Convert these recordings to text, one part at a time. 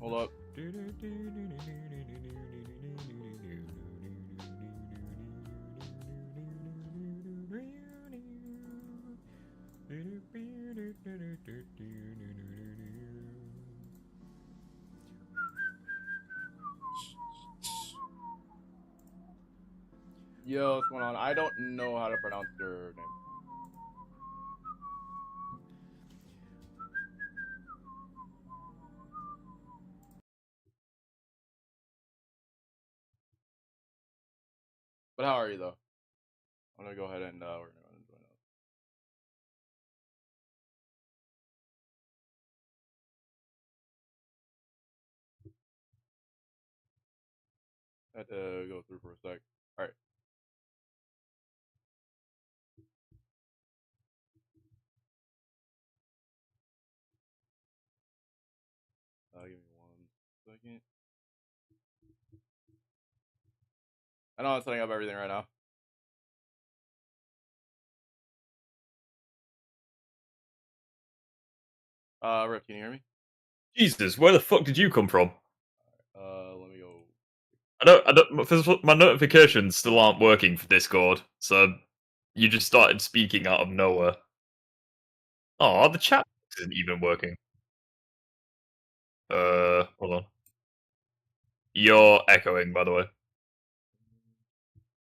Hold up. Yo, what's going on? I don't know how to pronounce your name. But how are you, though? I'm gonna go ahead and we're gonna join up. I had to go through for a sec. All right. Give me 1 second. I know I'm setting up everything right now. Rick, can you hear me? Jesus, where the fuck did you come from? Let me go. I don't. My notifications still aren't working for Discord, so you just started speaking out of nowhere. Oh, the chat isn't even working. Hold on. You're echoing, by the way.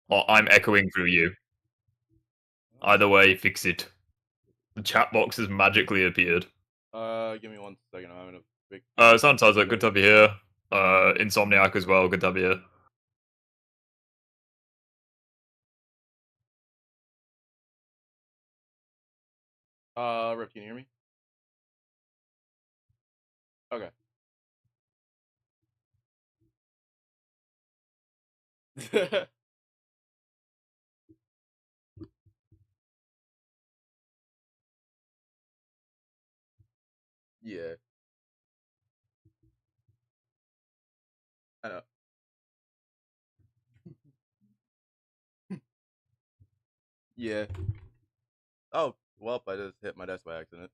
Or I'm echoing through you. Either way, fix it. The chat box has magically appeared. Give me 1 second. I'm having a big. Sanitizer, good to have you here. Insomniac as well, good to have you here. Rip, can you hear me? Okay. Yeah. I know. Yeah. Oh, well, I just hit my desk by accident.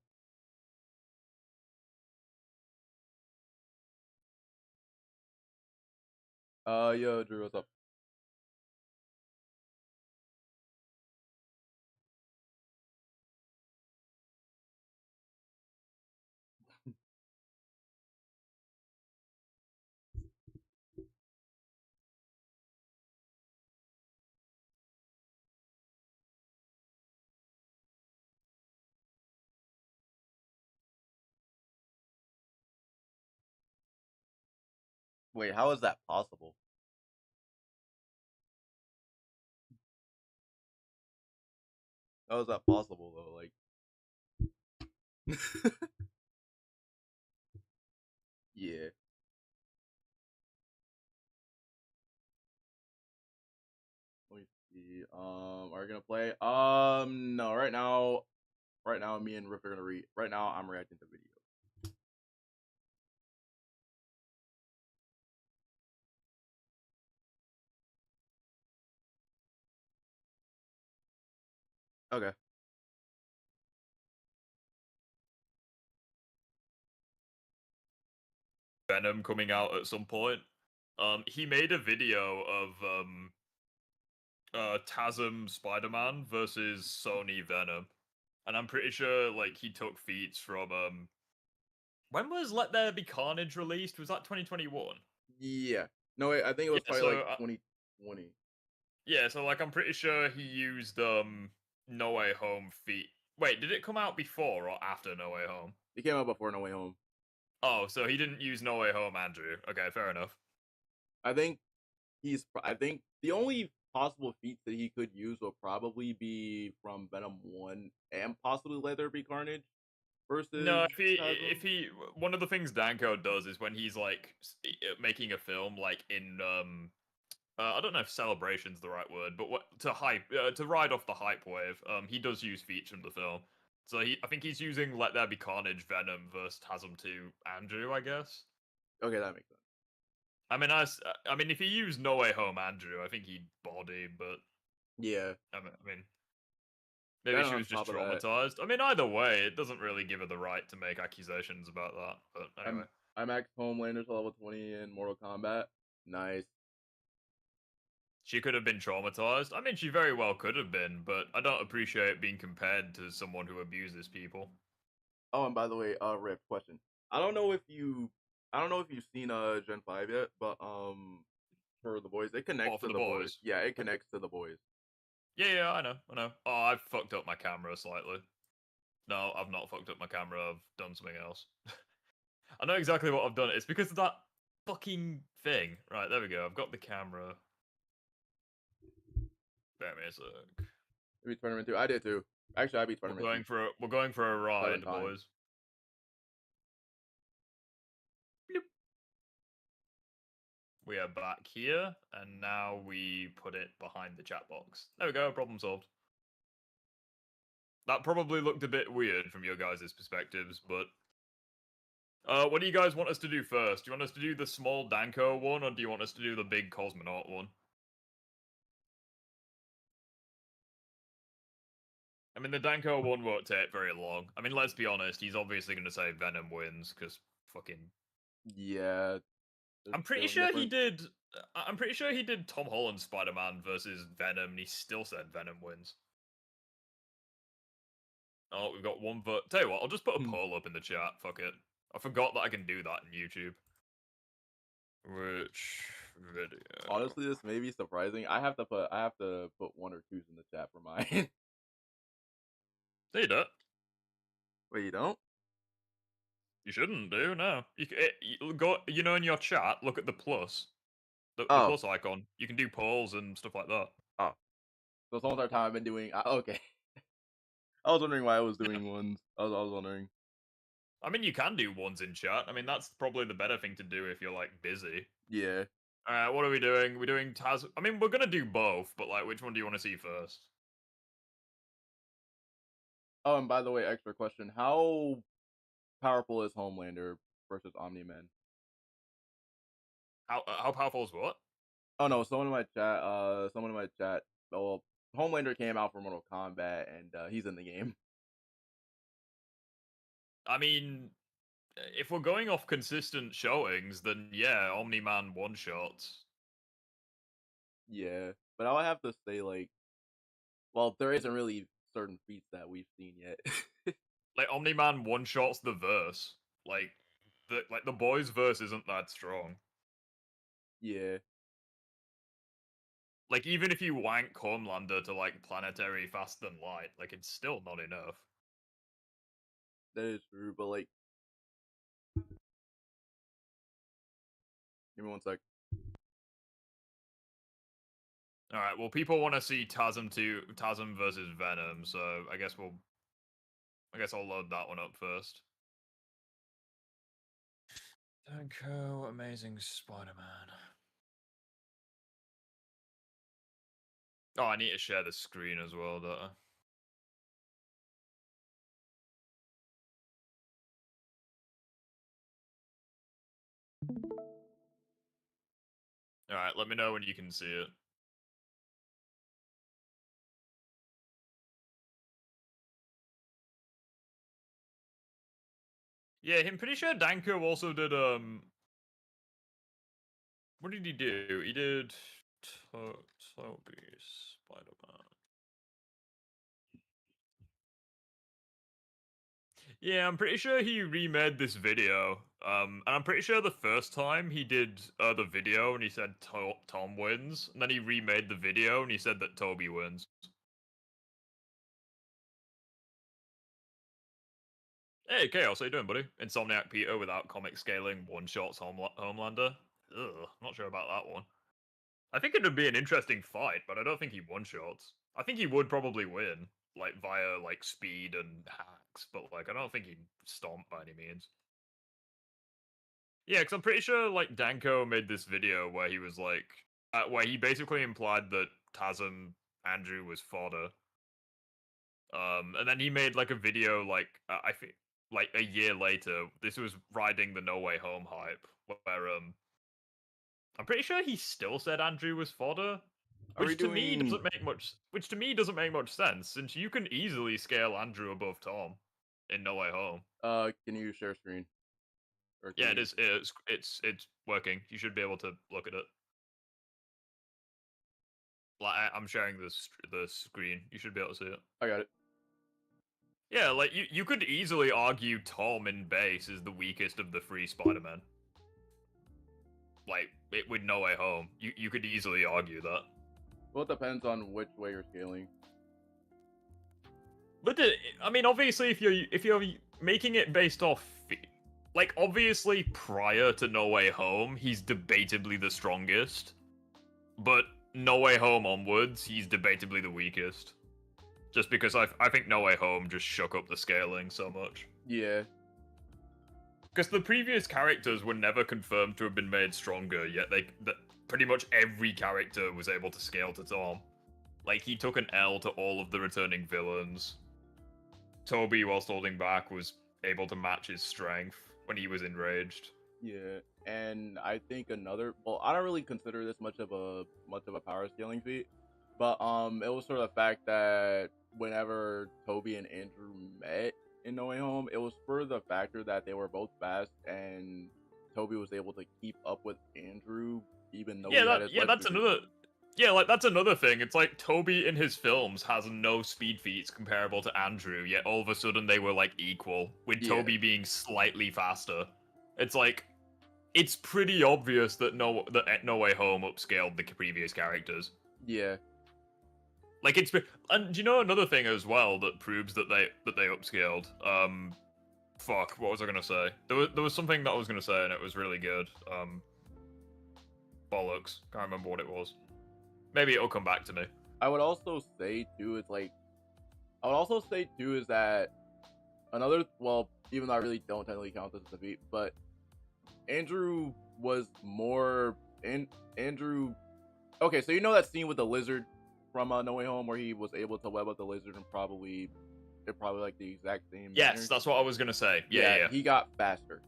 Yo, Drew, what's up? Wait, how is that possible? How is that possible though? Like, yeah. Let me see. Are you gonna play? No. Right now, me and Riff are gonna read. Right now, I'm reacting to video. Okay. Venom coming out at some point. He made a video of TASM Spider-Man versus Sony Venom, and I'm pretty sure like he took feats from when was Let There Be Carnage released? Was that 2021? Yeah. No, wait. I think it was Yeah, probably so like 2020. yeah, so like I'm pretty sure he used No Way Home feat. Wait, did it come out before or after No Way Home? It came out before No Way Home. Oh, so he didn't use No Way Home, Andrew. Okay, fair enough. I think I think the only possible feats that he could use will probably be from Venom 1 and possibly Let There Be Carnage No, versus Tasm. if he one of the things Danko does is when he's like making a film like in I don't know if celebration's the right word, but what to ride off the hype wave. He does use feats from the film, so I think he's using Let There Be Carnage, Venom versus Tasm 2, Andrew, I guess. Okay, that makes sense. I mean, I mean, if he used No Way Home, Andrew, I think he'd body, but Yeah. I mean, maybe Then she on was just top of that, traumatized. I mean, either way, it doesn't really give her the right to make accusations about that. But anyway, I maxed Homelander to level 20 in Mortal Kombat. Nice. she could have been traumatized. I mean, she very well could have been, but I don't appreciate being compared to someone who abuses people. Oh, and by the way, Rift question. I don't know if you've seen Gen 5 yet, but for the boys, it Oh, connects for to the the boys. boys. Yeah, it connects to the boys. Yeah, I know. Oh, I've fucked up my camera slightly. No, I've not fucked up my camera. I've done something else. I know exactly what I've done. It's because of that fucking thing. Right, there we go. I've got the camera. Bear me a sec. I beat Tournament 2. I did too. Actually, I beat Tournament 2 We're going for a 7 ride, times. boys. Bloop. We are back here, and now we put it behind the chat box. There we go, problem solved. That probably looked a bit weird from your guys' perspectives, but... what do you guys want us to do first? Do you want us to do the small Danko one, or do you want us to do the big cosmonaut one? I mean, the Danko one won't take very long. I mean, let's be honest, he's obviously going to say Venom wins, because fucking... Yeah. I'm pretty sure he did... I'm pretty sure he did Tom Holland's Spider-Man versus Venom, and he still said Venom wins. Oh, we've got one vote. Tell you what, I'll just put a poll up in the chat. Fuck it. I forgot that I can do that in YouTube. Which video? Honestly, this may be surprising. I have to put one or twos in the chat for mine. No, you don't. Wait, you don't? You shouldn't do. No. You go. You know, in your chat, look at the plus, the Oh. plus icon. You can do polls and stuff like that. Oh. So it's almost our time I've been doing. Okay. I was wondering why I was Yeah. doing ones. I was wondering. I mean, you can do ones in chat. I mean, that's probably the better thing to do if you're like busy. Yeah. Alright, what are we doing? We're doing Taz. I mean, we're gonna do both, but like, which one do you want to see first? Oh, and by the way, extra question: how powerful is Homelander versus Omni-Man? How powerful is what? Oh no, someone in my chat. Well, Homelander came out for Mortal Kombat, and he's in the game. I mean, if we're going off consistent showings, then yeah, Omni-Man one-shots. Yeah, but I'll have to say like, well, there isn't really certain feats that we've seen yet. Like, Omni-Man one-shots the verse. Like, the boys' verse isn't that strong. Yeah, Like, even if you wank Homelander to, like, planetary faster than light, like, it's still not enough. that is true. But like, give me one sec. Alright, well, people want to see Tasm versus Venom, so I guess I'll load that one up first. Danko, Amazing Spider-Man. Oh, I need to share the screen as well, don't I? Alright, let me know when you can see it. Yeah, I'm pretty sure Danko also did, what did he do? He did Toby Spider-Man. Yeah, I'm pretty sure he remade this video. And I'm pretty sure the first time he did the video and he said Tom wins, and then he remade the video and he said that Toby wins. Hey, Chaos, how you doing, buddy? Insomniac Peter without comic scaling one-shots Homelander. Ugh, not sure about that one. I think it would be an interesting fight, but I don't think he one-shots. I think he would probably win, like, via, like, speed and hacks, but, like, I don't think he'd stomp by any means. Yeah, because I'm pretty sure, like, Danko made this video where he was like, where he basically implied that Tasm Andrew was fodder. And then he made like a video like I think like a year later. This was riding the No Way Home hype, where I'm pretty sure he still said Andrew was fodder, Are we which to me doing? doesn't make much sense since you can easily scale Andrew above Tom in No Way Home. Can you share screen? Or can Yeah, it you? is. It's working. You should be able to look at it. Like I'm sharing the screen. You should be able to see it. I got it. Yeah, like you could easily argue Tom in base is the weakest of the three Spider-Men. Like with No Way Home, you could easily argue that. Well, it depends on which way you're scaling. But I mean, obviously, if you're making it based off, like obviously prior to No Way Home, he's debatably the strongest. But No Way Home onwards, he's debatably the weakest. Just because I think No Way Home just shook up the scaling so much. Yeah. Because the previous characters were never confirmed to have been made stronger, yet pretty much every character was able to scale to Tom. Like, he took an L to all of the returning villains. Toby, whilst holding back, was able to match his strength when he was enraged. Yeah, and I think another. Well, I don't really consider this much of a power scaling feat, but it was sort of the fact that whenever Toby and Andrew met in No Way Home, it was for the factor that they were both fast, and Toby was able to keep up with Andrew even though he had his that's another. Yeah, like that's another thing. It's like Toby in his films has no speed feats comparable to Andrew, yet all of a sudden they were like equal, with Toby being slightly faster. It's like it's pretty obvious that No Way Home upscaled the previous characters. Yeah. Like and you know another thing as well that proves that they upscaled. Fuck, what was I gonna say? There was something that I was gonna say and it was really good. Bollocks, can't remember what it was. Maybe it'll come back to me. I would also say too, is that another. Well, even though I really don't technically count this as a beat, but Andrew was more Andrew. Okay, so you know that scene with the lizard from No Way Home where he was able to web up the lizard and probably like the exact same. Yes, manner? that's what I was gonna say. Yeah. He got faster.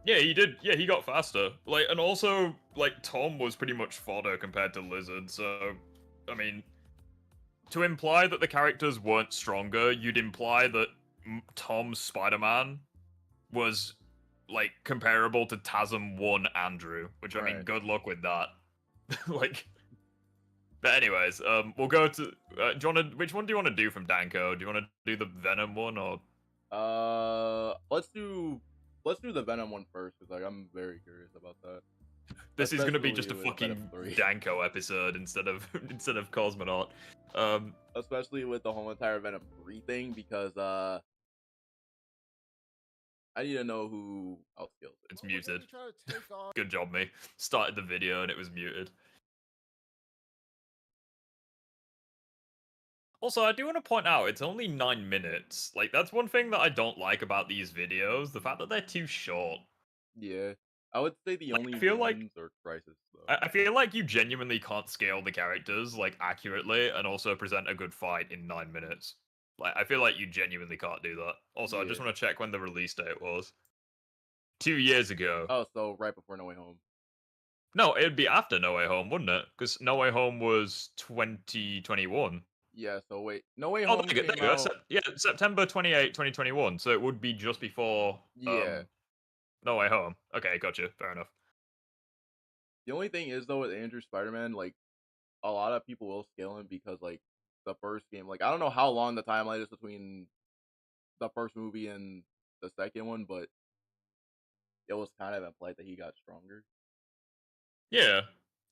Yeah, he did. Yeah, he got faster. Like, and also, like, Tom was pretty much fodder compared to Lizard. So, I mean, to imply that the characters weren't stronger, you'd imply that Tom's Spider-Man was like comparable to TASM 1 Andrew, which I mean, good luck with that. Like, but anyways, we'll go to. Which one do you want to do from Danko? Do you want to do the Venom one or? Let's do the Venom one first because like I'm very curious about that. This is gonna be just a fucking Danko episode instead of Cosmonaut. Especially with the whole entire Venom 3 thing because I need to know who outscales it. It's muted. Good job, me. Started the video and it was muted. Also, I do want to point out, it's only 9 minutes. Like, that's one thing that I don't like about these videos, the fact that they're too short. Yeah. I would say the only ones are Crisis, though. I feel like you genuinely can't scale the characters, like, accurately, and also present a good fight in 9 minutes. Like, I feel like you genuinely can't do that. Also, I just want to check when the release date was. 2 years ago. Oh, so right before No Way Home. No, it'd be after No Way Home, wouldn't it? Because No Way Home was 2021. Yeah, so wait. No Way Home came go. out... September 28, 2021. So it would be just before No Way Home. Okay, gotcha. Fair enough. The only thing is, though, with Andrew Spider-Man, like, a lot of people will scale him because, like, the first game... Like, I don't know how long the timeline is between the first movie and the second one, but it was kind of implied that he got stronger. Yeah.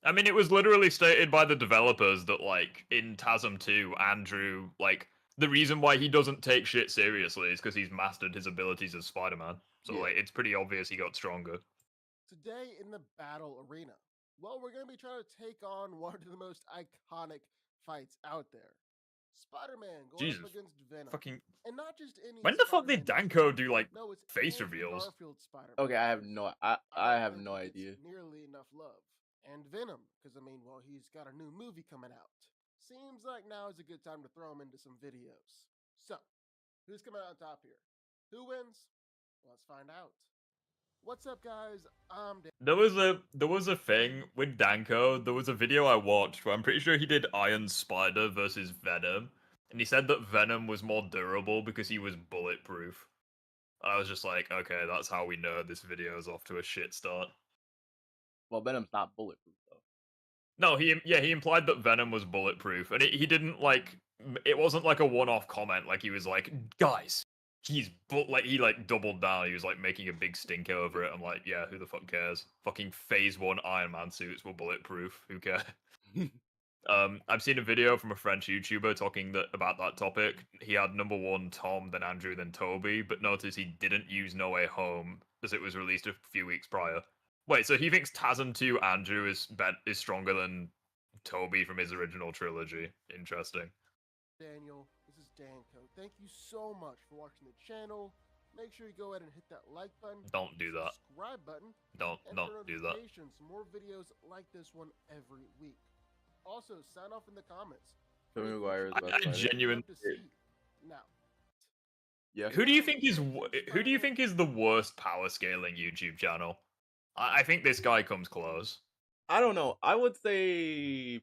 I mean, it was literally stated by the developers that, like, in TASM 2, Andrew, like, the reason why he doesn't take shit seriously is because he's mastered his abilities as Spider-Man. So, like, it's pretty obvious he got stronger. Today in the battle arena, well, we're going to be trying to take on one of the most iconic fights out there. Spider-Man going up against Venom. Fucking... And not just any when the fuck did Danko do, like, face reveals? Okay, I have no idea. Nearly enough love. and Venom, because I mean, well, he's got a new movie coming out. Seems like now is a good time to throw him into some videos. So, who's coming out on top here? Who wins? Let's find out. What's up, guys? I'm Dan. There was a thing with Danko. There was a video I watched where I'm pretty sure he did Iron Spider versus Venom, and he said that Venom was more durable because he was bulletproof. And I was just like, okay, that's how we know this video is off to a shit start. Well, Venom's not bulletproof though. No, he implied that Venom was bulletproof, and he didn't like. It wasn't like a one-off comment. Like he was like, guys, he like doubled down. He was like making a big stink over it. I'm like, yeah, who the fuck cares? Fucking Phase 1 Iron Man suits were bulletproof. Who cares? I've seen a video from a French YouTuber talking about that topic. He had number one Tom, then Andrew, then Toby, but notice he didn't use No Way Home as it was released a few weeks prior. Wait, so he thinks TASM 2 Andrew is stronger than Toby from his original trilogy. Interesting. Daniel. This is Danco. Thank you so much for watching the channel. Make sure you go ahead and hit that like button. Don't do that. Subscribe button. Don't do that. More videos like this one every week. Also, sign off in the comments. Tobey Maguire is I the best fighter. genuine. Now, Yeah. Who do you think is the worst power scaling YouTube channel? I think this guy comes close. I don't know. I would say.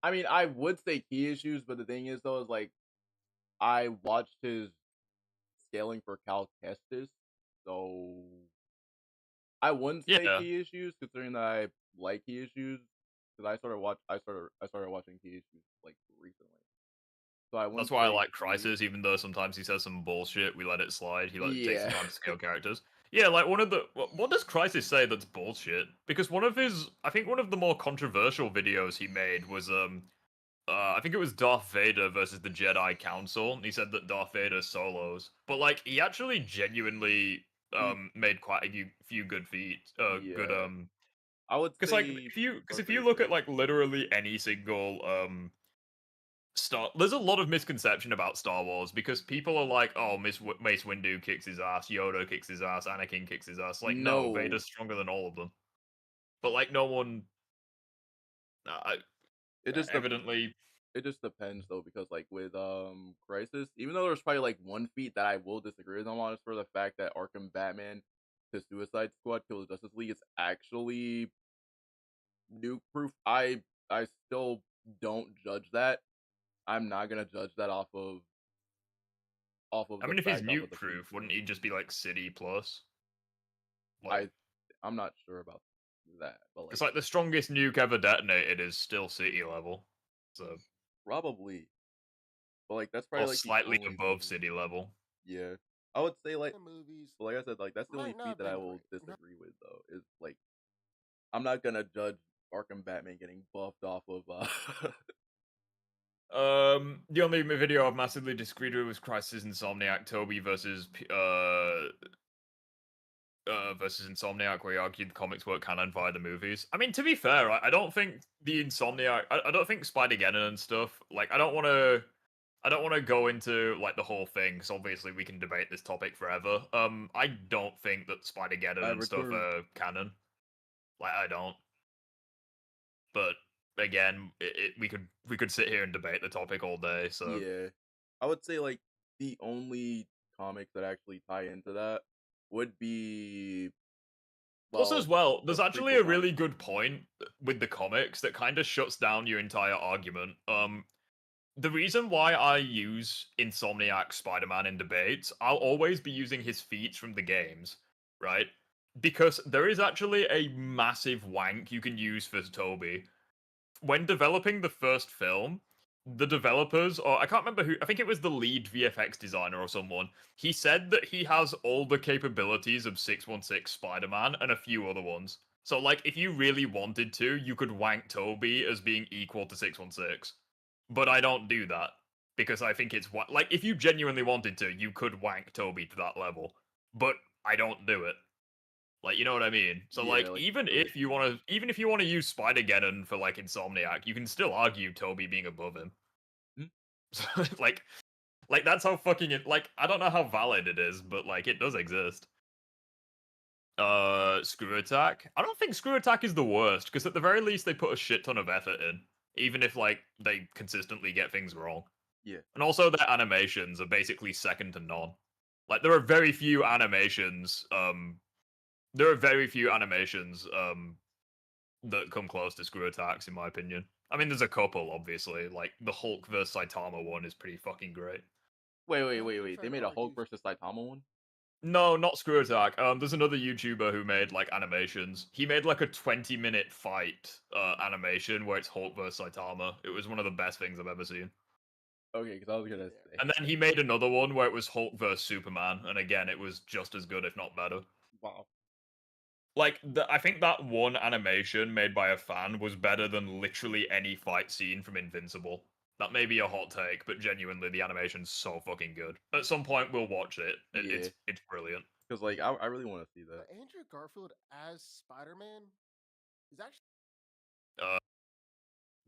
I mean, I would say Key Issues, but the thing is, though, is like I watched his scaling for Cal Kestis, so I wouldn't say Yeah. Key Issues, considering that I like Key Issues, because I started watching Key Issues like recently. So That's why I like Crisis, even though sometimes he says some bullshit. We let it slide. He takes the time to scale characters. Yeah, like what does Crisis say that's bullshit? Because I think one of the more controversial videos he made was I think it was Darth Vader versus the Jedi Council, and he said that Darth Vader solos, but like he actually genuinely made quite a few good feats. Good I would because say like if you look at like literally any single there's a lot of misconception about Star Wars because people are like, oh, Mace Windu kicks his ass, Yoda kicks his ass, Anakin kicks his ass. Like, no, Vader's stronger than all of them. But like, no one. It just evidently. It just depends though, because like with Crisis, even though there's probably like one feat that I will disagree with him on, is for the fact that Arkham Batman to Suicide Squad kills Justice League is actually nuke proof. I still don't judge that. I'm not gonna judge that off of. I mean, if he's nuke proof, wouldn't he just be like City plus? Like, I'm not sure about that, but like, it's like the strongest nuke ever detonated is still City level, so probably. But like, that's probably like slightly above City level. Yeah, I would say like movies. But like I said, like that's the only feat that I will disagree with though. Is like I'm not gonna judge Arkham Batman getting buffed off of The only video I've massively disagreed with was Crisis Insomniac Toby versus Insomniac, where he argued the comics weren't canon via the movies. I mean, to be fair, I don't think the Insomniac, I don't think Spider-Geddon and stuff, like, I don't want to go into, like, the whole thing, because obviously we can debate this topic forever. I don't think that Spider-Geddon and stuff are canon. Like, I don't. But, again, we could sit here and debate the topic all day, so... Yeah. I would say, like, the only comics that actually tie into that would be... Plus, as well, there's actually a really good point with the comics that kind of shuts down your entire argument. The reason why I use Insomniac Spider-Man in debates, I'll always be using his feats from the games, right? Because there is actually a massive wank you can use for Toby. When developing the first film, the developers, or I can't remember who, I think it was the lead VFX designer or someone, he said that he has all the capabilities of 616 Spider-Man and a few other ones. So, like, if you really wanted to, you could wank Toby as being equal to 616. But I don't do that, because I think it's, like, if you genuinely wanted to, you could wank Toby to that level. But I don't do it. Like, you know what I mean? So, yeah, like even if you want to use Spider-Geddon for, like, Insomniac, you can still argue Toby being above him. So, like, that's how fucking it, like, I don't know how valid it is, but, like, it does exist. Screw Attack. I don't think Screw Attack is the worst because at the very least they put a shit ton of effort in, even if like they consistently get things wrong. Yeah. And also their animations are basically second to none. Like there are very few animations. There are very few animations that come close to Screw Attacks in my opinion. I mean, there's a couple obviously. Like the Hulk vs Saitama one is pretty fucking great. They made a Hulk versus Saitama one. No, not Screw Attack. There's another YouTuber who made like animations. He made like a 20-minute fight animation where it's Hulk vs Saitama. It was one of the best things I've ever seen. Okay, because I was gonna say. And then he made another one where it was Hulk vs Superman, and again, it was just as good, if not better. Wow. Like, I think that one animation made by a fan was better than literally any fight scene from Invincible. That may be a hot take, but genuinely, the animation's so fucking good. At some point, we'll watch it. Yeah. It's brilliant. Because like I really want to see that. But Andrew Garfield as Spider-Man is actually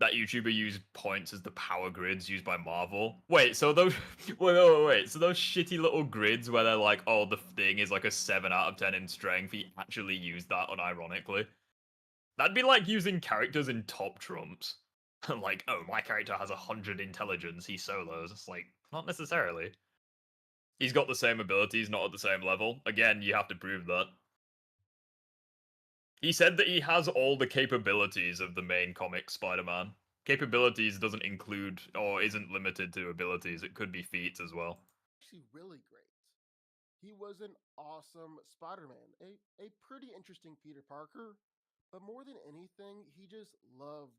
That YouTuber used points as the power grids used by Marvel. Wait, so those wait. So those shitty little grids where they're like, oh, the thing is like a 7 out of 10 in strength. He actually used that unironically. That'd be like using characters in Top Trumps. Like, oh, my character has 100 intelligence. He solos. It's like not necessarily. He's got the same abilities, not at the same level. Again, you have to prove that. He said that he has all the capabilities of the main comic Spider-Man. Capabilities doesn't include or isn't limited to abilities. It could be feats as well. really great. He was an awesome Spider-Man, a pretty interesting Peter Parker, but more than anything, he just loved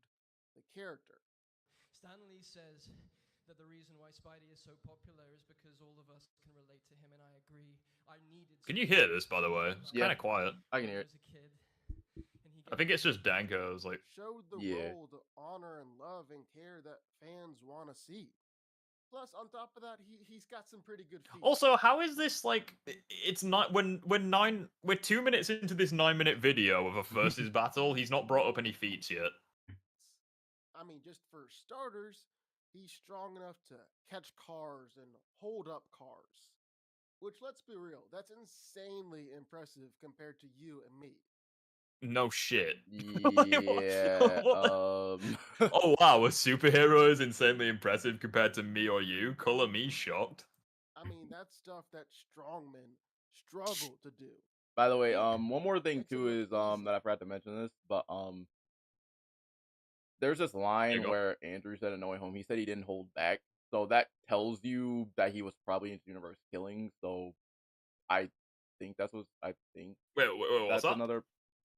the character. Stan Lee says that the reason why Spidey is so popular is because all of us can relate to him, and I agree. I needed. Can you hear this, by the way? It's Yeah. kind of quiet. I can hear it. As a kid, I think it's just Danko's like. Showed the Yeah. role, the honor and love and care that fans want to see. Plus, on top of that, he's got some pretty good feats. Also, how is this like? It's not we're 2 minutes into this 9-minute video of a versus battle. He's not brought up any feats yet. I mean, just for starters, he's strong enough to catch cars and hold up cars. Which, let's be real, that's insanely impressive compared to you and me. No shit. Yeah. Oh wow, a superhero is insanely impressive compared to me or you. Color me shocked. I mean, that's stuff that strongmen struggle to do. By the way, one more thing Makes it too look is easy. that I forgot to mention this, but there's this line go. where Andrew said in No Way Home, he said he didn't hold back. So that tells you that he was probably into universe killing. So I think that's what I think. Wait, what's That's that? another.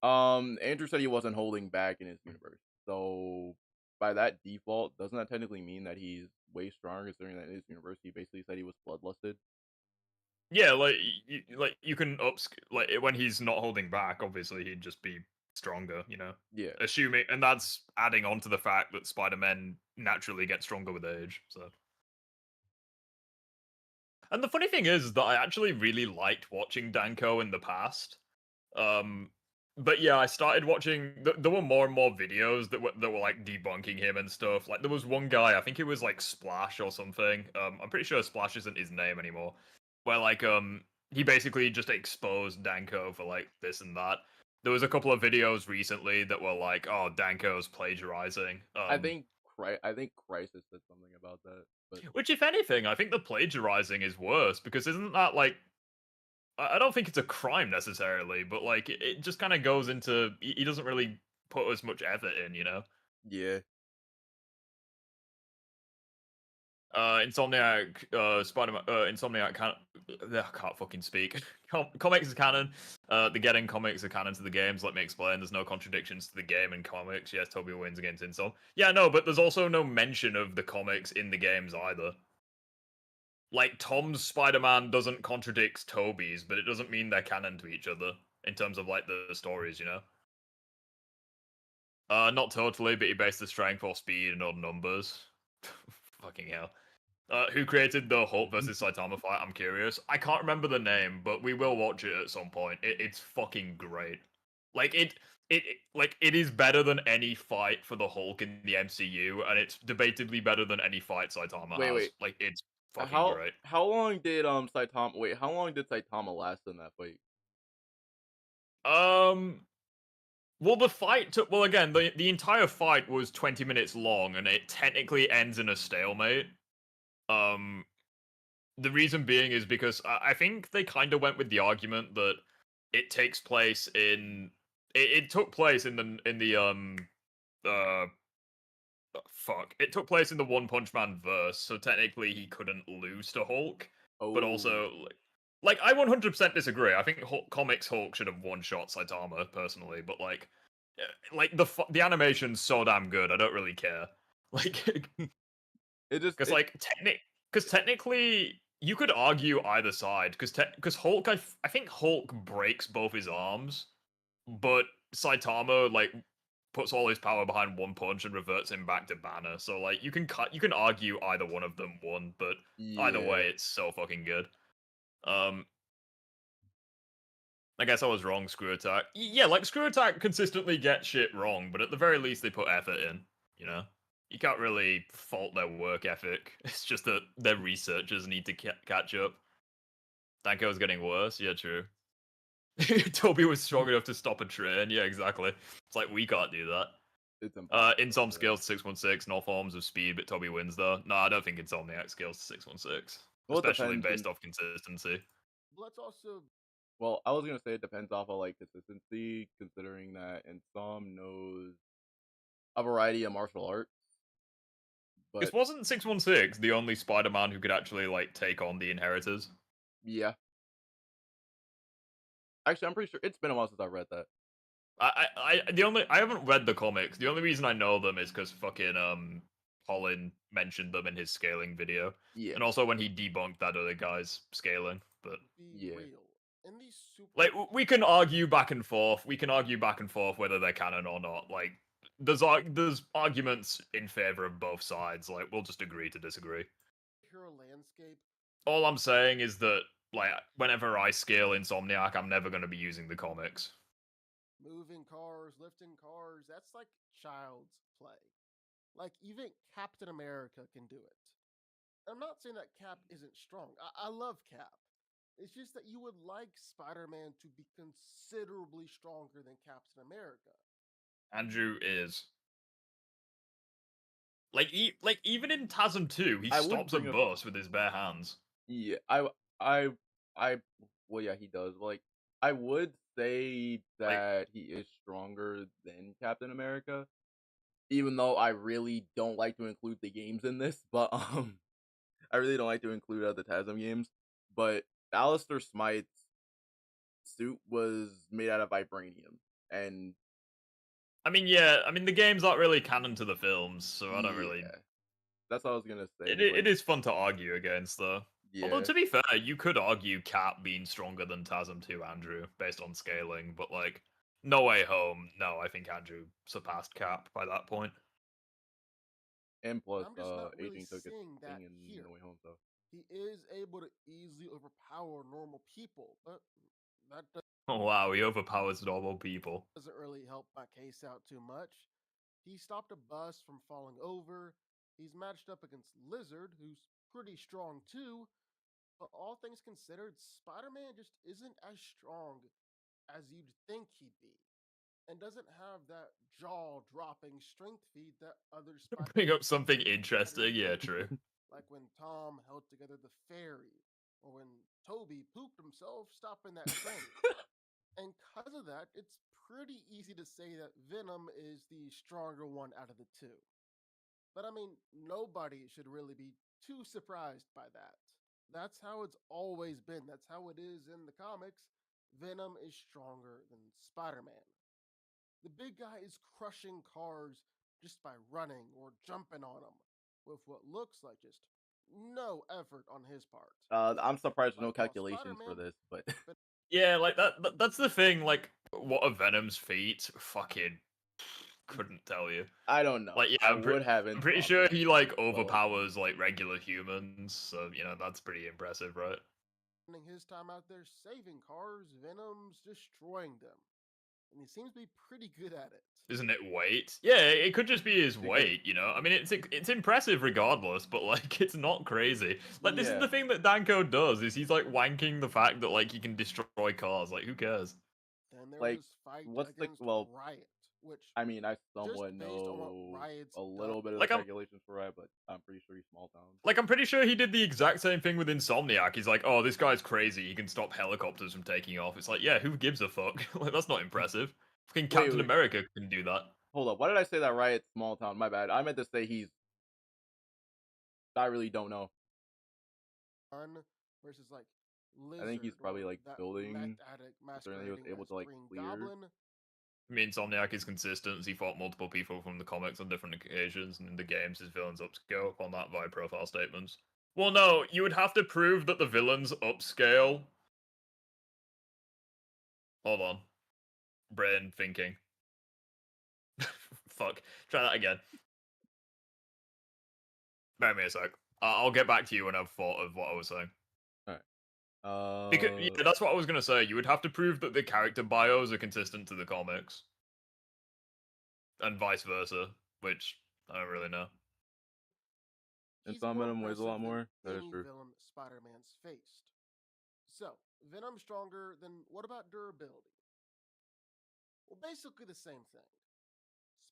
Andrew said he wasn't holding back in his universe. So by that default, doesn't that technically mean that he's way stronger considering that in his universe he basically said he was bloodlusted? Yeah, like you can like when he's not holding back. Obviously, he'd just be stronger. You know, Yeah. assuming, and that's adding on to the fact that Spider-Men naturally get stronger with age. So. And the funny thing is that I actually really liked watching Danko in the past. But yeah, I started watching. There were more and more videos that were like debunking him and stuff. Like there was one guy, I think it was like Splash or something. I'm pretty sure Splash isn't his name anymore. Where like he basically just exposed Danko for like this and that. There was a couple of videos recently that were like, oh, Danko's plagiarizing. I think Crisis said something about that. But Which, if anything, I think the plagiarizing is worse because isn't that like I don't think it's a crime necessarily, but like it just kind of goes into he doesn't really put as much effort in, you know. yeah. Insomniac, Spider-Man, Insomniac can't fucking speak. Comics is canon. The Getting comics are canon to the games. Let me explain. There's no contradictions to the game and comics. Yes, Toby wins against Insom. Yeah, no, but there's also no mention of the comics in the games either. Like Tom's Spider-Man doesn't contradict Toby's, but it doesn't mean they're canon to each other in terms of like the stories, you know. Not totally, but he based the strength or speed and odd numbers. Fucking hell. Who created the Hulk versus Saitama fight? I'm curious. I can't remember the name, but we will watch it at some point. It's fucking great. Like it is better than any fight for the Hulk in the MCU, and it's debatably better than any fight Saitama has. Wait. Like it's fucking great. How long did Saitama last in that fight? Well, the fight took. Well, again, the entire fight was 20 minutes long, and it technically ends in a stalemate. Um, the reason being is because I think they kind of went with the argument that it takes place in. It took place in the uh fuck. It took place in the One Punch Man verse, so technically he couldn't lose to Hulk. But Oh, also, like I 100% disagree. I think Comics Hulk should have one shot Saitama personally, but like the animation's so damn good. I don't really care. Like, it just because it, technically you could argue either side. Because Hulk, I think Hulk breaks both his arms, but Saitama like puts all his power behind one punch and reverts him back to Banner. So like you can argue either one of them won, but either yeah. way, it's so fucking good. Um, I guess I was wrong. Screw Attack, yeah, like Screw Attack consistently get shit wrong, but at the very least they put effort in. You know, you can't really fault their work ethic. It's just that their researchers need to catch up. Danko's getting worse. Yeah, true. Toby was strong enough to stop a train. Yeah, exactly. It's like we can't do that. It's impossible. Insom scales to 616, no forms of speed, but Toby wins though. No, I don't think Insomniac scales to 616. Well, it Especially depends. based off consistency. Let's also Well, I was gonna say it depends off of like consistency, considering that Insom knows a variety of martial arts. Because But wasn't 616 the only Spider-Man who could actually like take on the Inheritors? yeah, actually, I'm pretty sure it's been a while since I read that. I haven't read the comics. The only reason I know them is because fucking Colin mentioned them in his scaling video. Yeah, And also when he debunked that other guy's scaling. But be Yeah. real. In these super like we can argue back and forth. We can argue back and forth whether they're canon or not. Like there's arguments in favor of both sides. Like we'll just agree to disagree. hero landscape, All I'm saying is that like whenever I scale Insomniac, I'm never going to be using the comics. moving cars, lifting cars, that's like child's play. Like even Captain America can do it. I'm not saying that Cap isn't strong. I love Cap. It's just that you would like Spider-Man to be considerably stronger than Captain America. Andrew is like even in TASM 2, he I would stops a bring up- bus with his bare hands. yeah. I. Well, yeah, he does. Like, I would say that he is stronger than Captain America, even though I really don't like to include the games in this. But I really don't like to include other TASM games. But Alistair Smite's suit was made out of vibranium, and I mean, yeah, I mean the games aren't really canon to the films, so I don't really. yeah, that's what I was gonna say. It is fun to argue against, though. Yeah. Although to be fair, you could argue Cap being stronger than TASM 2, Andrew, based on scaling. But like, No Way Home, no, I think Andrew surpassed Cap by that point. And plus, I'm just not really aging took its seeing that thing in here. No Way Home, so He is able to easily overpower normal people, but that Oh wow, he overpowers normal people. doesn't really help my case out too much. He stopped a bus from falling over. He's matched up against Lizard, who's pretty strong too. But all things considered, Spider-Man just isn't as strong as you'd think he'd be, and doesn't have that jaw-dropping strength feat that other Bring up something interesting, yeah, true. like when Tom held together the fairy, or when Toby pooped himself stopping that train. And because of that, it's pretty easy to say that Venom is the stronger one out of the two. But I mean, nobody should really be too surprised by that. That's how it's always been. That's how it is in the comics. Venom is stronger than Spider Man. The big guy is crushing cars just by running or jumping on them with what looks like just no effort on his part. I'm surprised there's no Like, while calculations for Spider-Man- this, but Yeah, like that's the thing. Like, what are Venom's feet? Fucking couldn't tell you. I don't know. Like, yeah, I I'm would have. I'm pretty sure he like well, overpowers like regular humans. So you know that's pretty impressive, right? Spending his time out there saving cars, Venom's destroying them. And he seems to be pretty good at it. Isn't it weight? Yeah, it could just be his weight. You know, I mean, it's impressive regardless, but like it's not crazy. Like this is Yeah. the thing that Danko does is he's like wanking the fact that like he can destroy cars. Like who cares? Then there Like, was this fight what's the against well? Riot, which I mean, I just somewhat based on what know Riot's a done. little bit of the Like I'm regulations for Riot, but I'm pretty sure he's small town. like I'm pretty sure he did the exact same thing with Insomniac. He's like, oh, this guy's crazy. He can stop helicopters from taking off. It's like, yeah, who gives a fuck? Like that's not impressive. Fucking Wait, Captain wait, America can do that. hold up. Why did I say that Riot's small town? My bad. I meant to say he's. I really don't know. Versus like I think he's Lizard probably or like that building. meth addict Considering he was masquerading able as to like Green clear. Goblin. I mean, Insomniac is consistent. He fought multiple people from the comics on different occasions, and in the games, his villains upscale upon that via profile statements. Well, no, you would have to prove that the villains upscale. Hold on. Brain thinking. Fuck. Try that again. Bear me a sec. I'll get back to you when I've thought of what I was saying. Because, yeah, that's what I was gonna say. You would have to prove that the character bios are consistent to the comics, and vice versa, which I don't really know. He's Inside more Venom weighs a lot impressive than more. That is any true. villain Spider-Man's faced. So, Venom stronger, then what about durability? Well, basically the same thing.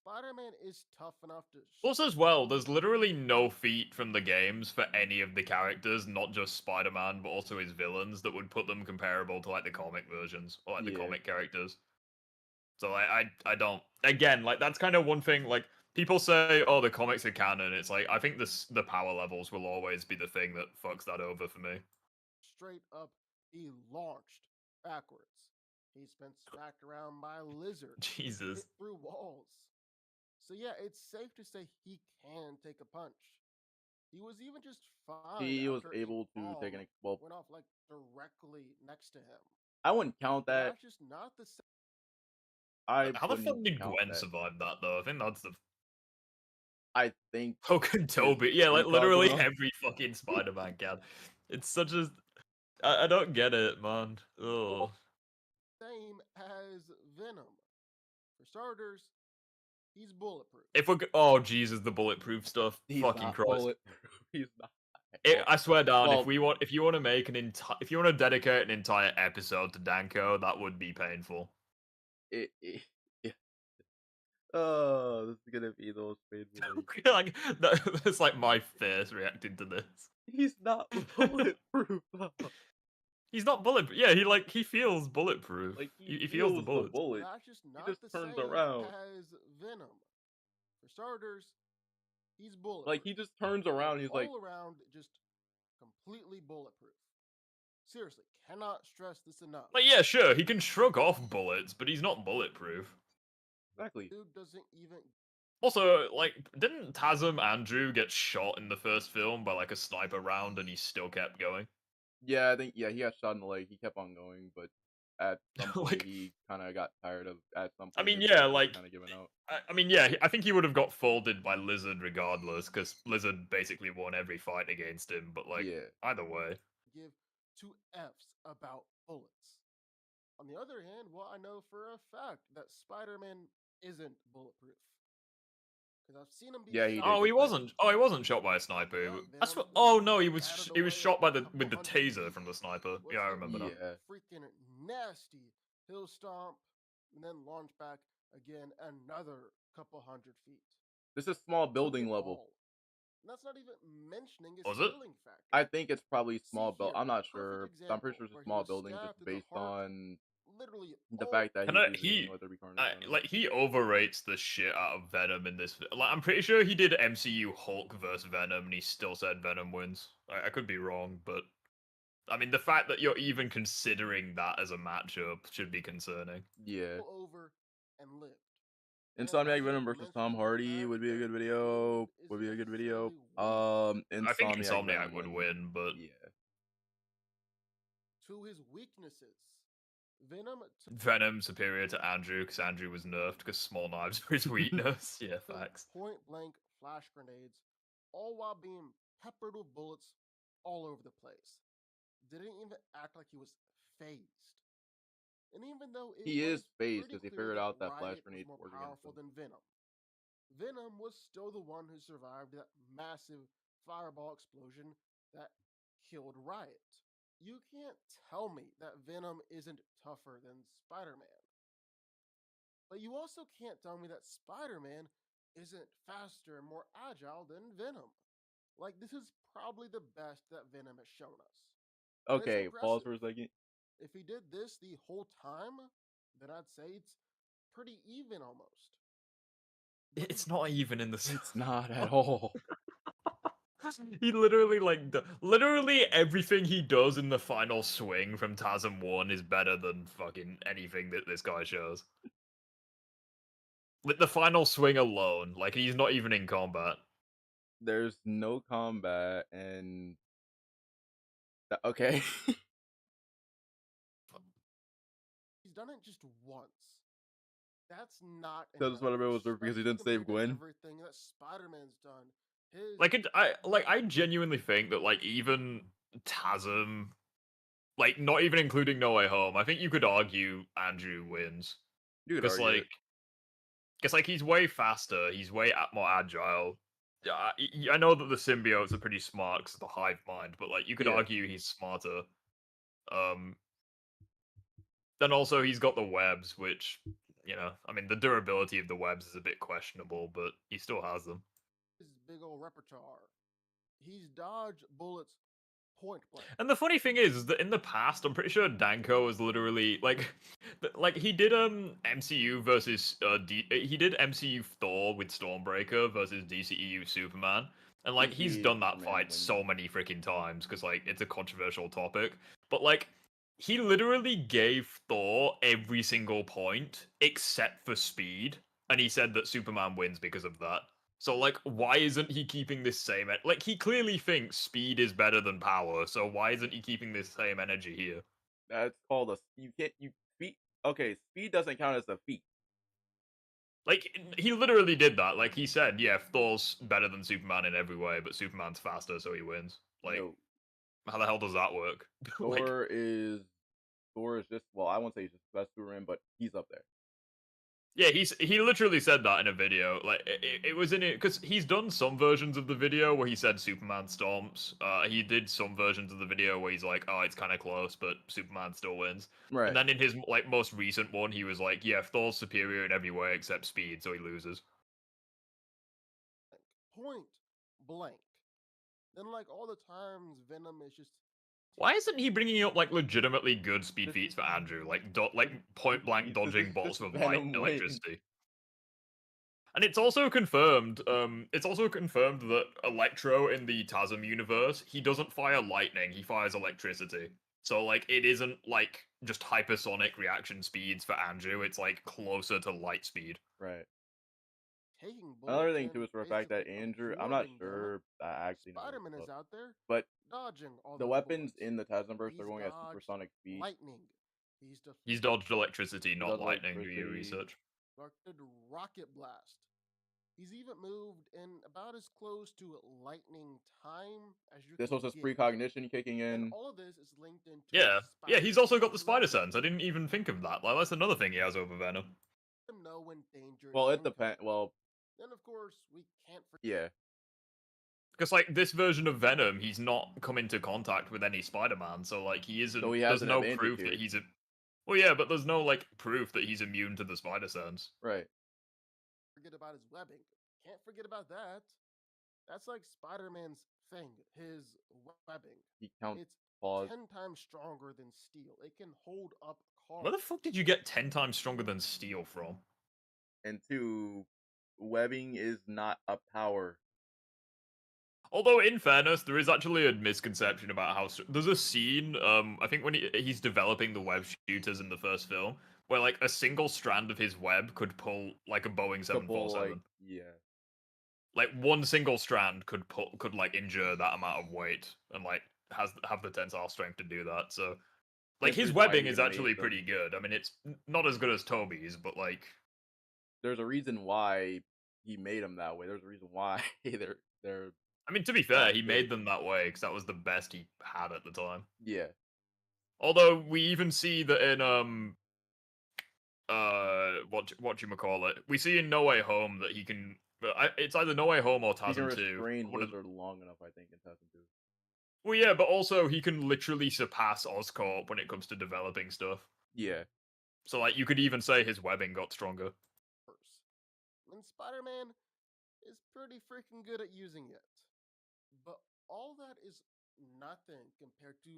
Spider-Man is tough enough to. Plus, as well, there's literally no feat from the games for any of the characters, not just Spider-Man, but also his villains, that would put them comparable to like the comic versions or like the Yeah. comic characters. So I don't. Again, like that's kind of one thing. Like people say, oh, the comics are canon. It's like I think the power levels will always be the thing that fucks that over for me. Straight up, he launched backwards. He's been smacked around by lizards, Jesus. hit through walls. So yeah, it's safe to say he can take a punch. He was even just fine He was after able a to take bomb an well. went off like directly next to him. I wouldn't count But that. that's just not the same. I How the fuck wouldn't did count Gwen that. survive that though? I think that's the I think fucking Toby. Yeah, like recall literally going on. every fucking Spider-Man can. It's such a. I don't get it, man. Oh. Same as Venom. For starters, he's bulletproof. If we're oh Jesus, the bulletproof stuff. He's Fucking not Christ. bulletproof. He's not. Well, I swear down, well, if you want to make an entire, if you want to dedicate an entire episode to Danko, that would be painful. yeah. Oh, this is gonna be the most painful. Like that's like my face reacting to this. He's not bulletproof. He's not bulletproof. Yeah, he feels bulletproof. Like He feels the the bullets. bullet. That's just He not just the turns same around. as Venom. For starters, he's bulletproof. Like he just turns around. He's all like, around, just completely bulletproof. Seriously, cannot stress this enough. Like yeah, sure, he can shrug off bullets, but he's not bulletproof. exactly. Dude doesn't even. Also, like, didn't Tasm Andrew get shot in the first film by like a sniper round, and he still kept going? Yeah, I think he got shot in the leg. He kept on going, but at some point Like- he kind of got tired of. At some point, I mean, his yeah, legs were like kind of giving out. I mean, yeah, I think he would have got folded by Lizard regardless, because Lizard basically won every fight against him. But like, Yeah, either way, Give two F's about bullets. On the other hand, well, I know for a fact that Spider-Man isn't bulletproof. Because I've seen him be Yeah, he shot. did oh, he get wasn't. Oh, he wasn't shot by a sniper. Yeah, I Venom swear. was Oh no, he batted was away shot by a the with the couple hundred taser feet. from the sniper. Was Yeah, I hit remember with that. Yeah. a freaking nasty hill stomp, and then launch back again another couple hundred feet. this is small Took building it level. all. And that's not even mentioning his Was it? healing factor. I think it's probably small See build. here, I'm not perfect sure. I'm pretty sure example it's a where he small was building just stabbed through the based heart, on literally the all fact that Can I, he's using Leather Carnage. like he overrates the shit out of Venom in this. Like, I'm pretty sure he did MCU Hulk versus Venom, and he still said Venom wins. I could be wrong, but I mean, the fact that you're even considering that as a matchup should be concerning. Yeah. over and lived. And Insomniac keep Venom versus Tom mentioning the Hardy fact would be a that good video. dude Would be a isn't good video. necessarily weak. I think Insomniac Insomniac Venom would wins. win, but Yeah. To his weaknesses, Venom took Venom superior to Andrew because Andrew was nerfed because small knives were his weakness. Yeah, facts. point blank flash grenades, all while being peppered with bullets all over the place. Didn't even act like he was phased. And even though it He was is phased pretty because he clear figured out that Riot flash was grenades more work against powerful him. than Venom, Venom was still the one who survived that massive fireball explosion that killed Riot. You can't tell me that Venom isn't tougher than Spider-Man. But you also can't tell me that Spider-Man isn't faster and more agile than Venom. Like, this is probably the best that Venom has shown us. And it's Okay, pause impressive. for a second. If he did this the whole time, then I'd say it's pretty even almost. But It's not even in the. It's not at all. He literally literally everything he does in the final swing from TASM 1 is better than fucking anything that this guy shows. With the final swing alone, like he's not even in combat. There's no combat and okay. he's done it just once. That's not That's enough, what was because he especially didn't save compared to Gwen. everything that Spider-Man's done. His I genuinely think that like even TASM, like not even including No Way Home, I think you could argue Andrew wins. You could Because argue it. he's way faster, he's way more agile. I know that the symbiotes are pretty smart because of the hive mind, but like you could Yeah. argue he's smarter. Then also he's got the webs, which I mean the durability of the webs is a bit questionable, but he still has them. his big old repertoire. He's dodged bullets point blank. And the funny thing is that in the past, I'm pretty sure Danko was literally like he did MCU versus he did MCU Thor with Stormbreaker versus DCEU Superman, and like he's DCEU done that Superman fight wins. so many freaking times because like it's a controversial topic, but like he literally gave Thor every single point except for speed, and he said that Superman wins because of that. So like, why isn't he keeping this same? Like, he clearly thinks speed is better than power. So why isn't he keeping this same energy here? That's called a you can't you speed. Okay, speed doesn't count as a feat. Like, he literally did that. Like, he said, yeah, Thor's better than Superman in every way, but Superman's faster, so he wins. Like, No, how the hell does that work? Like, Thor is just well, I won't say he's just the best Superman, but he's up there. yeah, he literally said that in a video. Like it was in it because he's done some versions of the video where he said Superman stomps. He did some versions of the video where he's like, oh, it's kind of close, but Superman still wins. Right. And then in his like most recent one, he was like, yeah, Thor's superior in every way except speed, so he loses. Point blank. Then like all the times Venom is just Why isn't he bringing up like legitimately good speed feats for Andrew, like point blank dodging bolts of light Venom electricity? And it's also confirmed. It's also confirmed that Electro in the TASM universe, he doesn't fire lightning; he fires electricity. So like, it isn't like just hypersonic reaction speeds for Andrew. It's like closer to light speed. Right. taking bullets. Another thing and too is for the fact that basically Andrew, I'm not absorbing them. sure that I actually know this, Spider-Man is out there but dodging all the those weapons bullets. in the Tasmverse He's are going at dodged supersonic speed. lightning. He's dodged electricity, not dodged lightning. Do your electricity. research. Directed rocket blast. He's even moved in about as close to lightning time as you This can was his get. precognition kicking And in. all of this is linked into Yeah, Spider he's also got the sense spider level. sense. I didn't even think of that. Like that's another thing he has over Venom. Let him know when danger Well, is it depends. incoming. Well, Then of course we can't forget yeah. Because like this version of Venom, he's not come into contact with any Spider-Man, so like he isn't. So he There's hasn't no have proof that anti-tears. he's a. Well, yeah, but there's no like proof that he's immune to the spider sense. Right. forget about his webbing. Can't forget about that. That's like Spider-Man's thing, his webbing. He counts It's pause. 10 times stronger than steel. It can hold up cars. Where the fuck did you get 10 times stronger than steel from? And two, webbing is not a power. Although, in fairness, there is actually a misconception about how there's a scene. I think when he's developing the web shooters in the first film, where like a single strand of his web could pull like a Boeing 747. Like, yeah. Like one single strand could like injure that amount of weight and like have the tensile strength to do that. So like his webbing is actually pretty good. I mean, it's not as good as Toby's, but like there's a reason why he made them that way. There's a reason why they're. I mean, to be fair, he made them that way because that was the best he had at the time. Yeah. Although we even see that in what you call it, we see in No Way Home that he can. It's either No Way Home or TASM 2. He can restrain Lizard long enough, I think, in TASM 2. Well, yeah, but also he can literally surpass Oscorp when it comes to developing stuff. Yeah. So like you could even say his webbing got stronger. And Spider-Man is pretty freaking good at using it. But all that is nothing compared to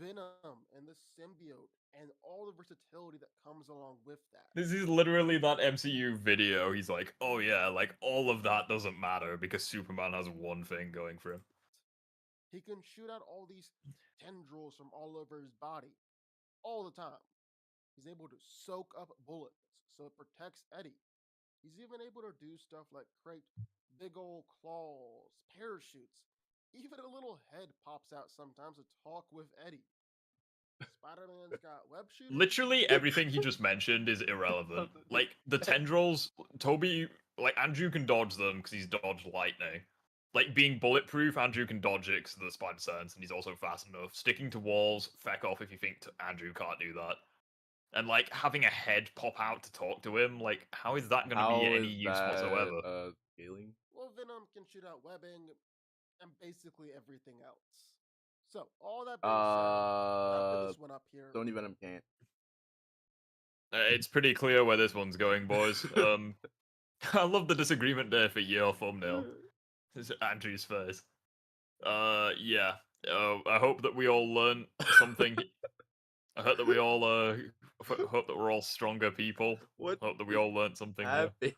Venom and the symbiote and all the versatility that comes along with that. This is literally that MCU video. He's like, oh yeah, like all of that doesn't matter because Superman has one thing going for him. He can shoot out all these tendrils from all over his body all the time. He's able to soak up bullets, so it protects Eddie. He's even able to do stuff like create big old claws, parachutes. Even a little head pops out sometimes to talk with Eddie. Spider-Man's got web shooters. Literally everything he just mentioned is irrelevant. Like the tendrils, Toby, like Andrew can dodge them because he's dodged lightning. Like being bulletproof, Andrew can dodge it because of the spider sense, and he's also fast enough. Sticking to walls, feck off if you think Andrew can't do that. And like having a head pop out to talk to him, like how is that going to be How any is use that whatsoever? scaling? Well, Venom can shoot out webbing and basically everything else. So, all that being said, wrapping this one up here. Sony Venom can't. It's pretty clear where this one's going, boys. I love the disagreement there for your thumbnail. It's Andrew's face. Yeah. I hope that we all learn something. I hope that we all hope that we're all stronger people. What Hope that we all learned something new. happened?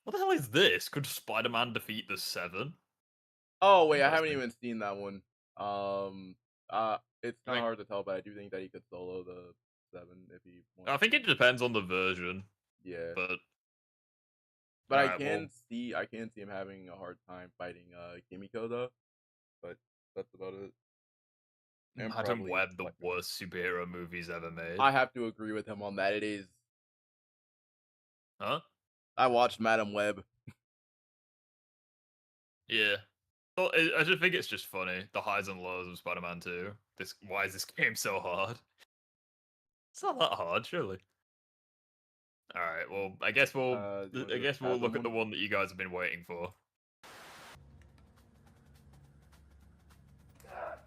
What the hell is this? Could Spider-Man defeat the Seven? Oh wait, I haven't Interesting. even seen that one. It's kind of hard to tell, but I do think that he could solo the Seven if he wants. I think it depends on the version. Yeah, But I alright, can well, see him having a hard time fighting Kimiko though. But that's about it. And Madam probably Web, the Electro. worst superhero movies ever made. I have to agree with him on that. It is. Huh? I watched Madam Web. Yeah. Well, I just think it's just funny. The highs and lows of Spider-Man 2. Why is this game so hard? It's not that hard, surely. Alright, well, I guess we'll Do you wanna do a look Fathom at the one? one that you guys have been waiting for.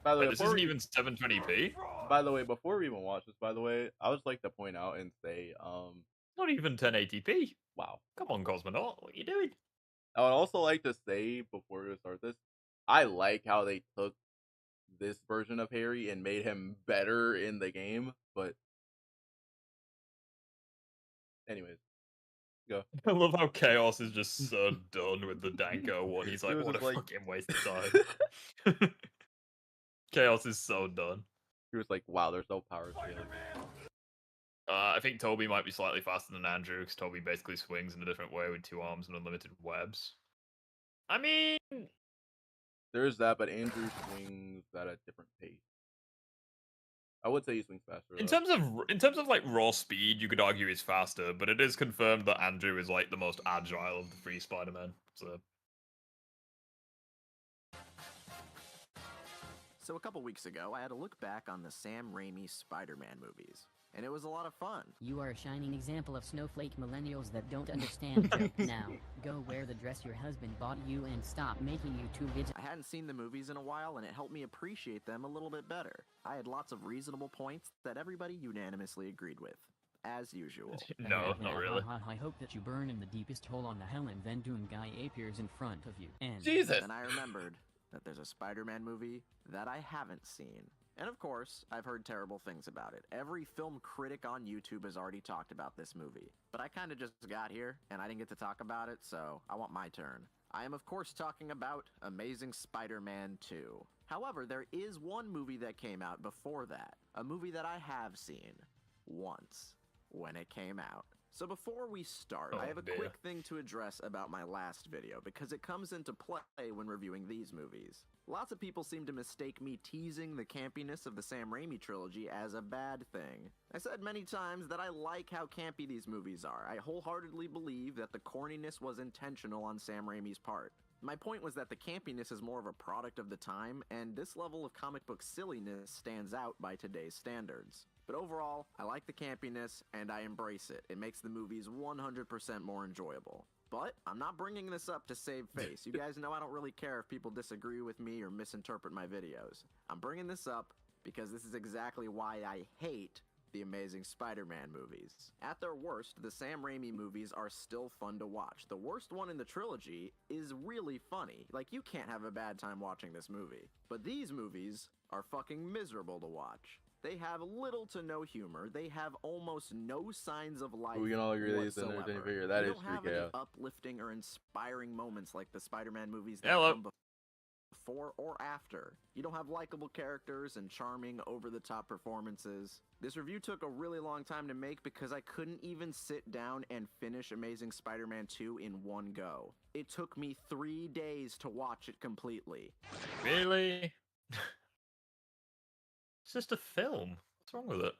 By the way, Wait, this isn't even 720p? By the way, before we even watch this, by the way, I would just like to point out and say, Not even 1080p. wow. Come on, Cosmonaut, what are you doing? I would also like to say before we start this, I like how they took this version of Harry and made him better in the game. But anyways, go. I love how Chaos is just so done with the Danko one. He's like, was what a just like- fucking waste of time. Chaos is so done. He was like, wow, they're so power scaling. I think Toby might be slightly faster than Andrew, because Toby basically swings in a different way with 2 arms and unlimited webs. I mean, There's that, but Andrew swings at a different pace. I would say he swings faster. in though. terms of like raw speed, you could argue he's faster, but it is confirmed that Andrew is like the most agile of the 3 Spider-Men. So a couple weeks ago, I had a look back on the Sam Raimi Spider-Man movies, and it was a lot of fun. You are a shining example of snowflake millennials that don't understand jokes. Now, go wear the dress your husband bought you and stop making you too rigid. I hadn't seen the movies in a while, and it helped me appreciate them a little bit better. I had lots of reasonable points that everybody unanimously agreed with, as usual. No, not really. I hope that you burn in the deepest hole on the hell and then Doom Guy appears in front of you. And Jesus. Then I remembered that there's a Spider-Man movie that I haven't seen. And of course, I've heard terrible things about it. Every film critic on YouTube has already talked about this movie. But I kinda just got here, and I didn't get to talk about it, so I want my turn. I am of course talking about Amazing Spider-Man 2. However, there is one movie that came out before that. A movie that I have seen. Once. When it came out. So before we start, I have a quick thing to address about my last video, because it comes into play when reviewing these movies. Lots of people seem to mistake me teasing the campiness of the Sam Raimi trilogy as a bad thing. I said many times that I like how campy these movies are. I wholeheartedly believe that the corniness was intentional on Sam Raimi's part. My point was that the campiness is more of a product of the time, and this level of comic book silliness stands out by today's standards. But overall, I like the campiness, and I embrace it. It makes the movies 100% more enjoyable. But I'm not bringing this up to save face. You guys know I don't really care if people disagree with me or misinterpret my videos. I'm bringing this up because this is exactly why I hate the Amazing Spider-Man movies. At their worst, the Sam Raimi movies are still fun to watch. The worst one in the trilogy is really funny. Like, you can't have a bad time watching this movie. But these movies are fucking miserable to watch. They have little to no humor. They have almost no signs of life. We can all agree that it's an whatsoever. entertaining figure. That you is don't true have any chaos. uplifting or inspiring moments like the Spider-Man movies that Hello. come before or after. You don't have likable characters and charming, over-the-top performances. This review took a really long time to make because I couldn't even sit down and finish Amazing Spider-Man 2 in one go. It took me 3 days to watch it completely. Really? It's just a film. What's wrong with it?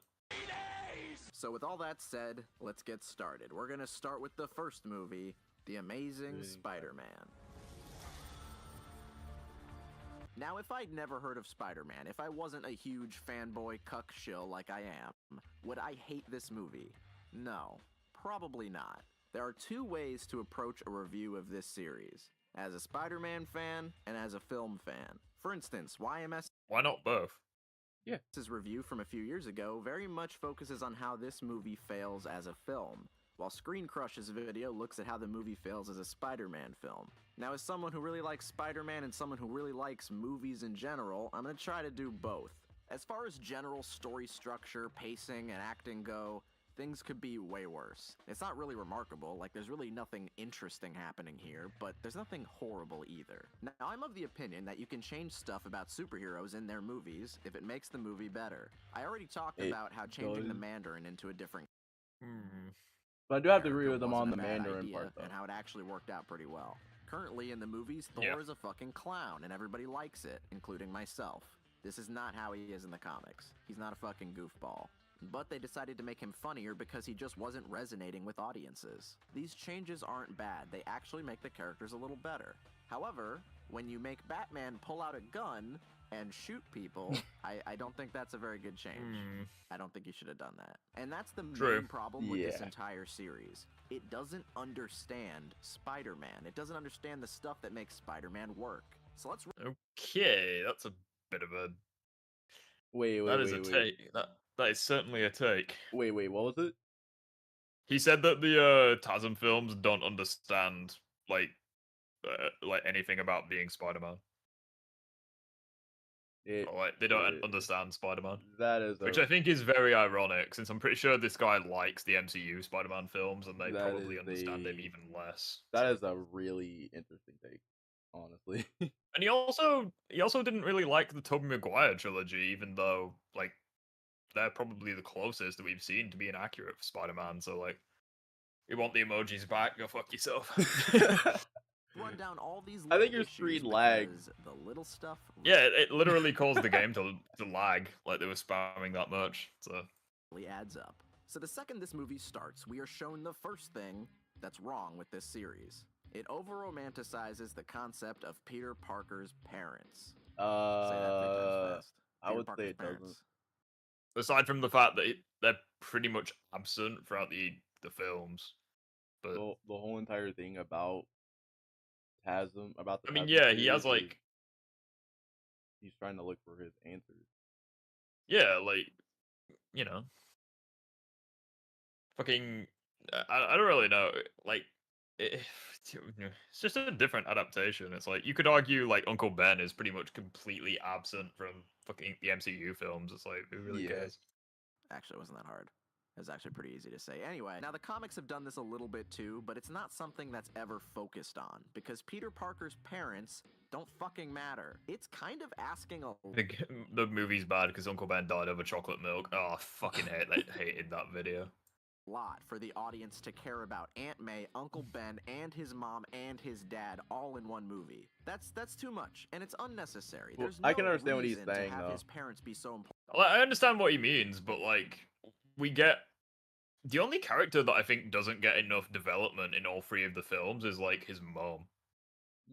So with all that said, let's get started. We're gonna start with the first movie, The Amazing Spider-Man. Now, if I'd never heard of Spider-Man, if I wasn't a huge fanboy cuck shill like I am, would I hate this movie? No, probably not. There are two ways to approach a review of this series: as a Spider-Man fan and as a film fan. For instance, YMS Why not both? His review from a few years ago very much focuses on how this movie fails as a film, while Screen Crush's video looks at how the movie fails as a Spider-Man film. Now, as someone who really likes Spider-Man and someone who really likes movies in general, I'm gonna try to do both. As far as general story structure, pacing, and acting go, things could be way worse. It's not really remarkable, like there's really nothing interesting happening here, but there's nothing horrible either. Now, I'm of the opinion that you can change stuff about superheroes in their movies if it makes the movie better. I already talked about how changing the Mandarin into a different But I do have to character agree with them on wasn't the a bad Mandarin idea, part, though. and how it actually worked out pretty well. Currently in the movies, Thor Yeah. is a fucking clown, and everybody likes it, including myself. This is not how he is in the comics. He's not a fucking goofball. But they decided to make him funnier because he just wasn't resonating with audiences. These changes aren't bad, they actually make the characters a little better. However, when you make Batman pull out a gun and shoot people, I don't think that's a very good change. I don't think you should have done that. And that's the True. main problem with this Yeah. entire series. It doesn't understand Spider-Man. It doesn't understand the stuff that makes Spider-Man work. So let's Okay, that's a bit of a. Wait, That is a take. That is certainly a take. Wait, what was it? He said that the TASM films don't understand like anything about being Spider-Man. Or, like they don't understand Spider-Man, That is which I think is very ironic, since I'm pretty sure this guy likes the MCU Spider-Man films, and they That probably is understand him a- even less. That is a really interesting take, honestly. And he also didn't really like the Tobey Maguire trilogy, even though like they're probably the closest that we've seen to being accurate for Spider-Man. So like, you want the emojis back? Go fuck yourself. run down all these I little think your issues screen lagged. because the little stuff Yeah, it literally caused the game to lag, like they were spamming that much. So really adds up. So the second this movie starts, we are shown the first thing that's wrong with this series. It over-romanticizes the concept of Peter Parker's parents. Say that 3 times fast. I Peter would Parker's say it doesn't. aside from the fact that they're pretty much absent throughout the films, but The whole entire thing about Tasm, about the I mean, Tasm yeah, he series has is like, he's trying to look for his answers. yeah, like, you know, fucking, I don't really know, like, it's just a different adaptation. It's like you could argue like Uncle Ben is pretty much completely absent from fucking the MCU films. It's like who really Yeah. cares? Actually, it wasn't that hard. It was actually pretty easy to say. Anyway, now the comics have done this a little bit too, but it's not something that's ever focused on, because Peter Parker's parents don't fucking matter. It's kind of asking a The movie's bad because Uncle Ben died over chocolate milk. Oh, I fucking hated that video. lot for the audience to care about Aunt May, Uncle Ben, and his mom and his dad all in one movie. That's too much, and it's unnecessary. Well, There's I no can understand what he's reason saying, to have though. his parents be so important. Like, I understand what he means, but like we get the only character that I think doesn't get enough development in all three of the films is like his mom.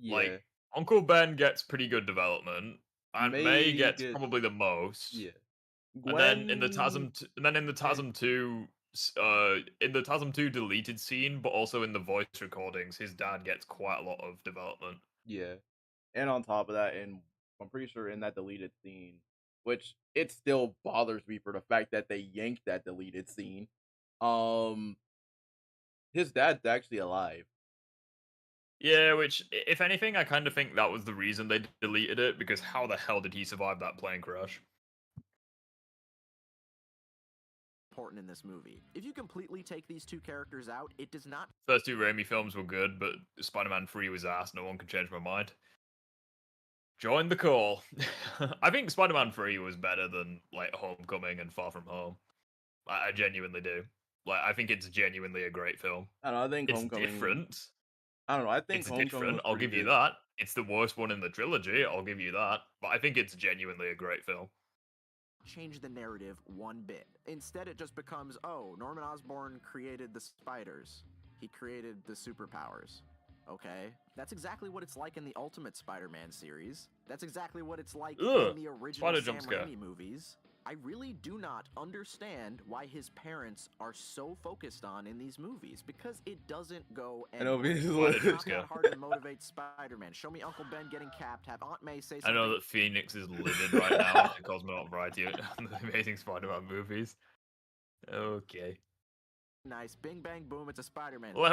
Yeah. Like Uncle Ben gets pretty good development. Aunt May gets probably the most. Yeah. And then in the TASM 2, in the TASM 2 deleted scene, but also in the voice recordings, his dad gets quite a lot of development. Yeah. And on top of that, and I'm pretty sure in that deleted scene, which it still bothers me for the fact that they yanked that deleted scene. Um, his dad's actually alive. Yeah, which, if anything, I kind of think that was the reason they deleted it, because how the hell did he survive that plane crash? Important in this movie. If you completely take these two characters out, it does not First two Raimi films were good, but Spider-Man 3 was ass. No one can change my mind. Join the call. I think Spider-Man 3 was better than, like, Homecoming and Far From Home. I genuinely do. Like, I think it's genuinely a great film. I don't know. I think It's Homecoming. different. I don't know. I think It's Homecoming different. was I'll pretty give you good. that. It's the worst one in the trilogy. I'll give you that. But I think it's genuinely a great film. change the narrative one bit. Instead, it just becomes, oh, Norman Osborn created the spiders. He created the superpowers. Okay, that's exactly what it's like in the Ultimate Spider-Man series. That's exactly what it's like Ugh, in the original spider Sam jump scare. Raimi movies. I really do not understand why his parents are so focused on in these movies, because it doesn't go I know, anywhere. this is Spider what It's jump not scare. that hard to motivate Spider-Man. Show me Uncle Ben getting capped, have Aunt May say I something. know that Phoenix is livid right now after Cosmonaut Variety and the Amazing Spider-Man movies. Okay. Nice, bing bang boom, it's a Spider-Man. Well, I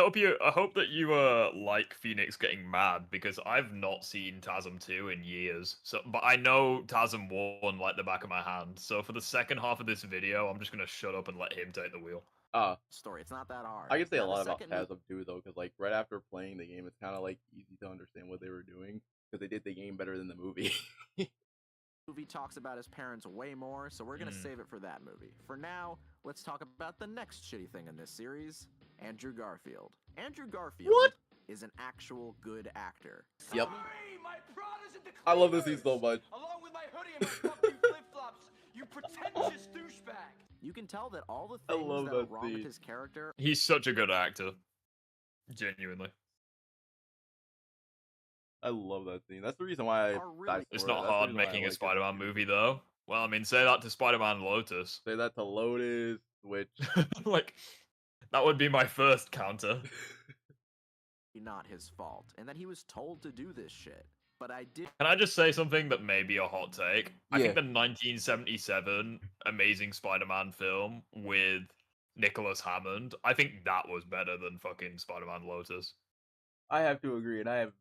hope that you like Phoenix getting mad, because I've not seen TASM 2 in years. So, but I know TASM 1 like the back of my hand. So for the second half of this video, I'm just gonna shut up and let him take the wheel. Story. It's not that hard. I can say Now, a the lot about second mo- TASM too, though, because like right after playing the game, it's kind of like easy to understand what they were doing because they did the game better than the movie. movie talks about his parents way more, so we're gonna save it for that movie. For now, let's talk about the next shitty thing in this series, Andrew Garfield. Andrew Garfield is an actual good actor. Yep. Hey, my Prada's in the I love this scene so cleaners, much. Along with my hoodie and my fucking flip-flops, you pretentious douchebag. You can tell that all the I things love that are that wrong with scene. his character He's such a good actor. Genuinely. I love that scene. That's the reason why Are really- It's for it. not That's the hard reason why I making like a it. Spider-Man movie, though. Well, I mean, say that to Spider-Man Lotus. Say that to Lotus, which Like, that would be my first counter. not his fault, and that he was told to do this shit. But I did Can I just say something that may be a hot take? I Yeah. think the 1977 Amazing Spider-Man film with Nicholas Hammond, I think that was better than fucking Spider-Man Lotus. I have to agree, and I have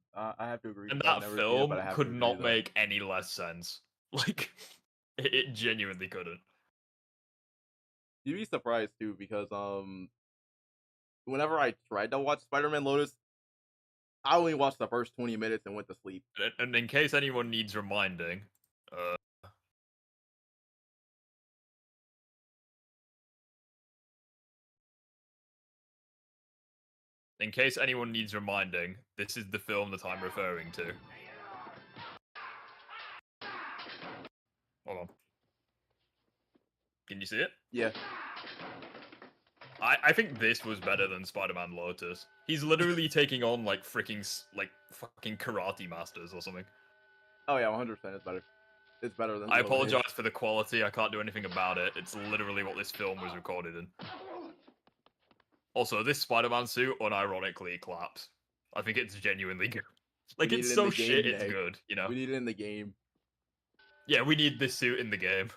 to agree. And 'cause I've that never seen it, film but I have could to agree, not though. make any less sense. Like, it genuinely couldn't. You'd be surprised too, because whenever I tried to watch Spider-Man Lotus, I only watched the first 20 minutes and went to sleep. And in case anyone needs reminding, this is the film that I'm referring to. Hold on. Can you see it? Yeah. I think this was better than Spider-Man Lotus. He's literally taking on like fucking karate masters or something. Oh yeah, 100%. It's better. It's better than. I Lotus. apologize for the quality. I can't do anything about it. It's literally what this film was recorded in. Also, this Spider-Man suit unironically claps. I think it's genuinely good. Like, need it's it in so the game, shit, it's Nick. good, you know? We need it in the game. Yeah, we need this suit in the game.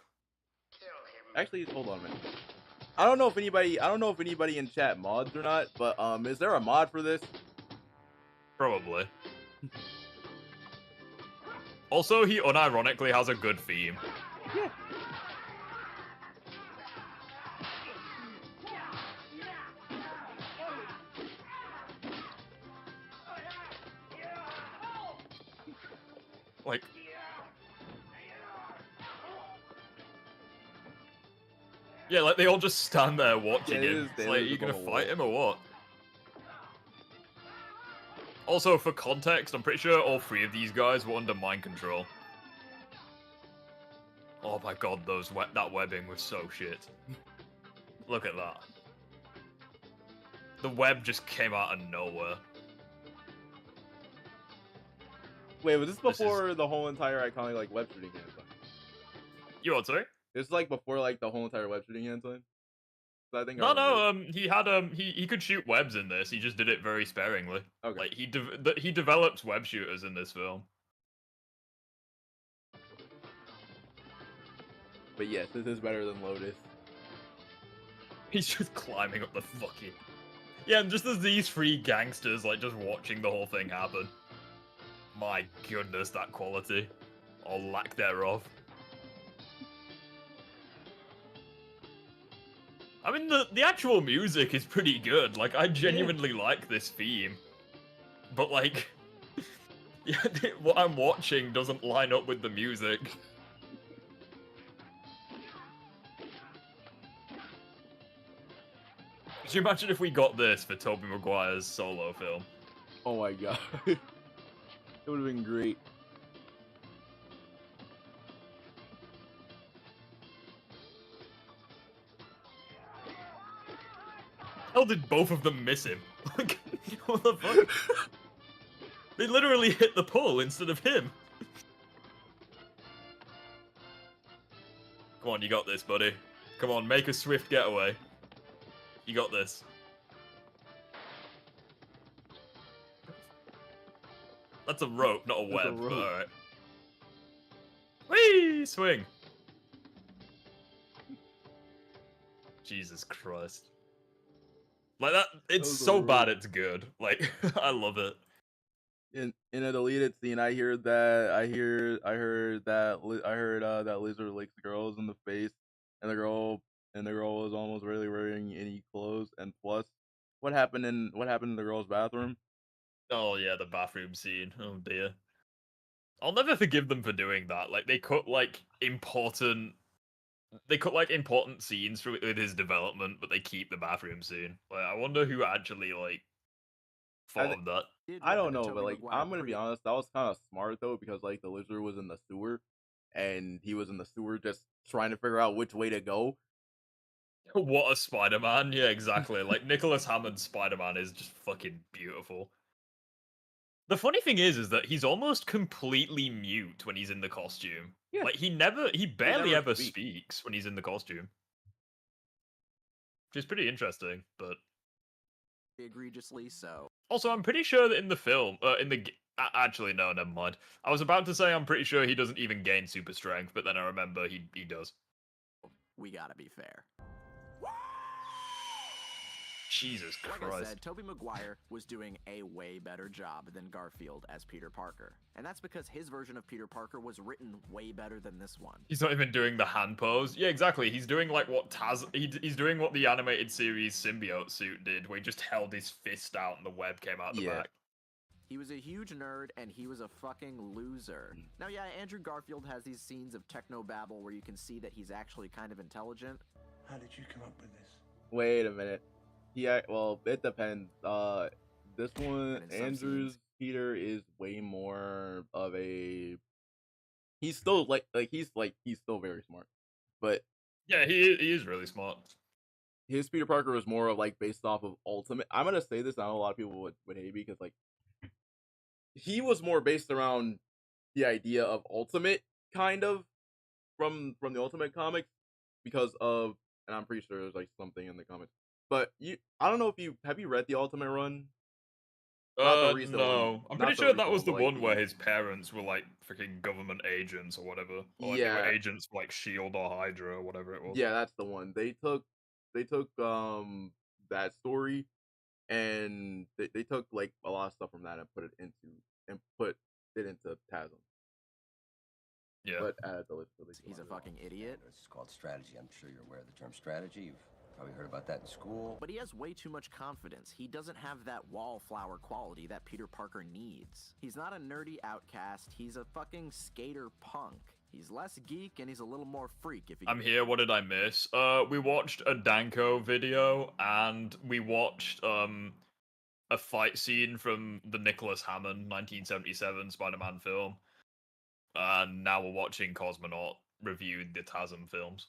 Actually, hold on a minute. I don't know if anybody in chat mods or not, but is there a mod for this? Probably. Also, he unironically has a good theme. Yeah. Like, yeah, like they all just stand there watching Yeah, him. just It's stand like, there you just gonna on the fight wall. him or what? Also, for context, I'm pretty sure all three of these guys were under mind control. Oh my god, that webbing was so shit. Look at that. The web just came out of nowhere. Wait, was this This is- before the whole entire iconic like web shooting hand sign? You what, sorry? It's like before like the whole entire web shooting hand sign. So I think. No, he had he could shoot webs in this. He just did it very sparingly. Okay. Like he developed web shooters in this film. But yes, this is better than Lotus. He's just climbing up the fucking... Yeah, and just as these three gangsters, like, just watching the whole thing happen. My goodness, that quality. Or lack thereof. I mean, the actual music is pretty good. Like, I genuinely like this theme. But, like... yeah, what I'm watching doesn't line up with the music. Could you imagine if we got this for Tobey Maguire's solo film? Oh my god. It would have been great. How did both of them miss him? Like, what the fuck? They literally hit the pole instead of him. Come on, you got this, buddy. Come on, make a swift getaway. You got this. That's a rope, not a That's a web, rope. but alright. Whee! Swing! Jesus Christ. Like that, it's was a so bad rope. it's good. Like, I love it. In a deleted scene, I heard that Lizard licks girls in the face, and the girl was almost really wearing any clothes. And plus, what happened in the girl's bathroom? Oh yeah, the bathroom scene. Oh dear. I'll never forgive them for doing that. Like, they cut important scenes from with his development, but they keep the bathroom scene. Like, I wonder who actually thought of that. I don't know, but like I'm gonna be honest, that was kind of smart though, because like the Lizard was in the sewer, and he was in the sewer just trying to figure out which way to go. What a Spider-Man! Yeah, exactly. Like, Nicholas Hammond's Spider-Man is just fucking beautiful. The funny thing is that he's almost completely mute when he's in the costume. Yeah. Like, he barely never ever speaks. speaks when he's in the costume. Which is pretty interesting, but... egregiously so. Also, I'm pretty sure that in the film, actually, no, never mind. I was about to say I'm pretty sure he doesn't even gain super strength, but then I remember he does. We gotta be fair. Jesus Like Christ. I said, Tobey Maguire was doing a way better job than Garfield as Peter Parker. And that's because his version of Peter Parker was written way better than this one. He's not even doing the hand pose. Yeah, exactly. He's doing like what he's doing what the animated series symbiote suit did, where he just held his fist out and the web came out the back. He was a huge nerd, and he was a fucking loser. Now, yeah, Andrew Garfield has these scenes of technobabble where you can see that he's actually kind of intelligent. How did you come up with this? Wait a minute. Well, it depends. This one, in some Andrew's scenes- Peter is way more of a. He's still he's still very smart, but Yeah, he is really smart. his Peter Parker was more of like based off of Ultimate. I'm gonna say this. I know a lot of people would hate me because like he was more based around the idea of Ultimate, kind of from the Ultimate comics, because of, and I'm pretty sure there's like something in the comics. But I don't know if have you read the Ultimate run? Not the recent No. one. I'm Not pretty the sure that recent was the but, like, one where his parents were like freaking government agents or whatever. Or, like, they Yeah. were agents for like SHIELD or Hydra or whatever it was. Yeah, that's the one. They took that story, and they took like a lot of stuff from that and put it into TASM. Yeah. But added the list. He's a fucking idiot. It's called strategy. I'm sure you're aware of the term strategy. You've probably heard about that in school. But he has way too much confidence. He doesn't have that wallflower quality that Peter Parker needs. He's not a nerdy outcast. He's a fucking skater punk. He's less geek and he's a little more freak. If I'm here. What did I miss? We watched a Danko video and we watched a fight scene from the Nicholas Hammond 1977 Spider-Man film. And now we're watching Cosmonaut review the TASM films.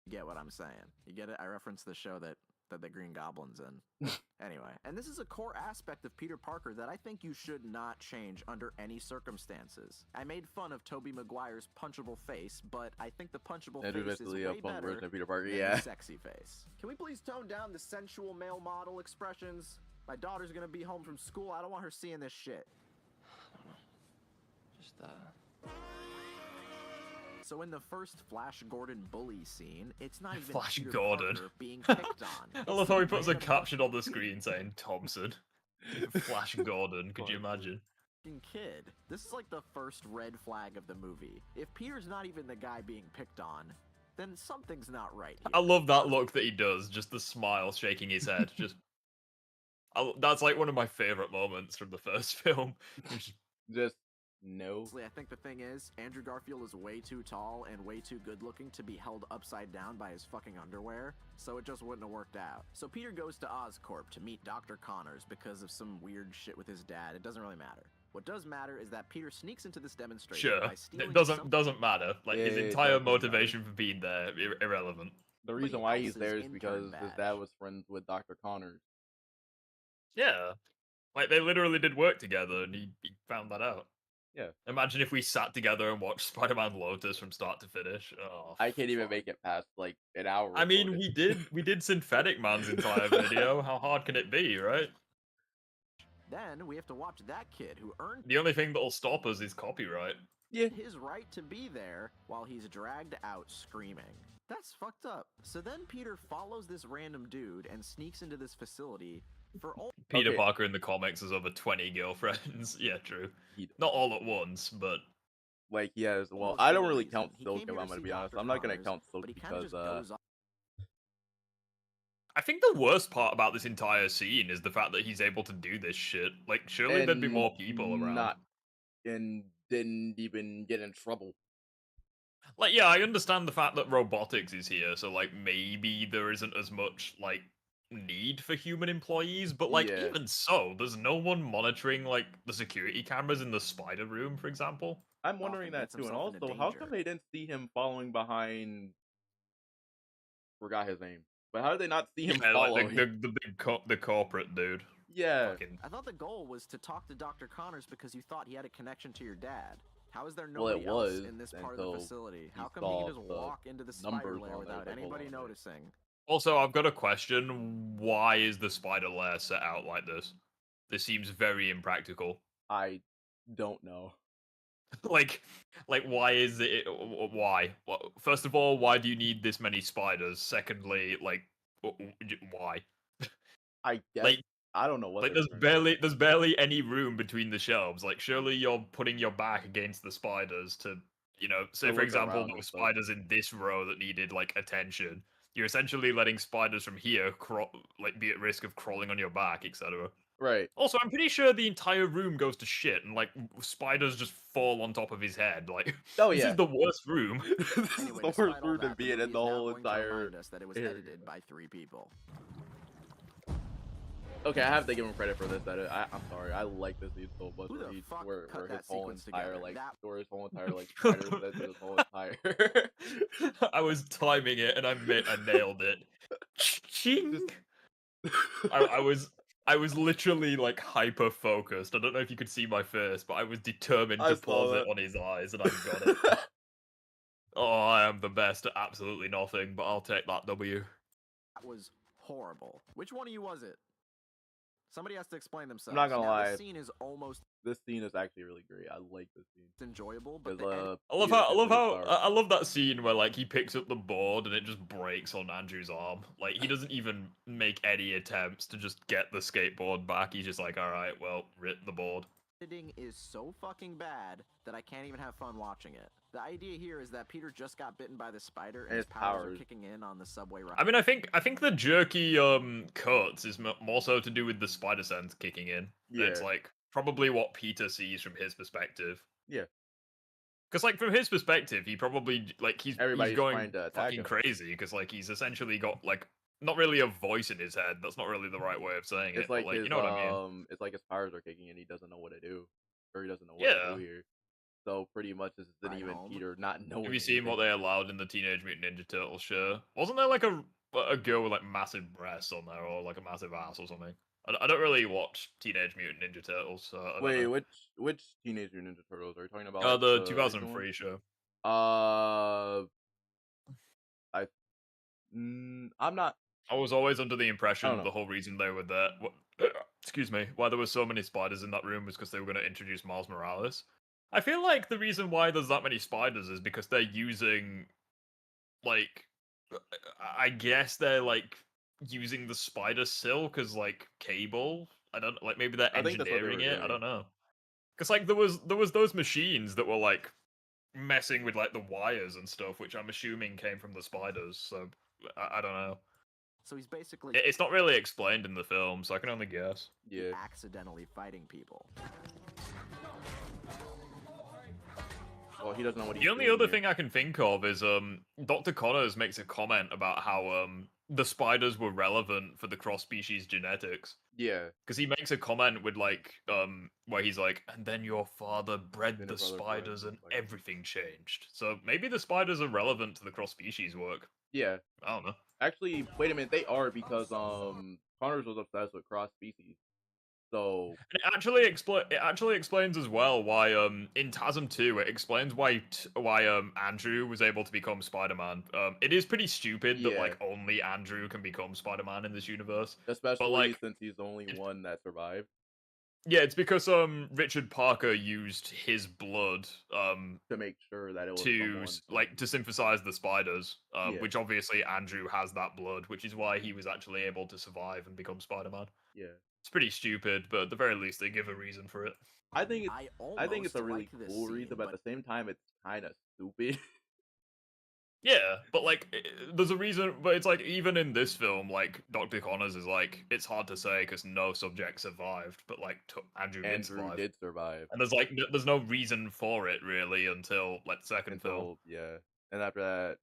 You get what I'm saying. You get it? I referenced the show that the Green Goblin's in. Anyway, and this is a core aspect of Peter Parker that I think you should not change under any circumstances. I made fun of Tobey Maguire's punchable face, but I think the punchable face is way better version of Peter Parker. than Yeah. the sexy face. Can we please tone down the sensual male model expressions? My daughter's gonna be home from school. I don't want her seeing this shit. Just, So in the first Flash Gordon bully scene, it's not even Flash Peter Gordon. Parker being picked on. I love how he puts a caption on the screen saying Thompson. Flash Gordon, could you imagine? Kid. This is like the first red flag of the movie. If Peter's not even the guy being picked on, then something's not right here. I love that look that he does, just the smile shaking his head. That's like one of my favorite moments from the first film. Just no. I think the thing is, Andrew Garfield is way too tall and way too good looking to be held upside down by his fucking underwear, so it just wouldn't have worked out. So Peter goes to Oscorp to meet Dr. Connors because of some weird shit with his dad. It doesn't really matter. What does matter is that Peter sneaks into this demonstration Sure, by stealing it doesn't matter. Like his It entire doesn't motivation for being there, irrelevant. The reason why he's else's there is intern because his badge. dad was friends with Dr. Connors. Yeah, like they literally did work together, and he found that out. Yeah. Imagine if we sat together and watched Spider-Man Lotus from start to finish. Oh, I can't even fuck. make it past like an hour. I mean, recorded. we did Synthetic Man's entire video. How hard can it be, right? Then we have to watch that kid who earned The only thing that'll stop us is copyright. Yeah. his right to be there while he's dragged out screaming. That's fucked up. So then Peter follows this random dude and sneaks into this facility for all Peter Okay. Parker in the comics has over 20 girlfriends. Yeah, true. He- Not all at once, but Like he has. Well, almost I no don't really reason. count He Silk came if here I'm to gonna see be honest. Dr. I'm not gonna Connors, count Silk but he kind of because just goes off. I think the worst part about this entire scene is the fact that he's able to do this shit. Like, surely there'd be and more people around. Not and didn't even get in trouble. Like, yeah, I understand the fact that robotics is here, so like maybe there isn't as much like need for human employees, but like Yeah. even so, there's no one monitoring like the security cameras in the spider room, for example. I'm wondering Often that gets too. And himself into also, how danger. come they didn't see him following behind? Forgot his name. But how did they not see him Yeah, following? like the big the corporate dude. Yeah. Fucking I thought the goal was to talk to Dr. Connors because you thought he had a connection to your dad. How is there Well, it nobody else was in this part of the until facility? he How come he saw can just the walk into the spider numbers lair on there, without but hold anybody on, wait. noticing? Also, I've got a question. Why is the spider lair set out like this? This seems very impractical. I don't know. like, why is it? Why? First of all, why do you need this many spiders? Secondly, like, why? I guess Like, I don't know what. Like, they're trying to there's barely any room between the shelves. Like, surely you're putting your back against the spiders to, you know, say To for look example, around there were and stuff. spiders in this row that needed like attention. You're essentially letting spiders from here like be at risk of crawling on your back, etc. Right. Also, I'm pretty sure the entire room goes to shit, and like spiders just fall on top of his head. Like, Oh this yeah. is the worst room. This is Anyway, the despite worst all room to that, be in movie the is now whole going to entire. remind us that it was area. edited by 3 people. Okay, I have to give him credit for this edit. I'm sorry, I like this scene so much. Who the fuck Where cut his that whole sequence entire together? like, That- where his whole entire like spider sense, his whole entire. I was timing it, and I nailed it. Ching! I was literally like hyper focused. I don't know if you could see my face, but I was determined I to saw pause it that. on his eyes, and I got it. Oh, I am the best at absolutely nothing, but I'll take that W. That was horrible. Which one of you was it? Somebody has to explain themselves. not gonna Now, lie. This scene is almost This scene is actually really great. I like this scene. enjoyable, but 'Cause, the I love Peter how simply starts- I love that scene where like he picks up the board and it just breaks on Andrew's arm. Like he doesn't even make any attempts to just get the skateboard back. He's just like, all right, well, rip the board. editing is so fucking bad that I can't even have fun watching it. The idea here is that Peter just got bitten by the spider and And his his powers are powers. kicking in on the subway ride. I mean, I think the jerky cuts is more so to do with the spider sense kicking in. It's Yeah. like probably what Peter sees from his perspective. Yeah. Because like from his perspective, he probably like he's Everybody's going trying to attack fucking him. crazy because like he's essentially got like not really a voice in his head. That's not really the right way of saying It's it. like but, like his you know what I mean? it's like his powers are kicking in. He doesn't know what to do, or he doesn't know what Yeah. to do here. So pretty much this isn't Right even home. Peter not knowing. Have you seen what anything. they allowed in the Teenage Mutant Ninja Turtles show? Wasn't there like a girl with like massive breasts on there or like a massive ass or something? I don't really watch Teenage Mutant Ninja Turtles. So I don't Wait, know. which Teenage Mutant Ninja Turtles are you talking about? Like, The recent 2003 one? show. I'm not. I was always under the I impression don't know. the whole reason they were there, excuse me, why there were so many spiders in that room was because they were going to introduce Miles Morales. I feel like the reason why there's that many spiders is because they're using, like, I guess they're like using the spider silk as like cable. I don't like maybe they're I think that's what they were engineering it. I doing. don't know. Because like there was those machines that were like messing with like the wires and stuff, which I'm assuming came from the spiders. So I don't know. So he's basically It's not really explained in the film, so I can only guess. Yeah. accidentally fighting people. Well, he doesn't know what he's The only doing other here. thing I can think of is Dr. Connors makes a comment about how the spiders were relevant for the cross species genetics. Yeah. Because he makes a comment with like where he's like, and then your father bred Then the your brother bred spiders the and spiders." everything changed. So maybe the spiders are relevant to the cross species work. Yeah. I don't know. Actually, wait a minute. They are because Connors was obsessed with cross species. So And it actually explains as well why in TASM 2 it explains why Andrew was able to become Spider-Man. It is pretty stupid that Yeah. like only Andrew can become Spider-Man in this universe. especially like, since he's the only one that survived Yeah, it's because Richard Parker used his blood to make sure that it was to someone like to synthesize the spiders, Yeah. which obviously Andrew has that blood, which is why he was actually able to survive and become Spider-Man. Yeah. It's pretty stupid, but at the very least they give a reason for it. I think it's I think it's a almost really like this cool scene, reason, but at the same time, it's kind of stupid. Yeah, but like, there's a reason. But it's like even in this film, like Dr. Connors is like, it's hard to say because no subject survived, but like Andrew did Andrew survive, did survive and there's like there's no reason for it really until like the second film. until yeah, and after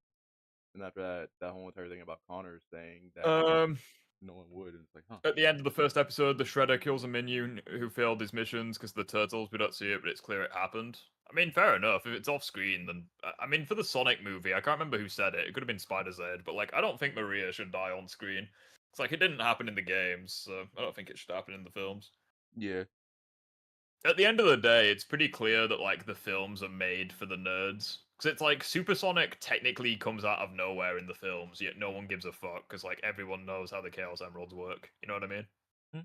that, that whole entire thing about Connors saying that no one would, and it's like, huh? At the end of the first episode, the Shredder kills a minion who failed his missions because the turtles. We don't see it, but it's clear it happened. I mean, fair enough. If it's off screen, then I mean, for the Sonic movie, I can't remember who said it. It could have been Spider Zed, but like, I don't think Maria should die on screen. It's like it didn't happen in the games, so I don't think it should happen in the films. Yeah. At the end of the day, it's pretty clear that like the films are made for the nerds. Because it's like Supersonic technically comes out of nowhere in the films, yet no one gives a fuck because like everyone knows how the Chaos Emeralds work. You know what I mean?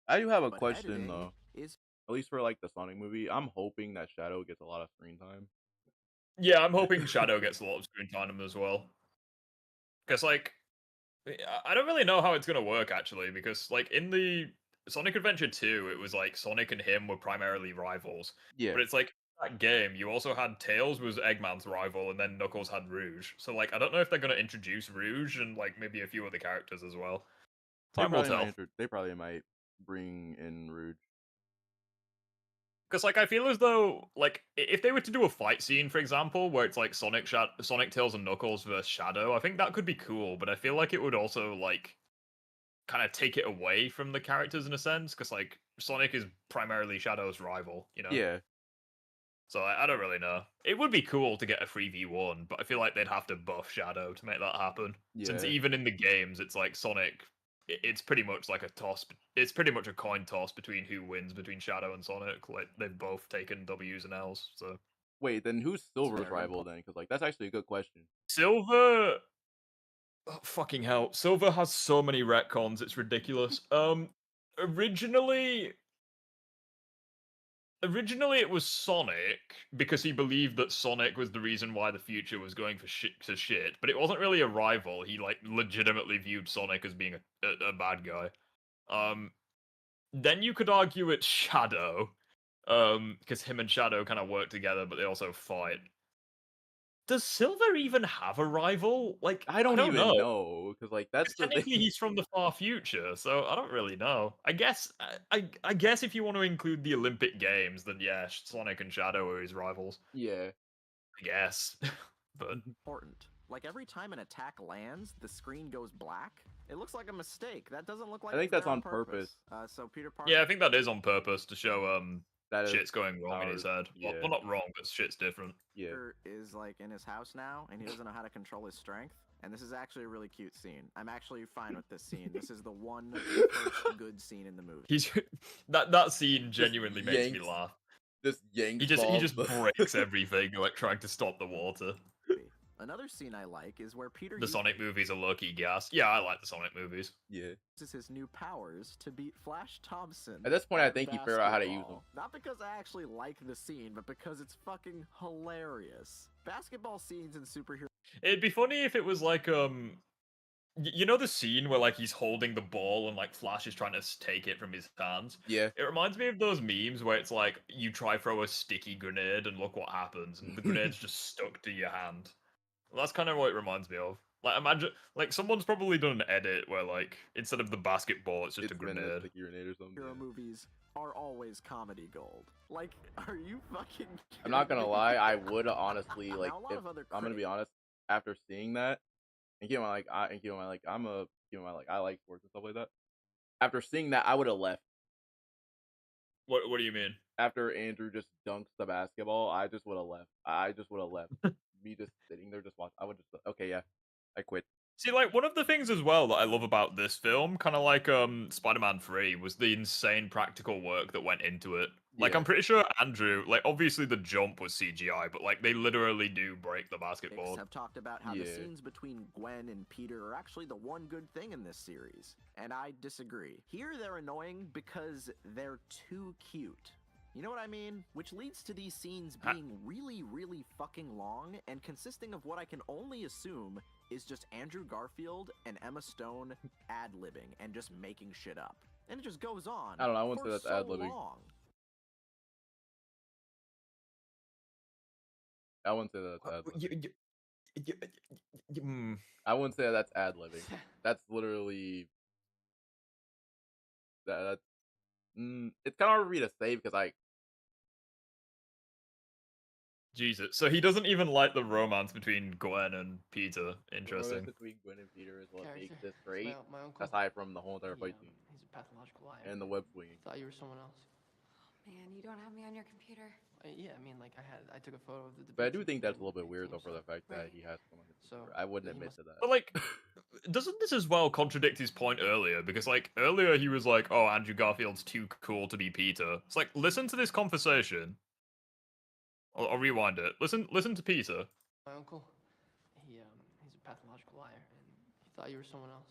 I do have a But question editing though. is At least for like the Sonic movie, I'm hoping that Shadow gets a lot of screen time. Yeah, I'm hoping Shadow gets a lot of screen time as well. Because like, I don't really know how it's gonna work actually. Because like in the Sonic Adventure 2, it was like Sonic and him were primarily rivals. Yeah. But it's like that game, you also had Tails was Eggman's rival, and then Knuckles had Rouge. So like, I don't know if they're gonna introduce Rouge and like maybe a few other characters as well. Time will tell. They probably might bring in Rouge. Because like I feel as though like if they were to do a fight scene, for example, where it's like Sonic, Tails, and Knuckles versus Shadow, I think that could be cool. But I feel like it would also like kind of take it away from the characters in a sense, because like Sonic is primarily Shadow's rival, you know. Yeah. So I don't really know. It would be cool to get a 3v1, but I feel like they'd have to buff Shadow to make that happen. Since Yeah. even in the games, it's like Sonic. It's pretty much like a toss. It's pretty much a coin toss between who wins between Shadow and Sonic. Like they've both taken W's and L's. So Wait, then who's Silver's very rival then? Because like that's actually a good question. Silver. Oh, fucking hell! Silver has so many retcons. It's ridiculous. Originally, it was Sonic because he believed that Sonic was the reason why the future was going for shit. But it wasn't really a rival. He like legitimately viewed Sonic as being a bad guy. Then you could argue it's Shadow, because him and Shadow kind of work together, but they also fight. Does Silver even have a rival? Like, I don't even know. know because like that's the Technically, thing. he's from the far future, so I don't really know. I guess, I guess if you want to include the Olympic Games, then yeah, Sonic and Shadow are his rivals. Yeah. I guess, but important. Like every time an attack lands, the screen goes black. It looks like a mistake. That doesn't look like. I think it's that's there on purpose. So Peter Parker. yeah, I think that is on purpose to show That shit's going wrong in his head. Yeah. Well, not wrong, but shit's different. Yeah. Is like in his house now, and he doesn't know how to control his strength. And this is actually a really cute scene. I'm actually fine with this scene. This is the first good scene in the movie. He's that scene genuinely makes me yanks- laugh. Just yanks. He just balls. breaks everything, like trying to stop the water. Another scene I like is where Peter The Sonic movies are low-key gas. Yeah, I like the Sonic movies. Yeah. uses his new powers to beat Flash Thompson. At this point, I at think you figure out how to use them. basketball. Not because I actually like the scene, but because it's fucking hilarious. Basketball scenes in superhero It'd be funny if it was like you know the scene where like he's holding the ball and like Flash is trying to take it from his hands? Yeah. It reminds me of those memes where it's like you try throw a sticky grenade and look what happens, and the grenade's just stuck to your hand. That's kind of what it reminds me of. Like imagine like someone's probably done an edit where like instead of the basketball it's just a been grenade. sticky grenade or something. Yeah. movies are always comedy gold. Like, are you fucking I'm not gonna kidding lie, me? I would honestly like. Now, a lot If of other I'm gonna be honest, after seeing that, and keep in mind, like, keep in mind, like, I like sports and stuff like that. After seeing that, I would have left. What do you mean? After Andrew just dunks the basketball, I just would have left. I just would have left. Me just sitting there, just watching. I would just, okay, yeah, I quit. See, like, one of the things as well that I love about this film, kind of like Spider-Man 3, was the insane practical work that went into it. Like, Yeah. I'm pretty sure Andrew, like, obviously the jump was CGI, but, like, they literally do break the basketball. Have talked about how the Yeah. scenes between Gwen and Peter are actually the one good thing in this series, and I disagree. Here they're annoying because they're too cute. You know what I mean? Which leads to these scenes being really, really fucking long and consisting of what I can only assume is just Andrew Garfield and Emma Stone ad-libbing and just making shit up. And it just goes on. I don't know, I wouldn't for say that's so ad-libbing. long. I wouldn't say that's ad-libbing. I wouldn't say that's ad-libbing. That's literally that's it's kind of hard for me to say because Jesus. So he doesn't even like the romance between Gwen and Peter. the Interesting. romance between Gwen and Peter is what makes Character. this great. My uncle. Aside from the whole entire fight scene He's a pathological liar. and the web swinging. Thought you were someone else. Man, you don't have me on your computer. Yeah, I mean, like I took a photo of the debate. But I do think that's a team little bit and weird though everything, for the fact that Right. he has someone. So, I wouldn't he admit must- to that. But, like, doesn't this as well contradict his point earlier? Because, like, earlier he was like, oh, Andrew Garfield's too cool to be Peter. It's like, listen to this conversation. I'll rewind it. Listen to Peter. My uncle, he's a pathological liar, and he thought you were someone else.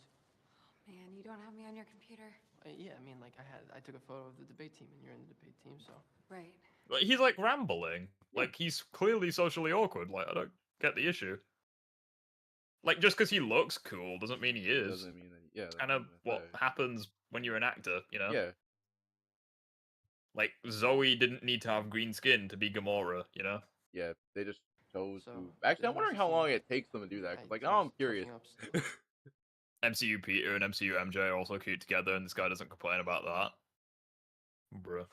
Man, you don't have me on your computer. Yeah, I mean, like I took a photo of the debate team, and you're in the debate team, so. Right. Like, he's, like, rambling. Like, he's clearly socially awkward. Like, I don't get the issue. Like, just because he looks cool doesn't mean he is. Doesn't mean that. Yeah. It's kind of what happens when you're an actor, you know? Yeah. Like, Zoe didn't need to have green skin to be Gamora, you know? Yeah. They just chose So, to. Actually, I'm there's wondering how some- long it takes them to do that. 'Cause, like, I now I'm was curious. fucking up still. MCU Peter and MCU MJ are also cute together, and this guy doesn't complain about that. Bruh.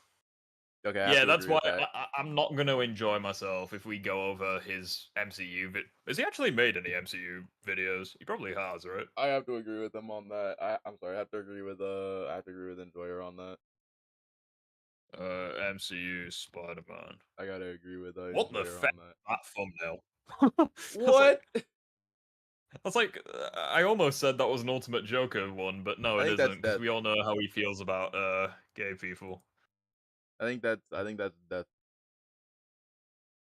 Okay. I have Yeah, to that's agree why with that. I'm not going to enjoy myself if we go over his MCU Has he actually made any MCU videos? He probably has, right? I have to agree with him on that. I'm sorry. I have to agree with Enjoyer on that. MCU Spider-Man. I gotta agree with What the Enjoyer fuck? on that. That thumbnail. What? That's like, I almost said that was an Ultimate Joker one, but no, I it think that's isn't, because that. we all know how he feels about gay people. I think that's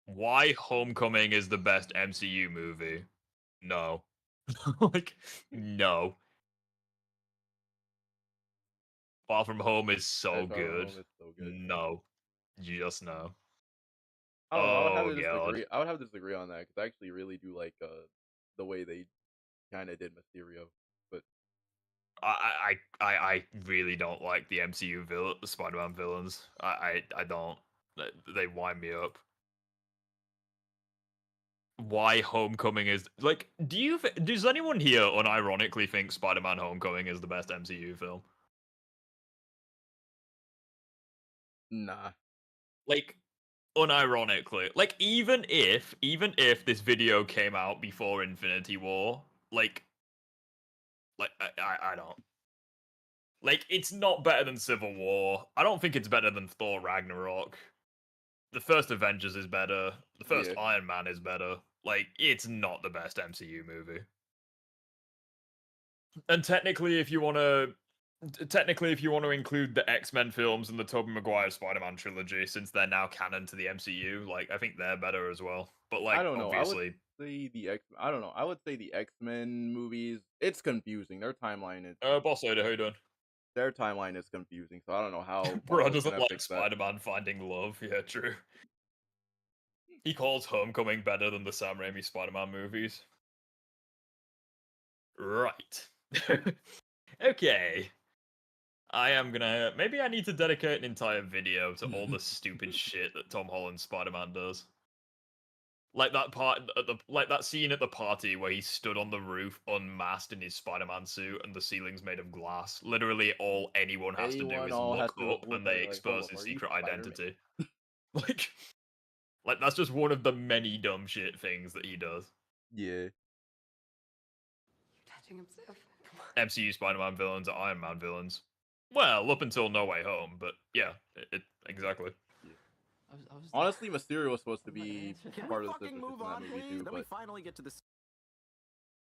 Why Homecoming is the best MCU movie? No. Like, no. Far From Home is so Far From good. Home is so good. No. Just no. I don't know. I would have Oh, to God. disagree. I would have to disagree on that because I actually really do like the way they kind of did Mysterio. But I really don't like the MCU Spider-Man villains. I don't. They wind me up. Why Homecoming is like? Does anyone here unironically think Spider-Man Homecoming is the best MCU film? nah. Like, unironically, like even if this video came out before Infinity War, like I don't. Like, it's not better than Civil War. I don't think it's better than Thor Ragnarok. The first Avengers is better. The first Yeah. Iron Man is better. Like, it's not the best MCU movie. And technically, if you want to include the X-Men films and the Tobey Maguire Spider-Man trilogy, since they're now canon to the MCU, like, I think they're better as well. But, like, I don't know. obviously, say the X. I don't know. I would say the X-Men movies. It's confusing. Their timeline is Boss Lady, how you doing? confusing. So I don't know how Bro Marvel's doesn't gonna like fix that. Spider-Man finding love. Yeah, true. He calls Homecoming better than the Sam Raimi Spider-Man movies. Right. Okay. I am gonna. Maybe I need to dedicate an entire video to all the stupid shit that Tom Holland's Spider-Man does. Like that like that scene at the party where he stood on the roof unmasked in his Spider-Man suit and the ceiling's made of glass. Literally, all anyone has to do Anyone is all has look to up look and at they it like, expose hold up, his are you secret Spider-Man? identity. like, like that's just one of the many dumb shit things that he does. Yeah. Touching him, Sif. Come on. MCU Spider-Man villains are Iron Man villains. Well, up until No Way Home, but yeah, exactly. I was Honestly, Mysterio was supposed to I'm not gonna be answer that. Can part we of the fucking Sinister move Six in that on, movie please? too, Then we but finally get to the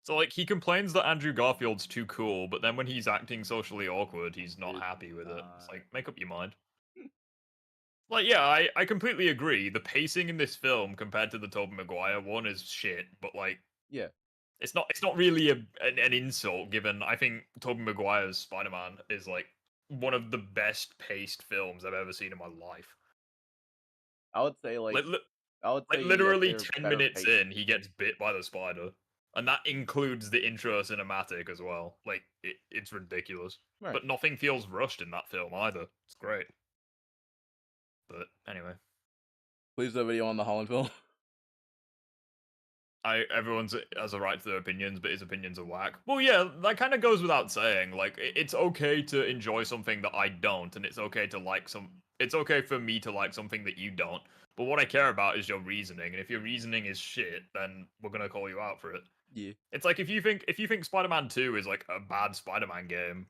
So like he complains that Andrew Garfield's too cool, but then when he's acting socially awkward, he's not It's happy with it. It's not. like, make up your mind. Like, yeah, I completely agree. The pacing in this film compared to the Tobey Maguire one is shit, but like Yeah. it's not really an insult given I think Tobey Maguire's Spider-Man is like one of the best paced films I've ever seen in my life. I would say Like, I would like say literally they're 10 better minutes paced. in, he gets bit by the spider. And that includes the intro cinematic as well. Like, it's ridiculous. Right. But nothing feels rushed in that film either. It's great. But anyway. Please do a video on the Holland film. Everyone's has a right to their opinions, but his opinions are whack. Well, yeah, that kind of goes without saying. Like, it's okay to enjoy something that I don't, and it's okay to like it's okay for me to like something that you don't. But what I care about is your reasoning, and if your reasoning is shit, then we're gonna call you out for it. Yeah. It's like if you think Spider-Man 2 is like a bad Spider-Man game,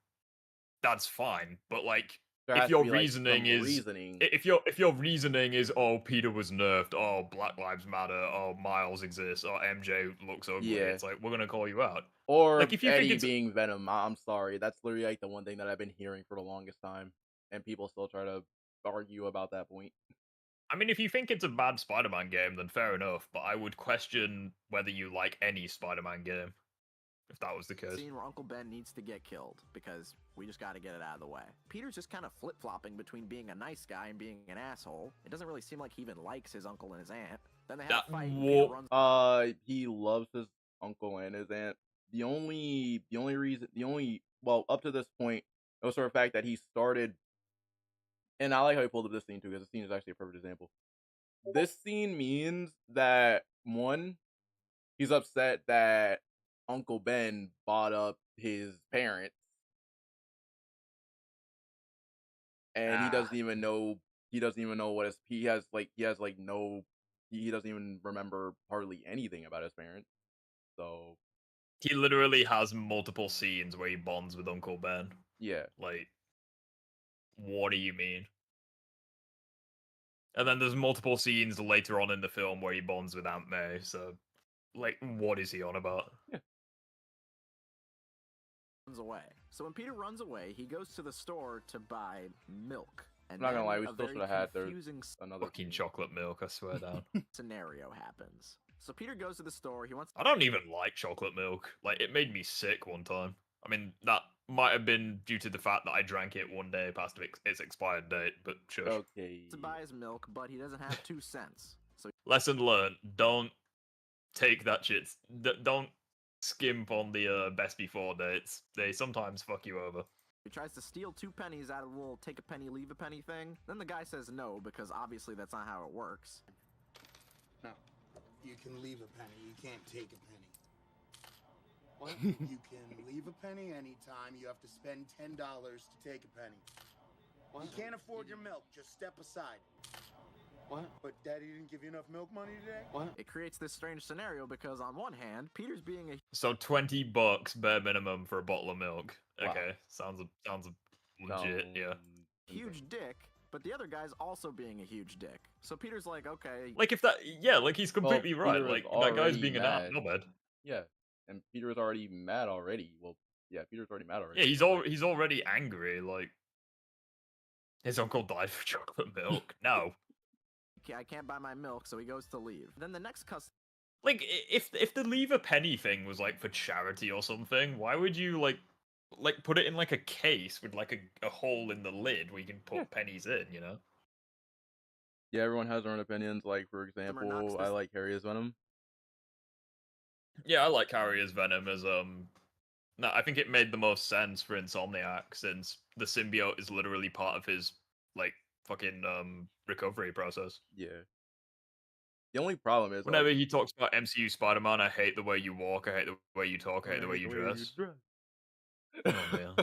that's fine. But like There if has your to be like reasoning some is reasoning. if your reasoning is oh Peter was nerfed, oh Black Lives Matter, oh Miles exists, oh MJ looks ugly, Yeah. it's like we're gonna call you out. Or Like if you Eddie think it's being Venom. I'm sorry. That's literally like the one thing that I've been hearing for the longest time. And people still try to argue about that point. I mean if you think it's a bad Spider-Man game, then fair enough, but I would question whether you like any Spider-Man game. If that was the case. scene where Uncle Ben needs to get killed because we just got to get it out of the way. Peter's just kind of flip-flopping between being a nice guy and being an asshole. It doesn't really seem like he even likes his uncle and his aunt. Then they have a fight. And Peter runs. He loves his uncle and his aunt. The only reason, well, up to this point, it was for the fact that he started, and I like how he pulled up this scene too, because the scene is actually a perfect example. This scene means that one, he's upset that Uncle Ben bought up his parents, and he doesn't even know. He doesn't even know what his. He doesn't even remember hardly anything about his parents. So he literally has multiple scenes where he bonds with Uncle Ben. Yeah. Like, what do you mean? And then there's multiple scenes later on in the film where he bonds with Aunt May. So, like, what is he on about? Yeah. Runs away. So when Peter runs away, he goes to the store to buy milk. And I'm not gonna lie, we a still very should have had confusing another Fucking chocolate milk, I swear down. scenario happens. So Peter goes to the store. He wants. I don't even like chocolate milk. Like, it made me sick one time. I mean, that might have been due to the fact that I drank it one day past its expired date, but sure. Okay. To buy his milk, but he doesn't have 2 cents. So lesson learned: don't take that shit. Don't skimp on the best before dates. They sometimes fuck you over. he tries to steal 2 pennies out of the little take a penny, leave a penny thing. Then the guy says no, because obviously that's not how it works. No. You can leave a penny, you can't take a penny. What? You can leave a penny anytime, you have to spend $10 to take a penny. What? You can't afford your milk, just step aside. What? But Daddy didn't give you enough milk money today? What? It creates this strange scenario because on one hand, Peter's being a So $20 bare minimum for a bottle of milk. Wow. Okay, sounds legit. Yeah. huge dick, but the other guy's also being a huge dick. So Peter's like, okay. Like if that, yeah, like he's completely Peter right. was Like that guy's already being mad. an knobhead. Yeah, and Peter was already mad already. Well, yeah, Peter's already mad already. Yeah, he's already angry. Like his uncle died for chocolate milk. No. I can't buy my milk, so he goes to leave. Then the next customer. Like, if the leave a penny thing was like for charity or something, why would you like put it in like a case with like a hole in the lid where you can put pennies in, you know? Yeah, everyone has their own opinions. Like, for example, I like Harry as Venom. Yeah, I like Harry as Venom as no, I think it made the most sense for Insomniac since the symbiote is literally part of his like fucking recovery process. Yeah. The only problem is Whenever he talks about MCU Spider-Man, I hate the way you walk, I hate the way you talk, I hate the way you dress. Oh man.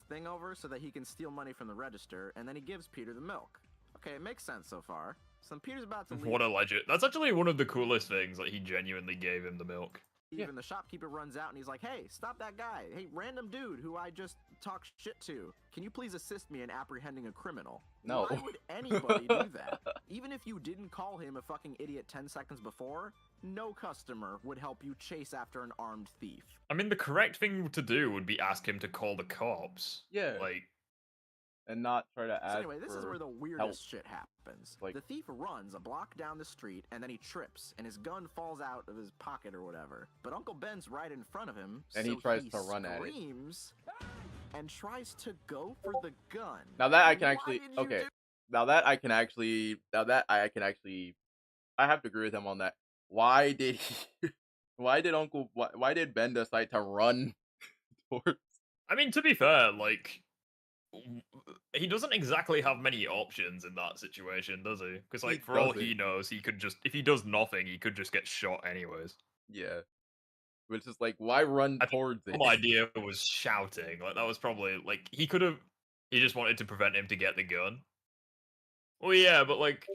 Thing over so that he can steal money from the register, and then he gives Peter the milk. Okay, it makes sense so far. So then Peter's about to leave. What a legend. That's actually one of the coolest things, like he genuinely gave him the milk. Even the shopkeeper runs out and he's like, hey, stop that guy. Hey, random dude who I just talked shit to. Can you please assist me in apprehending a criminal? No. Why would anybody do that? Even if you didn't call him a fucking idiot 10 seconds before, no customer would help you chase after an armed thief. I mean, the correct thing to do would be ask him to call the cops. Yeah. Like, and not try to ask. So anyway, this is where the weirdest shit happens. Like, the thief runs a block down the street, and then he trips, and his gun falls out of his pocket or whatever. But Uncle Ben's right in front of him, and so he tries to run at it. And tries to go for the gun. Now that I can actually, okay. Now that I can actually, I have to agree with him on that. Why did he? Why did Ben decide to run towards? I mean, to be fair, like, he doesn't exactly have many options in that situation, does he? Because, like, for all he knows, he could just, if he does nothing, he could just get shot anyways. Yeah. Which is like, why run towards it? My idea was shouting. Like, that was probably, like, he just wanted to prevent him to get the gun. Well, yeah, but, like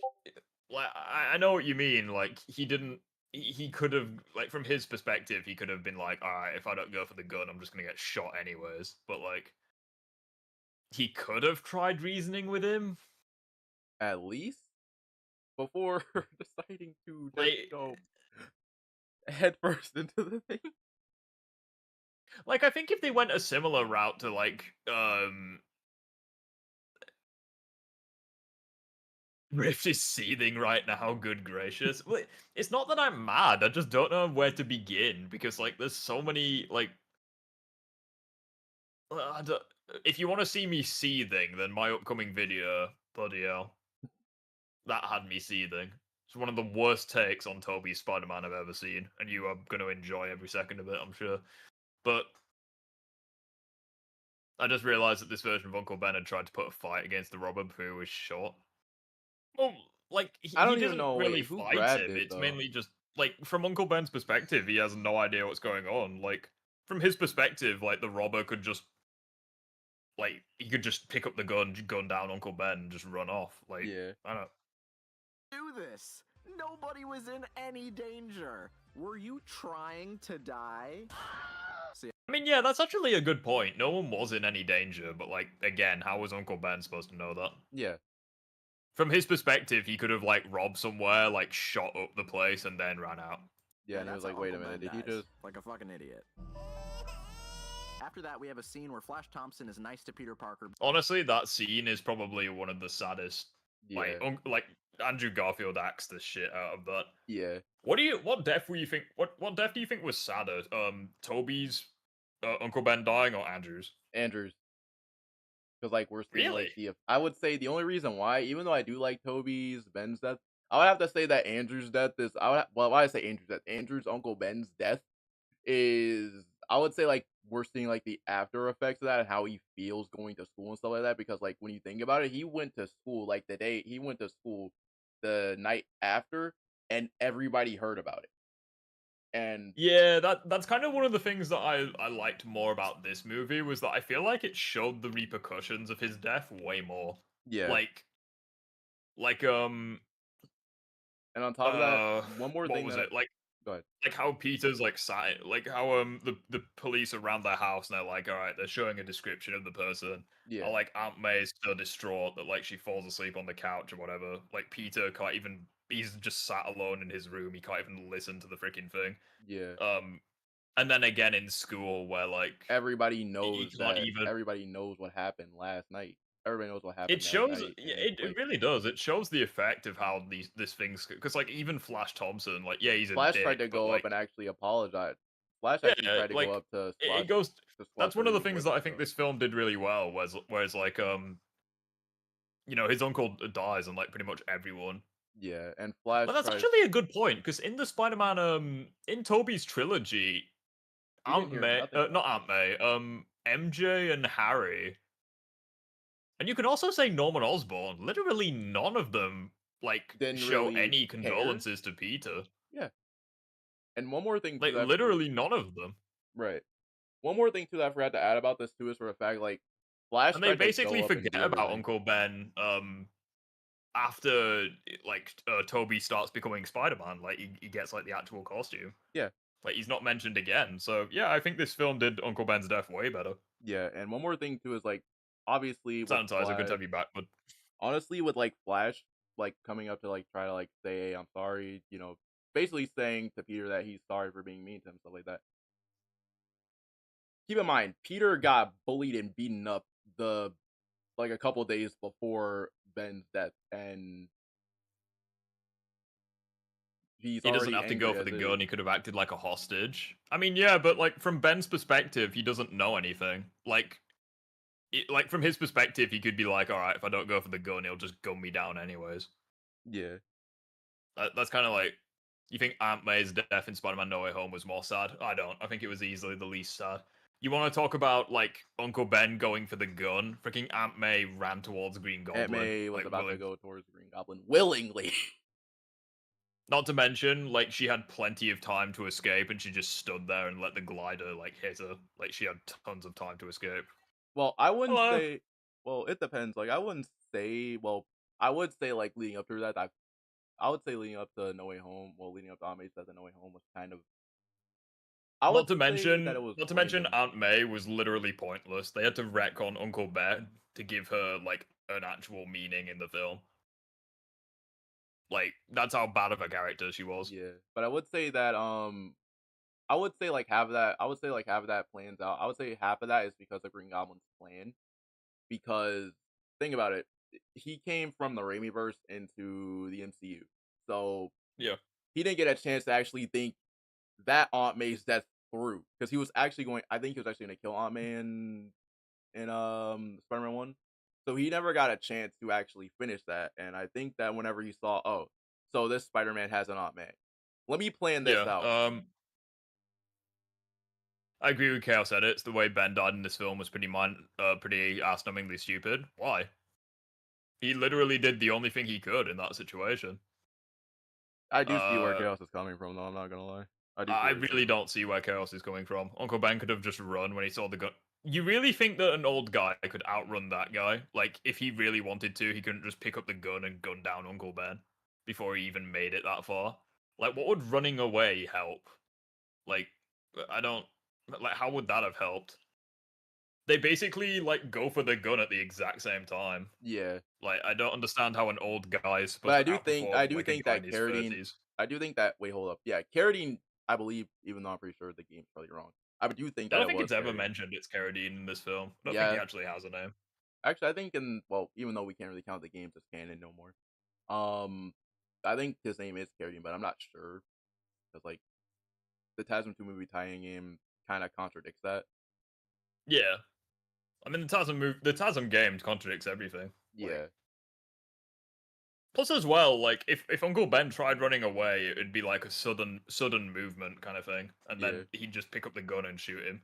I know what you mean. Like, he could have, like, from his perspective, he could have been like, alright, if I don't go for the gun, I'm just gonna get shot anyways. But, like, he could have tried reasoning with him. At least? Before deciding to just go head first into the thing. Like, I think if they went a similar route to, like, Rift is seething right now, good gracious. It's not that I'm mad, I just don't know where to begin, because, like, there's so many, like... If you want to see me seething, then my upcoming video, bloody hell, that had me seething. It's one of the worst takes on Tobey's Spider-Man I've ever seen, and you are going to enjoy every second of it, I'm sure. But I just realised that this version of Uncle Ben had tried to put a fight against the robber before he was shot. Well, like, he doesn't really fight him. It's mainly just, like, from Uncle Ben's perspective, he has no idea what's going on. Like, from his perspective, like, the robber could just, like, he could just pick up the gun down Uncle Ben, and just run off. Like, yeah. I don't do this. Nobody was in any danger. Were you trying to die? I mean, yeah, that's actually a good point. No one was in any danger, but, like, again, how was Uncle Ben supposed to know that? Yeah. From his perspective, he could have, like, robbed somewhere, like, shot up the place, and then ran out. Yeah, and he was like, wait a minute, did he just... Like a fucking idiot. After that, we have a scene where Flash Thompson is nice to Peter Parker. Honestly, that scene is probably one of the saddest. Yeah. Like Andrew Garfield acts the shit out of that. Yeah. What death do you think was sadder? Toby's Uncle Ben dying or Andrew's? Andrew's. Because, like, we're seeing, like, I would say the only reason why, even though I do like Toby's, Ben's death, I would have to say that Andrew's death is, why I say Andrew's death? Andrew's Uncle Ben's death is, I would say, like, we're seeing, like, the after effects of that and how he feels going to school and stuff like that. Because, like, when you think about it, he went to school, like, he went to school the night after, and everybody heard about it. And yeah, that's kind of one of the things that I liked more about this movie, was that I feel like it showed the repercussions of his death way more. Yeah. Like and on top of that, one more thing. What was it? Like, go ahead. Like how Peter's like like how the police around their house, and they're like, all right, they're showing a description of the person. Yeah. Or, like, Aunt May's so distraught that, like, she falls asleep on the couch or whatever. Like, Peter can't even. He's just sat alone in his room. He can't even listen to the freaking thing. Yeah. And then again in school, where, like, everybody knows everybody knows what happened last night. everybody knows what happened It that shows, night, yeah, and it really does. It shows the effect of how this things, because like even Flash Thompson, like yeah, he's a Flash tried dick, to but go up like and actually apologize. Flash actually yeah, tried to go like up to it squash goes. to squash That's one of the everything things with that him. I think this film did really well. Whereas like his uncle dies, and like pretty much everyone. Yeah, and Flash Well, that's tries. actually a good point because in the Spider-Man, in Toby's trilogy, We didn't Aunt hear May, nothing about not Aunt May, MJ and Harry, and you can also say Norman Osborn. Literally, none of them like didn't show really any care. condolences to Peter. Yeah, and one more thing too Like that literally none of them. right. One more thing too that I forgot to add about this too is for a fact like Flash And they tried to basically go up and forget do about everything. Uncle Ben after like Toby starts becoming Spider-Man. Like he gets like the actual costume. Yeah, Like he's not mentioned again. So yeah, I think this film did Uncle Ben's death way better. yeah, and one more thing too is like obviously with Sanitizer, good to Flash, have you back, but honestly with like Flash like coming up to like try to like say hey, I'm sorry, basically saying to Peter that he's sorry for being mean to him, stuff like that. Keep in mind, Peter got bullied and beaten up the like a couple days before Ben's death, and he's he doesn't already have to go angry for as the it gun. is. He could have acted like a hostage. I mean, yeah, but like from Ben's perspective, he doesn't know anything. Like from his perspective, he could be like, all right, if I don't go for the gun, he'll just gun me down anyways. Yeah, That's kind of like, you think Aunt May's death in Spider-Man No Way Home was more sad? I don't. I think it was easily the least sad. You want to talk about like Uncle Ben going for the gun? Freaking Aunt May ran towards Green Aunt Goblin, May was like about to willing. go towards Green Goblin willingly. Not to mention, like she had plenty of time to escape, and she just stood there and let the glider like hit her. Like she had tons of time to escape. Well, I wouldn't Hello. say. Well, it depends. Like, I wouldn't say. Well, I would say like leading up to that. I would say leading up to No Way Home. Well, leading up to Aunt May's death and No Way Home was kind of. I would say that it was Not to mention, random. Aunt May was literally pointless. They had to retcon Uncle Ben to give her like an actual meaning in the film. Like that's how bad of a character she was. Yeah, but I would say that I would say like half of that. I would say like half of that plans out. I would say half of that is because of Green Goblin's plan. Because think about it, he came from the Raimiverse into the MCU, so Yeah. he didn't get a chance to actually think that Aunt May's death through because he was actually going. I think he was actually going to kill Aunt May in Spider-Man 1. So he never got a chance to actually finish that. And I think that whenever he saw, oh, so this Spider-Man has an Aunt May, let me plan this Yeah. out. I agree with Chaos Edits. The way Ben died in this film was pretty ass-numbingly stupid. Why? He literally did the only thing he could in that situation. I do see where Chaos is coming from, though. I'm not gonna lie. I really don't see where Chaos is coming from. Uncle Ben could have just run when he saw the gun. You really think that an old guy could outrun that guy? Like, if he really wanted to, he couldn't just pick up the gun and gun down Uncle Ben before he even made it that far? Like, what would running away help? Like, I don't... Like, how would that have helped? They basically, like, go for the gun at the exact same time. Yeah. Like, I don't understand how an old guy is supposed But to outperform, I do like, think a guy that in his Carradine. 30s. I do think that. Wait, hold up. Yeah, Carradine. I believe, even though I'm pretty sure the game's probably wrong. I do think I that don't it think was it's ever Carradine. mentioned it's Carradine in this film. I don't think he actually has a name. Actually, I think even though we can't really count the games as canon no more, I think his name is Carradine, but I'm not sure because like the TASM 2 movie tie-in game kind of contradicts that. Yeah, I mean the TASM game contradicts everything. Yeah. Like, plus, as well, like if Uncle Ben tried running away, it'd be like a sudden movement kind of thing, and then he'd just pick up the gun and shoot him.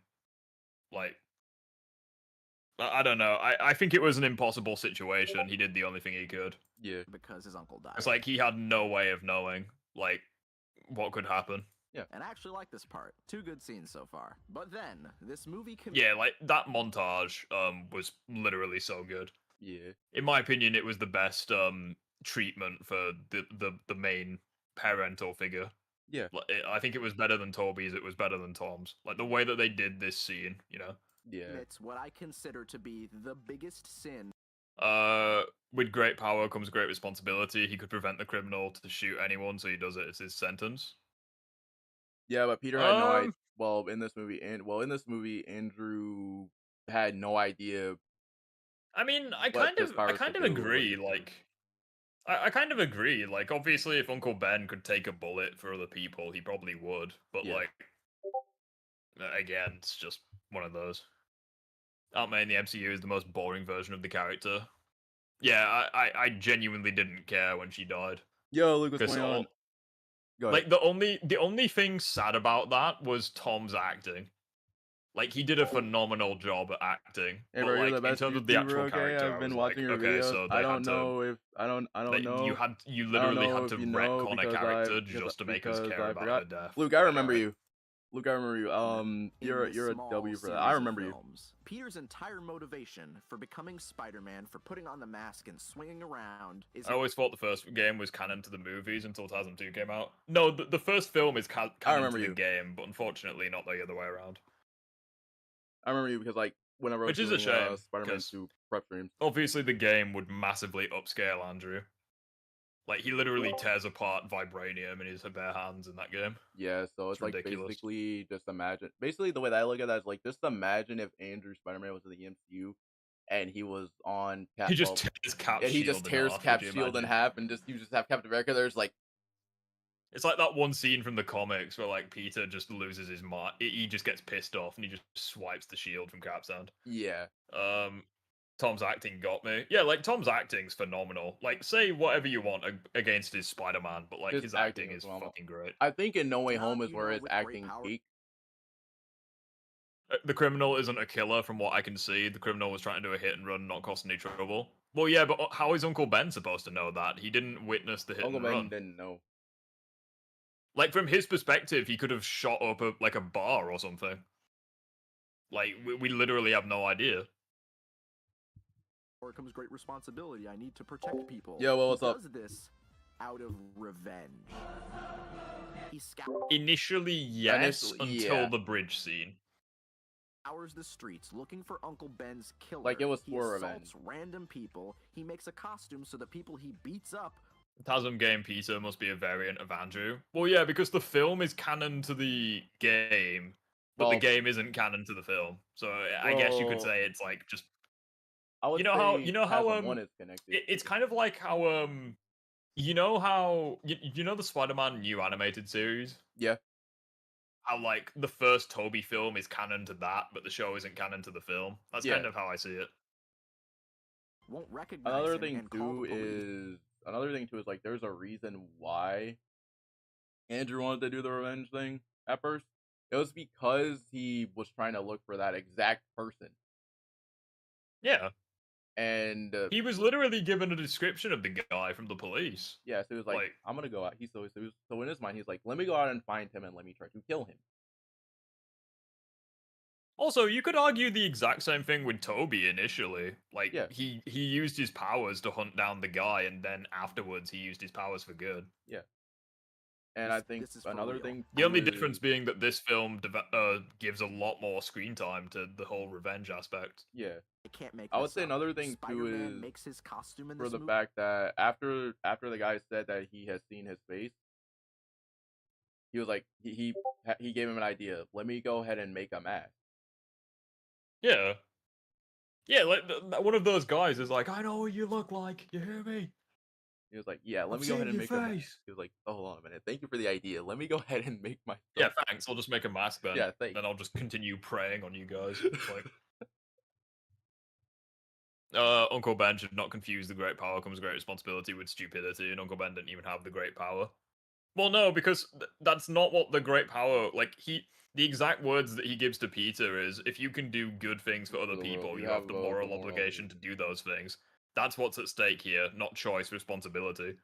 Like, I don't know. I think it was an impossible situation. He did the only thing he could. Yeah. Because his uncle died. It's like he had no way of knowing like what could happen. Yeah. And I actually like this part. 2 good scenes so far. But then this movie Yeah, like that montage was literally so good. Yeah. In my opinion, it was the best treatment for the main parental figure. Yeah. I think it was better than Toby's. It was better than Tom's. Like the way that they did this scene, you know. Yeah. It's what I consider to be the biggest sin. With great power comes great responsibility. He could prevent the criminal to shoot anyone, so he does it as his sentence. Yeah, but Peter had no idea. Well, in this movie, Andrew had no idea I mean, I what kind this of, I virus kind will of do or what agree. you do. Like, I kind of agree. Like, obviously, if Uncle Ben could take a bullet for other people, he probably would. But Yeah. like, again, it's just one of those. Aunt May in the MCU is the most boring version of the character. Yeah, I genuinely didn't care when she died. Yo, Luke, what's Because going on? Go ahead. like the only thing sad about that was Tom's acting. Like he did a phenomenal job at acting, Hey, but bro, you're the like in best terms of the YouTuber, actual okay? character, I've I been was watching like, your okay, videos. so I they don't had to. know if I don't know. You I don't literally know had if to you know retcon a character because just to make us care I about forgot. her death. Luke, I But remember alright. you. Luke, I remember you. In this You're a small W for that. series I of remember you. films, Peter's entire motivation for becoming Spider-Man, for putting on the mask and swinging around, is I always thought the first game was canon to the movies until 2002 came out. No, the first film is canon remember to the you. game, but unfortunately not the other way around. I remember you because like whenever I was Which is a doing shame, Spider-Man because 2 prep streams. obviously the game would massively upscale Andrew. Like, he literally tears apart vibranium in his bare hands in that game. Yeah, so it's like ridiculous. basically just imagine. Basically, the way that I look at that is like just imagine if Andrew Spider-Man was in the MCU and he was on He just tears Cap's and he shield just in tears half, Cap's would you shield in imagine? half and just you just have Captain America there's like It's like that one scene from the comics where like Peter just loses his mind. He just gets pissed off and he just swipes the shield from Cap's hand. yeah. Tom's acting got me. Yeah, like Tom's acting's phenomenal. Like, say whatever you want against his Spider-Man, but like his acting is phenomenal. fucking great. I think in No Way Tom, Home is you where know, his with great acting power- peaked. The criminal isn't a killer, from what I can see. The criminal was trying to do a hit and run, not cause any trouble. Well, yeah, but how is Uncle Ben supposed to know that? He didn't witness the hit Uncle and Ben run. didn't know. Like, from his perspective, he could have shot up a bar or something. Like, we literally have no idea. Or comes great responsibility. I need to protect people. Yo, well, what's he up? does this out of revenge. He Initially, yes, Initially, until yeah. the bridge scene. scours the streets looking for Uncle Ben's killer. Like, it was he for assaults revenge. random people. He makes a costume so the people he beats up. Tasm Game Peter must be a variant of Andrew. Well, yeah, because the film is canon to the game, but the Well- game isn't canon to the film. So I guess you could Well- say it's like just I would you know how Tasm 1 is connected. it's kind of like how you know how you know the Spider-Man new animated series? Yeah. How like the first Toby film is canon to that, but the show isn't canon to the film. That's Yeah. kind of how I see it. Won't recognize Another him thing and call too the police. is like there's a reason why Andrew wanted to do the revenge thing at first. It was because he was trying to look for that exact person. Yeah. And He was literally given a description of the guy from the police. yeah, so he was like, I'm gonna go out. So in his mind, he's like, let me go out and find him and let me try to kill him. Also, you could argue the exact same thing with Toby initially. Like, Yeah. he used his powers to hunt down the guy, and then afterwards he used his powers for good. Yeah. And I think this is for another real. thing The only too difference is- being that this film gives a lot more screen time to the whole revenge aspect. yeah. I can't make I would this say up. another thing too Spider-Man is makes his costume in for this the movie. fact that after the guy said that he has seen his face, he was like he gave him an idea. Let me go ahead and make a mask. Yeah. Yeah, like one of those guys is like, I know what you look like. You hear me? He was like, yeah, let I've me go ahead seen and your make a mask. face. He was like, oh, hold on a minute. Thank you for the idea. Let me go ahead and make my Yeah, thanks. I'll just make a mask then. Yeah, thanks. Then I'll just continue preying on you guys. It's like Uncle Ben should not confuse the great power comes great responsibility with stupidity, and Uncle Ben didn't even have the great power. Well, no, because that's not what the great power, like, the exact words that he gives to Peter is, if you can do good things for other the world, people, you you have have the the moral moral obligation to do those things. That's what's at stake here, not choice, responsibility.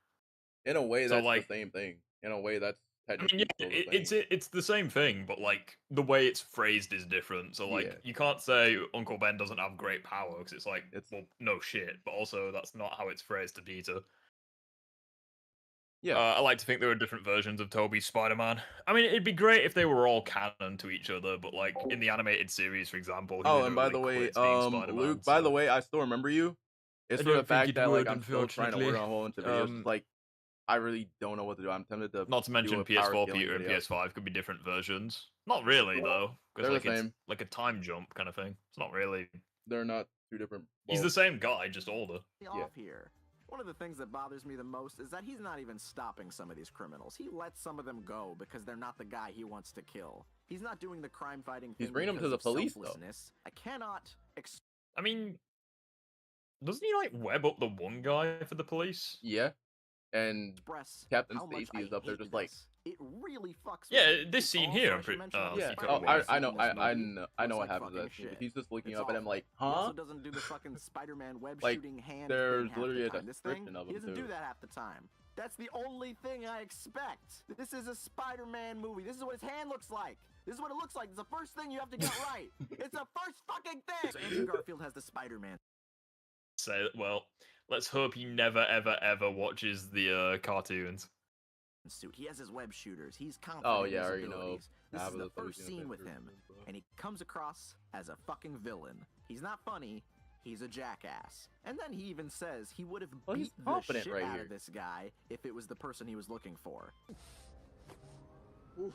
In a way, So, that's like- the same thing. In a way, that's I mean, technically yeah, still the same. it's the same thing, but like the way it's phrased is different. So like Yeah. you can't say Uncle Ben doesn't have great power because it's like, It's- well, no shit. But also that's not how it's phrased to Peter. Yeah. I like to think there are different versions of Toby's Spider-Man. I mean, it'd be great if they were all canon to each other, but like in the animated series, for example. He Oh, and by the literally way, quits being Spider-Man, Luke, by the so- way, I still remember you. It's I for the don't think fact it that like would, I'm still trying to work on a whole bunch of videos. unfortunately. It's like I really don't know what to do. I'm tempted to Not to mention do a power PS4, scaling Peter, and video. PS5 could be different versions. Not really though, because They're like the it's same. like a time jump kind of thing. It's not really. They're not two different. He's Well, the same guy, just older. Off here. One of the things that bothers me the most is that he's not even stopping some of these criminals. He lets some of them go because they're not the guy he wants to kill. He's not doing the crime-fighting thing. He's bringing them to the police, though. I cannot. I mean, doesn't he like web up the one guy for the police? Yeah, and Captain Stacy is up there just like. It really fucks. Yeah, this scene here. Yeah. Oh, I know what happens. Like he's just looking up at him like, huh? He also doesn't do the fucking Spider-Man web like, shooting hand. There's thing literally a half the time. description of him He doesn't too. do that half the time. That's the only thing I expect. This is a Spider-Man movie. This is what his hand looks like. This is what it looks like. It's the first thing you have to get right. It's the first fucking thing. So Andrew Garfield has the Spider-Man. Say well. Let's hope he never, ever, ever watches the cartoons. Suit. He has his web shooters. He's confident. Oh yeah, in I his already know. abilities. This is the first scene with him, and he comes across as a fucking villain. He's not funny. He's a jackass. And then he even says he would have beat the shit out of this guy if it was the person he was looking for. Ooh,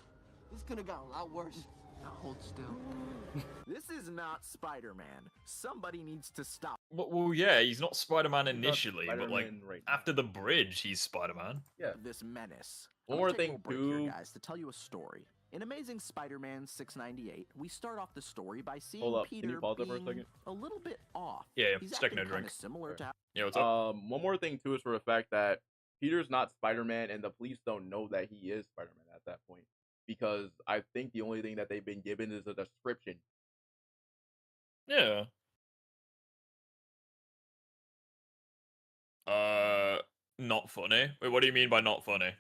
this could have gotten a lot worse. Now hold still. This is not Spider-Man. Somebody needs to stop. Well, yeah, he's not Spider-Man initially, Spider-Man but like right after the bridge, he's Spider-Man. Yeah. This menace. One more thing too, guys, to tell you a story. In Amazing Spider-Man 698, we start off the story by seeing Peter Can you pause that for a being second? a little bit off. Yeah, he's just taking a acting drink. Similar to Yeah, what's up? One more thing too is for the fact that Peter's not Spider-Man, and the police don't know that he is Spider-Man at that point, because I think the only thing that they've been given is a description. Yeah. Not funny. Wait, what do you mean by not funny?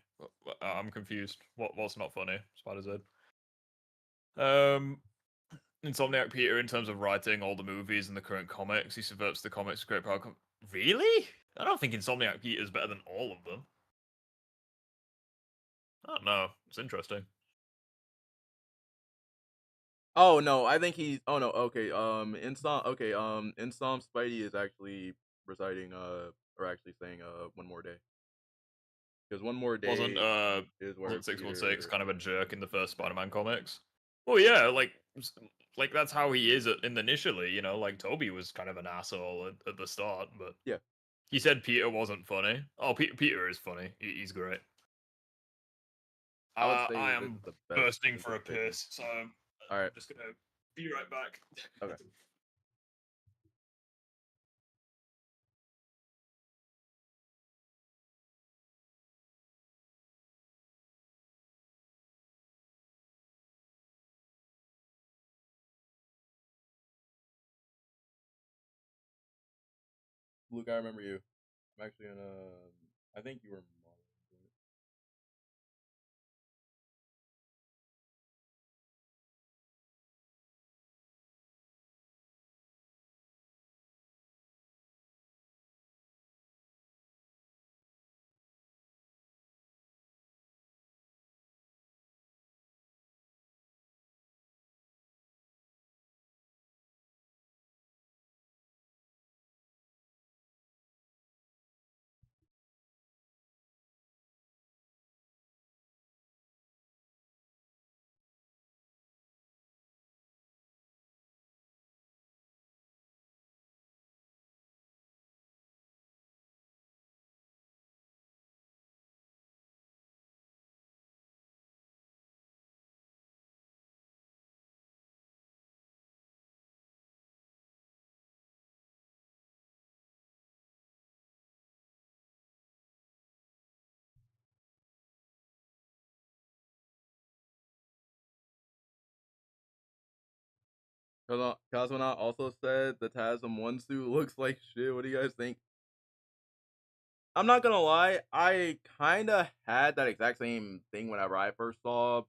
I'm confused. What's not funny? Spider-Z. Insomniac Peter, in terms of writing all the movies and the current comics, he subverts the comics great power. Really? I don't think Insomniac Peter is better than all of them. I don't know. It's interesting. Oh no, I think he's. Oh no, okay. Insom Spidey is actually reciting or actually saying one more day. Because one more day Wasn't is where 616 kind of a jerk in the first Spider-Man comics? Well, yeah, like that's how he is initially. You know, like Toby was kind of an asshole at the start, but yeah, he said Peter wasn't funny. Oh, Peter is funny. He's great. I am bursting for a piss, so all right, I'm just gonna be right back. Okay. Luke, I remember you. I'm actually gonna. I think you were. Cosmonaut also said the TASM 1 suit looks like shit. What do you guys think? I'm not gonna lie, I kinda had that exact same thing whenever I first saw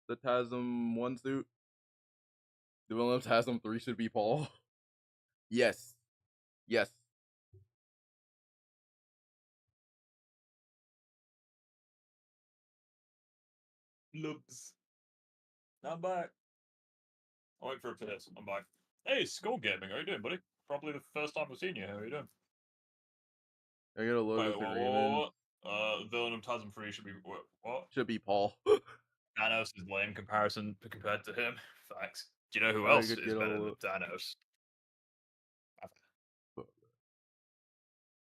the TASM 1 suit. The villain of TASM 3 should be Paul. Yes. Yes. Loops. I'm back. I'll wait for a piss. I'm back. Hey, Skull Gaming, how you doing, buddy? Probably the first time I've seen you. How are you doing? I get a logo agreement. Villain of TASM 3 should be what? Should be Paul. Thanos is lame comparison compared to him. Facts. Do you know who else is better than Thanos?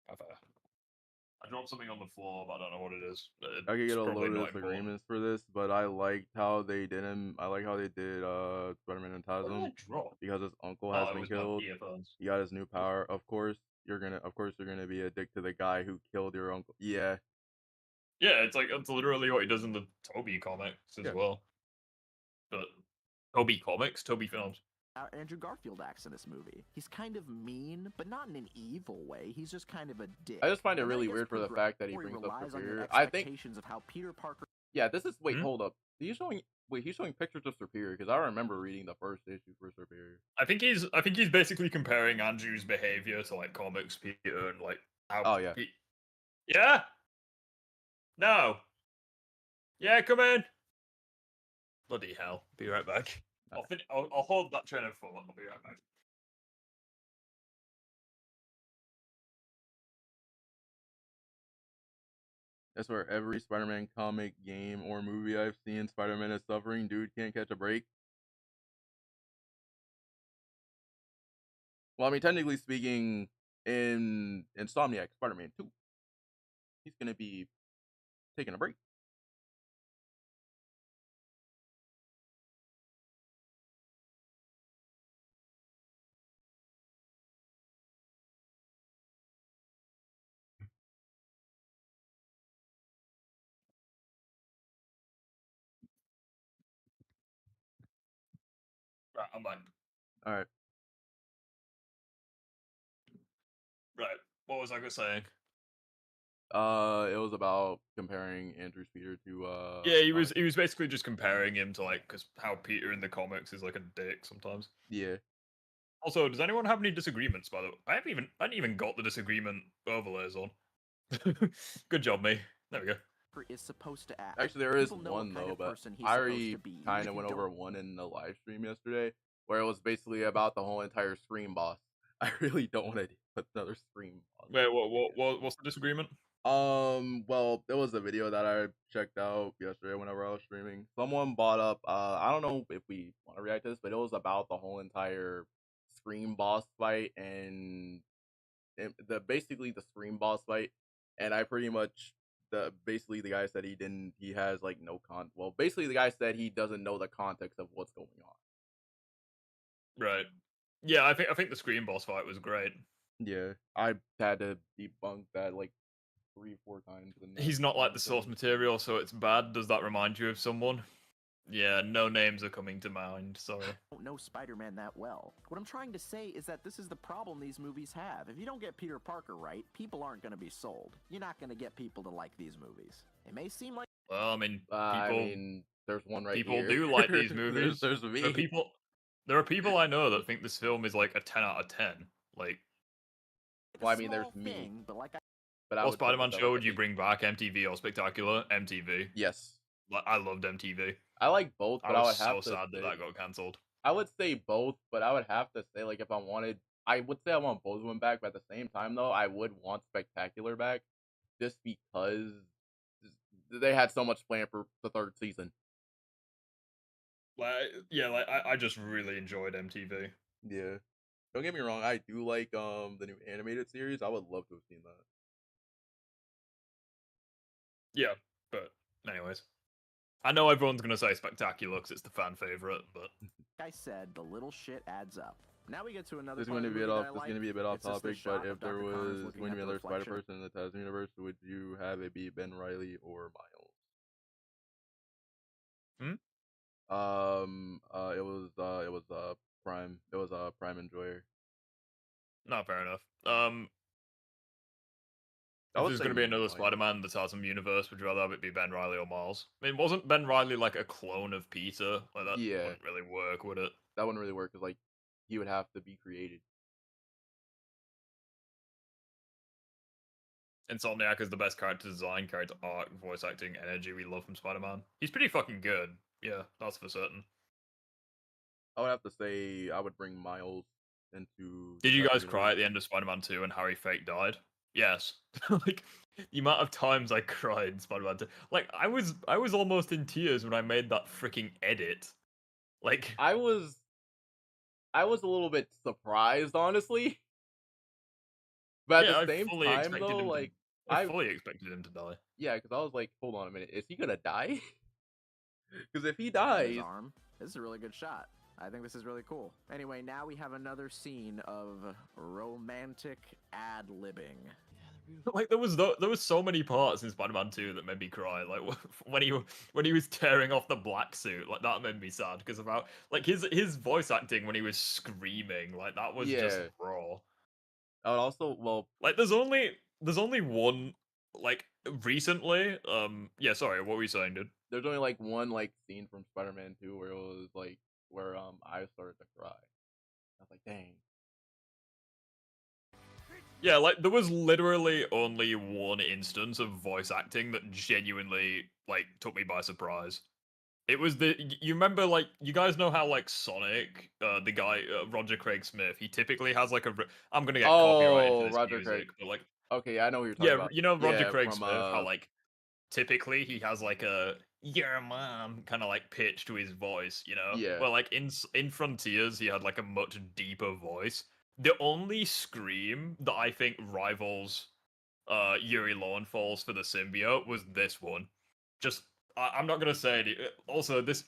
I dropped something on the floor, but I don't know what it is. I could It's get a probably load of not important. disagreements for this, but I liked how they did him. I like how they did Spider-Man and What did I Tasm drop? because his uncle Oh, has it been was my killed. earphones. He got his new power. Of course, you're gonna be a dick to the guy who killed your uncle. Yeah, Yeah, it's literally what he does in the Toby comics as Yeah. well. But Toby comics, Toby films. How Andrew Garfield acts in this movie. He's kind of mean, but not in an evil way. He's just kind of a dick. I just find it And then really gets weird for the fact that he progressed, brings where up relies on your Superior. I think, expectations of how Peter Parker. yeah, this is wait, Hmm? hold up. He's showing pictures of Superior because I remember reading the first issue for Superior. I think he's basically comparing Andrew's behavior to like comics Peter and like how. Oh, yeah. Yeah. No. Yeah, come in. Bloody hell! Be right back. I'll hold that train of thought. I'll be right back. That's where every Spider-Man comic, game, or movie I've seen, Spider-Man is suffering. Dude can't catch a break. Well, I mean, technically speaking, in Insomniac Spider-Man 2, he's gonna be taking a break. Right, I'm back. All right. Right, what was I saying? It was about comparing Andrew's Peter to Yeah, he was basically just comparing him to like because how Peter in the comics is like a dick sometimes. Yeah. Also, does anyone have any disagreements? By the way, I hadn't even got the disagreement overlays on. Good job, me. There we go. Is supposed to act. Actually, there is People know one what kind though, of but person he's I supposed already to be. kind If of you went don't- over one in the live stream yesterday, where it was basically about the whole entire Scream boss. I really don't want to put another Scream boss. Wait, what's the disagreement? Well, there was a video that I checked out yesterday whenever I was streaming. Someone brought up, I don't know if we want to react to this, but it was about the whole entire Scream boss fight and basically the Scream boss fight, and I pretty much basically the guy said he has like no well, basically the guy said he doesn't know the context of what's going on. Right. Yeah, I think the Scream boss fight was great. Yeah, I had to debunk that like 3-4 times. He's not like the source material, so it's bad. Does that remind you of someone? Yeah, no names are coming to mind. Sorry. don't know Spider-Man that well. What I'm trying to say is that this is the problem these movies have. If you don't get Peter Parker right, people aren't going to be sold. You're not going to get people to like these movies. It may seem like... Well, I mean, people. I mean, there's one right people here. do like these movies. there's me. There are people I know that think this film is like a 10 out of 10. Like, well, I mean, there's me. But like what Spider-Man show would you bring back? MTV or Spectacular? MTV. Yes. I loved MTV. I like both, but I was would have so to sad say, that got cancelled. I would say both, but I would have to say, like, if I wanted, I would say I want both of them back, but at the same time, though, I would want Spectacular back, just because they had so much planned for the third season. I just really enjoyed MTV. Yeah. Don't get me wrong, I do like the new animated series. I would love to have seen that. Yeah, but anyways. I know everyone's gonna say Spectacular because it's the fan favorite, but I said, the little shit adds up. Now we get to another. This is going to be a bit off topic, but if there was looking going to at be the another reflection. Spider-Person in the Tasman universe, would you have it be Ben Reilly or Miles? It was Prime. It was Prime Enjoyer. not fair enough. I If would there's say going to be another Miles. Spider-Man in the Tasman universe, would you rather have it be Ben Reilly or Miles? I mean, wasn't Ben Reilly like a clone of Peter? Like that Yeah. wouldn't really work, would it? That wouldn't really work because like he would have to be created. Insomniac is the best character design, character art, voice acting, energy we love from Spider-Man. He's pretty fucking good. Yeah, that's for certain. I would have to say I would bring Miles into. Did you the guys universe. cry at the end of Spider-Man 2 when Harry Fake died? Yes. Like the amount of times I cried in Spider-Man 2. Like I was almost in tears when I made that freaking edit. Like I was a little bit surprised, honestly. But at Yeah, the same time, though, like I fully expected him to die. yeah, because I was like, hold on a minute, is he gonna die? Because if he His dies, arm. This is a really good shot. I think this is really cool. Anyway, now we have another scene of romantic ad-libbing. Like there was so many parts in Spider-Man 2 that made me cry. Like when he was tearing off the black suit, like that made me sad because about like his voice acting when he was screaming, like that was just yeah. raw. I would also, well, Like there's only one like recently. Yeah, sorry, what were you saying, dude? there's only like one like scene from Spider-Man 2 where it was like where I started to cry. I was like, dang. Yeah, like there was literally only one instance of voice acting that genuinely like took me by surprise. It was you remember like you guys know how like Sonic, the guy Roger Craig Smith, he typically has like I'm gonna get copyrighted for Oh, this Roger music, Craig. but like Okay, I know what you're talking yeah, about. you know Roger Yeah, Craig from Smith, how like typically he has like a your mom kind of like pitch to his voice, you know. yeah. Well, like in Frontiers, he had like a much deeper voice. The only scream that I think rivals Yuri Lowenfall's for the symbiote was this one. Just I'm not gonna say it. Also, this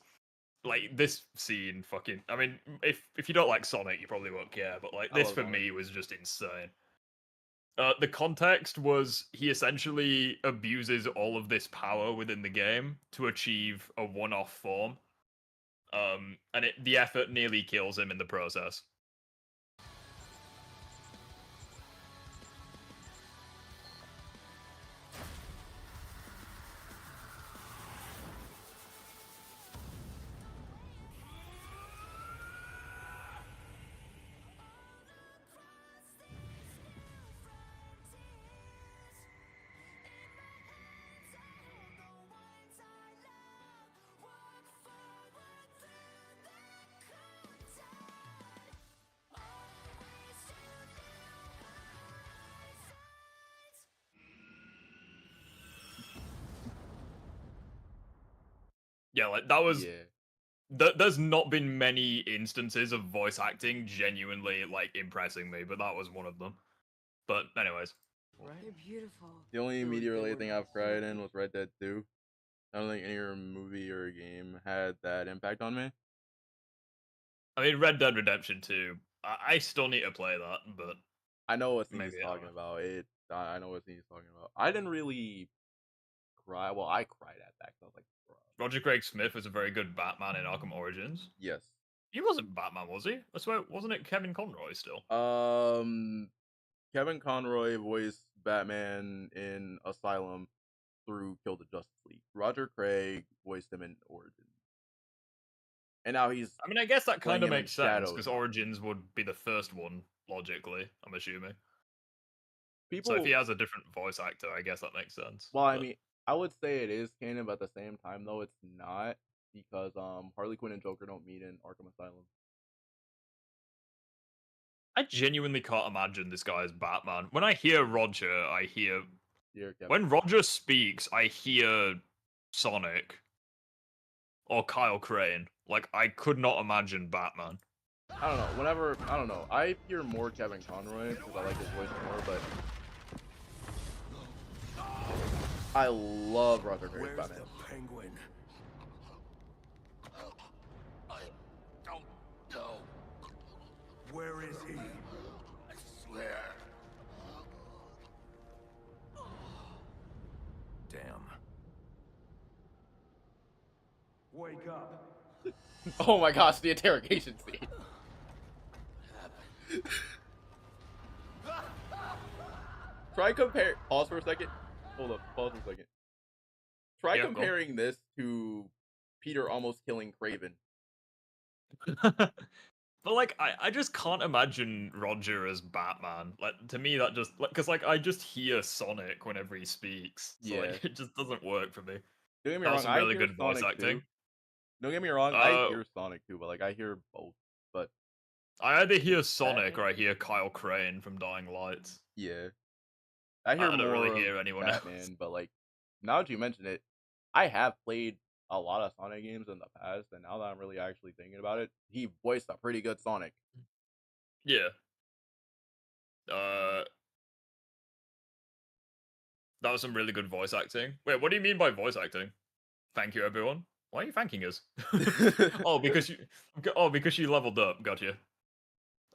scene, fucking. I mean, if you don't like Sonic, you probably won't care. But like I this love for Sonic. me was just insane. The context was he essentially abuses all of this power within the game to achieve a one-off form, and the effort nearly kills him in the process. Yeah, like that was. Yeah. There's not been many instances of voice acting genuinely like impressing me, but that was one of them. But anyways, You're beautiful. The only Dude, media they related were thing I've cried in looking- was Red Dead 2. I don't think any movie or game had that impact on me. I mean Red Dead Redemption 2. I still need to play that, but I know what scene he's maybe talking about. I know what scene he's talking about. I didn't really cry. Well, I cried at that 'cause I was like, bro. Roger Craig Smith was a very good Batman in Arkham Origins. Yes. He wasn't Batman, was he? I swear, wasn't it Kevin Conroy still? Kevin Conroy voiced Batman in Asylum through Kill the Justice League. Roger Craig voiced him in Origins. And now he's I mean, I guess that playing kind of him in makes sense Shadows because now. Origins would be the first one, logically. I'm assuming. People, So if he has a different voice actor, I guess that makes sense. well, I but- mean, I would say it is canon, but at the same time, though, it's not because Harley Quinn and Joker don't meet in Arkham Asylum. I genuinely can't imagine this guy as Batman. When I hear Roger, I hear Dear Kevin. when Roger speaks, I hear Sonic or Kyle Crane. Like I could not imagine Batman. I don't know. Whenever I don't know, I hear more Kevin Conroy because I like his voice more, but I love Roger Craig's Batman. Penguin? I don't know. Where is he? I swear. Damn. Wake up. Oh my gosh, the interrogation scene. Try compare. Pause for a second. Hold up. Pause for a second. Try Yeah, go. comparing this to Peter almost killing Craven. But like I just can't imagine Roger as Batman. Like to me that just because like I just hear Sonic whenever he speaks. So Yeah. like it just doesn't work for me. Don't get me That wrong. was some I really hear good voice Sonic acting. too. Don't get me wrong. I Uh, hear Sonic too, but like I hear both. But I either hear Sonic or I hear Kyle Crane from Dying Light. yeah, I hear I don't more really of hear anyone Batman. else. But like now that you mention it, I have played a lot of Sonic games in the past, and now that I'm really actually thinking about it, he voiced a pretty good Sonic. Yeah. Uh, That was some really good voice acting. Wait, what do you mean by voice acting? Thank you, everyone. Why are you thanking us? Oh, because you leveled up. Got you.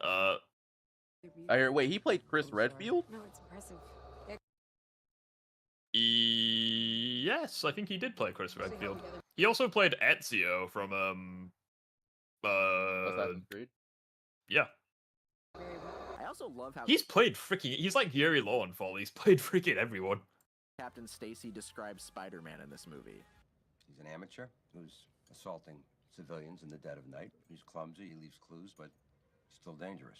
I hear. Wait, he played Chris I'm sorry. Redfield? No, it's impressive. Yes, I think he did play Chris Redfield. He also played Ezio from Assassin's Creed. yeah. I also love how He's played freaking. He's like Yuri Lowenthal. He's played freaking everyone. Captain Stacy describes Spider-Man in this movie. He's an amateur who's assaulting civilians in the dead of night. He's clumsy, he leaves clues, but still dangerous.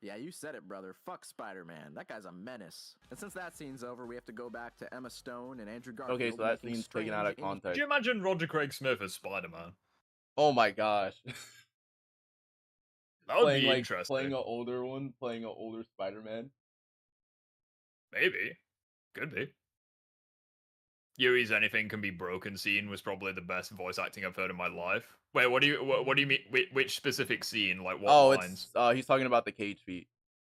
Yeah, you said it, brother. Fuck Spider-Man. That guy's a menace. And since that scene's over, we have to go back to Emma Stone and Andrew Garfield. Okay, so that making scene's taken out of strange context. Could you imagine Roger Craig Smith as Spider-Man? Oh my gosh. That would playing be like interesting. playing an older one, playing an older Spider-Man. Maybe. Could be. Yuri's Anything Can Be Broken scene was probably the best voice acting I've heard in my life. Wait, what do you mean? Which specific scene? Like what lines? It's he's talking about the cage feet,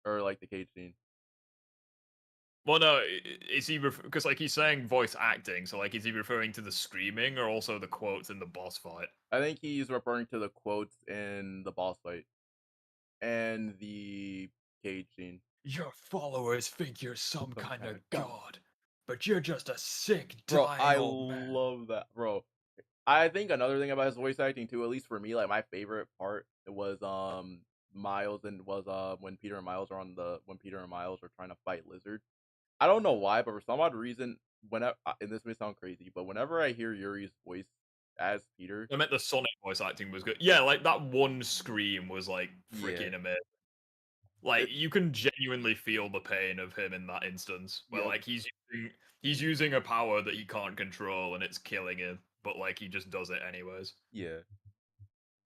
or like the cage scene. Well, no, is he because like he's saying voice acting? So like, is he referring to the screaming or also the quotes in the boss fight? I think he's referring to the quotes in the boss fight and the cage scene. Your followers think you're some kind of god, but you're just a sick, Bro, dying I old man. love that, bro. I think another thing about his voice acting too, at least for me, like my favorite part was Miles and was when Peter and Miles are trying to fight Lizard. I don't know why, but for some odd reason, whenever and this may sound crazy, but whenever I hear Yuri's voice as Peter, I meant the Sonic voice acting was good. Yeah, like that one scream was like freaking Yeah. amazing. Like you can genuinely feel the pain of him in that instance, where Yep. like he's using a power that he can't control and it's killing him, but like he just does it anyways. Yeah.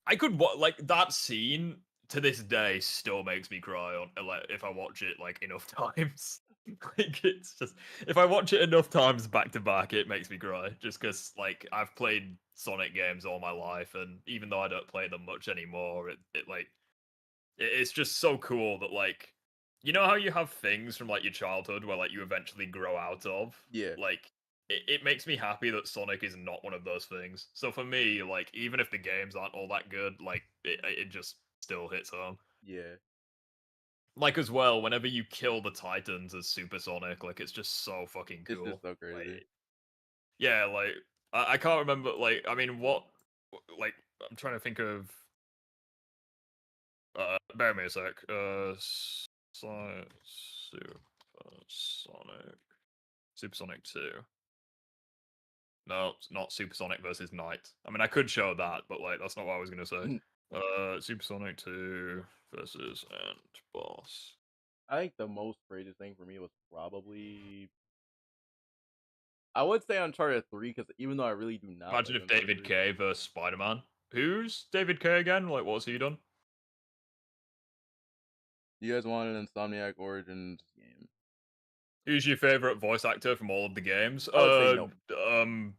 I could like that scene to this day still makes me cry on like if I watch it like enough times. Like it's just if I watch it enough times back to back, it makes me cry. Just because like I've played Sonic games all my life, and even though I don't play them much anymore, it's just so cool that like you know how you have things from like your childhood where like you eventually grow out of. Yeah. Like it makes me happy that Sonic is not one of those things. So for me, like even if the games aren't all that good, like it just still hits home. Yeah. Like as well, whenever you kill the Titans as Super Sonic, like it's just so fucking It's cool. just so crazy. Like, yeah, like I can't remember. Like I mean, what? Like I'm trying to think of. Bear me a sec. Super Sonic 2. No, it's not Supersonic versus Knight. I mean, I could show that, but like that's not what I was gonna say. Supersonic 2 versus Ant Boss. I think the most craziest thing for me was probably I would say Uncharted 3 because even though I really do not Imagine like if David Uncharted 3, K versus Spider-Man. Who's David K again? Like, what's he done? you guys want an Insomniac Origins game. Who's your favorite voice actor from all of the games? I would say no.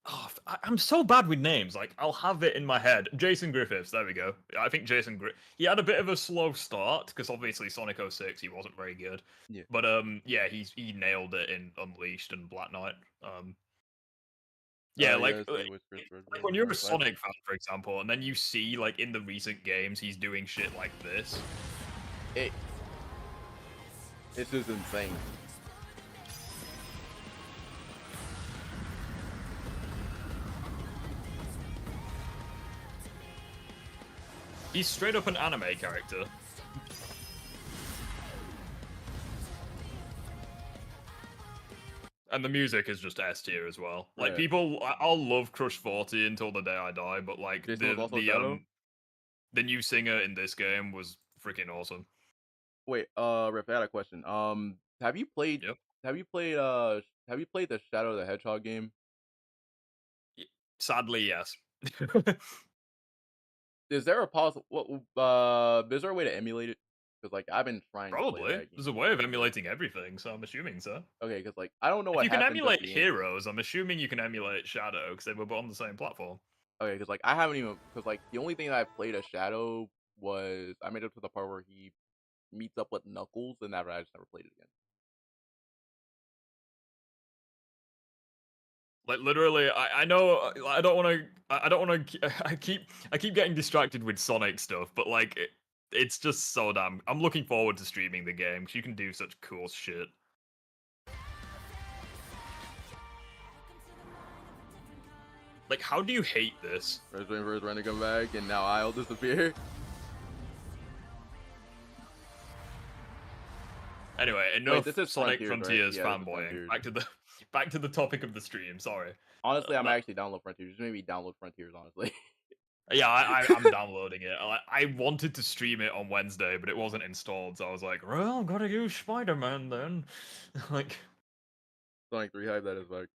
Oh, I'm so bad with names. Like, I'll have it in my head. Jason Griffiths. There we go. I think he had a bit of a slow start because obviously Sonic 06 he wasn't very good. Yeah. But yeah, he nailed it in Unleashed and Black Knight. Yeah, like when you're a Sonic fan, for example, and then you see like in the recent games he's doing shit like this. It's just insane. He's straight up an anime character. And the music is just S tier as well. Like I'll love Crush 40 until the day I die, but like the new singer in this game was freaking awesome. Wait, Riff, I had a question. Have you played? Yep. Have you played the Shadow the Hedgehog game? Sadly, yes. Is there a is there a way to emulate it? Because like I've been trying. Probably. To play that game. There's a way of emulating everything, so I'm assuming so. Okay, because like I don't know what you can happens emulate Heroes. I'm assuming you can emulate Shadow because they were on the same platform. Okay, because like I haven't even like the only thing that I played as Shadow was I made it to the part where he meets up with Knuckles, and I just never played it again. Like literally, I know I don't want to I don't want to I keep getting distracted with Sonic stuff, but like it's just so damn. I'm looking forward to streaming the game because you can do such cool shit. Like, how do you hate this? I was waiting for his run to come back, and now I'll disappear. Anyway, enough this is Sonic Frontiers, Frontiers right? Yeah, this is fanboying. Frontiers. Back to the topic of the stream. Sorry. Honestly, I might actually download Frontiers. Just maybe download Frontiers, honestly. Yeah, I'm downloading it. I wanted to stream it on Wednesday, but it wasn't installed, so I was like, well, gotta use Spider-Man then. like, Sonic 3 hype, that is like.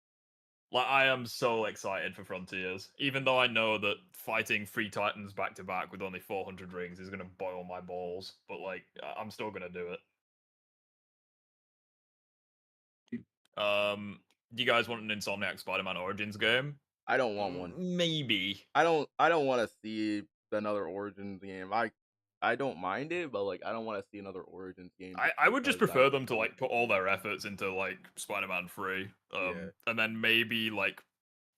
I am so excited for Frontiers, even though I know that fighting 3 Titans back to back with only 400 rings is gonna boil my balls. But like, I'm still gonna do it. Do you guys want an Insomniac Spider-Man Origins game? I don't want one. Maybe. I don't want to see another Origins game. I don't mind it, but like I don't want to see another Origins game. I would just prefer them to like put all their efforts into like Spider-Man 3, and then maybe like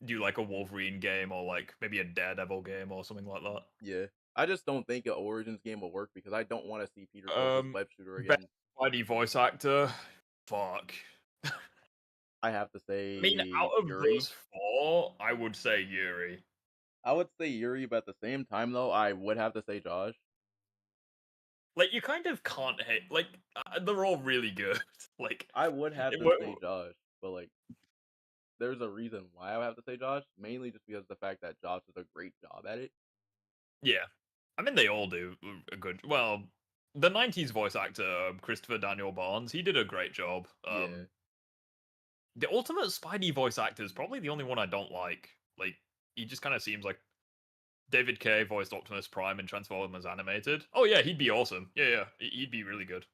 do like a Wolverine game or like maybe a Daredevil game or something like that. Yeah, I just don't think an Origins game will work because I don't want to see Peter Parker's web shooter again. Best Spidey voice actor, fuck. I have to say, I mean, out of Yuri. those 4, I would say Yuri. I would say Yuri, but at the same time, though, I would have to say Josh. Like, you kind of can't hate. Like, they're all really good. Like, I would have to say Josh, but like, there's a reason why I would have to say Josh. Mainly just because of the fact that Josh does a great job at it. Yeah, I mean, they all do a good. Well, the '90s voice actor Christopher Daniel Barnes, he did a great job. Yeah. The Ultimate Spidey voice actor is probably the only one I don't like. Like, he just kind of seems like David Kaye voiced Optimus Prime in Transformers Animated. Oh yeah, he'd be awesome. Yeah, he'd be really good.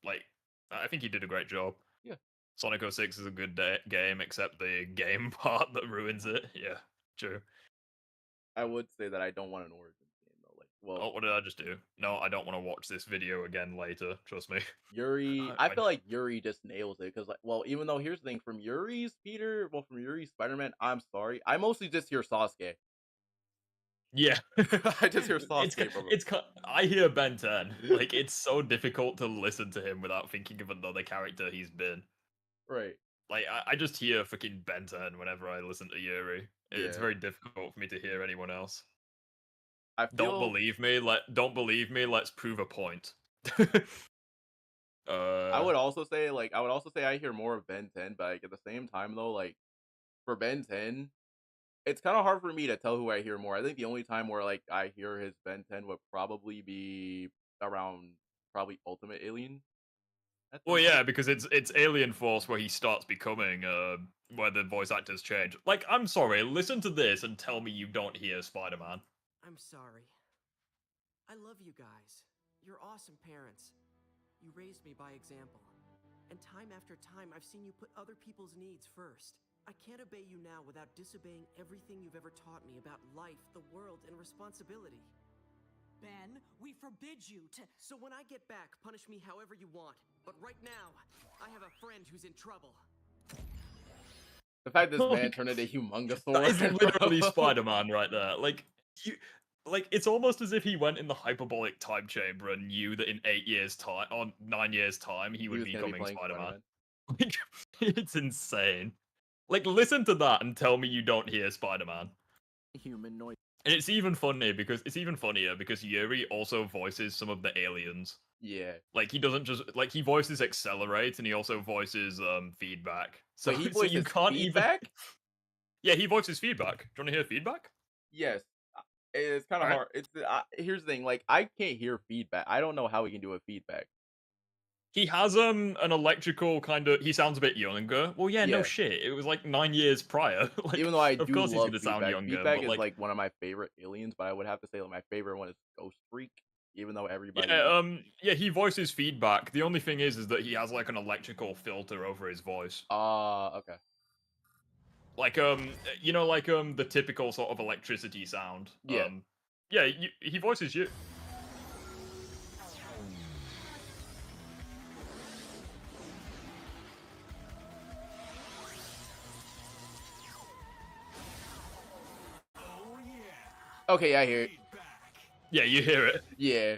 Like, I think he did a great job. Yeah. Sonic 06 is a good game, except the game part that ruins it. Yeah, true. I would say that I don't want an Origins game though. Like, well, oh, what did I just do? No, I don't want to watch this video again later. Trust me. Yuri, I feel like Yuri just nails it because, like, well, even though here's the thing, from Yuri's Spider-Man, I'm sorry, I mostly just hear Sasuke. Yeah, I just hear Sasuke. I hear Ben 10. Like, it's so difficult to listen to him without thinking of another character he's been. Right. Like, I just hear fucking Ben 10 whenever I listen to Yuri. It's very difficult for me to hear anyone else. Don't believe me? Let's prove a point. I would also say I hear more of Ben 10, but like, at the same time though, like for Ben 10, it's kind of hard for me to tell who I hear more. I think the only time where like I hear his Ben 10 would probably be around probably Ultimate Alien. Well, yeah, because it's Alien Force where he starts becoming where the voice actors change. Like, I'm sorry, listen to this and tell me you don't hear Spider-Man. I'm sorry. I love you guys. You're awesome parents. You raised me by example. And time after time, I've seen you put other people's needs first. I can't obey you now without disobeying everything you've ever taught me about life, the world, and responsibility. Ben, we forbid you to... So when I get back, punish me however you want. But right now, I have a friend who's in trouble. The fact this man turned into Humongous That is literally Spider-Man right there. Like, it's almost as if he went in the hyperbolic time chamber and knew that in 8 years' time, or 9 years' time, he would be becoming Spider-Man. Like, it's insane. Like, listen to that and tell me you don't hear Spider-Man. Humanoid. And it's even funnier because Yuri also voices some of the aliens. Yeah. Like, he doesn't just he voices Accelerate and he also voices Feedback. So, he voices you can't Feedback? Yeah, he voices Feedback. Do you want to hear Feedback? Yes. It's kind of hard. It's here's the thing, like I can't hear Feedback. I don't know how he can do a Feedback. He has an electrical kind of. He sounds a bit younger. Well, yeah, no shit. It was like 9 years prior. Like, even though I of do course love he's gonna Feedback. sound younger. Feedback but, is like one of my favorite aliens, but I would have to say like, my favorite one is Ghost Freak. Even though everybody. Yeah, he voices Feedback. The only thing is that he has like an electrical filter over his voice. Okay. Like the typical sort of electricity sound. Yeah. Yeah, he voices you. Okay, I hear it. Yeah, you hear it. Yeah.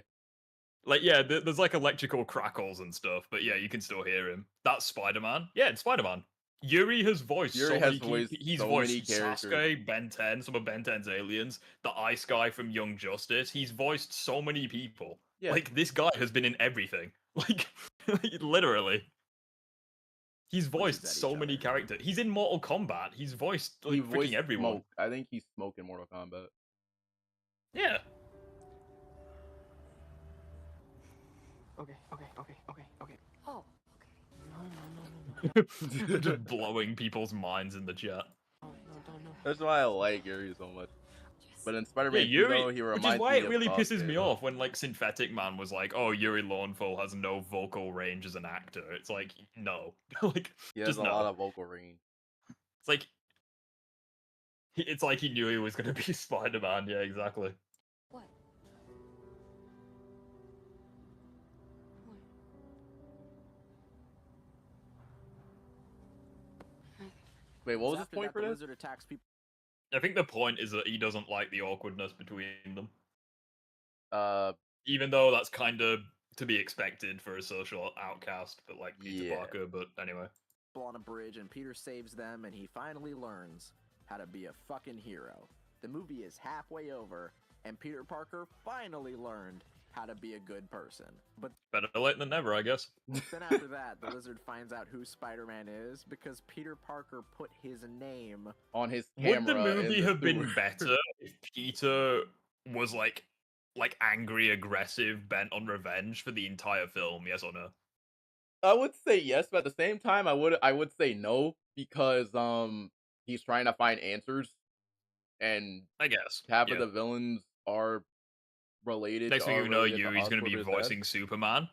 Like, yeah, there's like electrical crackles and stuff, but yeah, you can still hear him. That's Spider-Man. Yeah, it's Spider-Man. Yuri has voiced Yuri so has many voiced he's so voiced many characters. Sasuke, Ben 10, some of Ben 10's aliens, the Ice Guy from Young Justice. He's voiced so many people. Yeah. Like, this guy has been in everything. Like, literally. He's voiced so many characters. He's in Mortal Kombat. He's voiced like freaking everyone. Smoke. I think he's Smoke in Mortal Kombat. Yeah. Okay. Oh, Just blowing people's minds in the chat. That's why I like Yuri so much. But in Yeah, Spider-Man 2, Yuri, though, he reminds which is why me it of really pisses Sasuke, me though. off when like Synthetic Man was like, "Oh, Yuri Lowenthal has no vocal range as an actor." It's like, no, like He has just a no. lot of vocal range. It's like it's like he knew he was gonna be Spider-Man. Yeah, exactly. what? Wait, what was his After point that, for the this? lizard attacks people. I think the point is that he doesn't like the awkwardness between them, Uh, even though that's kind of to be expected for a social outcast, but like Peter Yeah. Parker. But anyway, On a bridge, and Peter saves them, and he finally learns how to be a fucking hero. The movie is halfway over, and Peter Parker finally learned how to be a good person. But better late than never, I guess. then after that, the lizard finds out who Spider-Man is because Peter Parker put his name on his Would camera. the movie in the have been sewer. better if Peter was like angry, aggressive, bent on revenge for the entire film? Yes or no? I would say yes, but at the same time, I would say no because he's trying to find answers, and I guess half yeah. of the villains are related. Next thing are you know, related to Yuri's going to be Oscorp or his voicing Superman.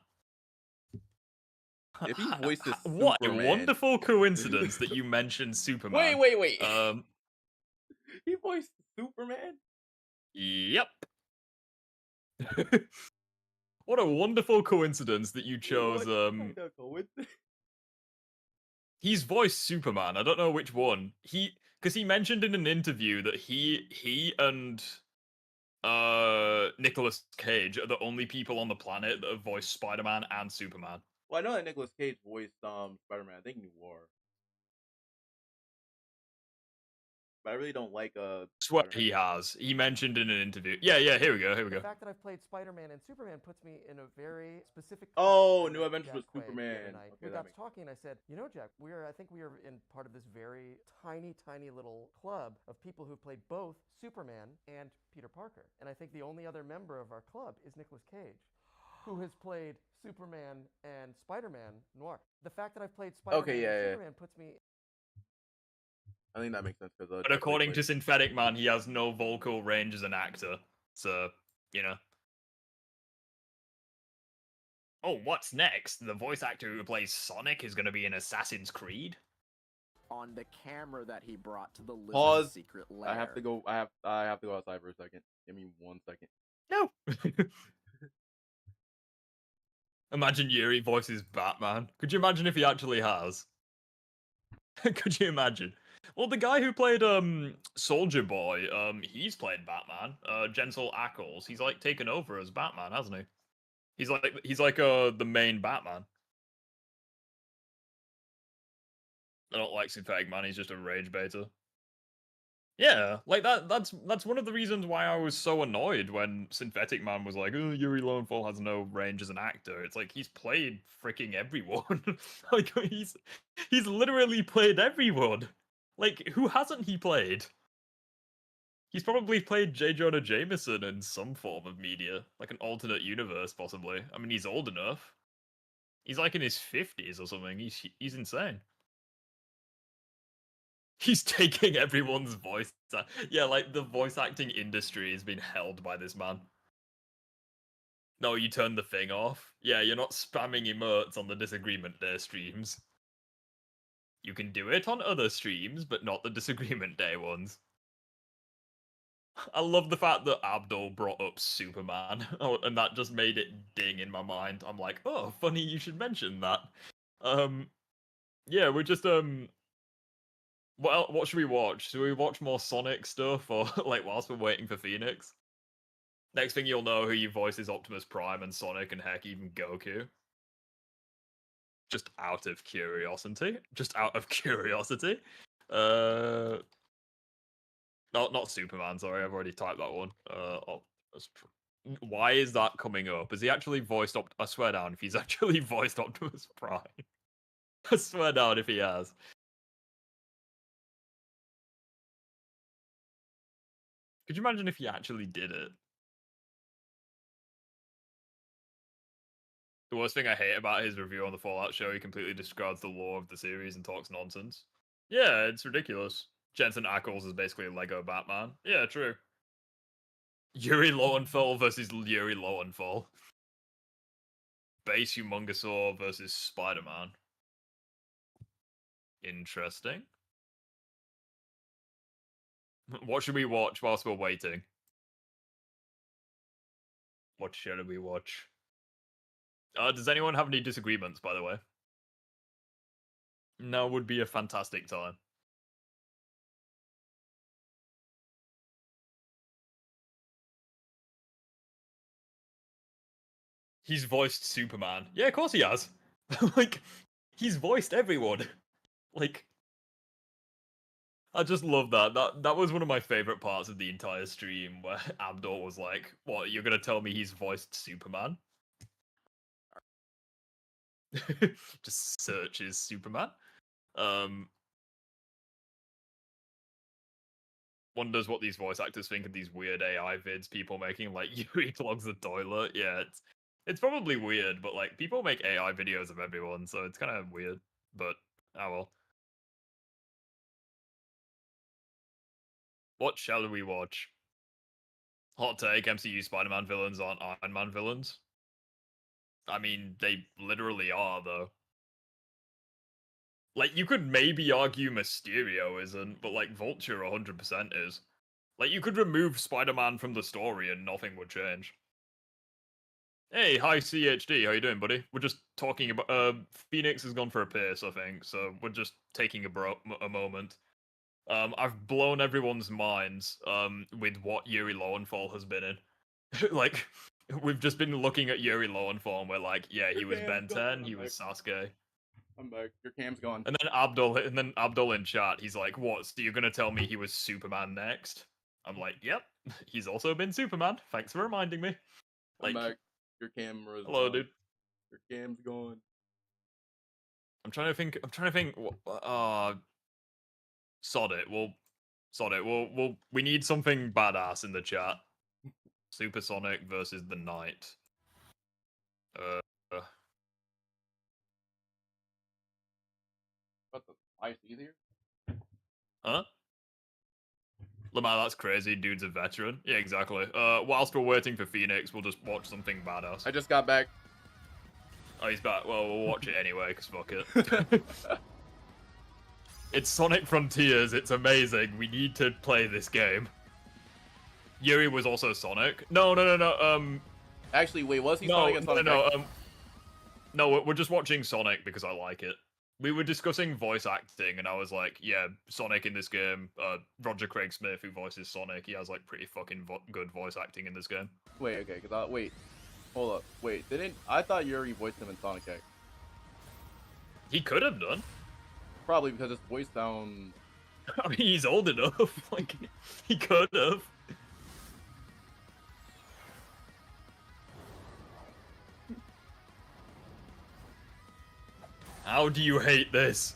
If he voices What a Superman- wonderful coincidence that you mentioned Superman. Wait. He voiced Superman? Yep. What a wonderful coincidence that you chose. He's voiced Superman. I don't know which one. Because he mentioned in an interview that he and Nicolas Cage are the only people on the planet that have voiced Spider-Man and Superman. Well, I know that Nicolas Cage voiced Spider-Man. I think Noir. But I really don't like Swear he has. He mentioned in an interview. Yeah, here we go. The fact that I've played Spider-Man and Superman puts me in a very specific. Oh, place. New Adventures Jack with Quaid the other Superman. night. Okay, we that got to makes talking, and I said, you know, Jack, I think we are in part of this very tiny little club of people who've played both Superman and Peter Parker. And I think the only other member of our club is Nicolas Cage, who has played Superman and Spider-Man Noir. The fact that I've played Spider-Man and Superman puts me. I think that makes sense because. But according to Synthetic Man, he has no vocal range as an actor, so you know. Oh, what's next? The voice actor who plays Sonic is going to be in Assassin's Creed. on the camera that he brought to the lizard's Pause. secret lair. I have to go. I have to go outside for a second. Give me 1 second. No. Imagine Yuri voices Batman. Could you imagine if he actually has? Could you imagine? Well, the guy who played Soldier Boy, he's played Batman. Jensen Ackles, he's like taken over as Batman, hasn't he? He's like the main Batman. I don't like Synthetic Man. He's just a rage beta. Yeah, like that's one of the reasons why I was so annoyed when Synthetic Man was like, "Oh, Yuri Lowenthal has no range as an actor." It's like he's played freaking everyone. Like he's literally played everyone. Like who hasn't he played? He's probably played J. Jonah Jameson in some form of media, like an alternate universe, possibly. I mean, he's old enough. He's like in his 50s or something. He's insane. He's taking everyone's voice. Yeah, like the voice acting industry has been held by this man. No, you turned the thing off. Yeah, you're not spamming emotes on the Disagreement Day streams. You can do it on other streams, but not the Disagreement Day ones. I love the fact that Abdul brought up Superman, and that just made it ding in my mind. I'm like, oh, funny you should mention that. Yeah, we're just What should we watch? Should we watch more Sonic stuff, or like whilst we're waiting for Phoenix? Next thing you'll know who you voice is Optimus Prime and Sonic and heck even Goku. Just out of curiosity. Just out of curiosity. Not Superman, sorry, I've already typed that one. Why is that coming up? Has he actually voiced I swear down if he's actually voiced Optimus Prime. I swear down if he has. Could you imagine if he actually did it? The worst thing I hate about his review on the Fallout show, he completely disregards the lore of the series and talks nonsense. Yeah, it's ridiculous. Jensen Ackles is basically a Lego Batman. Yeah, true. Yuri Lowenthal versus Yuri Lowenthal. Base Humongosaur versus Spider-Man. Interesting. What should we watch whilst we're waiting? What should we watch? Does anyone have any disagreements, by the way? Now would be a fantastic time. He's voiced Superman. Yeah, of course he has. Like, he's voiced everyone. Like, I just love that. That was one of my favorite parts of the entire stream, where Abdul was like, "What? You're gonna tell me he's voiced Superman?" Just searches Superman. Wonders what these voice actors think of these weird AI vids people making, like Yuri clogs the toilet. Yeah, it's probably weird, but like people make AI videos of everyone, so it's kind of weird. But oh well. What shall we watch? Hot take: MCU Spider-Man villains aren't Iron Man villains. I mean, they literally are, though. Like, you could maybe argue Mysterio isn't, but like Vulture 100% is. Like, you could remove Spider-Man from the story and nothing would change. Hey, hi CHD, how you doing, buddy? We're just talking about Phoenix has gone for a piss, I think, so we're just taking a moment. I've blown everyone's minds with what Yuri Lowenthal has been in. Like, we've just been looking at Yuri Lowenthal and we're like, yeah, he was Ben 10, he was Sasuke. I'm back. Your cam's gone. And then Abdul in chat, he's like, what? So you're gonna tell me he was Superman next? I'm like, yep, he's also been Superman. Thanks for reminding me. I'm Like, back. Your camera's hello, gone. dude. Your cam's gone. I'm trying to think. Sod it. We need something badass in the chat. Supersonic versus the Knight. What the ice easier? Huh? Lamar, that's crazy. Dude's a veteran. Yeah, exactly. Whilst we're waiting for Phoenix, we'll just watch something badass. I just got back. Oh, he's back. Well, we'll watch it anyway, because fuck it. It's Sonic Frontiers. It's amazing. We need to play this game. Yuri was also Sonic. No. Actually, wait, was he Sonic and Sonic? No, we're just watching Sonic because I like it. We were discussing voice acting, and I was like, yeah, Sonic in this game. Roger Craig Smith, who voices Sonic, he has like pretty fucking good voice acting in this game. Wait, okay, wait, hold up, wait, I thought Yuri voiced him in Sonic X. He could have done. Probably because his voice sounds. I mean, he's old enough. Like, he could have. How do you hate this?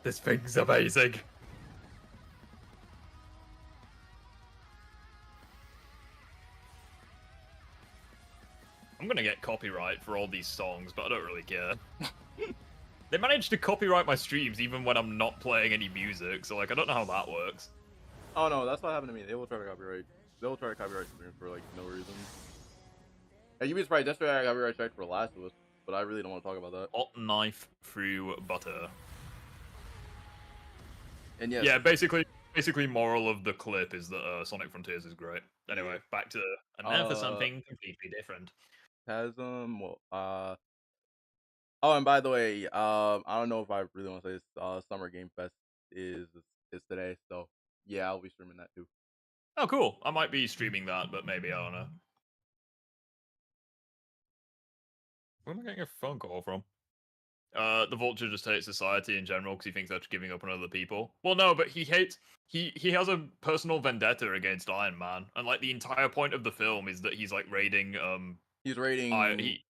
This thing's amazing. I'm gonna get copyright for all these songs, but I don't really care. They managed to copyright my streams even when I'm not playing any music, so like I don't know how that works. Oh no, that's what happened to me. They will try to copyright. They'll try to copyright streams for like no reason. Hey, you'd be surprised. That's why I got copyright strike for Last of Us, but I really don't want to talk about that. Hot knife through butter. And yes. Yeah, basically, moral of the clip is that Sonic Frontiers is great. Anyway, back to and now for something completely different. Chasm. Well, oh, and by the way, I don't know if I really want to say this. Summer Game Fest is today. So yeah, I'll be streaming that too. Oh, cool. I might be streaming that, but maybe I don't know. Where am I getting a phone call from? The Vulture just hates society in general because he thinks they're giving up on other people. Well, no, but he hates. He has a personal vendetta against Iron Man, and like the entire point of the film is that he's like raiding He's raiding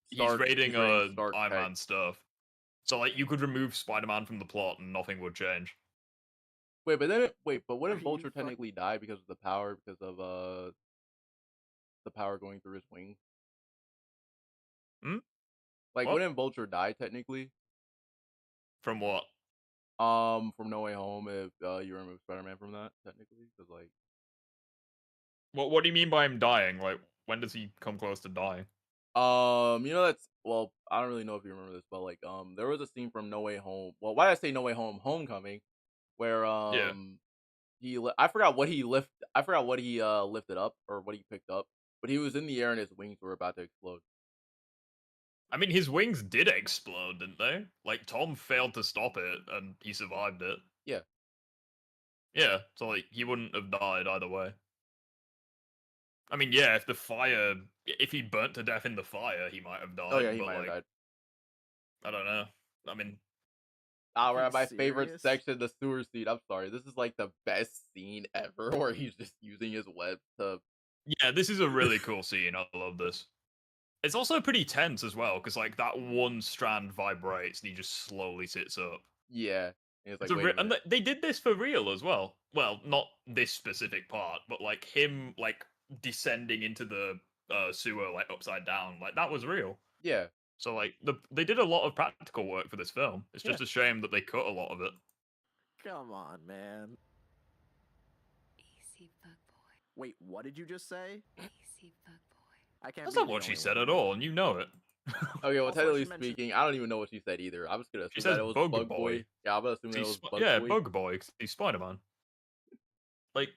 he's raiding Stark Iron tech. Man stuff. So like you could remove Spider-Man from the plot and nothing would change. Wait, but wouldn't Vulture technically die because of the power the power going through his wings? Hmm? Like, What? wouldn't Vulture die technically? From what? From No Way Home, if you remove Spider-Man from that technically, because like, What do you mean by him dying? Like, when does he come close to dying? you know that's well, I don't really know if you remember this, but like, there was a scene from No Way Home. Well, why did I say No Way Home? Homecoming, where Yeah. I forgot what he lifted up or what he picked up, but he was in the air and his wings were about to explode. I mean, his wings did explode, didn't they? Like, Tom failed to stop it, and he survived it. Yeah. Yeah, so, like, he wouldn't have died either way. I mean, yeah, if he burnt to death in the fire, he might have died. Oh yeah, he but, might have like, died. I don't know. I mean, we're at my favorite serious? section, the sewer scene. I'm sorry, this is like the best scene ever, where he's just using his web to. yeah, this is a really cool scene. I love this. It's also pretty tense as well, because, like, that one strand vibrates and he just slowly sits up. Yeah, and it's like, It's a wait a and minute. they did this for real as well. Well, not this specific part, but like him like descending into the sewer like upside down, like that was real. Yeah, So like they did a lot of practical work for this film. It's just Yeah. a shame that they cut a lot of it. Come on, man. Easy, bug boy. Wait, what did you just say? Easy, bug boy. I can't. That's be not the what she only said one at all, and you know it. Okay, well, Also, technically she mentioned- speaking, I don't even know what she said either. I'm just gonna She assume says that it was Bug Bug Boy. Boy. Yeah, I'm gonna assume that it was Bug Boy. Bug Boy. 'Cause he's Spider-Man. Like,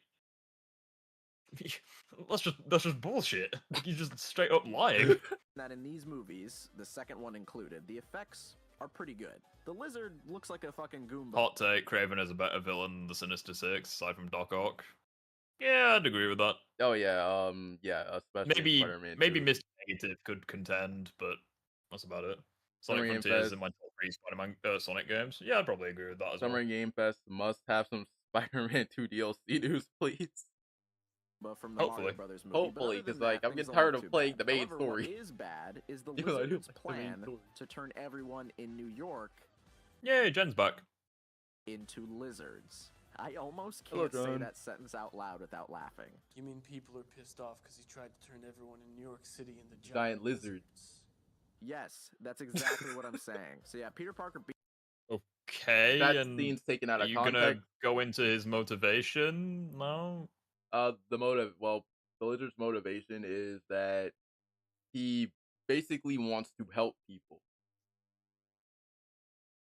that's just bullshit. He's just straight up lying. that in these movies, the second one included, the effects are pretty good. The lizard looks like a fucking Goomba. Hot take: Craven is a better villain than the Sinister Six, aside from Doc Ock. Yeah, I'd agree with that. Oh yeah, yeah, especially Spider-Man. Maybe 2. Mr. Negative could contend, but that's about it. Summer Sonic Game Frontiers Fest. in my top 3 Spider-Man Sonic games. Yeah, I'd probably agree with that as Summer well. Game Fest must have some Spider-Man 2 DLC news, please. But from the Hopefully. Mario Brothers movie. Hopefully, But other because than like that, I'm things getting don't tired look of too playing bad. the main However, story. What is bad is the Even though I do lizard's like the main plan story. to turn everyone in New York Yay, Jen's back. into lizards. I almost Hello, can't say John. that sentence out loud without laughing. You mean people are pissed off because he tried to turn everyone in New York City into Giant lizards. Yes, that's exactly what I'm saying. So yeah, Peter Parker. Okay, That and scene's taken out are of you context. gonna go into his motivation? No? The lizard's motivation is that he basically wants to help people.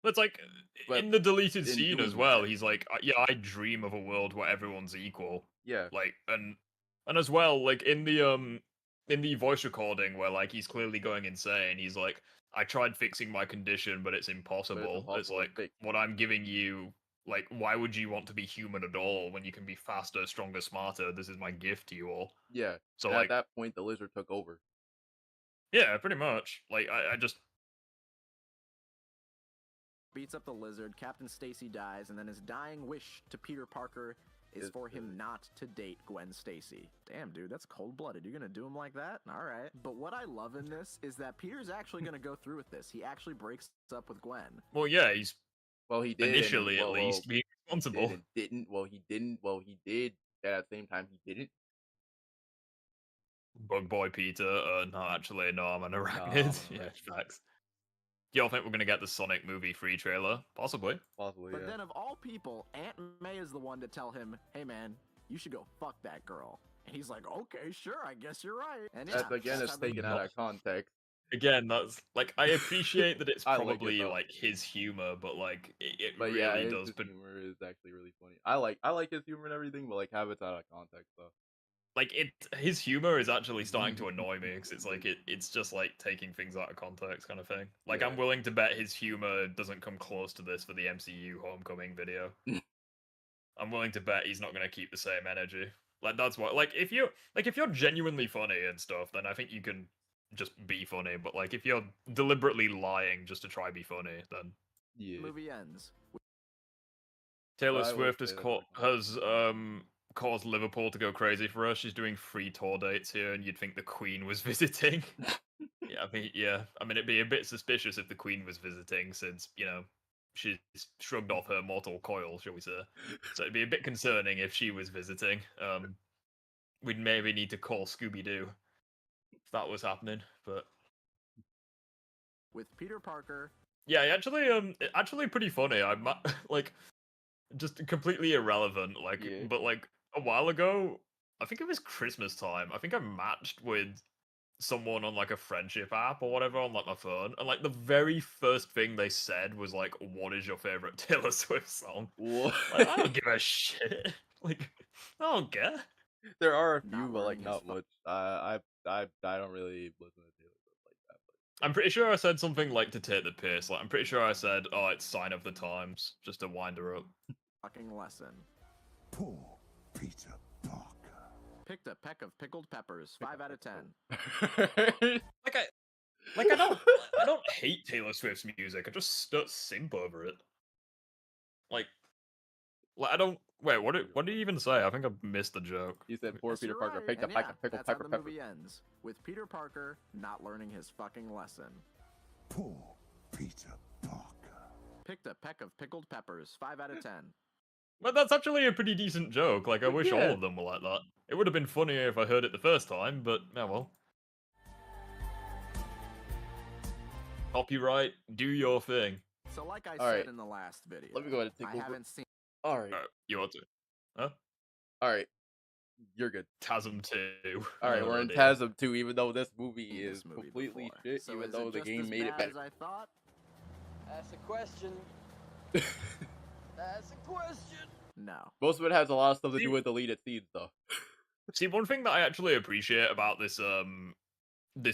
It's like, But in the deleted in scene doing as well, that- he's like, yeah, I dream of a world where everyone's equal. Yeah. Like, and as well, like, in the voice recording where, like, he's clearly going insane, he's like, I tried fixing my condition, but it's impossible. It's impossible to like, fix. what I'm giving you, like, why would you want to be human at all when you can be faster, stronger, smarter? This is my gift to you all. Yeah. So, and like, at that point, the lizard took over. yeah, pretty much. Like, I just, Beats up the lizard, Captain Stacy dies, and then his dying wish to Peter Parker is for him not to date Gwen Stacy. Damn, dude, that's cold-blooded. You're gonna do him like that? Alright. But what I love in this is that Peter's actually gonna go through with this. He actually breaks up with Gwen. well, yeah, he's Well, he did initially, and, at least, being responsible. He didn't. Well, he didn't. Well, he did. And at the same time, he didn't. Bug Boy Peter, no, actually, no, I'm an arachnid. I'm an Yeah, arachnid. facts. Do y'all think we're gonna get the Sonic movie free trailer? Possibly. Possibly, But yeah. then of all people, Aunt May is the one to tell him, hey man, you should go fuck that girl. And he's like, okay, sure, I guess you're right. And yeah, That's again, that's it's how they- taken out of context. Again, that's like I appreciate that it's I like it, probably though. like his humor, but like it But really yeah, does. his humor is actually really funny. I like his humor and everything, but like have it out of context though. Like his humor is actually starting to annoy me because it's like it's just like taking things out of context kind of thing. Like Yeah. I'm willing to bet his humor doesn't come close to this for the MCU Homecoming video. I'm willing to bet he's not going to keep the same energy. Like that's what. Like if you're genuinely funny and stuff, then I think you can just be funny. But like if you're deliberately lying just to try be funny, then Yeah. Movie ends. Taylor I will Swift has say that caused Liverpool to go crazy for us. She's doing free tour dates here, and you'd think the Queen was visiting. Yeah. I mean, it'd be a bit suspicious if the Queen was visiting, since she's shrugged off her mortal coil, shall we say? So it'd be a bit concerning if she was visiting. We'd maybe need to call Scooby Doo if that was happening. But With Peter Parker. yeah, actually pretty funny. Like just completely irrelevant. But like a while ago, I think it was Christmas time. I think I matched with someone on like a friendship app or whatever on like my phone, and like the very first thing they said was like, "What is your favorite Taylor Swift song?" What? Like, I don't give a shit. Like, I don't care. There are a few, but like not much. I don't really listen to Taylor Swift like that. I'm pretty sure I said something like to take the piss. Like, I'm pretty sure I said, "Oh, it's Sign of the Times," just to wind her up. Fucking lesson. Poor Peter Parker. Picked a peck of pickled peppers. 5 out of 10. I don't hate Taylor Swift's music. I just simp over it. Like I don't. Wait, what did he even say? I think I missed the joke. You said poor Peter Parker Right. picked a And pack of pickled that's how pepper the movie ends. With Peter Parker not learning his fucking lesson. Poor Peter Parker. Picked a peck of pickled peppers. 5 out of 10. But that's actually a pretty decent joke. Like, I wish all Yeah. of them were like that. It would have been funnier if I heard it the first time, but well. Copyright, do your thing. So like I All said right. in the last video, Let me go ahead and take I over. haven't seen. All right. You want to? Huh? All right. You're good. TASM 2. All right, we're in TASM 2, even though this movie is completely shit, So even is though it the just game as made it bad better. as I thought? That's a question. That's a question. No. Most of it has a lot of stuff to do with deleted scenes, though. See, one thing that I actually appreciate about this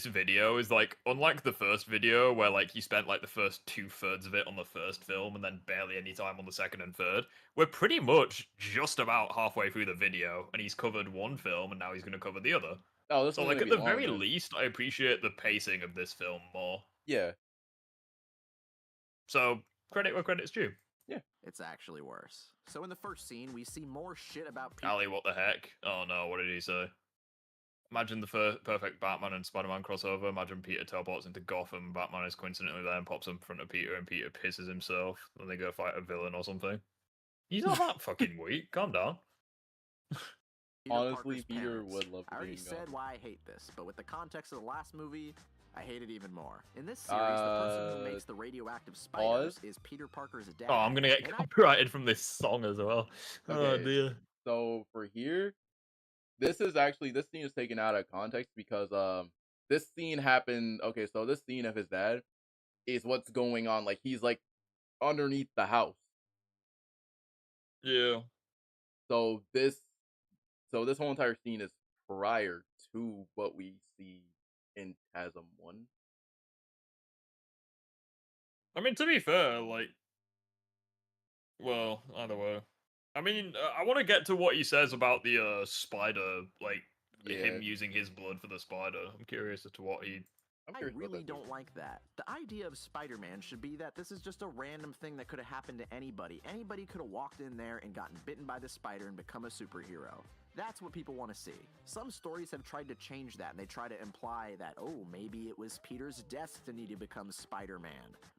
video is, like, unlike the first video where like he spent like the first 2/3 of it on the first film and then barely any time on the second and third, we're pretty much just about halfway through the video and he's covered one film and now he's going to cover the other. Oh, this so one's like gonna at be the long, very man. least, I appreciate the pacing of this film more. Yeah. So credit where credit's due. Yeah. It's actually worse. So in the first scene, we see more shit about Peter. Ali, what the heck? Oh no, what did he say? Imagine the perfect Batman and Spider-Man crossover. Imagine Peter teleports into Gotham, Batman is coincidentally there and pops in front of Peter, and Peter pisses himself. Then they go fight a villain or something. He's not that fucking weak. Calm down. Honestly, Peter would love to I be already in said Gotham. why I hate this, but with the context of the last movie, I hate it even more. In this series, the person who makes the radioactive spiders is Peter Parker's dad. Oh, I'm gonna get and copyrighted from this song as well. Oh Okay, dear. So for here, this scene is taken out of context because this scene happened. Okay, so this scene of his dad is what's going on. Like he's like underneath the house. Yeah. So this whole entire scene is prior to what we see in TASM 1. I mean, to be fair, like, well, either way. I mean, I want to get to what he says about the spider, like him using his blood for the spider. I'm curious as to what he. I really don't like that. The idea of Spider-Man should be that this is just a random thing that could have happened to anybody. Anybody could have walked in there and gotten bitten by the spider and become a superhero. That's what people want to see. Some stories have tried to change that, and they try to imply that, oh, maybe it was Peter's destiny to become Spider-Man.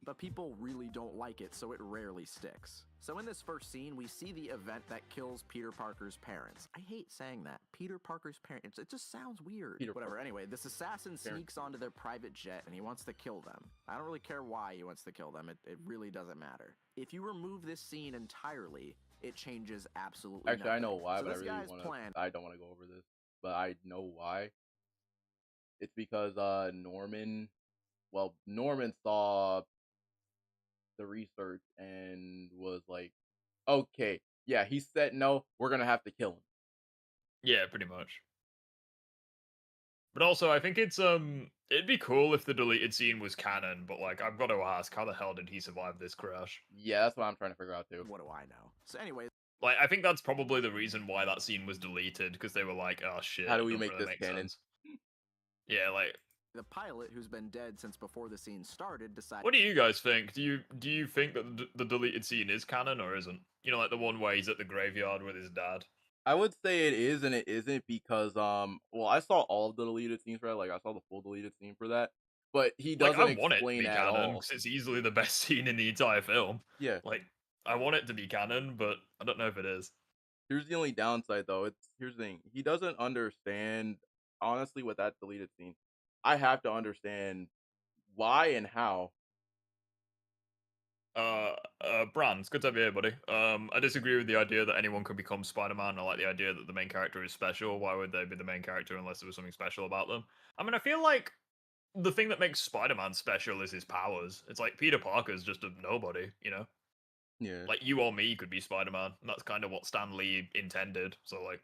But people really don't like it, so it rarely sticks. So in this first scene, we see the event that kills Peter Parker's parents. I hate saying that. Peter Parker's parents. It just sounds weird. Whatever. Anyway, this assassin sneaks onto their private jet, and he wants to kill them. I don't really care why he wants to kill them. It really doesn't matter. If you remove this scene entirely, it changes absolutely Actually, I know why, so but I this really guy's want plan. to. I don't want to go over this, but I know why. It's because Norman saw the research and was like, okay, yeah, he said no, we're gonna have to kill him. Yeah, pretty much. But also, I think it's it'd be cool if the deleted scene was canon. But like, I've got to ask, how the hell did he survive this crash? Yeah, that's what I'm trying to figure out too. What do I know? So anyway. Like, I think that's probably the reason why that scene was deleted, because they were like, "Oh shit, How do it we doesn't make really this make canon? sense." Yeah, like, The pilot, who's been dead since before the scene started, decided. what do you guys think? Do you think that the deleted scene is canon or isn't? You know, like the one where he's at the graveyard with his dad. I would say it is and it isn't because well, I saw all of the deleted scenes for that. Like I saw the full deleted scene for that, but he Like, I doesn't want it to explain be at canon all. because it's easily the best scene in the entire film. Yeah. Like, I want it to be canon, but I don't know if it is. Here's the only downside though. Here's the thing. He doesn't understand honestly with that deleted scene. I have to understand why and how. Brands, good to have you here, buddy. I disagree with the idea that anyone could become Spider-Man. I like the idea that the main character is special. Why would they be the main character unless there was something special about them? I mean, I feel like the thing that makes Spider-Man special is his powers. It's like Peter Parker's just a nobody, you know? Yeah. Like, you or me could be Spider-Man. And that's kind of what Stan Lee intended. So, like,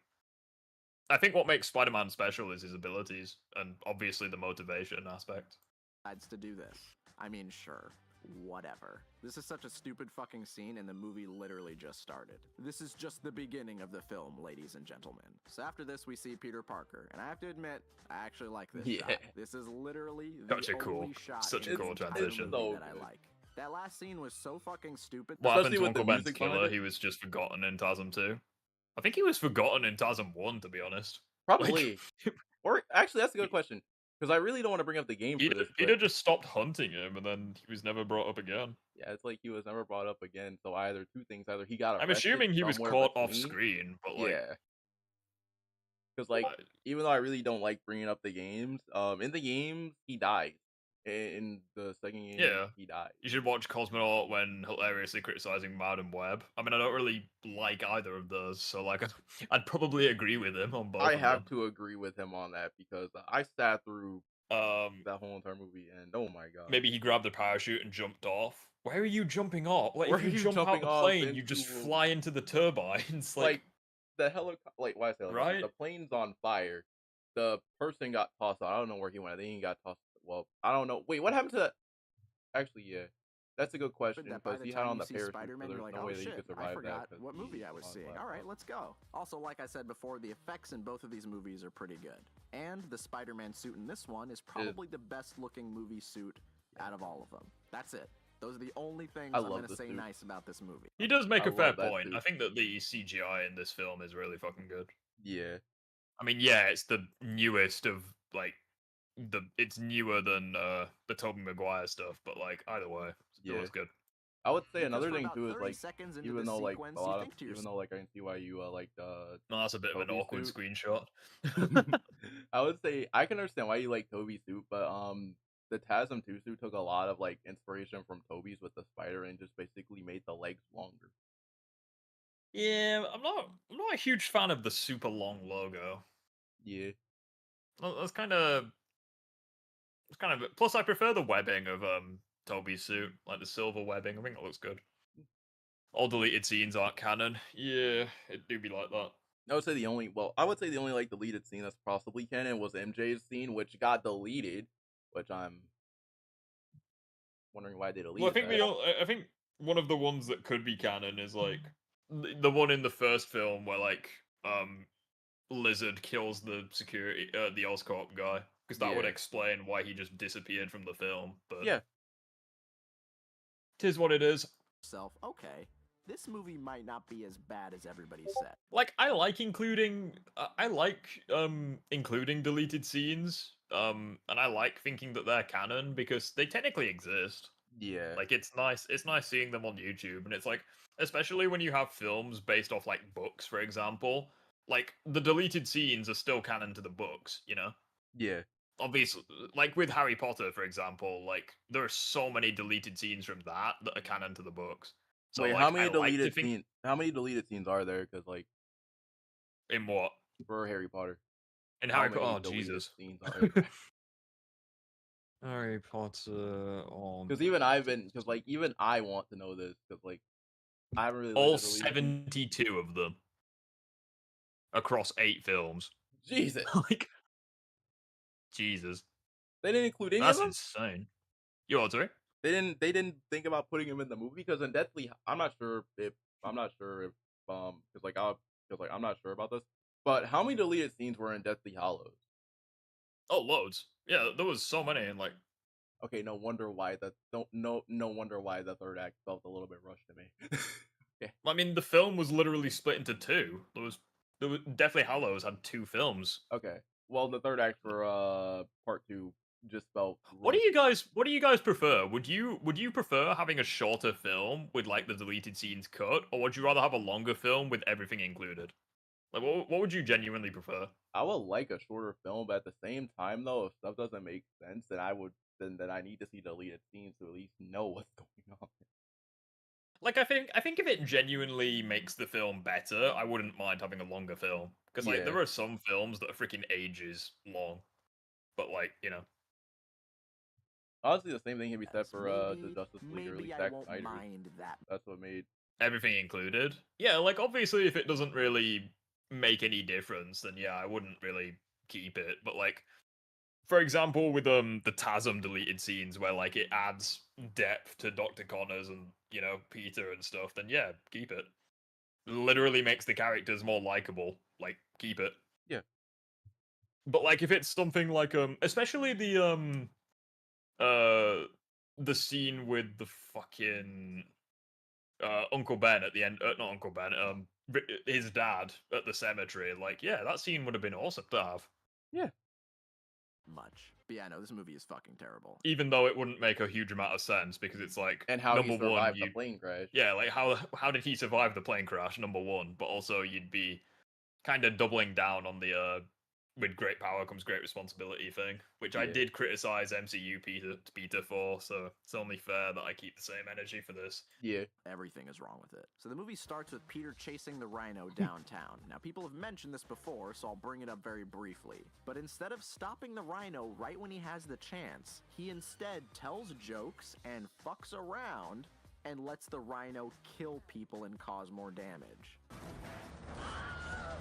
I think what makes Spider-Man special is his abilities, and obviously the motivation aspect. Decides to do this. I mean, sure. Whatever. This is such a stupid fucking scene, and the movie literally just started. This is just the beginning of the film, ladies and gentlemen. So after this, we see Peter Parker, and I have to admit, I actually like this shot. This is literally the only shot Such a in cool the entire transition. movie that I like. That last scene was so fucking stupid. What happened to Uncle Ben's killer? He was just forgotten in TASM 2. I think he was forgotten in TASM 1, to be honest. Probably. Or actually, that's a good question. Because I really don't want to bring up the game for this. Peter just stopped hunting him, and then he was never brought up again. Yeah, it's like he was never brought up again. So either two things: either he got I'm arrested assuming he was somewhere caught off between- screen, but like, yeah. Because like, even though I really don't like bringing up the games, in the games he dies. In the second game, yeah, he dies. You should watch Cosmonaut when hilariously criticizing Madam Web. I mean, I don't really like either of those, so like, I'd probably agree with him on both. I have to agree with him on that because I sat through that whole entire movie, and oh my god. Maybe he grabbed the parachute and jumped off. Where are you jumping off? Like, Where if are you you jump out jumping the off plane, you just into- fly into the turbines. Like the helicopter. Like, why I say helicopter? Right? The plane's on fire. The person got tossed out. I don't know where he went. I think he got tossed. Well, I don't know. Wait, what happened to that? Actually, yeah. That's a good question That by because the he had time on you the see parachute, Spider-Man, so you're there's like, no oh way that he shit, could I survive forgot that. 'cause what movie I was on seeing. fire. All right, let's go. Also, like I said before, the effects in both of these movies are pretty good. And the Spider-Man suit in this one is probably the best looking movie suit out of all of them. That's it. Those are the only things I'm going to say nice about this movie. He does make I a fair love that point. suit. I think that the CGI in this film is really fucking good. Yeah. I mean, yeah, it's the newest of like it's newer than the Tobey Maguire stuff, but like either way, it was good. I would say Because another for thing about too is 30 like seconds into even the though like sequence, a you lot of think to even though like I can see why you like No, that's a bit of an Toby's awkward suit. screenshot. I would say I can understand why you like Toby's suit, but the TASM 2 suit took a lot of like inspiration from Toby's with the spider and just basically made the legs longer. Yeah, I'm not a huge fan of the super long logo. Yeah. That's kind of plus I prefer the webbing of Toby's suit, like the silver webbing. I think it looks good. All deleted scenes aren't canon. Yeah, it do be like that. I would say the only like deleted scene that's possibly canon was MJ's scene, which got deleted, which I'm wondering why they deleted. Well, I think that. I think one of the ones that could be canon is like the one in the first film where like Lizard kills the security the Oscorp guy, because that would Yeah. explain why he just disappeared from the film. But Yeah. Tis what it is. Okay, this movie might not be as bad as everybody said. Like I like including including deleted scenes, and I like thinking that they're canon because they technically exist. Yeah. Like it's nice seeing them on YouTube, and it's like, especially when you have films based off like books, for example, like the deleted scenes are still canon to the books, you know? Yeah. Obviously, like with Harry Potter, for example, like there are so many deleted scenes from that are canon to the books. So Wait, like, how many I like to deleted think- scenes? How many deleted scenes are there? Because like, in what? For Harry Potter. In How Harry Potter, many oh deleted Jesus. Scenes are there? Harry Potter. Because even I want to know this because like I haven't really All looked at deleted scenes. 72 of them across 8 films. Jesus. Like, Jesus. They didn't include any That's of them. insane. You what, sorry? They didn't think about putting him in the movie because in Deathly, I'm not sure if because I'm not sure about this, but how many deleted scenes were in Deathly Hallows? Oh, loads. Yeah, there was so many, and like, Okay, no wonder why no wonder why the third act felt a little bit rushed to me. Okay. I mean, the film was literally split into two. There was Deathly Hallows had two films. Okay. Well, the third act for part 2 just felt What do rushed. you guys prefer? Would you prefer having a shorter film with like the deleted scenes cut, or would you rather have a longer film with everything included? Like, what would you genuinely prefer? I would like a shorter film, but at the same time, though, if stuff doesn't make sense, then I need to see deleted scenes to at least know what's going on. Like, I think if it genuinely makes the film better, I wouldn't mind having a longer film because like Yeah. there are some films that are freaking ages long, but like Honestly, the same thing can be said for the maybe, Justice League or at maybe least I Zack won't Snyder's. mind that. That's what made everything included. Yeah, like obviously if it doesn't really make any difference, then yeah, I wouldn't really keep it. But like, for example, with the TASM deleted scenes where like it adds depth to Dr. Connors and Peter and stuff, then yeah, keep it. Literally makes the characters more likable. Like, keep it. Yeah. But like if it's something like especially the scene with the fucking Uncle Ben at the end, not Uncle Ben, his dad at the cemetery. Like, yeah, that scene would have been awesome to have. Yeah. Much. But yeah, no, this movie is fucking terrible. Even though it wouldn't make a huge amount of sense because it's like and how number he survived one, the plane crash. Yeah, like how did he survive the plane crash? Number one, but also you'd be kind of doubling down on the with great power comes great responsibility thing, which I did criticize MCU Peter for, so it's only fair that I keep the same energy for this. Yeah. Everything is wrong with it. So the movie starts with Peter chasing the rhino downtown. Now, people have mentioned this before, so I'll bring it up very briefly. But instead of stopping the rhino right when he has the chance, he instead tells jokes and fucks around and lets the rhino kill people and cause more damage.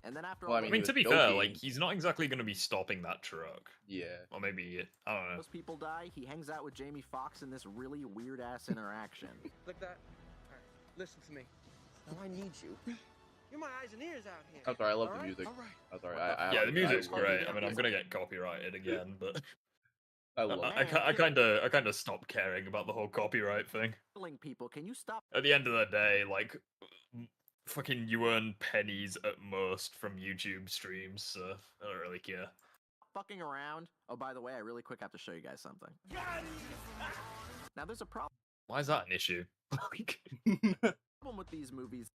And then after I mean, to be fair, like he's not exactly going to be stopping that truck. Yeah. Or maybe I don't know. Most people die. He hangs out with Jamie Foxx in this really weird ass interaction. Like that. All right, listen to me. Now I need you. You're my eyes and ears out here. I'm sorry, I love All the right? music. All right. I'm sorry. Yeah, the music's great. I mean, I'm gonna get copyrighted again, but I love I kind of stopped caring about the whole copyright thing. People, can you stop? At the end of the day, like, fucking you earn pennies at most from YouTube streams, so I don't really care. Fucking around. Oh, by the way, I really quick have to show you guys something. Now, there's a problem. Why is that an issue? Problem with these movies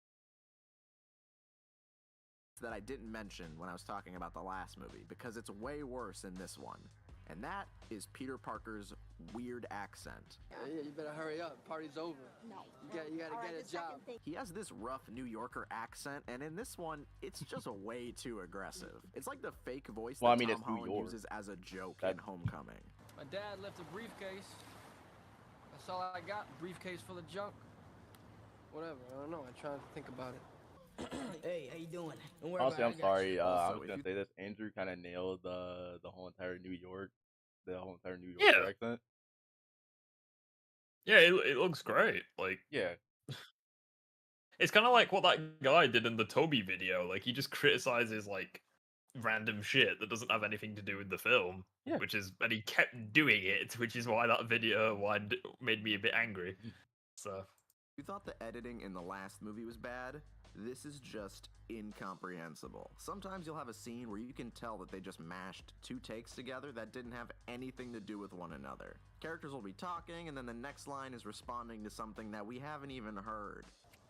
that I didn't mention when I was talking about the last movie, because it's way worse in this one. And that is Peter Parker's weird accent. Yeah, you better hurry up. Party's over. No. You gotta get a job. He has this rough New Yorker accent, and in this one, it's just way too aggressive. It's like the fake voice that Tom Holland uses as a joke in Homecoming. My dad left a briefcase. That's all I got. Briefcase full of junk. Whatever. I don't know. I try to think about it. Hey, how you doing? Honestly, I'm sorry. I was gonna say this. Andrew kind of nailed the whole entire New York accent. Yeah, it looks great. Like, yeah, it's kind of like what that guy did in the Toby video. Like, he just criticizes like random shit that doesn't have anything to do with the film. Yeah, and he kept doing it, which is why that video made me a bit angry. So, you thought the editing in the last movie was bad? This is just incomprehensible. Sometimes you'll have a scene where you can tell that they just mashed two takes together that didn't have anything to do with one another. Characters will be talking, and then the next line is responding to something that we haven't even heard.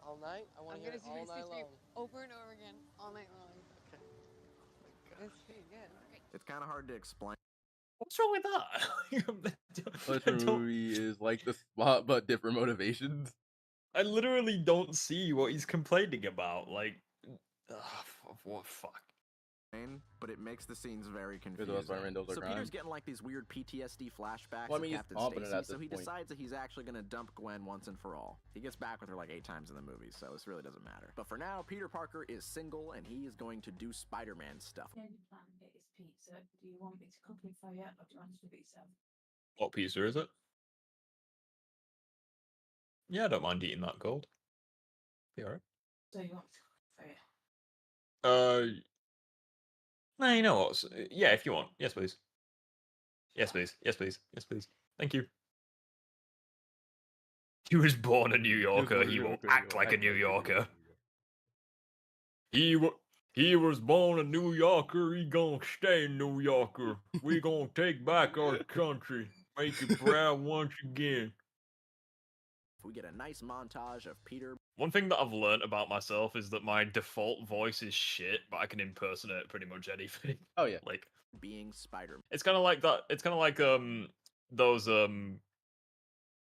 All night? I want to hear it all night long. Over and over again, all night long. Okay. Oh my God. It's kind of hard to explain. What's wrong with that? This movie is like The Spot, but different motivations. I literally don't see what he's complaining about. Like, what fuck? But it makes the scenes very confusing. So Peter's getting like these weird PTSD flashbacks of Captain Stacy, so he decides that he's actually going to dump Gwen once and for all. He gets back with her like 8 times in the movie, so this really doesn't matter. But for now, Peter Parker is single, and he is going to do Spider-Man stuff. The only plan is pizza. Do you want me to cook it for you, or do you want us to do it yourself? What pizza is it? Yeah, I don't mind eating that cold. Be alright. So you want for you. No, you know what? Yeah, if you want. Yes, please. Yes, please. Yes, please. Yes, please. Thank you. He was born a New Yorker. He will act like a New Yorker. He was born a New Yorker. He gonna stay New Yorker. We gonna take back our country, make it proud once again. We get a nice montage of Peter. One thing that I've learned about myself is that my default voice is shit, but I can impersonate pretty much anything. Oh yeah. Like being Spider-Man. it's kind of like that. It's kind of like those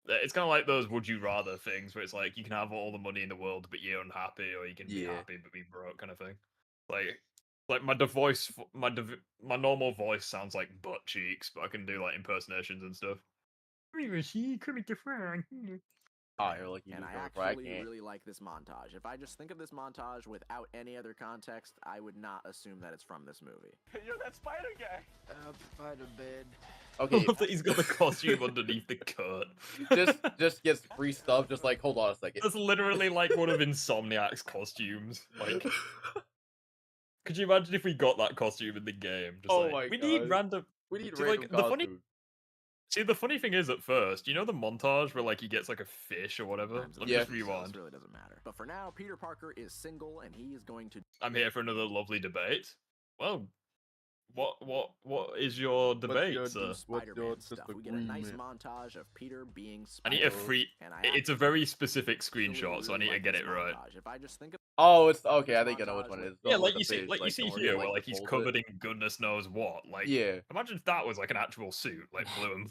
it's kind of like those would you rather things where it's like you can have all the money in the world but you're unhappy, or you can be happy but be broke, kind of thing. Like my normal voice sounds like butt cheeks, but I can do like impersonations and stuff. Oh, you're like you And need I to actually really like this montage. If I just think of this montage without any other context, I would not assume that it's from this movie. You're that spider guy. Spider bed. Okay. I love that he's got the costume underneath the coat. just gets free stuff. Just like, hold on a second. That's literally like one of Insomniac's costumes. Like, could you imagine if we got that costume in the game? Just we need random. We need See, random like, the funny. costumes. See, the funny thing is, at first, you know the montage where like he gets like a fish or whatever. Let me just rewind. It really doesn't matter. But for now, Peter Parker is single, and he is going to. I'm here for another lovely debate. Well, what is your debate, sir? Spider-Man stuff. We get a nice montage of Peter being I need a free. It's a very specific screenshot, so I need to get it right. If I just think of Oh, it's okay. I think I know which one it is. Yeah, like you see, you see here, where like he's covered in goodness knows what. Like, yeah. Imagine if that was like an actual suit, like blue and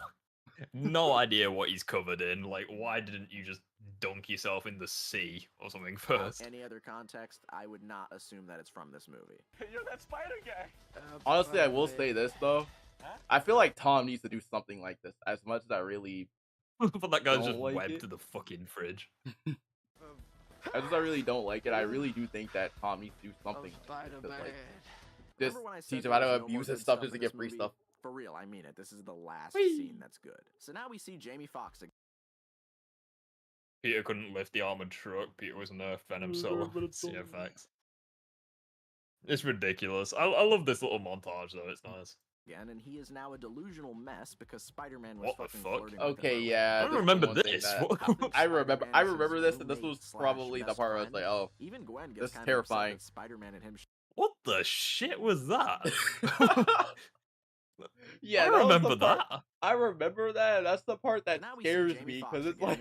no idea what he's covered in. Like, why didn't you just dunk yourself in the sea or something first? Any other context, I would not assume that it's from this movie. You're that spider guy. Honestly, I will say this though. I feel like Tom needs to do something like this. As much as I really, but that guy's just like webbed to the fucking fridge. As much as I really don't like it, I really do think that Tom needs to do something. Just teach him how to abuse his stuff just to get free stuff. For real, I mean it. This is the last scene that's good. So now we see Jamie Foxx again. Peter couldn't lift the armored truck. Peter was nerfed Venom Solo. Yeah, facts. It's ridiculous. I love this little montage though. It's nice. Again, and he is now a delusional mess because Spider-Man was what the fucking fuck? flirting Okay, with him. yeah. I don't remember this. I remember this, and this was probably the part where I was like, oh, even Gwen gets this is kind terrifying. of upset that Spider-Man and him. What the shit was that? Yeah, I remember that. I remember that. That's the part that scares me because it's like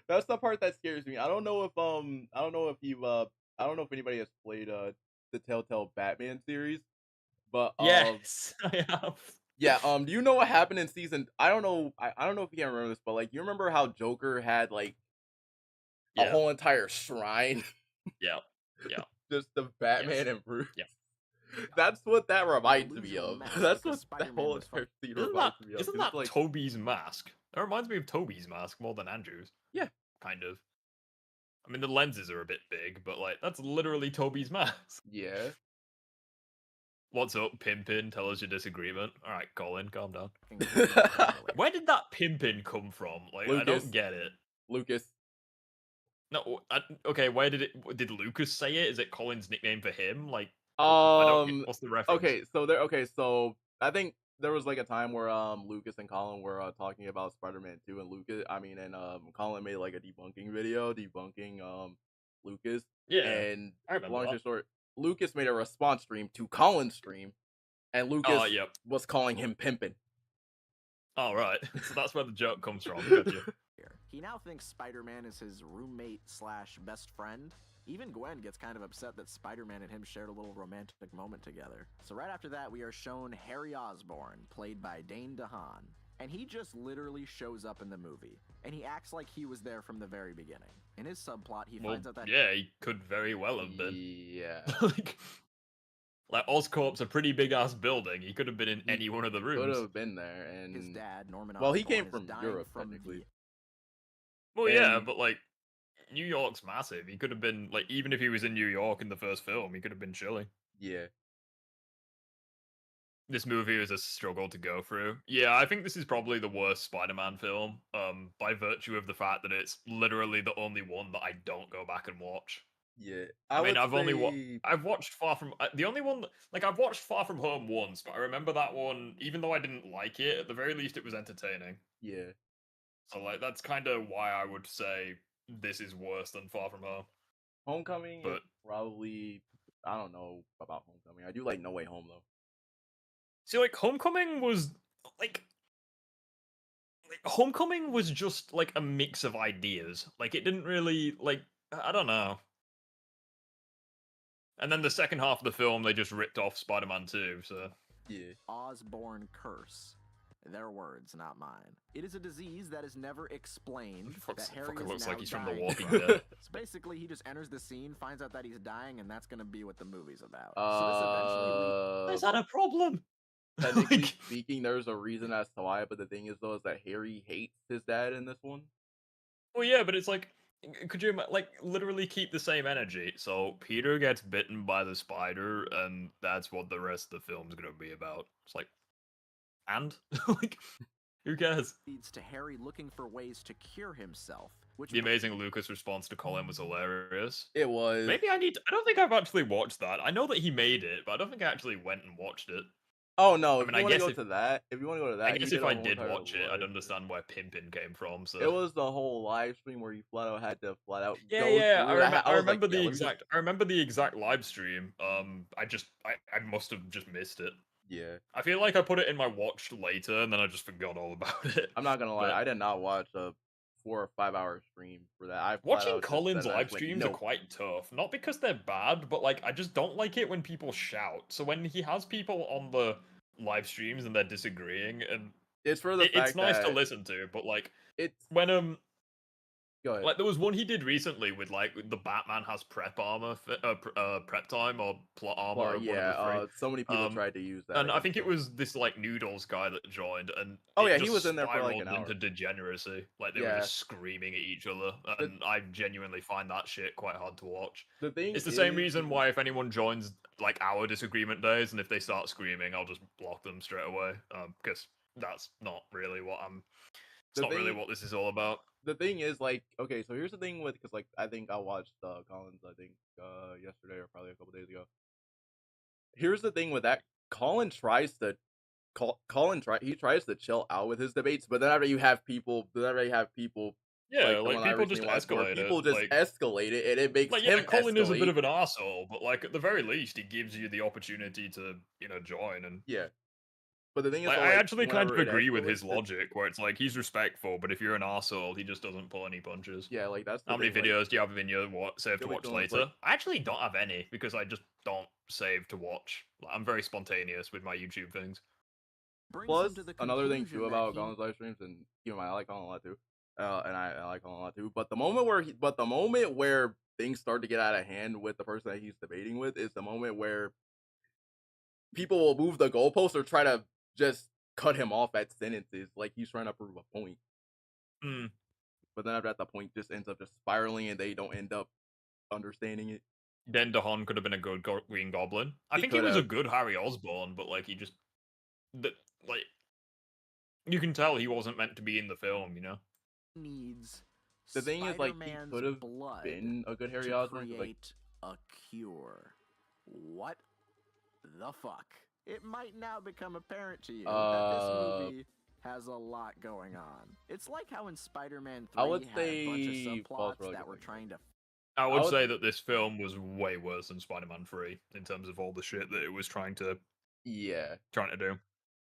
that's the part that scares me. I don't know if I don't know if anybody has played the Telltale Batman series, but yes, I have. Yeah, do you know what happened in season? I don't know. I don't know if you can remember this, but like, you remember how Joker had like a whole entire shrine? Yeah. Just the Batman and Bruce. Yeah. That's what that reminds me of. That's what that whole entire scene Isn't reminds me of. Isn't that like Toby's mask? That reminds me of Toby's mask more than Andrew's. Yeah. Kind of. I mean, the lenses are a bit big, but like, that's literally Toby's mask. Yeah. What's up, Pimpin? Tell us your disagreement. Alright, Colin, calm down. Where did that Pimpin come from? Like, Lucas. I don't get it. Lucas. No, okay, where did Lucas say it? Is it Colin's nickname for him? Like, what's the reference? So I think there was like a time where Lucas and Colin were talking about Spider-Man 2, and Colin made like a debunking video debunking Lucas. Yeah. And I remember long story that. short, Lucas made a response stream to Colin's stream, and Lucas yep. was calling him pimpin'. Oh, right. So that's where the joke comes from. Gotcha. He now thinks Spider-Man is his roommate / best friend. Even Gwen gets kind of upset that Spider-Man and him shared a little romantic moment together. So right after that, we are shown Harry Osborn, played by Dane DeHaan. And he just literally shows up in the movie. And he acts like he was there from the very beginning. In his subplot, he finds out that... Yeah, he could very well have been. Yeah. Like, Oscorp's a pretty big-ass building. He could have been in any one of the rooms. Could have been there, and... His dad, Norman Well, he Osborn, came is from dying Europe, from technically. Well, yeah, but, like, New York's massive. He could have been, like, even if he was in New York in the first film, he could have been chilling. Yeah. This movie is a struggle to go through. Yeah, I think this is probably the worst Spider-Man film, by virtue of the fact that it's literally the only one that I don't go back and watch. Yeah, I mean, would say I've watched Far From the only one like I've watched Far From Home once, but I remember that one. Even though I didn't like it, at the very least, it was entertaining. yeah. So like that's kind of why I would say this is worse than Far From Home. Homecoming is But probably I don't know about Homecoming. I do like No Way Home though. see, like Homecoming was like Homecoming was just like a mix of ideas. Like it didn't really like I don't know. And then the second half of the film, they just ripped off Spider-Man 2. So Yeah. Osborn curse. Their words, not mine. It is a disease that is never explained. That Harry fucker is looks now like he's from The dying Walking from. Dead. So basically, he just enters the scene, finds out that he's dying, and that's gonna be what the movie's about. So this eventually is that a problem? Technically speaking, there's a reason as to why, but the thing is though is that Harry hates his dad in this one. Well, yeah, but it's like, could you like literally keep the same energy? So Peter gets bitten by the spider, and that's what the rest of the film's gonna be about. It's like, and like, who cares? leads to Harry looking for ways to cure himself, which The amazing Lucas response to Colin was hilarious. It was. Maybe I don't think I've actually watched that. I know that he made it, but I don't think I actually went and watched it. Oh no! I If mean, you I want to guess go if, to that, if you want to go to that, I guess he if did a I whole did entire watch it, I'd live understand where Pimpin came from. So It was the whole live stream where you flat out had to flat out yeah, go yeah. through it. I was remember like, the yeah, let me just- exact. I remember the exact live stream. I must have just missed it. Yeah. I feel like I put it in my watched later, and then I just forgot all about it. I'm not gonna lie, But I did not watch a 4 or 5 hour stream for that. I flat watching out just Colin's said I live went, streams no. are quite tough. Not because they're bad, but like I just don't like it when people shout. So when he has people on the live streams and they're disagreeing, and It's for the fact it's nice to that listen to, but like it's when Go ahead. like there was one he did recently with like the Batman has prep armor, prep time or plot armor. Well, or one yeah, of the three. so many people tried to use that And I against think it him. was this like Noodles guy that joined, and Oh, it yeah, he just was in there for, like, spiraled an hour. into degeneracy. Like they were Yeah. just screaming at each other, and I genuinely find that shit quite hard to watch. The thing It's the same is- reason why if anyone joins like our disagreement days, and if they start screaming, I'll just block them straight away, because that's not really what I'm. It's The not really thing- what this is all about. The thing is, like, okay, so here's the thing with, because, like, I think I watched Collins, I think, yesterday or probably a couple days ago. Here's the thing with that. Colin tries to chill out with his debates, but then after you have people, Yeah, the like one I people just recently watched where escalate people it. just Like, escalate it, and it makes like yeah, him Colin is a bit escalate. of an asshole, but like at the very least, he gives you the opportunity to join and. Yeah. But the thing is, Like, though, I like, actually kind of whenever it agree with his escalates, it- logic, where it's like he's respectful, but if you're an asshole, he just doesn't pull any punches. Yeah, like that's the How many thing, like- videos do you have in your saved to Billy watch Jones, later? like- I actually don't have any because I just don't save to watch. Like, I'm very spontaneous with my YouTube things. Plus, another thing too about Colin's live streams, and keep in mind, I like Colin a lot too, and I like Colin a lot too. But the moment where things start to get out of hand with the person that he's debating with is the moment where people will move the goalpost or try to just cut him off at sentences, like he's trying to prove a point. Mm. But then after that, the point just ends up just spiraling, and they don't end up understanding it. Den DeHaan could have been a good Green Goblin. I He think he could was a have. good Harry Osborn, but like he just, like, you can tell he wasn't meant to be in the film, you know. Needs The thing is, like, he Spider-Man's could have blood been a good Harry to Osborn. 'cause, like, create a cure. What the fuck? It might now become apparent to you that this movie has a lot going on. It's like how in Spider-Man 3 I would had a bunch of say false subplots that were religion. trying to. I would say that this film was way worse than Spider-Man 3 in terms of all the shit that it was trying to yeah. do.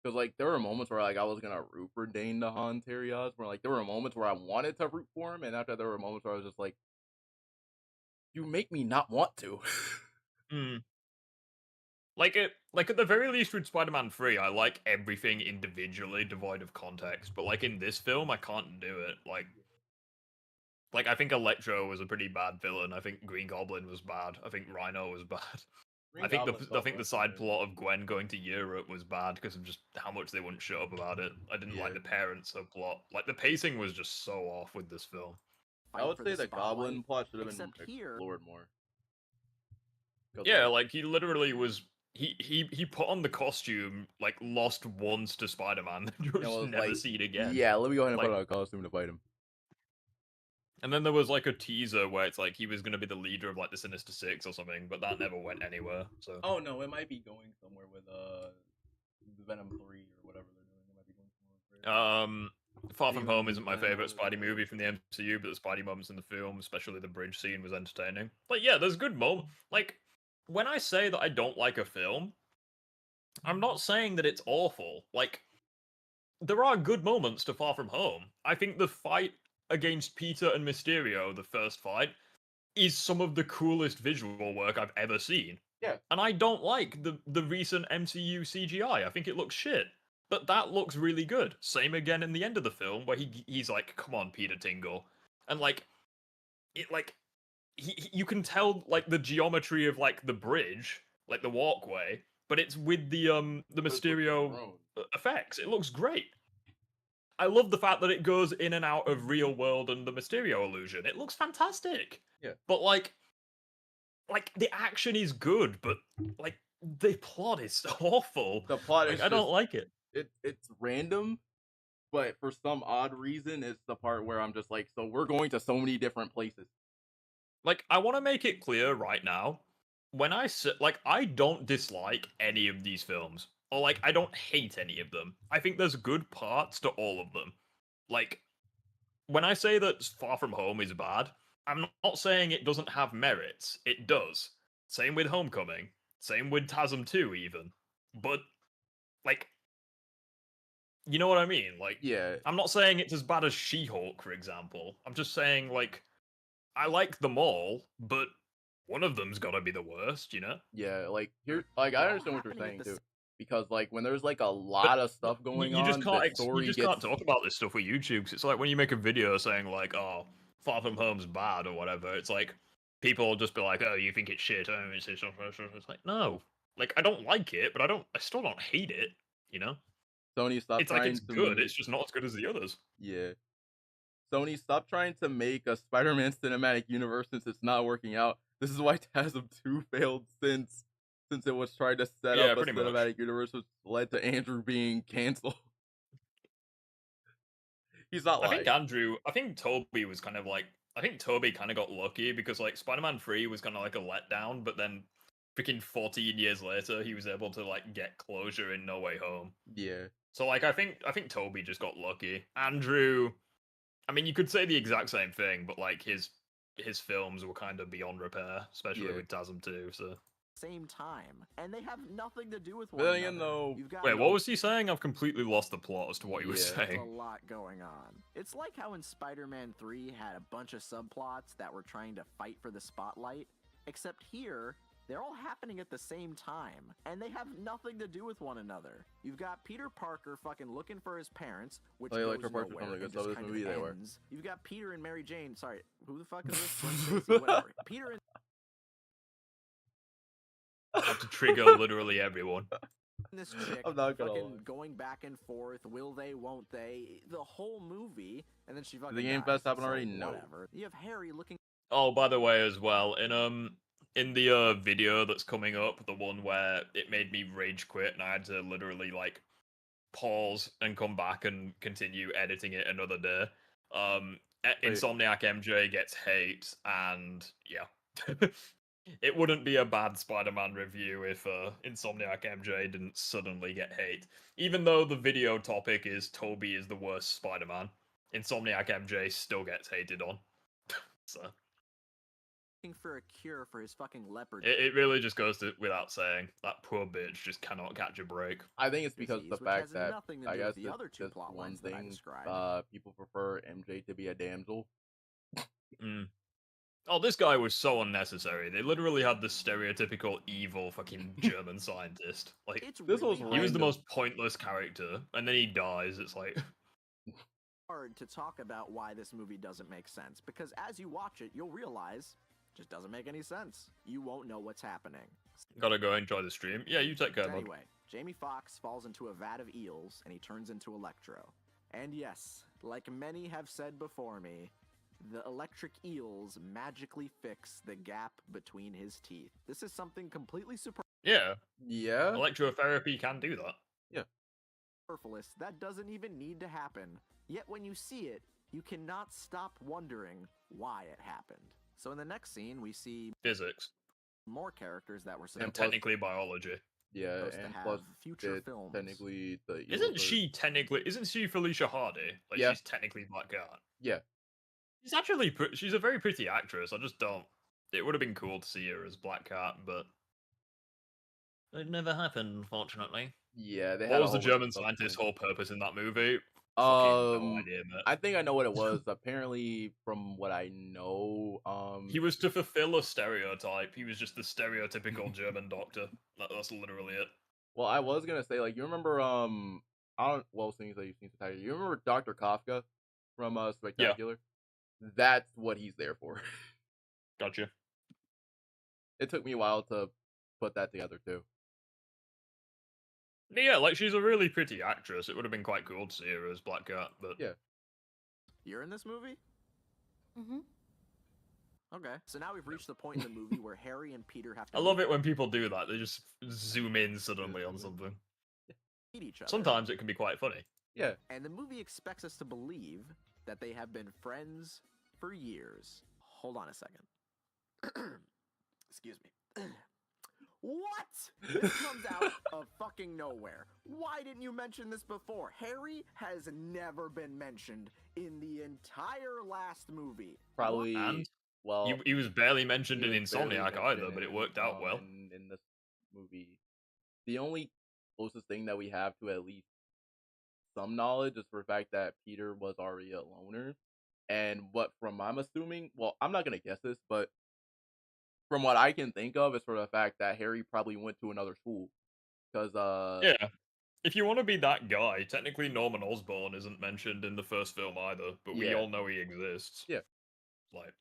Because, like, there were moments where, like, I was gonna root for Dane DeHaan, Terry Osborn. Like, there were moments where I wanted to root for him, and after there were moments where I was just like, you make me not want to. Mm. Like at the very least with Spider-Man 3, I like everything individually devoid of context, but like in this film, I can't do it. Like I think Electro was a pretty bad villain. I think Green Goblin was bad. I think Rhino was bad. Green I think Goblin the felt side worse, plot of Gwen going to Europe was bad because of just how much they wouldn't shut up about it. I didn't like Yeah. the parents subplot. Like the pacing was just so off with this film. I would for say the the Goblin spotlight, plot should have been except here- explored more. 'Cause, Yeah, like he literally was. He put on the costume, like lost once to Spider-Man, it just was never like, see it again. yeah, let me go ahead and Like- put on a costume to fight him. And then there was like a teaser where it's like he was gonna be the leader of like the Sinister Six or something, but that never went anywhere. So Oh no, it might be going somewhere with Venom 3 or whatever they're doing. It might be going somewhere with Far From Home Even isn't my Venom favorite Spidey movie from the MCU, but the Spidey moments in the film, especially the bridge scene, was entertaining. Like, yeah, there's good moments. Like, when I say that I don't like a film, I'm not saying that it's awful. Like, there are good moments to Far From Home. I think the fight against Peter and Mysterio, the first fight, is some of the coolest visual work I've ever seen. Yeah. And I don't like the recent MCU CGI. I think it looks shit. But that looks really good. Same again in the end of the film where he's like, "Come on, Peter Tingle," and like, it like you can tell like the geometry of like the bridge, like the walkway, but it's with the Mysterio effects. It looks great. I love the fact that it goes in and out of real world and the Mysterio illusion. It looks fantastic. Yeah. But like the action is good, but like the plot is awful. The plot is I don't just- like it. It's random, but for some odd reason, it's the part where I'm just like, so we're going to so many different places. Like, I want to make it clear right now. When I say, like, I don't dislike any of these films, or like, I don't hate any of them. I think there's good parts to all of them. Like, when I say that Far From Home is bad, I'm not saying it doesn't have merits. It does. Same with Homecoming. Same with TASM 2, even. But, like, you know what I mean? Like, Yeah. I'm not saying it's as bad as She-Hulk, for example. I'm just saying, like, I like them all, but one of them's gotta be the worst, you know? Yeah, like here, like I understand what you're saying too, because like when there's like a lot of stuff going You just on, can't. the story You just gets can't talk about this stuff with YouTube. 'Cause it's like when you make a video saying like, "Oh, Far From Home's bad" or whatever. It's like people will just be like, "Oh, you think it's shit?" Oh, it's like, no, like I don't like it, but I still don't hate it. You know? Sony stopped It's like trying it's to good. make- It's just not as good as the others. Yeah. Sony, stop trying to make a Spider-Man cinematic universe since it's not working out. This is why TASM 2 failed since it was trying to set Yeah, up a pretty much. cinematic universe, which led to Andrew being canceled. He's not lying. I think Toby was kind of like, I think Toby kind of got lucky because like Spider-Man 3 was kind of like a letdown, but then freaking 14 years later, he was able to like get closure in No Way Home. Yeah. So like, I think Toby just got lucky. Andrew, I mean, you could say the exact same thing, but like his films were kind of beyond repair, especially with TASM 2. So same time, and they have nothing to do with But one then another. again, though, You've got wait, what was he saying? I've completely lost the plot as to what he was There's saying. a lot going on. It's like how in Spider-Man 3 had a bunch of subplots that were trying to fight for the spotlight, except here, they're all happening at the same time, and they have nothing to do with one another. You've got Peter Parker fucking looking for his parents, which goes nowhere and just kind of ends. You've got Peter and Mary Jane, sorry, who the fuck is this? Gwen Stacy, whatever. Peter and Have to trigger literally everyone. this chick I'm not gonna fucking lie. going back and forth, will they, won't they, the whole movie, and then she fucking The Game dies, Fest happened so already? No. whatever. You have Harry looking Oh, by the way, as well, in the video that's coming up, the one where it made me rage quit and I had to literally like pause and come back and continue editing it another day. Insomniac MJ gets hate, and yeah. It wouldn't be a bad Spider-Man review if Insomniac MJ didn't suddenly get hate. Even though the video topic is Toby is the worst Spider-Man, Insomniac MJ still gets hated on. So for a cure for his fucking leopard. it really just goes without saying that poor bitch just cannot catch a break. I think it's because of the disease, which fact has that nothing to I do guess with the it's other two just plot one lines that I thing. described. People prefer MJ to be a damsel. Mm. Oh, this guy was so unnecessary. They literally had the stereotypical evil fucking German scientist. Like, This was he was the random. most pointless character, and then he dies. It's like, Hard to talk about why this movie doesn't make sense, because as you watch it, you'll realize it just doesn't make any sense. You won't know what's happening. gotta go enjoy the stream. Yeah, you take care, bud. Anyway, Jamie Foxx falls into a vat of eels, and he turns into Electro. And yes, like many have said before me, the electric eels magically fix the gap between his teeth. This is something completely Yeah. Yeah. Electrotherapy can do that. Yeah. superfluous that doesn't even need to happen. Yet when you see it, you cannot stop wondering why it happened. So in the next scene, we see Physics. more characters that were And supposed technically biology. Yeah, to and have plus future it films. technically the Eagles Isn't are- she technically? Isn't she Felicia Hardy? Like Yeah. she's technically Black Cat. Yeah. She's actually she's a very pretty actress. I just don't. It would have been cool to see her as Black Cat, but it never happened, unfortunately. Yeah, they What had a was the whole bunch of German stuff scientist's planned. whole purpose in that movie? Fucking no idea, man. I think I know what it was. Apparently, from what I know, He was to fulfill a stereotype. He was just the stereotypical German doctor. That's literally it. well, I was gonna say, like, you remember, I don't, well, things that you've seen Spectacular. You remember Dr. Kafka from Spectacular? That's what he's there for. Gotcha. It took me a while to put that together too. Yeah, like she's a really pretty actress. It would have been quite cool to see her as Black Cat, but yeah. You're in this movie? Mm-hmm. Okay. So now we've reached the point in the movie where Harry and Peter have to I love it when people do that. They just zoom in suddenly on something. meet each other. Sometimes it can be quite funny. Yeah. And the movie expects us to believe that they have been friends for years. Hold on a second. Excuse me. What? This comes out of fucking nowhere. Why didn't you mention this before? Harry has never been mentioned in the entire last movie. Probably. And Well, he was barely mentioned he in was barely Insomniac mentioned either, but it worked out well. in this movie. The only closest thing that we have to at least some knowledge is for the fact that Peter was already a loner. And what from I'm assuming, well, I'm not gonna guess this, but from what I can think of is for the fact that Harry probably went to another school. Because Yeah. If you want to be that guy, technically Norman Osborn isn't mentioned in the first film either, but we Yeah. all know he exists. Yeah. Like,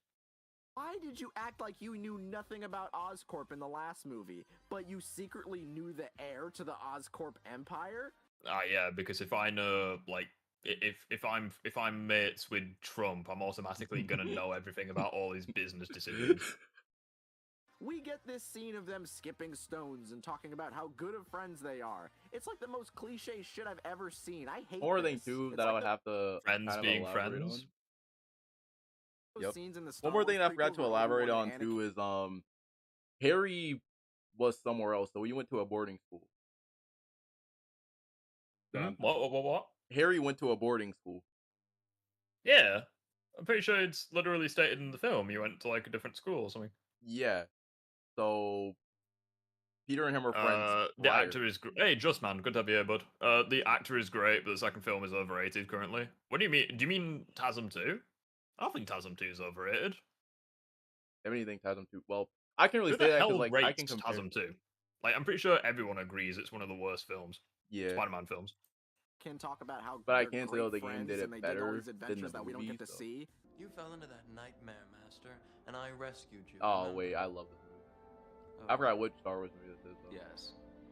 Why did you act like you knew nothing about Oscorp in the last movie, but you secretly knew the heir to the Oscorp Empire? yeah, because if I know, like, if I'm mates with Trump, I'm automatically gonna know everything about all his business decisions. We get this scene of them skipping stones and talking about how good of friends they are. It's like the most cliche shit I've ever seen. I hate more this. thing too It's that I like would have to Friends kind of being elaborate friends. on. those Yep. scenes in the One Star more thing Wars that I forgot prequels to where elaborate Obi-Wan on and too is Harry was somewhere else, so he went to a boarding school. What? Harry went to a boarding school. Yeah. I'm pretty sure it's literally stated in the film he went to, like, a different school or something. Yeah. So Peter and him are friends. The prior. actor is hey, Just Man, good to have you here, bud. The actor is great, but the second film is overrated currently. What do you mean? Do you mean TASM 2? I don't think TASM 2 is overrated. Anything TASM 2. Well, I can really Who say the that hell because like I rates can compare. TASM 2? Like, I'm pretty sure everyone agrees it's one of the worst films. Yeah. Spider-Man films. can talk about how But I they're can say, great oh, the game friends did it and they did all better these than the adventures that we don't movie, get to so. see. You fell into that nightmare, Master, and I rescued you. Oh remember? wait, I love this movie. I forgot which Star Wars movie this is. Though. Yes.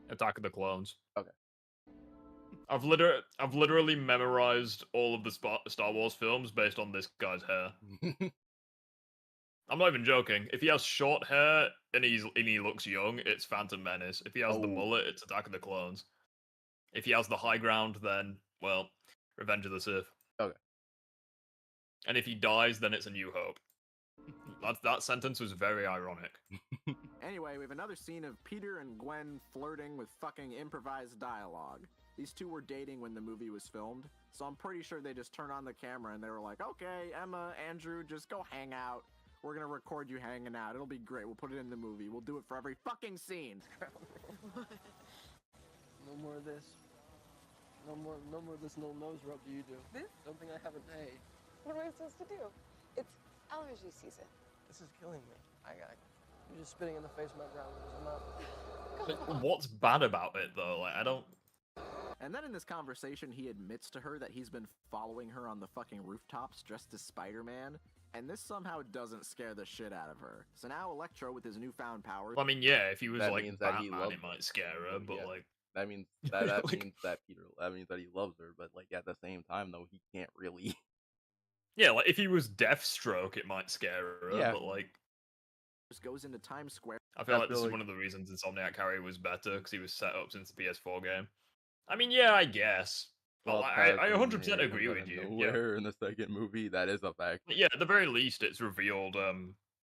Attack of the Clones. Okay. I've literally memorized all of the Star Wars films based on this guy's hair. I'm not even joking. If he has short hair and he looks young, it's Phantom Menace. If he has the mullet, it's Attack of the Clones. If he has the high ground, then, well, Revenge of the Sith. Okay. And if he dies, then it's A New Hope. That sentence was very ironic. Anyway, we have another scene of Peter and Gwen flirting with fucking improvised dialogue. These two were dating when the movie was filmed, so I'm pretty sure they just turned on the camera and they were like, okay, Emma, Andrew, just go hang out. We're gonna record you hanging out. It'll be great. We'll put it in the movie. We'll do it for every fucking scene. No more of this. No more of this little nose rub do you do. This? Something I haven't paid. What am I supposed to do? It's allergy season. This is killing me. You're just spitting in the face of my brown nose. I'm not. What's bad about it, though? Like, I don't... And then in this conversation, he admits to her that he's been following her on the fucking rooftops dressed as Spider-Man, and this somehow doesn't scare the shit out of her. So now Electro, with his newfound powers... Well, I mean, yeah, if he was that like means that Batman, he loves it might scare her, but yeah. like... That means that Like- means that that means that he loves her, but like at the same time though, he can't really. Yeah, like if he was Deathstroke, it might scare her, Yeah. but like... just goes into Times Square. I feel I like this feel is like- one of the reasons Insomniac Harry was better, because he was set up since the PS4 game. I mean, yeah, I guess. Well, I 100% agree with you. Yeah. Nowhere in the second movie, that is a fact. Yeah, at the very least, it's revealed.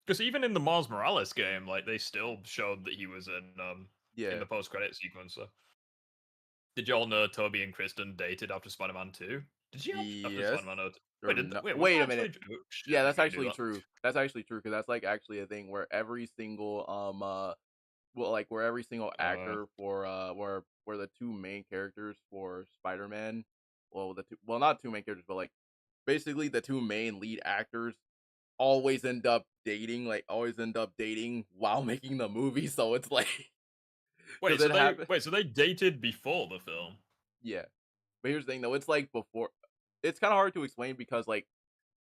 Because even in the Miles Morales game, like they still showed that he was in the post-credit sequence. So. Did y'all know Toby and Kristen dated after Spider-Man 2? Did you after Yes. Spider-Man 2? Wait a minute. Shit, Yeah, we that's can't do actually that. true. That's actually true because that's like actually a thing where every single where every single actor for where the two main characters for Spider-Man, not two main characters, but like basically the two main lead actors always end up dating while making the movie. So it's like wait, so they dated before the film? Yeah, but here's the thing though, it's like before. It's kind of hard to explain because like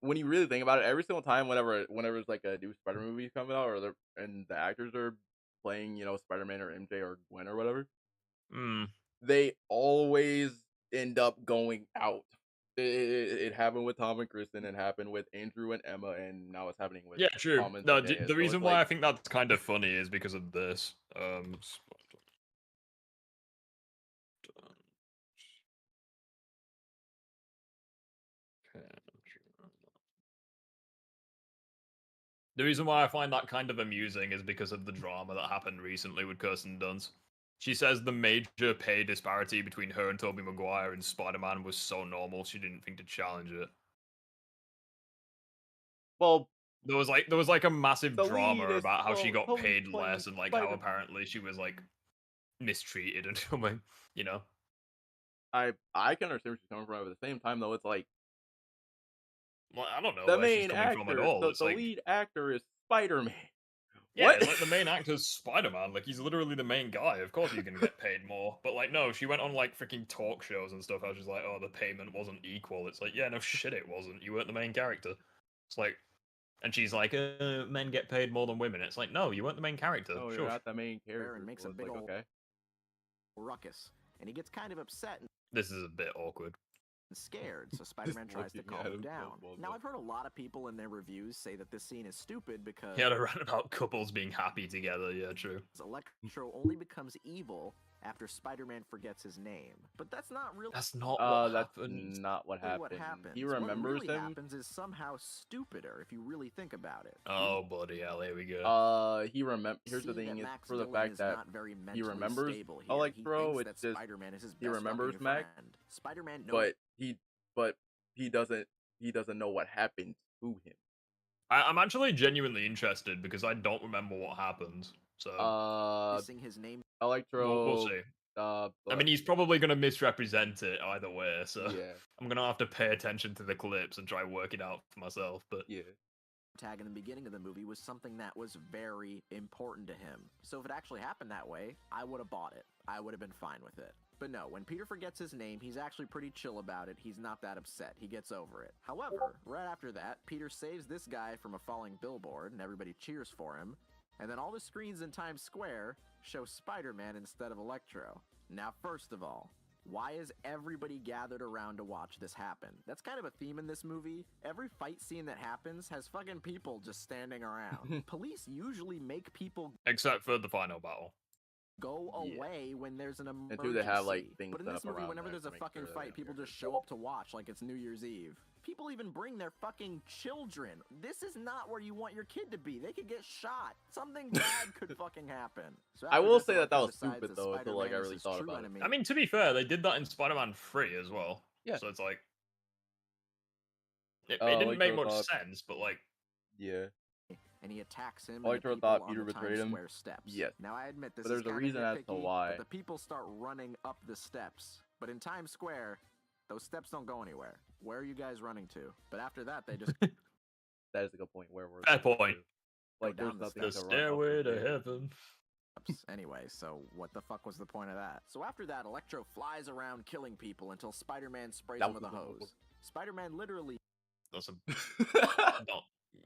when you really think about it, every single time whenever it's like a new Spider movie coming out and the actors are playing, Spider-Man or MJ or Gwen or whatever, they always end up going out. It happened with Tom and Kristen, it happened with Andrew and Emma, and now it's happening with true. Tom and No, Zendaya. the reason why I think that's kind of funny is because of this. The reason why I find that kind of amusing is because of the drama that happened recently with Kirsten Dunst. She says the major pay disparity between her and Tobey Maguire in Spider-Man was so normal she didn't think to challenge it. Well, there was like a massive drama about how she got paid less and like how apparently she was like mistreated and something, I can understand where she's coming from, but at the same time though, it's like, well, I don't know the where main she's coming from at all. The lead actor is Spider-Man. Yeah, like the main actor's Spider-Man. Like he's literally the main guy. Of course you can get paid more. But like no, she went on like freaking talk shows and stuff. I was just like, oh, the payment wasn't equal. It's like, yeah, no shit, it wasn't. You weren't the main character. It's like, and she's like, men get paid more than women. It's like, no, you weren't the main character. No, sure. You're not the main character. And makes so a big like, okay. ruckus, and he gets kind of upset. This is a bit awkward. Scared, so Spider-Man tries to calm him down. Now, I've heard a lot of people in their reviews say that this scene is stupid because... He had a rant about couples being happy together, yeah, true. Electro only becomes evil after Spider-Man forgets his name. But that's not really... That's not what that's happened. not what happened. What happens. He remembers what really him. happens is somehow stupider if you really think about it. Oh, buddy, hell, here we go. Here's the thing, is for the fact that he remembers Electro, it's just... Spider-Man is his he best remembers fucking Mac, friend. Spider-Man but he doesn't know what happened to him. I'm actually genuinely interested because I don't remember what happened. So missing his name. Electro. We'll see. I mean, he's probably gonna misrepresent it either way, so yeah. I'm gonna have to pay attention to the clips and try and work it out for myself. But yeah. Tag in the beginning of the movie was something that was very important to him. So if it actually happened that way, I would have bought it. I would have been fine with it. But no, when Peter forgets his name, he's actually pretty chill about it. He's not that upset. He gets over it. However, right after that, Peter saves this guy from a falling billboard, and everybody cheers for him. And then all the screens in Times Square show Spider-Man instead of Electro. Now, first of all, why is everybody gathered around to watch this happen? That's kind of a theme in this movie. Every fight scene that happens has fucking people just standing around. Police usually make people... Except for the final battle. Go away when there's an emergency. And they have like things. But in this movie, whenever there's a fucking fight, people just show up to watch like it's New Year's Eve. People even bring their fucking children. This is not where you want your kid to be. They could get shot. Something bad could fucking happen. So I will say that was stupid though, until like I really thought about it. I mean, to be fair, they did that in Spider-Man 3 as well. Yeah. So it's like it didn't make much sense, but like yeah. And he attacks him. Electro thought Peter betrayed him. Steps. Yes. Now I admit this. But there's a reason as to why. But the people start running up the steps. But in Times Square, those steps don't go anywhere. Where are you guys running to? But after that, they just. That is a good point. Where we're. Fair point. Like there's nothing the stairway to heaven. Anyway, so what the fuck was the point of that? So after that, Electro flies around killing people until Spider-Man sprays him with a hose. Spider-Man literally. That's a. No.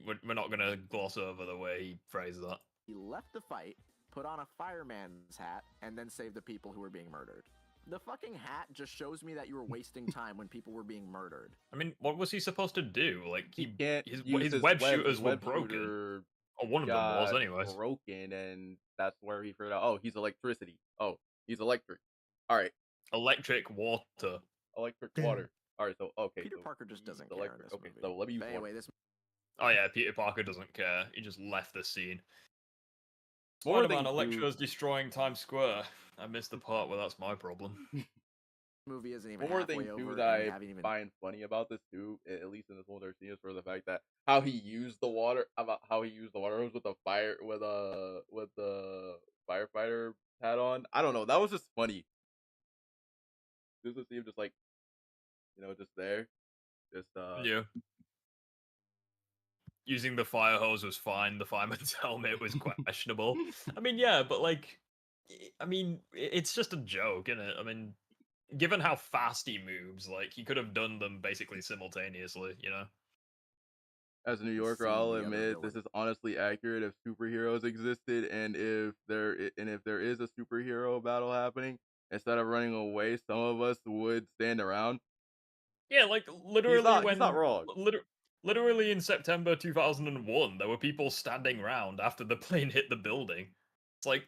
We're not gonna gloss over the way he phrased that. He left the fight, put on a fireman's hat, and then saved the people who were being murdered. The fucking hat just shows me that you were wasting time when people were being murdered. I mean, what was he supposed to do? Like he can't. His web shooters were broken. Or one of them was, anyways. Broken, and that's where he figured out. Oh, he's electricity. Oh, he's electric. All right. Electric water. electric water. All right, so okay, Peter so Parker just he doesn't used care in this okay, movie. so let me use But water. anyway, this Oh yeah, Peter Parker doesn't care. He just left the scene. One more Spider-Man, thing, Electro's destroying Times Square. I missed the part where that's my problem. movie isn't even One more halfway thing over, too that and we I haven't even. find funny about this too, at least in this whole entire scene, is for the fact that how he used the water hose with the firefighter hat on. I don't know. That was just funny. Just to see him just like, just there, just Yeah. Using the fire hose was fine. The fireman's helmet was questionable. I mean, yeah, but like, it's just a joke, isn't it? I mean, given how fast he moves, like he could have done them basically simultaneously, you know? As a New Yorker, Seeing I'll the other admit this villain. is honestly accurate if superheroes existed, and if there is a superhero battle happening, instead of running away, some of us would stand around. Yeah, like literally He's not wrong. literally in September 2001, there were people standing around after the plane hit the building. It's like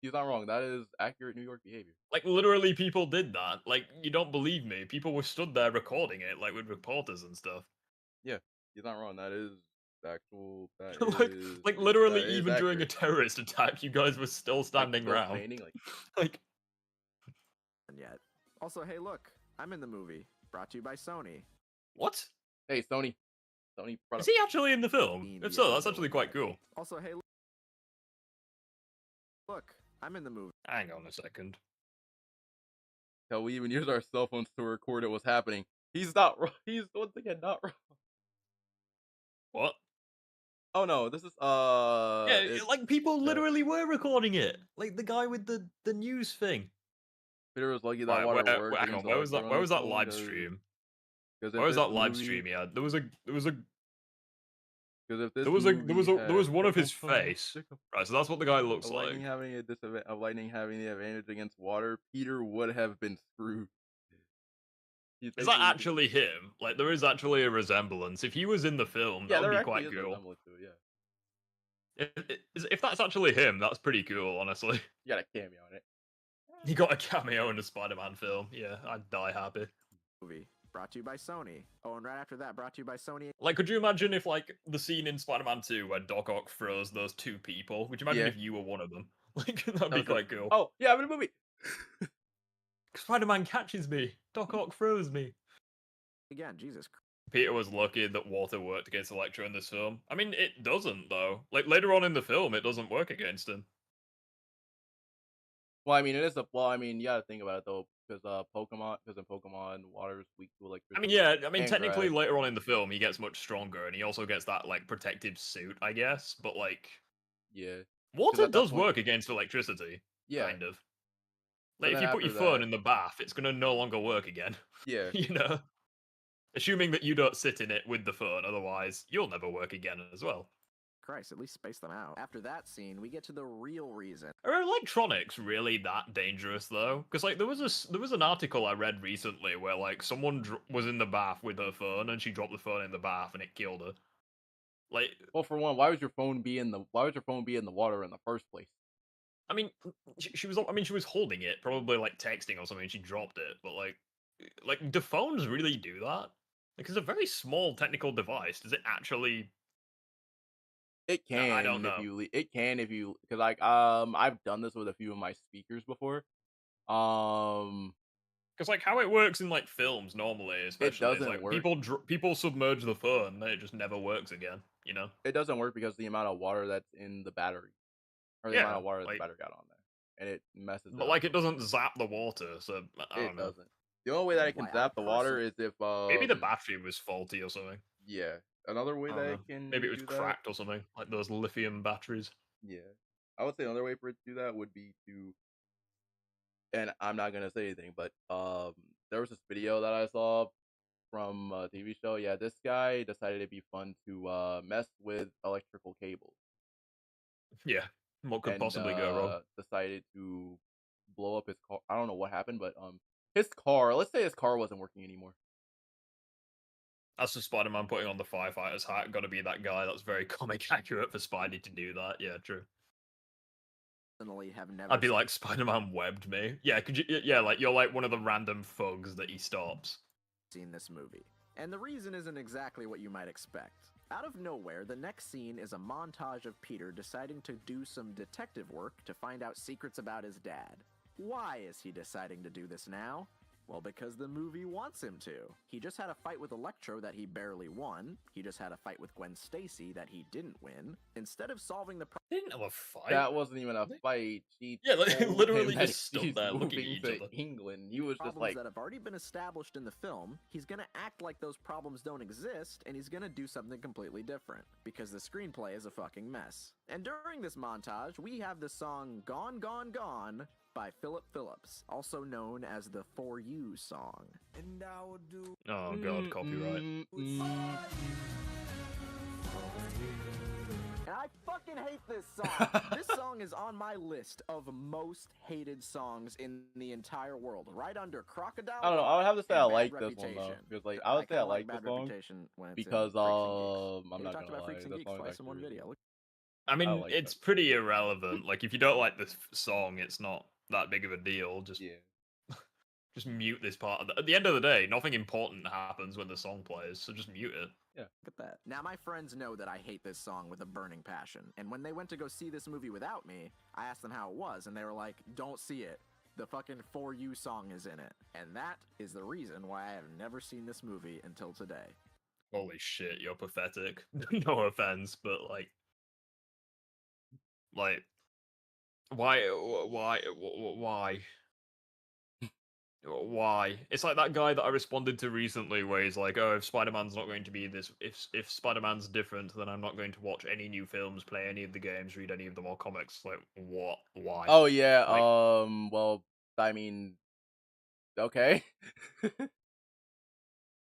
He's not wrong. That is accurate New York behavior. Like literally people did that. Like you don't believe me. People were stood there recording it like with reporters and stuff. Yeah, he's not wrong. That is actual. That like is like literally that is even during a accurate. terrorist attack you guys were still Like standing still around. standing, like like Yet. Also, hey, look, I'm in the movie. Brought to you by Sony. What? Hey, Sony. Sony brought Is up. he actually in the film? Seeing If the so, other that's actually villain quite cool. Also, hey, look, I'm in the movie. Hang on a second. Hell, we even use our cell phones to record it was happening. He's not wrong. He's once again not wrong. What? Oh no, this is Yeah, it's, like people literally were recording it. Like the guy with the news thing. Peter was lucky that Right, water worked hang on, against where was that? Electro on Where this was that film, live stream? Because Where was that live stream he had? There was a Because if this there was one of his face. Right, so that's what the guy looks like. Of lightning having the advantage against water, Peter would have been screwed. Is that actually him? Like, there is actually a resemblance. If he was in the film, Yeah, that would there be quite actually is a cool. resemblance to it, yeah. If that's actually him, that's pretty cool, honestly. You got a cameo in it. He got a cameo in a Spider-Man film. Yeah, I'd die happy. Movie brought to you by Sony. Oh, and right after that, brought to you by Sony. Like, could you imagine if, like, the scene in Spider-Man 2 where Doc Ock throws those two people? Would you imagine if you were one of them? Like, that'd be quite cool. Oh, yeah, I'm in a movie. Spider-Man catches me. Doc Ock throws me. Again, Jesus. Peter was lucky that water worked against Electro in this film. I mean, it doesn't, though. Like, later on in the film, it doesn't work against him. Well, I mean, you gotta think about it, though, because in Pokemon, water is weak to electricity. I mean, yeah, and technically grass. later on in the film, he gets much stronger, and he also gets that, like, protective suit, I guess, but, like... Yeah. Water does work against electricity. Yeah. Kind of. Like, if then you put your after phone that- in the bath, it's gonna no longer work again. Yeah. You know? Assuming that you don't sit in it with the phone, otherwise, you'll never work again as well. Christ, at least space them out. After that scene, we get to the real reason. Are electronics really that dangerous though? Because like there was an article I read recently where like someone was in the bath with her phone and she dropped the phone in the bath and it killed her. Like, well, for one, why would your phone be in the water in the first place? I mean, she was holding it, probably like texting or something. And she dropped it, but like do phones really do that? Like, it's a very small technical device. Does it actually? It can. I don't know. Because like I've done this with a few of my speakers before. Because like how it works in like films normally, especially, doesn't like, work. people submerge the phone, then it just never works again. You know, it doesn't work because the amount of water that's in the battery, or the amount of water that the battery got on there, and it messes. But like it doesn't zap the water, so I don't know. It doesn't. The only way that it can zap the water is if maybe the battery was faulty or something. Yeah, another way that it can maybe it was do cracked or something, like those lithium batteries. Yeah, I would say another way for it to do that would be to, and I'm not gonna say anything, but there was this video that I saw from a TV show. Yeah, this guy decided it'd be fun to mess with electrical cables. Yeah, what could possibly go wrong? Decided to blow up his car. I don't know what happened, but his car. Let's say his car wasn't working anymore. That's the Spider-Man putting on the firefighter's hat. Got to be that guy. That's very comic accurate for Spidey to do that. Yeah, true. And personally have never. I'd be like, Spider-Man webbed me. Yeah, could you? Yeah, like you're like one of the random thugs that he stops. Seen this movie, and the reason isn't exactly what you might expect. Out of nowhere, the next scene is a montage of Peter deciding to do some detective work to find out secrets about his dad. Why is he deciding to do this now? Well, because the movie wants him to. He just had a fight with Electro that he barely won. He just had a fight with Gwen Stacy that he didn't win. Instead of solving the They didn't have a fight. That wasn't even a fight. She like, told literally him that just stood he's there looking at moving each to other. England. He was just problems like, that have already been established in the film, he's gonna act like those problems don't exist, and he's gonna do something completely different, because the screenplay is a fucking mess. And during this montage, we have the song Gone, Gone, Gone by Philip Phillips, also known as the For You song. And I will do. Oh god, copyright. And I fucking hate this song. This song is on my list of most hated songs in the entire world, right under Crocodile. I don't know. I would have to say I and Bad like this one though, Reputation. because like I would say I kinda like Bad this song Reputation when it's in because Freaks and Geeks. I'm We not talked gonna about lie, Freaks and that Geeks song is twice in one actually video. I mean, like it's pretty irrelevant. Like, if you don't like this song, it's not that big of a deal. Just just mute this part. At the end of the day, nothing important happens when the song plays, so just mute it. Yeah. Look at that. Now, my friends know that I hate this song with a burning passion, and when they went to go see this movie without me, I asked them how it was, and they were like, don't see it. The fucking For You song is in it. And that is the reason why I have never seen this movie until today. Holy shit, you're pathetic. No offense, but like, why? Why? It's like that guy that I responded to recently, where he's like, "Oh, if Spider-Man's not going to be this, if Spider-Man's different, then I'm not going to watch any new films, play any of the games, read any of the more comics." Like, what? Why? Oh yeah. Like, Well, I mean, okay.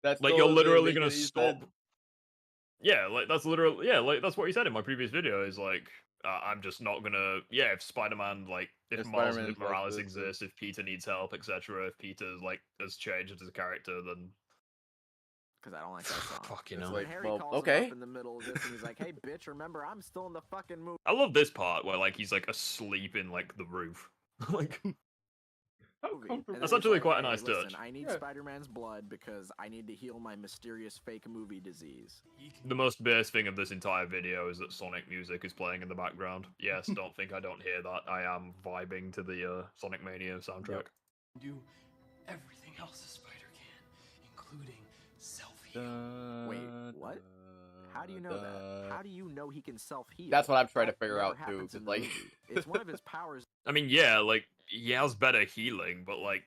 That's like still you're the literally thing gonna that he stop. said. Yeah, like that's literally like that's what he said in my previous video. Is like, I'm just not gonna. Yeah, if Spider-Man if Miles Spider-Man's like Morales this, exists, if Peter needs help, etc., if Peter like has changed as a character, then Because I don't like that song. fucking It's hell. when Harry well, calls him okay. up in the middle of this, and he's like, "Hey, bitch, remember I'm still in the fucking movie." I love this part where like he's like asleep in like the roof. Like, And then that's he's actually like, quite a "Hey, nice listen, touch. I need Spider-Man's blood because I need to heal my mysterious fake movie disease." The most base thing of this entire video is that Sonic music is playing in the background. Yes, don't think I don't hear that. I am vibing to the Sonic Mania soundtrack. Do everything else a spider can, including self-heal. Wait, what? How do you know that? How do you know he can self-heal? That's what I'm trying to That figure never out too. happens in Cause the like, movie. It's one of his powers. I mean, yeah, like he has better healing, but like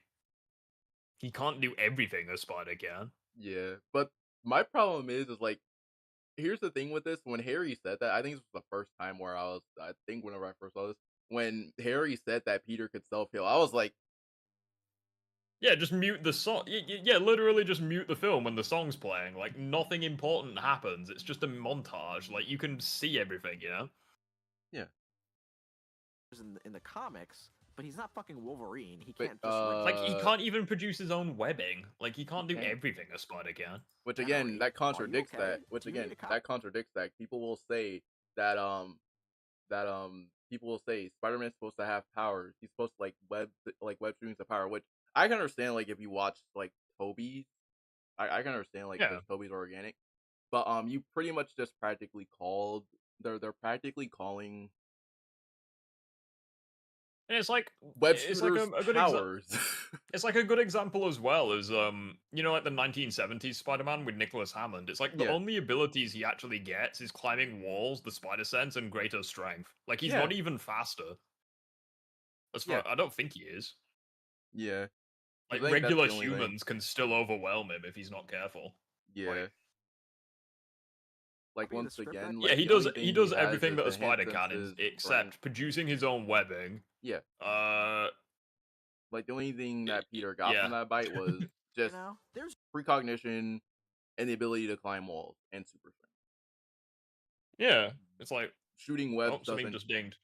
he can't do everything a spider can. yeah. But my problem is like, here's the thing with this. When Harry said that, I think this was the first time where I think whenever I first saw this, when Harry said that Peter could self heal, I was like, Yeah, just mute the song. Yeah, literally just mute the film when the song's playing. Like, nothing important happens. It's just a montage. Like, you can see everything, you know? yeah. In the comics, but he's not fucking Wolverine. He But, can't just Like, he can't even produce his own webbing. Like, he can't do can't. everything a spider can. Which again, Harry, that contradicts okay? that. Which Do you again, need a that contradicts that. People will say that people will say Spider-Man's supposed to have powers. He's supposed to web shooting the power. Which I can understand. Like if you watch like Toby's, I can understand like Yeah. because Toby's organic. But you pretty much just practically called. They're practically calling And it's like web it's shooters like a good powers. it's like a good example as well as you know, like the 1970s Spider-Man with Nicholas Hammond. It's like the Yeah. only abilities he actually gets is climbing walls, the spider sense, and greater strength. Like he's Yeah. not even faster. As far I don't think he is. Yeah. I Like think that's regular the only thing. humans can still overwhelm him if he's not careful. Yeah. Like Copy of the once script, again, Yeah, like he the only does. thing He does has everything is that a the spider hand can, senses, except strength. producing his own webbing. Yeah. Like the only thing that Peter got yeah. from that bite was just there's precognition and the ability to climb walls and super strength. Yeah, it's like Shooting webs something doesn't. just dinged.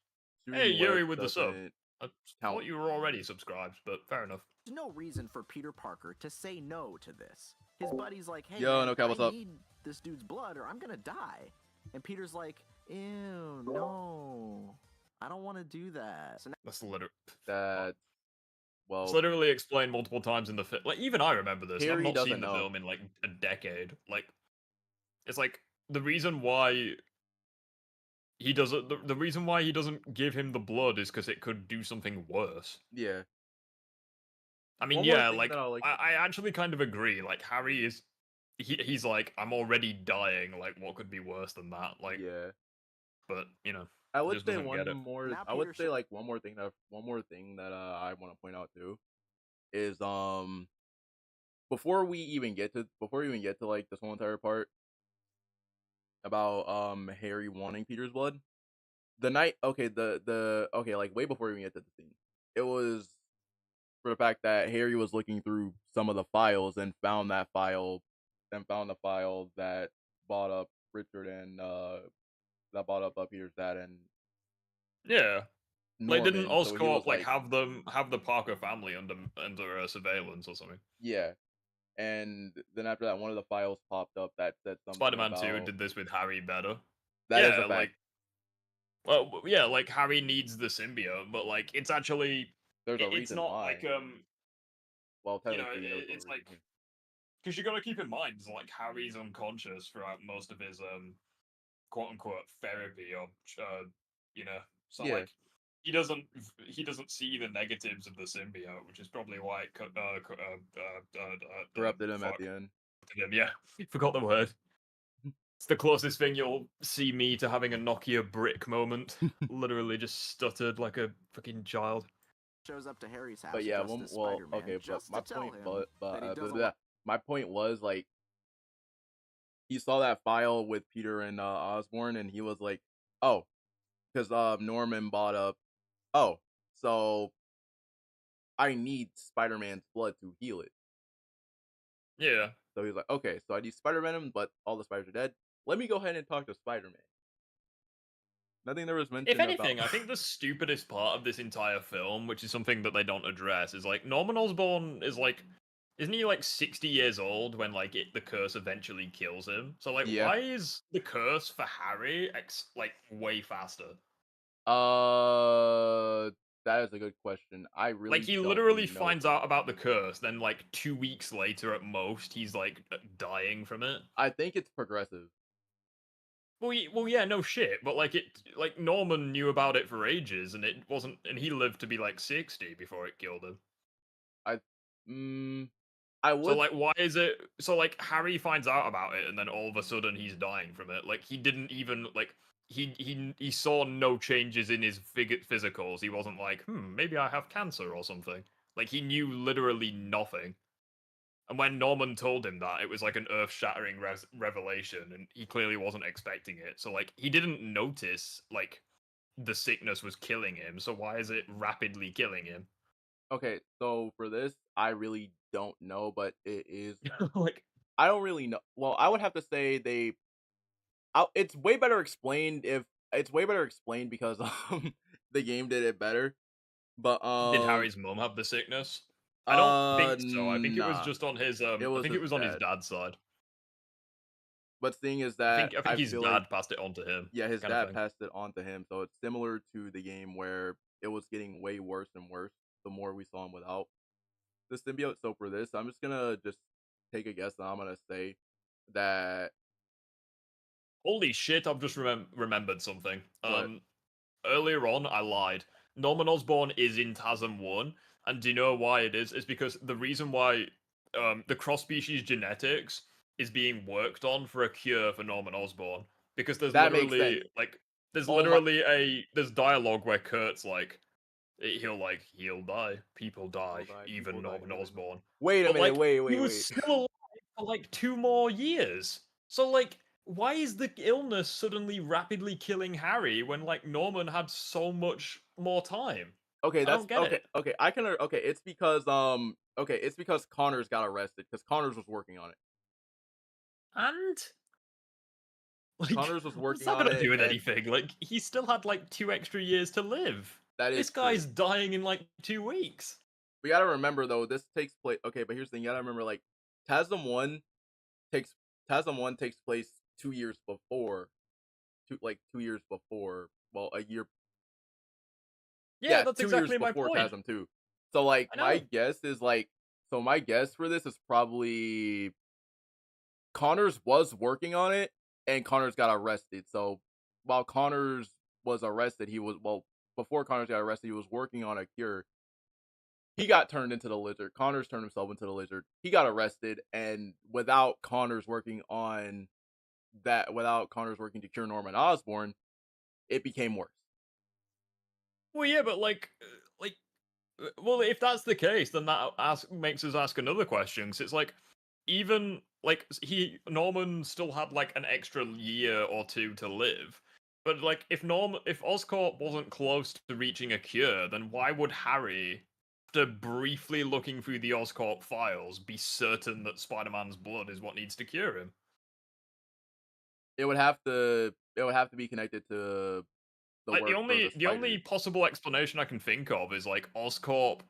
Shooting Hey, Yuri webs with the sub. doesn't I count. thought you were already subscribed, but fair enough. There's no reason for Peter Parker to say no to this. His buddy's like, "Hey, Yo, man, no cap, what's I up? need this dude's blood or I'm gonna die." And Peter's like, "Ew, no. I don't want to do that. So That's literally That well, it's literally explained multiple times in the film. Like even I remember this. And I've Harry not doesn't seen the know. film in like a decade. Like it's like the reason why he doesn't. The reason why he doesn't give him the blood is because it could do something worse. Yeah. I mean, One more yeah, thing like that I like. I actually kind of agree. Like Harry is, he's like, I'm already dying. Like, what could be worse than that? Like, Yeah. but you know, I he would just say doesn't get it. I would say like one more thing that I want to point out too is before we even get to like this whole entire part about Harry wanting Peter's blood. The night the okay, like way before we even get to the scene. It was for the fact that Harry was looking through some of the files and found the file that bought up Richard and that bought up Peter's dad and Yeah, like didn't Norman. So he was Oscorp like like, have the Parker family under surveillance or something? yeah. And then after that, one of the files popped up that said something Spider-Man 2 about did this with Harry better. that is Yeah, a fact. like well, yeah, like Harry needs the symbiote, but like it's actually There's a it's reason not why. like Well, you know technically, there's no it's reason. like because you got to keep in mind like Harry's unconscious throughout most of his quote unquote therapy or you know so Yeah. like he doesn't see the negatives of the symbiote, which is probably why it Corrupted him at fuck the end. him. Yeah, forgot the word. It's the closest thing you'll see me to having a Nokia brick moment. Literally just stuttered like a fucking child. Shows up to Harry's house But yeah, dressed as well, Spider-Man okay, but just my to tell point, him that he doesn't yeah, my point was like he saw that file with Peter and Osborn, and he was like, oh, because Norman bought up, oh, so I need Spider-Man's blood to heal it. Yeah. So he's like, okay, so I need Spider-Venom, but all the spiders are dead. Let me go ahead and talk to Spider-Man. Nothing there was mentioned If anything, about... I think the stupidest part of this entire film, which is something that they don't address, is like Norman Osborn is like, isn't he like 60 years old when like the curse eventually kills him? So like, Yeah. why is the curse for Harry like way faster? That is a good question. I really Like he don't literally know. finds out about the curse, then like 2 weeks later at most, he's like dying from it. I think it's progressive. Well, yeah, no shit, but like Norman knew about it for ages, and it wasn't, and he lived to be like 60 before it killed him. I would. So like, why is it? So like, Harry finds out about it, and then all of a sudden he's dying from it. Like he didn't even like he saw no changes in his physicals. He wasn't like, maybe I have cancer or something. Like he knew literally nothing. And when Norman told him that, it was like an earth-shattering revelation, and he clearly wasn't expecting it. So like, he didn't notice like the sickness was killing him. So why is it rapidly killing him? Okay, so for this, I really don't know, but it is like I don't really know. Well, I would have to say it's way better explained because the game did it better. But did Harry's mom have the sickness? I don't think so. I think it was nah. just on his It was I think it was on his dad's side. But the thing is that I think his feel dad like, passed it on to him. Yeah, his dad passed it on to him. So it's similar to the game where it was getting way worse and worse the more we saw him without the symbiote. So for this, I'm just gonna take a guess, and I'm gonna say that. Holy shit! I've just remembered something. Earlier on, I lied. Norman Osborn is in TASM 1, and do you know why it is? It's because the reason why the cross-species genetics is being worked on for a cure for Norman Osborn. Because there's literally there's dialogue where Kurt's like, he'll die. People die. Even Norman Osborn. Wait a minute, He was still alive for like 2 more years. So like, why is the illness suddenly rapidly killing Harry when like Norman had so much more time? Okay, that's I don't get okay. it. Okay, it's because it's because Connors got arrested because Connors was working on it. And like, Connors was working on it. What's that gonna do with and anything? Like, he still had like 2 extra years to live. That is this guy's dying in like 2 weeks. We gotta remember though, this takes place. Okay, but here's the thing: you gotta remember, like TASM 1 takes place 2 years before, 2 years before. Well, a year. Yeah, that's 2 years exactly my before point. TASM 2. So, like, I my know. guess is, like so my guess for this is probably Connors was working on it, and Connors got arrested. So, while Connors was arrested, before Connors got arrested, he was working on a cure. He got turned into the lizard. Connors turned himself into the lizard. He got arrested, and without Connors working to cure Norman Osborn, it became worse. Well, yeah, but well, if that's the case, then that makes us ask another question. 'Cause it's like, even like Norman still had like an extra year or two to live. But like, if Oscorp wasn't close to reaching a cure, then why would Harry, after briefly looking through the Oscorp files, be certain that Spider-Man's blood is what needs to cure him? It would have to be connected to the Like, work for the the only spiders. possible explanation I can think of is like Oscorp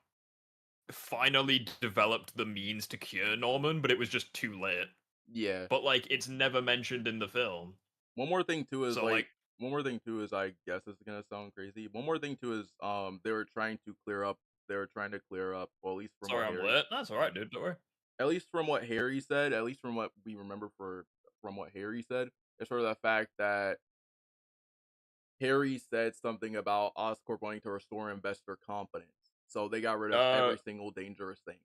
finally developed the means to cure Norman, but it was just too late. Yeah. But like, it's never mentioned in the film. One more thing too is So like, I guess it's gonna sound crazy. One more thing too is they were trying to clear up well, at least from sorry what I'm Harry late. That's alright, dude. Don't worry. at least from what Harry said, at least from what we remember from what Harry said, is sort of the fact that Harry said something about Oscorp wanting to restore investor confidence. So they got rid of every single dangerous thing.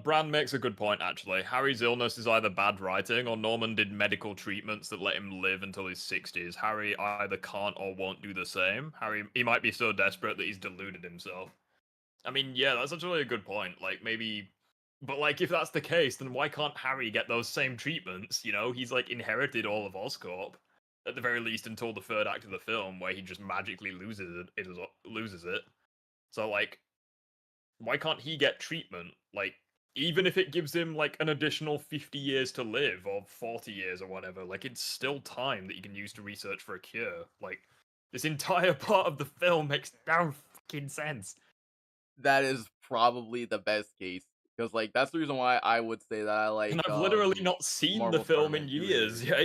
Brand makes a good point, actually. Harry's illness is either bad writing or Norman did medical treatments that let him live until his 60s. Harry either can't or won't do the same. He might be so desperate that he's deluded himself. I mean, yeah, that's actually a good point. Like, maybe. But, like, if that's the case, then why can't Harry get those same treatments? You know, he's, like, inherited all of Oscorp. At the very least, until the third act of the film, where he just magically loses it. So, like, why can't he get treatment? Like, even if it gives him like an additional 50 years to live or 40 years or whatever, like it's still time that you can use to research for a cure. Like, this entire part of the film makes no fucking sense. That is probably the best case, because like that's the reason why I would say that I like. And I've literally not seen Marvel the film in Spider-Man 2 years. here. Yeah,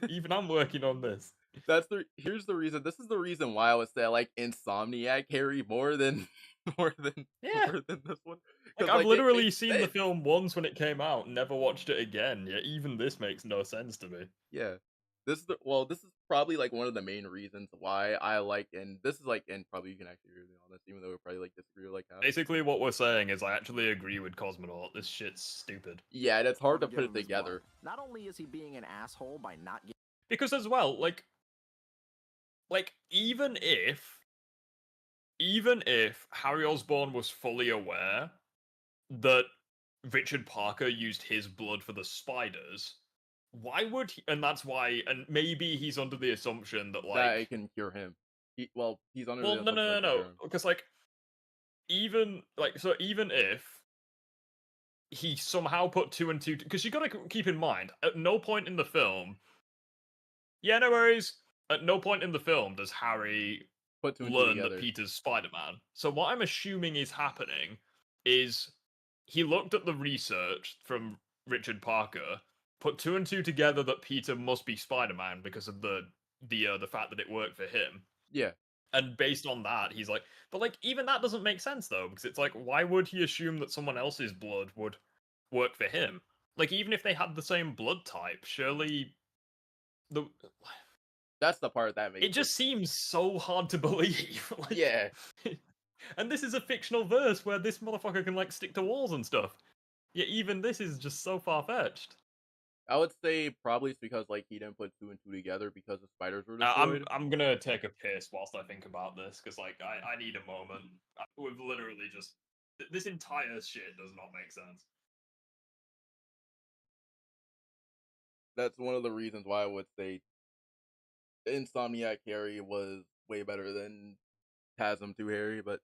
even I'm working on this. Here's the reason. This is the reason why I would say I like Insomniac Harry more than more than this one. Like, I've literally seen the film once when it came out, never watched it again. Yeah, even this makes no sense to me. Yeah. This is probably like one of the main reasons why I like, and this is like, and probably you can actually agree with me on this, even though we probably like disagree like that. Basically, what we're saying is I actually agree with Cosmonaut. This shit's stupid. Yeah, and it's hard to put it together. Not only is he being an asshole by not getting... Because as well, like even if Harry Osborn was fully aware that Richard Parker used his blood for the spiders, why would he? And that's why, and maybe he's under the assumption that that it can cure him. He's under the assumption no, that it can cure him. because even if he somehow put 2 and 2, because you got to keep in mind, at no point in the film, yeah, no worries. At no point in the film does Harry put 2 and 2 learn together that Peter's Spider-Man. So what I'm assuming is happening is he looked at the research from Richard Parker, put 2 and 2 together that Peter must be Spider-Man because of the fact that it worked for him. Yeah. And based on that, he's like, but like even that doesn't make sense though, because it's like, why would he assume that someone else's blood would work for him? Like, even if they had the same blood type, surely that's the part that makes it just seems so hard to believe. Like, yeah. And this is a fictional verse where this motherfucker can like stick to walls and stuff. Yet even this is just so far-fetched. I would say probably it's because like he didn't put 2 and 2 together because the spiders were destroyed. I'm gonna take a piss whilst I think about this, because like I need a moment. We've literally just this entire shit does not make sense. That's one of the reasons why I would say Insomniac Harry was way better than TASM 2 Harry, but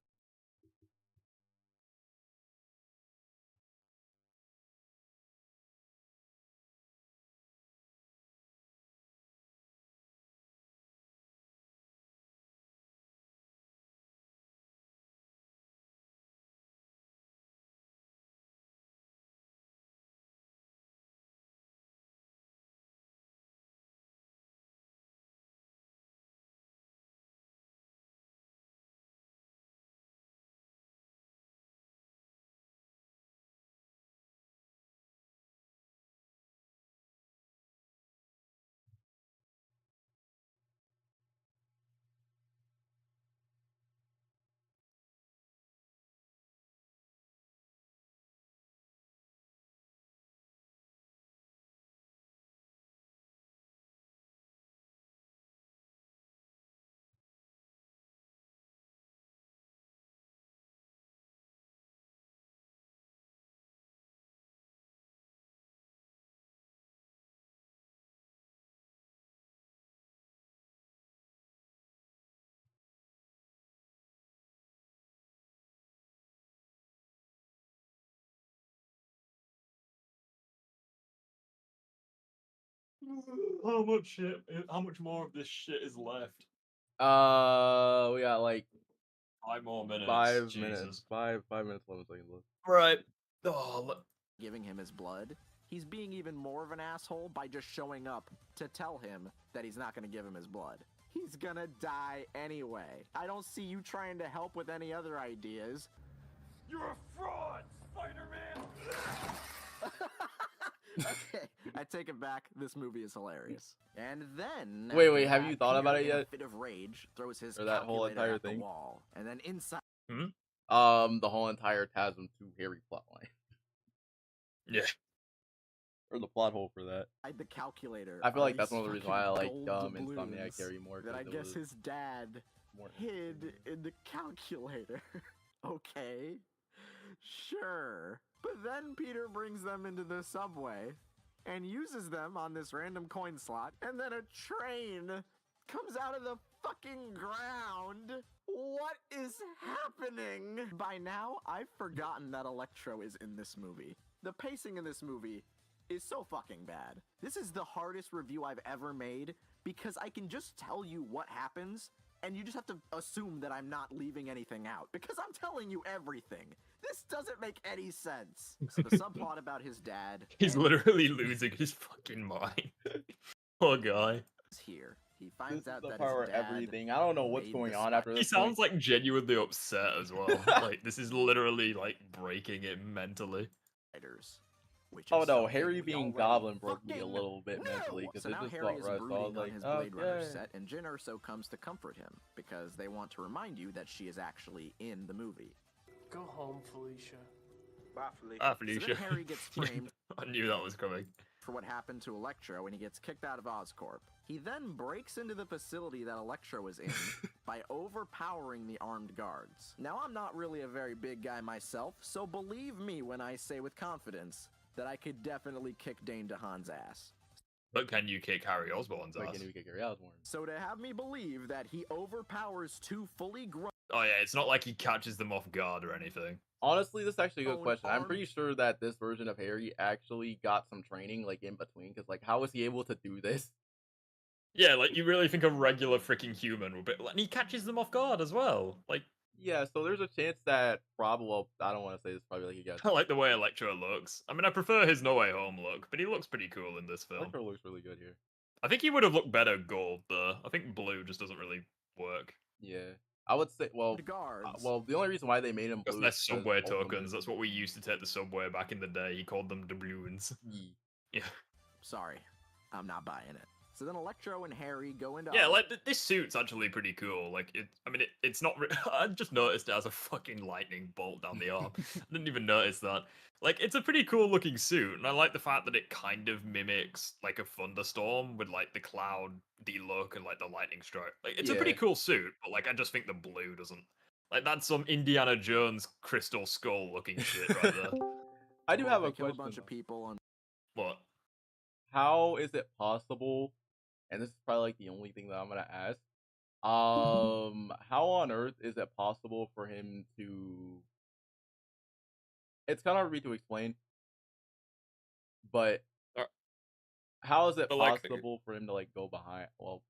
How much more of this shit is left? We got like 5 more minutes. 5 Jesus. minutes. 5 minutes, 11 seconds left. Right. Oh, giving him his blood, he's being even more of an asshole by just showing up to tell him that he's not going to give him his blood. He's gonna die anyway. I don't see you trying to help with any other ideas. You're a fraud, Spider-Man! Okay, I take it back. This movie is hilarious. And then... Wait, have you thought about it Peter, in yet? a fit of rage, throws his Or that whole calculator entire at the thing? wall. And then inside... The whole entire TASM 2 Harry plotline. Yeah. Or the plot hole for that. the calculator. I feel are like that's these one of the reasons why I like fucking Insomniac doubloons Harry more. that I 'cause it guess was his dad more hid in the calculator. Okay, sure. But then Peter brings them into the subway and uses them on this random coin slot, and then a train comes out of the fucking ground. What is happening? By now, I've forgotten that Electro is in this movie. The pacing in this movie is so fucking bad. This is the hardest review I've ever made because I can just tell you what happens and you just have to assume that I'm not leaving anything out because I'm telling you everything. This doesn't make any sense. So the subplot about his dad... He's literally losing his fucking mind. Poor guy. Here, he finds out that part his where dad everything. I don't know what's made going the on after He this sounds point. like genuinely upset as well. Like, this is literally, like, breaking him mentally. Which Oh is no, something Harry we being already Goblin broke me a fucking little bit mentally because So it now just Harry felt is rushed. So I brooding was on like, his Blade Runner okay. set, and Jyn Erso comes to comfort him because they want to remind you that she is actually in the movie. Go home, Felicia. Bye, Felicia. Ah, So Felicia. then Harry gets framed I knew that was coming. for what happened to Electro when he gets kicked out of Oscorp. He then breaks into the facility that Electro is in by overpowering the armed guards. Now, I'm not really a very big guy myself, so believe me when I say with confidence that I could definitely kick Dane DeHaan's ass. But can you kick Harry Osborn's Like, ass? can you kick Harry Osborn? So to have me believe that he overpowers two fully grown... Oh yeah, it's not like he catches them off guard or anything. Honestly, this is actually a good Own question. I'm arm- pretty sure that this version of Harry actually got some training, like, in between, because, like, how was he able to do this? Yeah, like, you really think a regular freaking human would be... And he catches them off guard as well. Like, Yeah, so there's a chance that probably, well, I don't want to say this, probably like he got... I like the way Electro looks. I mean, I prefer his No Way Home look, but he looks pretty cool in this film. Electro looks really good here. I think he would have looked better gold, though. I think blue just doesn't really work. Yeah. I would say, well, guards. well, the only reason why they made him Because blue they're is 'cause subway Ultimate- tokens. That's what we used to take the subway back in the day. He called them doubloons. Yeah. Sorry, I'm not buying it. So then Electro and Harry go into... Yeah, like, this suit's actually pretty cool. Like, it's not... I just noticed it has a fucking lightning bolt down the arm. I didn't even notice that. Like, it's a pretty cool looking suit, and I like the fact that it kind of mimics, like, a thunderstorm with, like, the cloud, the look, and, like, the lightning strike. Like, it's a pretty Yeah. cool suit, but, like, I just think the blue doesn't... Like, that's some Indiana Jones crystal skull looking shit right there. I do have they a kill question. a bunch of people on... What? How is it possible, and this is probably like the only thing that I'm gonna ask, how on earth is it possible for him to... It's kind of hard for me to explain, but how is it But, like, possible for him to, like, go behind... Well,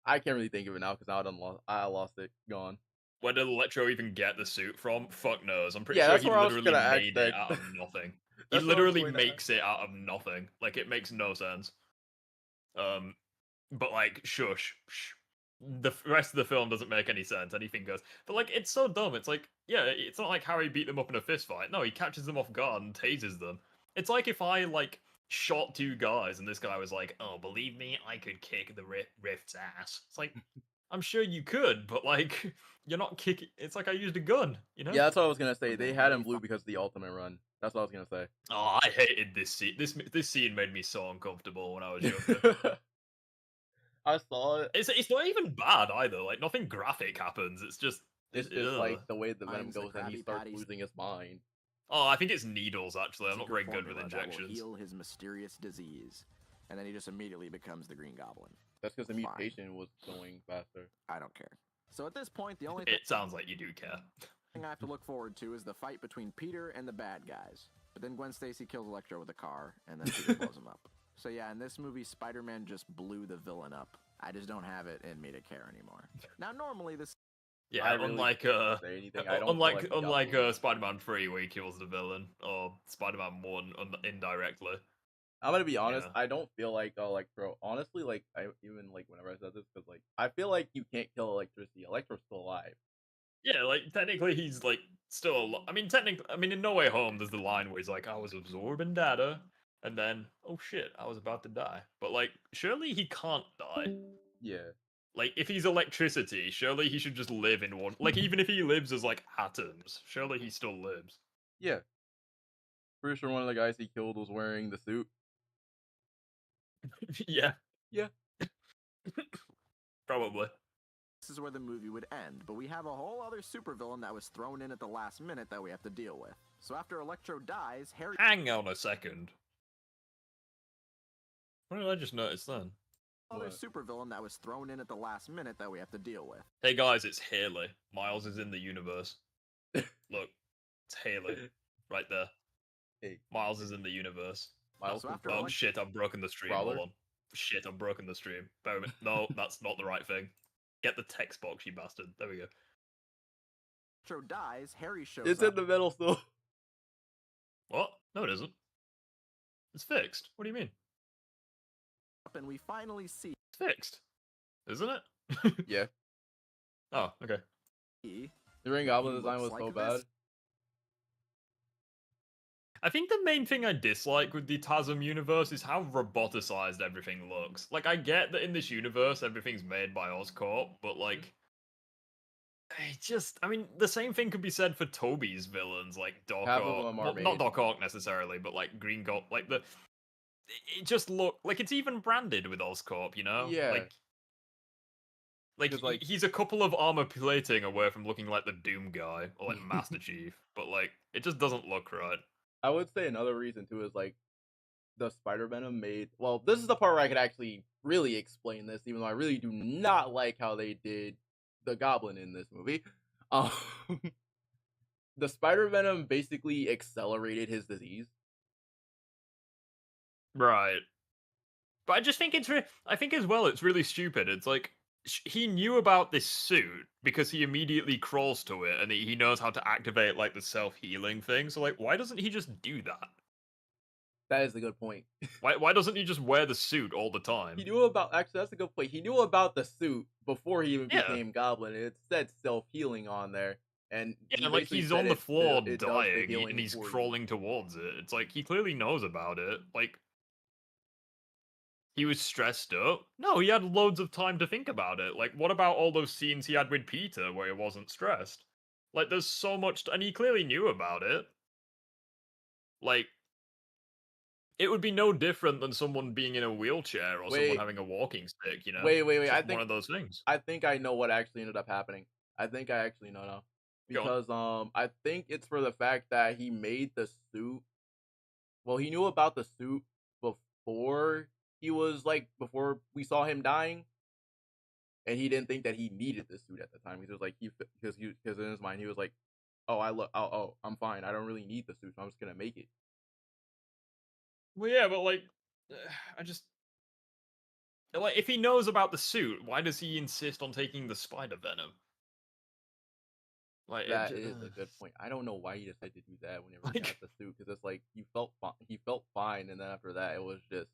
I can't really think of it now because I lost it. Gone. Where did Electro even get the suit from? Fuck knows. I'm pretty Yeah, sure that's he what I was literally gonna ask made it next. out of nothing. He That's what I was literally going to makes it out of nothing. Like, it makes no sense. But like, shush. The rest of the film doesn't make any sense. Anything goes. But like, it's so dumb. It's like, yeah, it's not like Harry beat them up in a fist fight. No, he catches them off guard and tases them. It's like if I, like, shot two guys and this guy was like, oh, believe me, I could kick the Rift's ass. It's like, I'm sure you could, but like, you're not kicking. It's like I used a gun, you know? Yeah, that's what I was gonna say. They had him blue because of the Ultimate Run. That's what I was gonna say. Oh, I hated this scene. This scene made me so uncomfortable when I was younger. I saw it. It's not even bad either. Like, nothing graphic happens. It's just It's like the way the venom Mine's the goes and he Krabby starts Patties. losing his mind. Oh, I think it's needles, actually. I'm not very secret good with formula that will injections. heal his mysterious disease, and then he just immediately becomes the Green Goblin. That's because the Fine. mutation was going faster. I don't care. So at this point, the only thing It sounds like you do care. I have to look forward to is the fight between Peter and the bad guys. But then Gwen Stacy kills Electro with a car, and then Peter blows him up. So yeah, in this movie, Spider-Man just blew the villain up. I just don't have it in me to care anymore. Now, normally this... Yeah, I really unlike can't say anything. I don't feel like we got bullied. Spider-Man 3 where he kills the villain, or Spider-Man 1 indirectly. I'm gonna be honest. Yeah. I don't feel like Electro. Honestly, like I even like whenever I said this, because like I feel like you can't kill electricity. Electro's still alive. Yeah, like technically he's like still. I mean, technically, I mean in No Way Home, there's the line where he's like, "I was absorbing data," and then, "Oh shit, I was about to die." But like, surely he can't die. Yeah. Like, if he's electricity, surely he should just live in one. Like, even if he lives as like atoms, surely he still lives. Yeah. Pretty sure one of the guys he killed was wearing the suit. Yeah. Yeah. Probably. This is where the movie would end, but we have a whole other supervillain that was thrown in at the last minute that we have to deal with. So after Electro dies, Harry... Hang on a second. What did I just notice then? Another supervillain that was thrown in at the last minute that we have to deal with. Hey guys, it's Haley. Miles is in the universe. Look, it's Haley. Right there. Hey. Miles is in the universe. Miles oh shit, I've broken the stream. Brawler? Hold on. Shit, I've broken the stream. Bear with me. No, that's not the right thing. Get the text box, you bastard. There we go. Electro dies, Harry shows It's up. in the middle still. What? No, it isn't. It's fixed. What do you mean? And we finally see... It's fixed. Isn't it? Yeah. Oh, okay. The Green Goblin design was so bad. I think the main thing I dislike with the TASM universe is how roboticized everything looks. Like, I get that in this universe everything's made by Oscorp, but like... I mean, the same thing could be said for Toby's villains, like Doc Half Ock. of them are Well, made. not Doc Ock necessarily, but like Green Goblin. Like, it just look like it's even branded with Oscorp, you know? Yeah. Like he's a couple of armor plating away from looking like the Doom guy, or like Master Chief, but like, it just doesn't look right. I would say another reason too is like the Spider Venom made. Well, this is the part where I could actually really explain this, even though I really do not like how they did the Goblin in this movie. The Spider Venom basically accelerated his disease. Right. But I just think I think as well it's really stupid. It's like he knew about this suit because he immediately crawls to it and he knows how to activate like the self-healing thing. So like, why doesn't he just do that? That is a good point. Why doesn't he just wear the suit all the time? He knew about actually that's a good point. He knew about the suit before he even became Goblin. It said self-healing on there. And yeah, like he's on the floor dying and he's crawling towards it. It's like he clearly knows about it. Like he was stressed up. No, he had loads of time to think about it. Like, what about all those scenes he had with Peter where he wasn't stressed? Like, there's so much, and he clearly knew about it. Like, it would be no different than someone being in a wheelchair or someone having a walking stick, you know? Wait. Just I think one of those things. I think I know what actually ended up happening. I think I actually know now. Because I think it's for the fact that he made the suit. Well, he knew about the suit before before we saw him dying, and he didn't think that he needed the suit at the time. He was like because in his mind he was like, oh, I'm fine. I don't really need the suit. So I'm just gonna make it. Well, yeah, but like, I just like if he knows about the suit, why does he insist on taking the spider venom? Like that is a good point. I don't know why he decided to do that whenever he got the suit, because it's like he felt fine, and then after that it was just.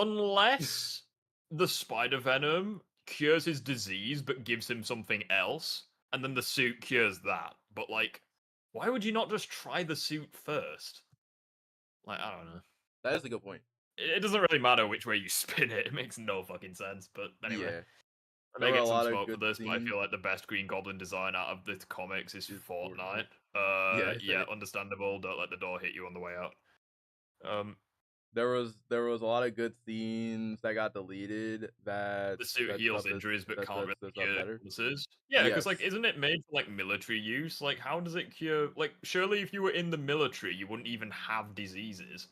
Unless the spider venom cures his disease but gives him something else, and then the suit cures that. But like, why would you not just try the suit first? Like, I don't know. That is a good point. It doesn't really matter which way you spin it. It makes no fucking sense. But anyway. Yeah. I may get some smoke for this, but I feel like the best Green Goblin design out of the comics is Fortnite. Yeah, understandable. Don't let the door hit you on the way out. There was a lot of good scenes that got deleted. That the suit heals injuries, but can't really cure illnesses. Yeah, because like, isn't it made for like military use? Like, how does it cure? Like, surely if you were in the military, you wouldn't even have diseases.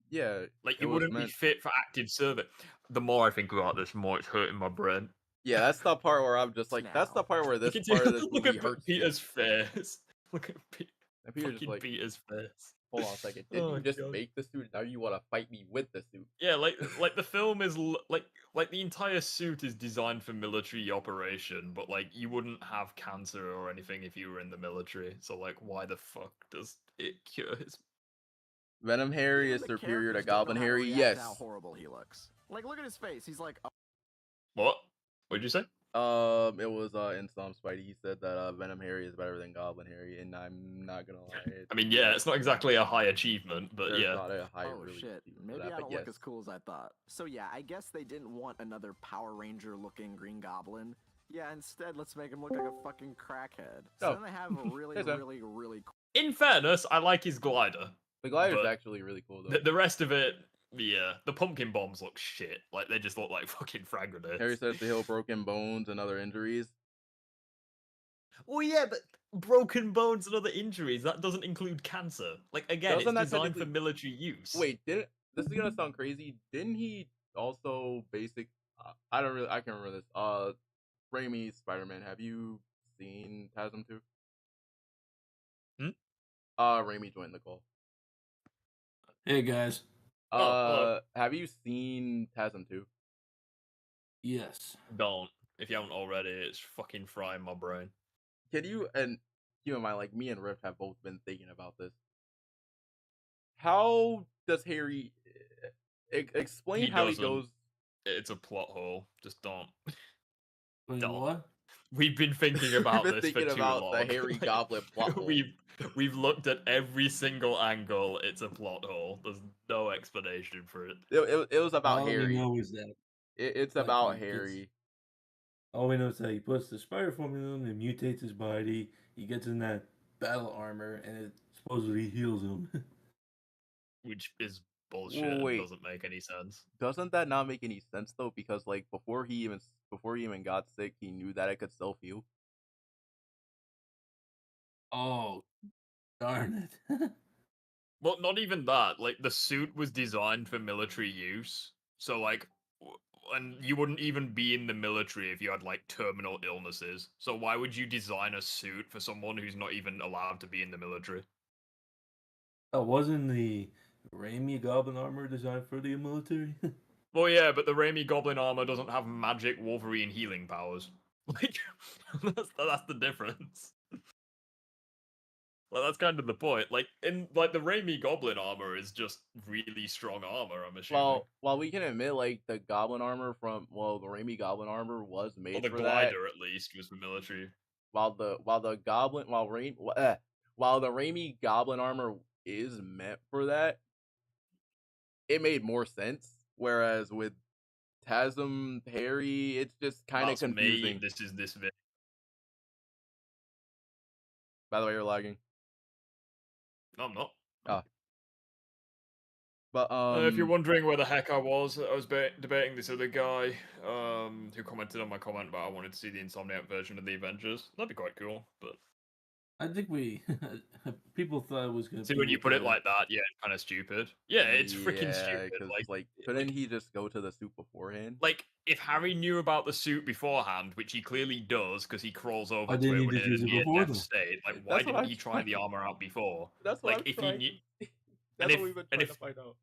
Yeah, like you wouldn't be fit for active service. The more I think about this, the more it's hurting my brain. Yeah, that's the part where I'm just like, that's the part where this part of this look movie at hurts Peter's face. Look at Peter's just like, Peter's face. hold on a second. Did Oh, you just God. make the suit? Now you want to fight me with the suit? Yeah, like the film is like the entire suit is designed for military operation, but like you wouldn't have cancer or anything if you were in the military. So like, why the fuck does it cure his? Venom Harry And is the superior to characters don't Goblin know how to Harry. react to Yes. how horrible he looks. Like, look at his face. He's like, What? What'd you say? It was in some Spidey. He said that Venom Harry is better than Goblin Harry, and I'm not gonna lie. I mean, yeah, it's not exactly a high achievement, but There's yeah. not a high oh really shit, achievement for maybe that, I but don't yes. look as cool as I thought. So yeah, I guess they didn't want another Power Ranger looking Green Goblin. Yeah, instead let's make him look like a fucking crackhead. So Oh. then they have a really, Yes, sir. really cool. In fairness, I like his glider. The glider's but actually really cool though. The rest of it, yeah, the pumpkin bombs look shit. Like they just look like fucking frag grenades. Harry says to heal broken bones and other injuries. Well, yeah, but broken bones and other injuries, that doesn't include cancer. Like, again, Doesn't that it's designed for technically- military use. Wait, this is gonna sound crazy. Didn't he also I can't remember this. Raimi's Spider-Man. Have you seen TASM 2? Raimi joined the call. Hey guys. Have you seen TASM 2? Yes. Don't. If you haven't already, it's fucking frying my brain. Can you, and keep in mind, like, me and Rift have both been thinking about this. How does Harry explain how he doesn't. goes? It's a plot hole. Just don't. Wait, Don't. what? We've been thinking about We've been this thinking for too about long. the Harry Goblin plot hole. We've looked at every single angle. It's a plot hole. There's no explanation for it. It was about All Harry. we know is that It's like, about he gets- Harry. all we know is that he puts the spider formula in and mutates his body. He gets in that battle armor and it supposedly heals him. Which is bullshit Wait. and doesn't make any sense. Doesn't that not make any sense though? Because like before he even got sick, he knew that it could self heal. Oh, darn it. Well, not even that. Like, the suit was designed for military use. So, like, and you wouldn't even be in the military if you had, like, terminal illnesses. So why would you design a suit for someone who's not even allowed to be in the military? Wasn't the Raimi Goblin armor designed for the military? Well, yeah, but the Raimi Goblin armor doesn't have magic Wolverine healing powers. Like, that's the difference. Well, that's kind of the point. Like, in the Raimi Goblin armor is just really strong armor, I'm assuming. While we can admit like the Goblin armor the Raimi Goblin armor was made Well, the for glider that. at least was for military. While the Raimi Goblin armor is meant for that, it made more sense. Whereas with TASM Harry, it's just kind of confusing. This is this video. By the way, you're lagging. No, I'm not. Oh. But if you're wondering where the heck I was debating this other guy who commented on my comment about I wanted to see the Insomniac version of the Avengers. That'd be quite cool, but I think people thought it was going to see, when you put it like that, yeah, it's kind of stupid. Yeah, it's freaking stupid. 'cause, like, couldn't he just go to the suit beforehand? Like, if Harry knew about the suit beforehand, which he clearly does because he crawls over Why to didn't it he when just it use is it in before death then? state, like, why That's what didn't I'm he try trying- the armor out before? That's what Like, I'm if trying. he knew. That's and what we've been trying to find out.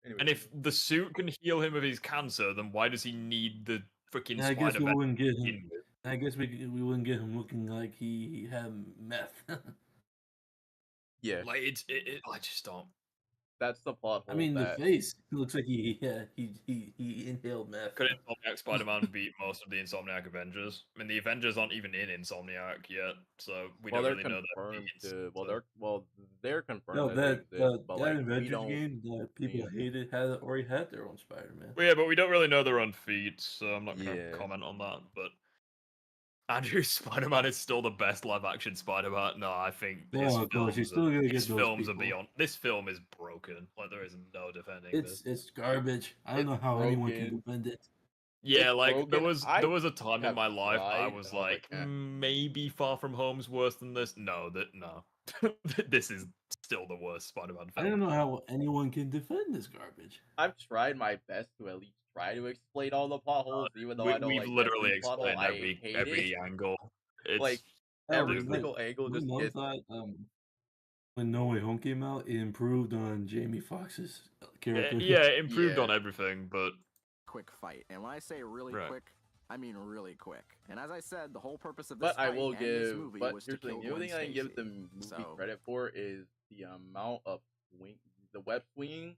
Anyway, And if the suit can heal him of his cancer, then why does he need the freaking I guess spider we vest wouldn't get to him. begin with? I guess we wouldn't get him looking like he had meth. yeah, Like, I just don't. that's the plot hole. I mean, the that... face looks like he inhaled meth. Could Insomniac Spider-Man beat most of the Insomniac Avengers? I mean, the Avengers aren't even in Insomniac yet, so we don't really know their feats. They're confirmed. No, that they exist, but, that like, we Avengers don't game that people hated already had their own Spider-Man. Well, yeah, but we don't really know their own feats, so I'm not going to Yeah. comment on that. But Andrew's Spider-Man is still the best live-action Spider-Man. No, I think Yeah, of course, you're still gonna get his those films are people. beyond. This film is broken. Like, there is no defending this. It's garbage. I don't know how anyone can defend it. Yeah, It's like there broken. was a time in have my life I tried, was and I was like, like, eh. maybe Far From Home's worse than this. No, no, this is still the worst Spider-Man I film. don't know how anyone can defend this garbage. I've tried my best to at least try to explain all the plot holes, even though I don't We've like literally every plot hole. explained I hate every it. angle. It's Like Oh, every my- single angle my just mom gets. thought when No Way Home came out, it improved on Jamie Foxx's character. Yeah, it improved Yeah. on everything, but quick fight. And when I say really Right. quick, I mean really quick. And as I said, the whole purpose of this But I fight will and this give. movie But was to here's the kill thing: the only Gwen thing I can give Stacy. the movie So credit for is the amount of swing, the web swinging,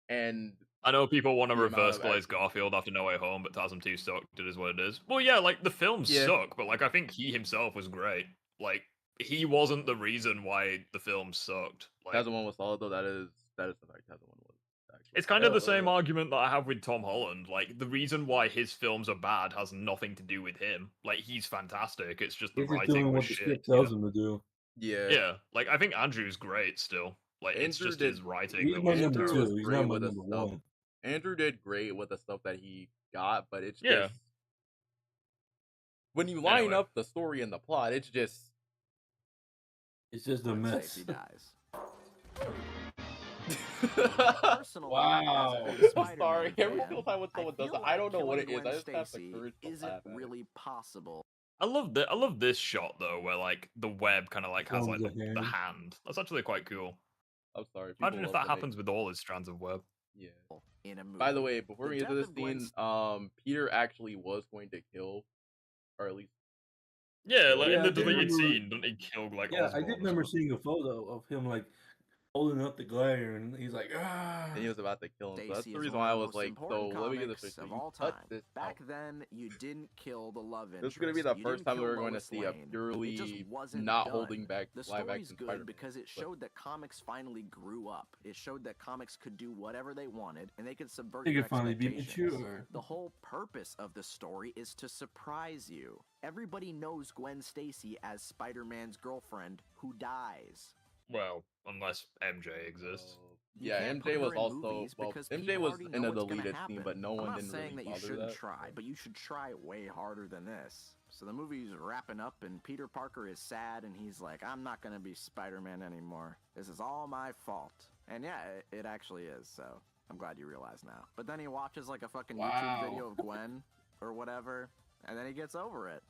and I know people want to the amount reverse of Blaze actual. Garfield after No Way Home, but TASM 2 sucked. It is what it is. Well, yeah, like the films Yeah. suck, but like I think he himself was great. Like he wasn't the reason why the film sucked. Like Tasman 1 was solid though. That is the fact. Tasman 1 was actually. it's kind of the same argument that I have with Tom Holland. Like the reason why his films are bad has nothing to do with him. Like he's fantastic. It's just the He's just writing doing was what the shit. script You tells know? him to do. Yeah. Yeah, like I think Andrew's great still. Like it's Andrew just did. his writing He's that my was number Andrew terrible. was two. He's great not my with the number stuff. one. Andrew did great with the stuff that he got, but it's Yeah. just when you line Anyway. up the story and the plot, it's just a Gwen mess. Stacy dies. Personally, wow. I'm sorry. Every single time when someone does it, I don't know what it is. I just have the courage to isn't laugh at it. really possible. I love this shot though, where like the web kind of like has like Thumbs the ahead. hand. That's actually quite cool. I'm sorry. Imagine if love that to make- happens with all his strands of web. Yeah. In a movie. By the way, before we The get to death this of Gwen scene, Peter actually was going to kill, or at least Yeah, like in Yeah, the I did deleted remember- scene, doesn't he kill like Yeah, I Osborn did or remember something? seeing a photo of him like holding up the glare, and he's like, ah. and he was about to kill him. So that's Stacy the is reason one why I of the was most like, so important let me get this comics straight. of So you all cut time. this Back out. then, you didn't kill the love interest. This is gonna be the You first didn't time kill we're going to Lois see Lane. a It just purely wasn't not done. holding back The live story's action good Spider-Man. because it showed that comics finally grew up. It showed that comics could do whatever they wanted, and they could subvert They your could finally be expectations. mature. The whole purpose of the story is to surprise you. Everybody knows Gwen Stacy as Spider-Man's girlfriend who dies. Well, unless MJ exists. You Yeah, can't MJ put was her in also movies because MJ people was already in know a what's gonna deleted happen. scene, but no I'm one not didn't saying really that you bother shouldn't that. try, but you should try way harder than this. So the movie's wrapping up, and Peter Parker is sad, and he's like, "I'm not gonna be Spider-Man anymore. This is all my fault." And yeah, it actually is. So I'm glad you realize now. But then he watches like a fucking YouTube video of Gwen or whatever, and then he gets over it,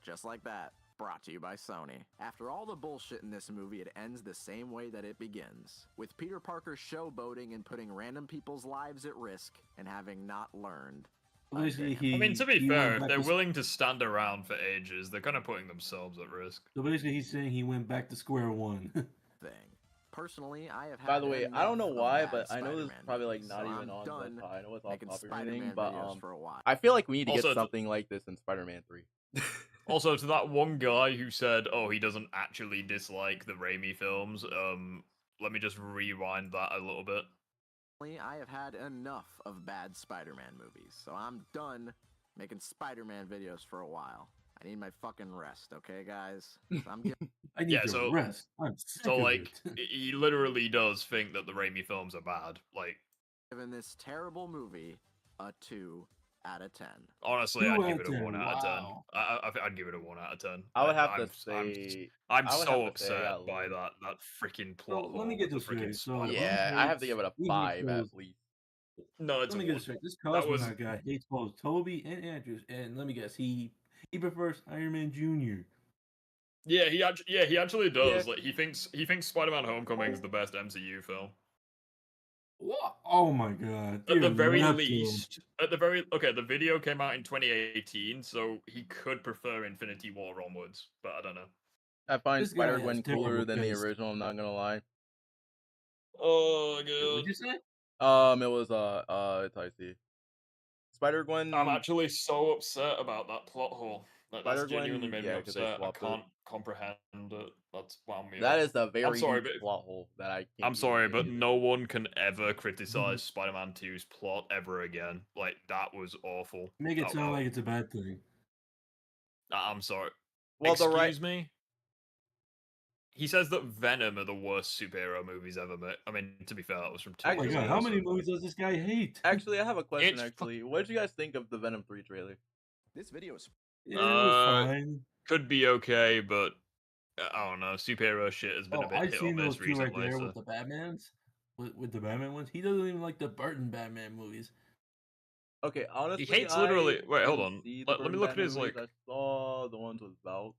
just like that. Brought to you by Sony. After all the bullshit in this movie, it ends the same way that it begins, with Peter Parker showboating and putting random people's lives at risk and having not learned. Basically, I mean, to be he fair, went if back they're to- willing to stand around for ages, they're kind of putting themselves at risk. So basically, he's saying he went back to square one. Thing. Personally, I have had By the way, I don't know enough of why, bad but I know this is Spider-Man probably like movies, not so even I'm on done the I know it's off making topic or anything, Spider-Man but videos for a while. I feel like we need to Also, get something like this in Spider-Man 3. Also, to that one guy who said, "Oh, he doesn't actually dislike the Raimi films," let me just rewind that a little bit. I have had enough of bad Spider-Man movies, so I'm done making Spider-Man videos for a while. I need my fucking rest, okay, guys? So I'm getting... I need your rest. I'm sick So of like, it. he literally does think that the Raimi films are bad. Like, giving this terrible movie a 2 out of 10. honestly, 2 I'd out give of it a 10, 1 out of 10. wow. I'd give it a 1 out of 10. I would have I'm, to say I'm I would so have to say I upset got by low. that freaking plot So, hole. let me get with this the freaking straight. So, Spider-Man. Yeah, I have to give it a he 5 at hates least. No, it's Let me a get 1. this straight. This That Cosmo was guy hates both Toby and Andrews, and let me guess, he prefers Iron Man Jr. yeah, he actually does. Yeah. Like, he thinks Spider-Man: Homecoming is the best MCU film. What? Oh my god! At the Dear very Neptune. least, the video came out in 2018, so he could prefer Infinity War onwards, but I don't know. I find This guy Spider-Gwen has cooler terrible than the taste. original, I'm not gonna lie. Oh What'd god. you say? It was it's icy. Spider-Gwen I'm actually so upset about that plot hole. Like, that's genuinely Spider-Gwen, made me yeah, 'cause they upset. I swapped it. can't comprehend it. That's wound me That up. is a very sorry, huge but plot hole that I can't I'm sorry, even but get no one can ever criticize Spider-Man 2's plot ever again. Like, that was awful. Make it That- sound like it's a bad thing. I'm sorry. Well, Excuse me? He says that Venom are the worst superhero movies ever made. I mean, to be fair, that was from 2 Oh my years god, ago, how so- many movies does this guy hate? Actually, I have a question. It's Actually, what did you guys think of the Venom 3 trailer? This video is... It was fine. Could be okay, but I don't know. Superhero shit has been a bit I've hit or seen miss those two right recently. there So. with the Batmans. With the Batman ones. He doesn't even like the Burton Batman movies. Okay, honestly, He hates literally. Wait, hold didn't on. see the Let me Burton look at Batman his movies. like. I saw the ones with Val.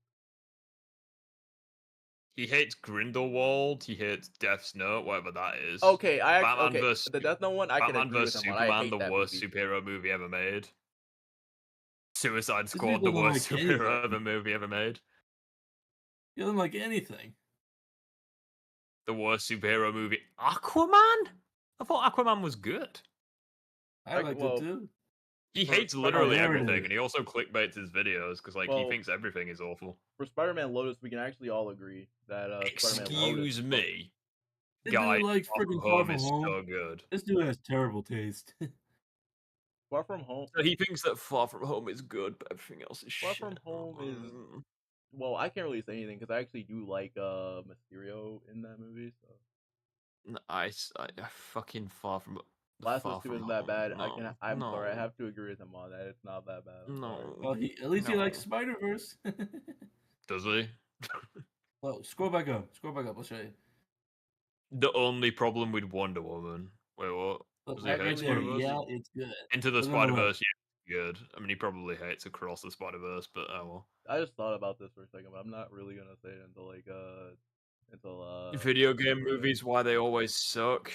He hates Grindelwald. He hates Death's Note, whatever that is. Okay, the Death Note one I can Batman agree with vs him on. I Superman, hate the that worst movie. superhero movie ever made. Suicide This Squad, dude the doesn't worst like superhero anything. ever movie ever made. He doesn't like anything. The worst superhero movie. Aquaman? I thought Aquaman was good. I liked it too. He For hates Spider-Man literally There it everything, is. and he also clickbaits his videos because like he thinks everything is awful. For Spider-Man Lotus, we can actually all agree that Spider-Man Lotus. Excuse me, This guy. dude likes Far From freaking Far Home From is Home. so good. This dude has terrible taste. Far From Home. So he thinks that Far From Home is good, but everything else is Far shit. From Home is. Well, I can't really say anything because I actually do like Mysterio in that movie. So I fucking Far From. Last Far of Us 2 From isn't that bad. Home. I'm sorry. I No. have to agree with him on that. It's not that bad. I'm sorry. Well, at least he likes Spider-Verse. Does he? Well, scroll back up. Scroll back up. I'll show you. The only problem with Wonder Woman. Wait, what? Look, Does he right hate there. Spider-Verse? Yeah, it's good. Into the Look on the left. Spider-Verse, yeah, good. I mean, he probably hates Across the Spider-Verse, but oh well. I just thought about this for a second, but I'm not really gonna say it until Video game movies, why they always suck.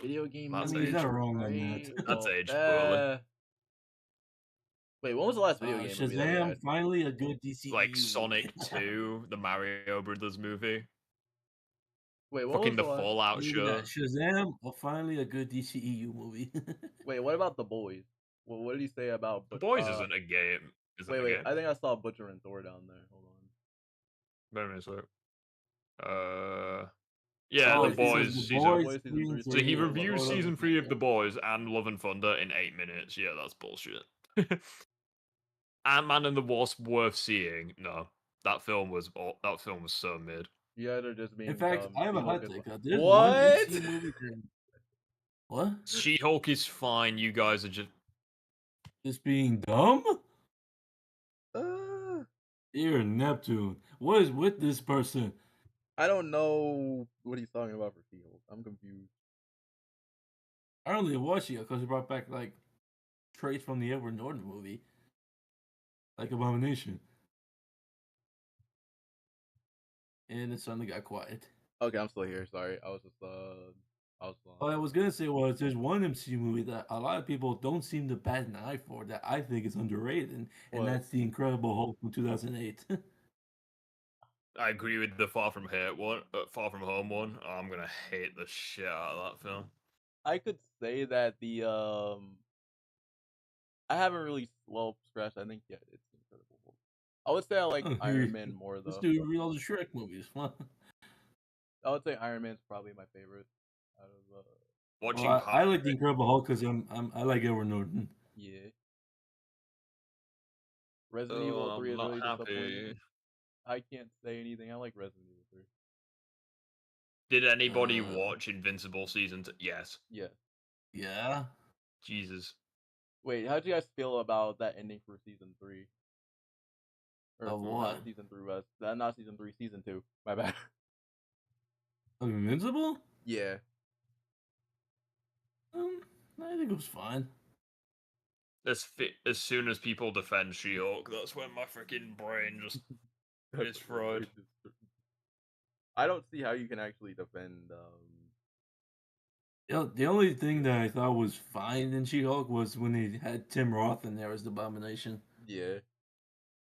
Video game That's movies. He's not aged. wrong on that. That's aged poorly. Wait, when was the last video game movie that we Shazam, had? finally a good DCEU Like movie. Sonic 2, the Mario Brothers movie. Wait, what Fucking was the the last? Fallout show. Shazam, finally a good DCEU movie. Wait, what about The Boys? Well, what did he say about The Boys isn't a game. Is it wait, a wait. game? I think I saw Butcher and Thor down there. Hold on. Wait a minute, yeah, Oh, The it says Boys The season. Boys season So he three, reviews Love and season 3 of Thunder. The Boys and Love and Thunder in 8 minutes. Yeah, that's bullshit. Ant-Man and the Wasp worth seeing? No, that film was so mid. You guys are just being. In fact, I have a hot She-Hulk take. is- There's What? one DC movie that- What? She-Hulk is fine. You guys are Just being dumb? Uh, Dear Neptune, what is with this person? I don't know what he's talking about for She-Hulk. I'm confused. I only watched it because he brought back like traits from the Edward Norton movie, like Abomination, and it suddenly got quiet. Okay, I'm still here. Sorry, I was just What I was gonna say was there's one MCU movie that a lot of people don't seem to bat an eye for that I think is underrated, and What? that's The Incredible Hulk from 2008. I agree with the Far From Home one. Oh, I'm gonna hate the shit out of that film. I could say that the I haven't really scratched. I think it's Incredible Hulk. I would say I like Oh, Iron Man more though. Let's do all the Shrek movies. I would say Iron Man's probably my favorite out of Watching I like The Incredible Hulk because I like Edward Norton. yeah. Resident Evil 3 is not really happy. disappointing. I can't say anything. I like Resident Evil 3. Did anybody watch Invincible season 2? Yes. Yeah. Yeah. Jesus. Wait, how do you guys feel about that ending for season 3? Or Of for- what? Not season 3, not season 3, season 2. My bad. Of Invincible? Yeah. I think it was fine. As soon as people defend She-Hulk, that's when my freaking brain just is fried. I don't see how you can actually defend. The only thing that I thought was fine in She-Hulk was when they had Tim Roth in there as the Abomination. Yeah.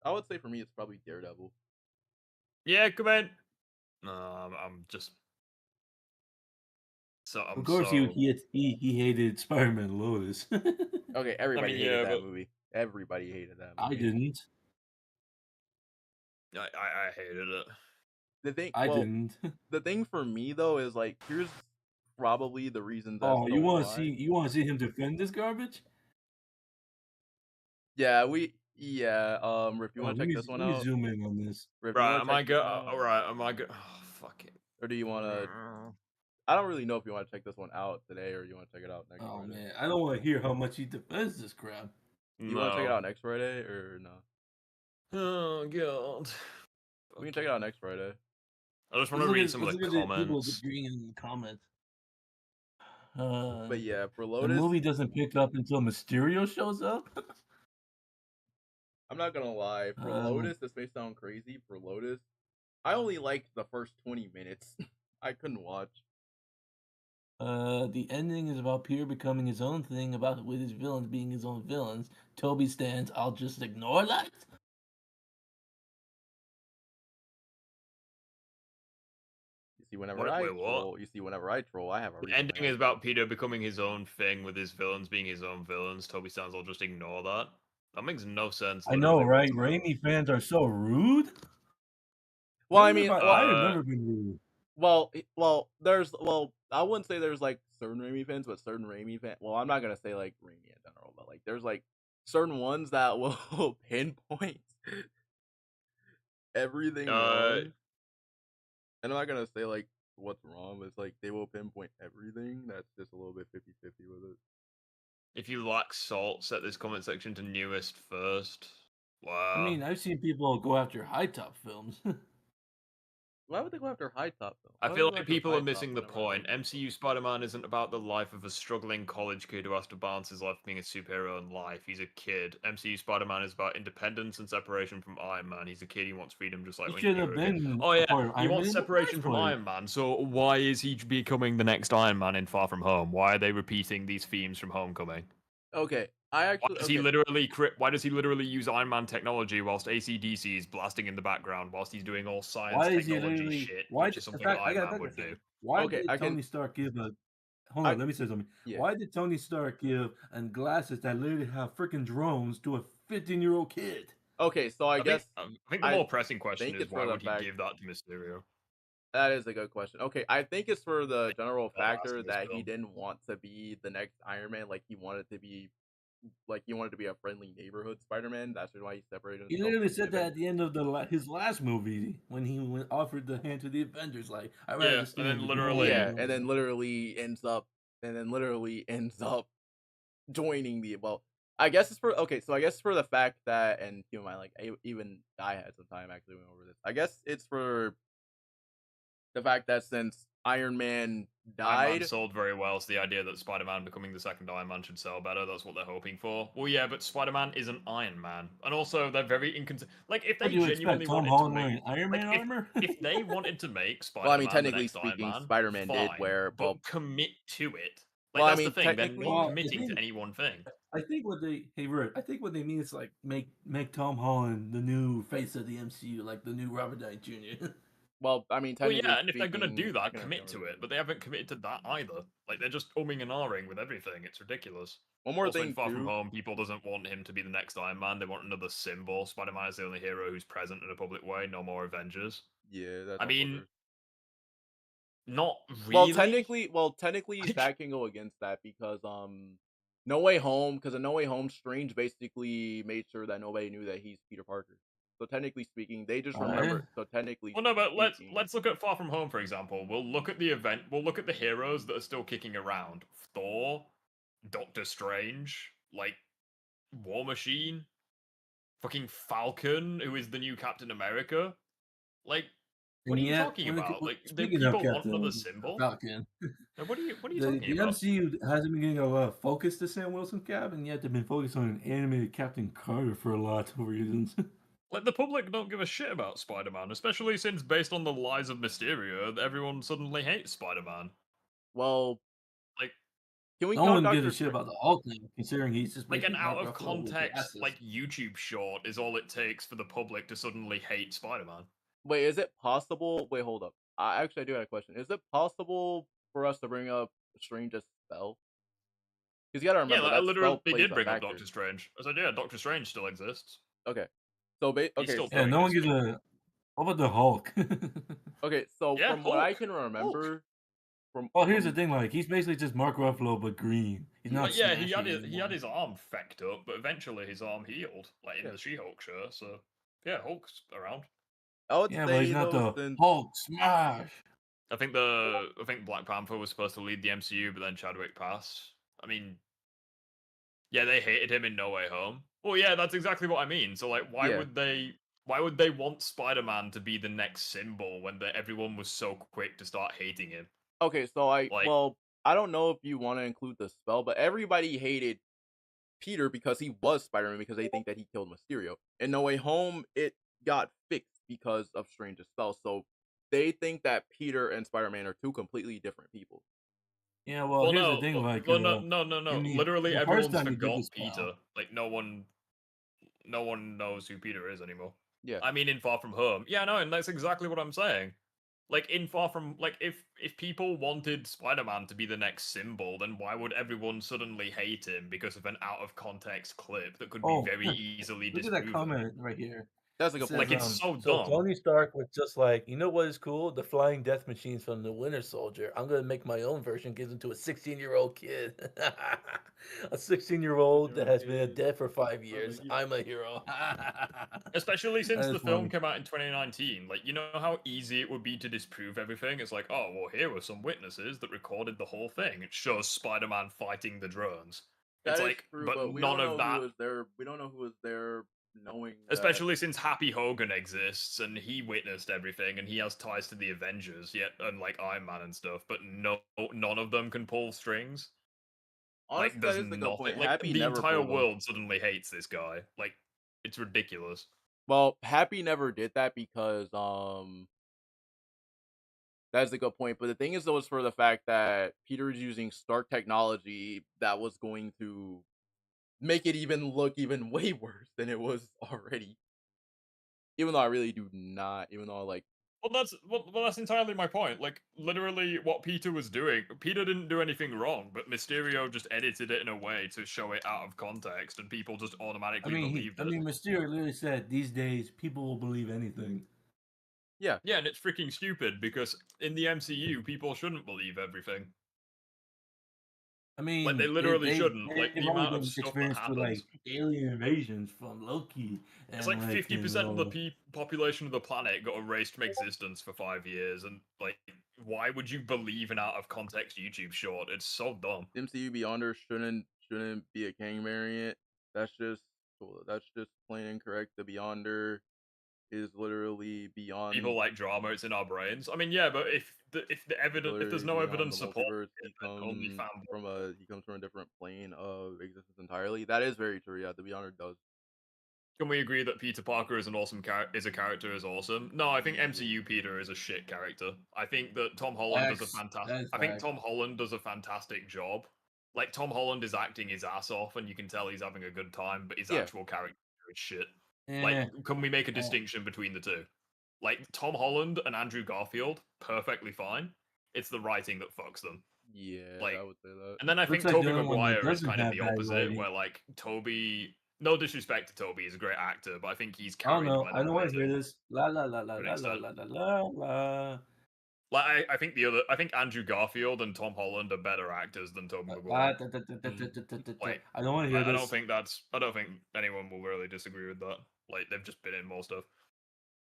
I would say for me, it's probably Daredevil. Yeah, come in. No, I'm just. So I'm Of course, so... he hated Spider-Man Lotus. Okay, everybody I mean, hated yeah, that but- movie. Everybody hated that I movie. didn't. I hated it. The thing, I didn't. The thing for me though is like, here's probably the reasons. Oh, you want to see him defend this garbage? Yeah, Rip, you want to check this one let me out? zoom in on this. Rip, you Right, wanna am I check good? this one out? Alright, am I good? Oh, fuck it. Or do you want to? I don't really know if you want to check this one out today or you want to check it out next Oh Friday. man, I don't want to hear how much he defends this crap. You want to check it out next Friday or no? Oh god. We can check it out next Friday. I just want to read some of the People comments. agreeing in the comments. But yeah, for The Lotus, movie doesn't pick up until Mysterio shows up. I'm not gonna lie. For Lotus, this may sound crazy. For Lotus, I only liked the first 20 minutes. I couldn't watch. The ending is about Peter becoming his own thing, about with his villains being his own villains. Toby stands, I'll just ignore that. You see, whenever I troll, I have a The reason. ending is about Peter becoming his own thing with his villains being his own villains. Toby Stands, I'll just ignore that. That makes no sense. I know, right? Raimi fans are so rude. Well, I mean, I have never been rude. Well, I wouldn't say there's like certain Raimi fans, but certain Raimi fans. Well, I'm not gonna say like Raimi in general, but like there's like certain ones that will pinpoint everything wrong. And I'm not gonna say like what's wrong, but it's like they will pinpoint everything. That's just a little bit 50-50 with it. If you lack salt, set this comment section to newest first. Wow. I mean, I've seen people go after high top films. Why would they go after high top though? I feel like people are missing the point. MCU Spider-Man isn't about the life of a struggling college kid who has to balance his life being a superhero in life. He's a kid. MCU Spider-Man is about independence and separation from Iron Man. He's a kid. He wants freedom just like He when should you have were a kid. been Oh a yeah, part of he Iron wants Man in the separation first from place. Iron Man. So why is he becoming the next Iron Man in Far From Home? Why are they repeating these themes from Homecoming? Okay, why does he literally use Iron Man technology whilst AC/DC is blasting in the background whilst he's doing all science Why is he technology literally? shit, Why? which is In something fact, I Iron got Man a would do. Why Okay, did Tony Stark give a? Hold on, let me say something. Yeah. Why did Tony Stark give and glasses that literally have freaking drones to a 15-year-old kid? Okay, so I guess think the more pressing question is why would he give that to Mysterio? That is a good question. Okay, I think it's for the general I'll ask factor him this that he film. didn't want to be the next Iron Man. Like he wanted to be a friendly neighborhood Spider-Man. That's why he separated He himself. literally from said the that at the end of his last movie when he offered the hand to the Avengers. Like, I'd rather Yeah, stay and in then the literally- Yeah, and then literally ends up joining the I guess it's for the fact that, and keep in mind, like even I had some time actually went over this. I guess it's for the fact that since Iron Man Iron Man died, sold very well, so the idea that Spider-Man becoming the second Iron Man should sell better, that's what they're hoping for. Well, yeah, but Spider-Man isn't Iron Man. And also, they're very inconsistent. Like, if they What do you genuinely expect, Tom wanted Holland to wearing make... Iron Man like, armor? if they wanted to make well, I Spider-Man mean, technically the next Iron speaking, Man, Spider-Man did fine, wear, but commit to it. Like, well, I that's mean, the thing, they're technically- not Well, I committing to think- any one thing. I think what they I think what they mean is like make Tom Holland the new face of the MCU, like the new Robert Downey Jr. Well, I mean, Well, technically yeah, and if they're gonna speaking, do that, you know, commit to it. But they haven't committed to that either. Like they're just umming and ahhing with everything. It's ridiculous. One more also, thing, in Far From too. Home, people doesn't want him to be the next Iron Man. They want another symbol. Spider-Man is the only hero who's present in a public way. No more Avengers. Yeah, that's. I mean, fuckers. not really. Well, technically, that can go against that because No Way Home, because in No Way Home, Strange basically made sure that nobody knew that he's Peter Parker. So technically speaking, they just remember. So technically, Well, no, but let's look at Far From Home for example. We'll look at the event. We'll look at the heroes that are still kicking around. Thor, Doctor Strange, like War Machine, fucking Falcon, who is the new Captain America. Like, what are you talking about? Like, speaking people of want Captain another symbol. Falcon, Like, what are you the talking about? MCU hasn't been getting a lot of focus to Sam Wilson's Cap, and yet they've been focused on an animated Captain Carter for a lot of reasons. Like, the public don't give a shit about Spider-Man, especially since, based on the lies of Mysterio, everyone suddenly hates Spider-Man. Well, like, can we no count one Dr. gives a shit about the Hulk thing, considering he's just Like, an basically Mark out of Ruffalo with context, glasses. like, YouTube short is all it takes for the public to suddenly hate Spider-Man. Wait, is it possible? Wait, hold up. I do have a question. Is it possible for us to bring up Strange's spell? Because you gotta remember Yeah, that literally, spell they plays did a bring up factor. Doctor Strange. I said, yeah, Doctor Strange still exists. Okay, so still Yeah, no one gives a. What about the Hulk? Okay, so Yeah, from what I Hulk. can remember, Well, here's the thing: like he's basically just Mark Ruffalo but green. He's not. But yeah, smashy he had his arm fecked up, but eventually his arm healed, like in the She-Hulk show. So yeah, Hulk's around. I would Yeah, say but he's not though, the Hulk smash. I think Black Panther was supposed to lead the MCU, but then Chadwick passed. I mean, yeah, they hated him in No Way Home. Well, yeah, that's exactly what I mean. So like, why Yeah. would they want Spider-Man to be the next symbol when everyone was so quick to start hating him? Okay, so Like- I don't know if you want to include the spell, but everybody hated Peter because he was Spider-Man because they think that he killed Mysterio. In No Way Home, it got fixed because of Strange Spell. So they think that Peter and Spider-Man are two completely different people. Yeah, well, Well, here's the no, thing, like, well, no, in Literally, the first everyone's time he did forgot the Peter. spell. Like, no one knows who Peter is anymore. Yeah. I mean, in Far From Home. Yeah, no, and that's exactly what I'm saying. Like, in Far From, like, if people wanted Spider-Man to be the next symbol, then why would everyone suddenly hate him because of an out-of-context clip that could be Oh, very easily look at that disproven? comment right here. That's a It good says, point. Like, it's so so dumb. Tony Stark was just like, you know what is cool? The flying death machines from the Winter Soldier. I'm gonna make my own version, gives them to a 16-year-old kid. A 16-year-old that has been dead for 5 years. I'm a hero. Especially since That the is film funny. came out in 2019. Like, you know how easy it would be to disprove everything? It's like, oh, well, here were some witnesses that recorded the whole thing. It shows Spider-Man fighting the drones. It's That is like, true, but but we none don't of know who that. was there. We don't know who was there knowing that. Especially since Happy Hogan exists and he witnessed everything and he has ties to the Avengers, yet unlike Iron Man and stuff, but none of them can pull strings. Like, Honestly, that there's is a good point. nothing. Like, Happy the never entire pulled them. world suddenly hates this guy. Like, it's ridiculous. Well, Happy never did that because that's a good point. But the thing is, though, is for the fact that Peter is using Stark technology that was going to make it even look even way worse than it was already. Even though I really do not. Even though like Well, that's entirely my point. Like, literally, what Peter was doing, Peter didn't do anything wrong, but Mysterio just edited it in a way to show it out of context, and people just automatically believed it. Mysterio literally said these days people will believe anything. Yeah. Yeah, and it's freaking stupid because in the MCU, people shouldn't believe everything. I mean, Like, they literally shouldn't. they've Like, the already amount of been stuff that experienced with like happens. alien invasions from Loki, and It's like like 50% of the population of the planet got erased from existence for 5 years, and like, why would you believe an out of context YouTube short? It's so dumb. MCU Beyonder shouldn't be a Kang variant. That's just plain incorrect. The Beyonder is literally beyond. People like drama; it's in our brains. I mean, yeah, but if there's no evidence the supporting multiverse, it, then only he comes from a different plane of existence entirely. That is very true. Yeah, the Beyonder does. Can we agree that Peter Parker is an awesome is a character is awesome? No, I think MCU Peter is a shit character. I think that Tom Holland does a fantastic. I think Tom Holland does a fantastic job. Like, Tom Holland is acting his ass off, and you can tell he's having a good time, but his actual character is shit. Like, can we make a distinction between the two? Like, Tom Holland and Andrew Garfield, perfectly fine. It's the writing that fucks them. Yeah, like, I would say that. And then I think Looks like Tobey the only one that Maguire is doesn't kind of have the bad opposite, writing. where like Toby. No disrespect to Toby, he's a great actor, but I think he's I don't carried know. by I the don't want to hear writing. this. La la la la to an la la extent. la la la la. Like, I think I think Andrew Garfield and Tom Holland are better actors than Tobey Maguire. Like, I don't want to hear I this. I don't think anyone will really disagree with that. Like, they've just been in more stuff.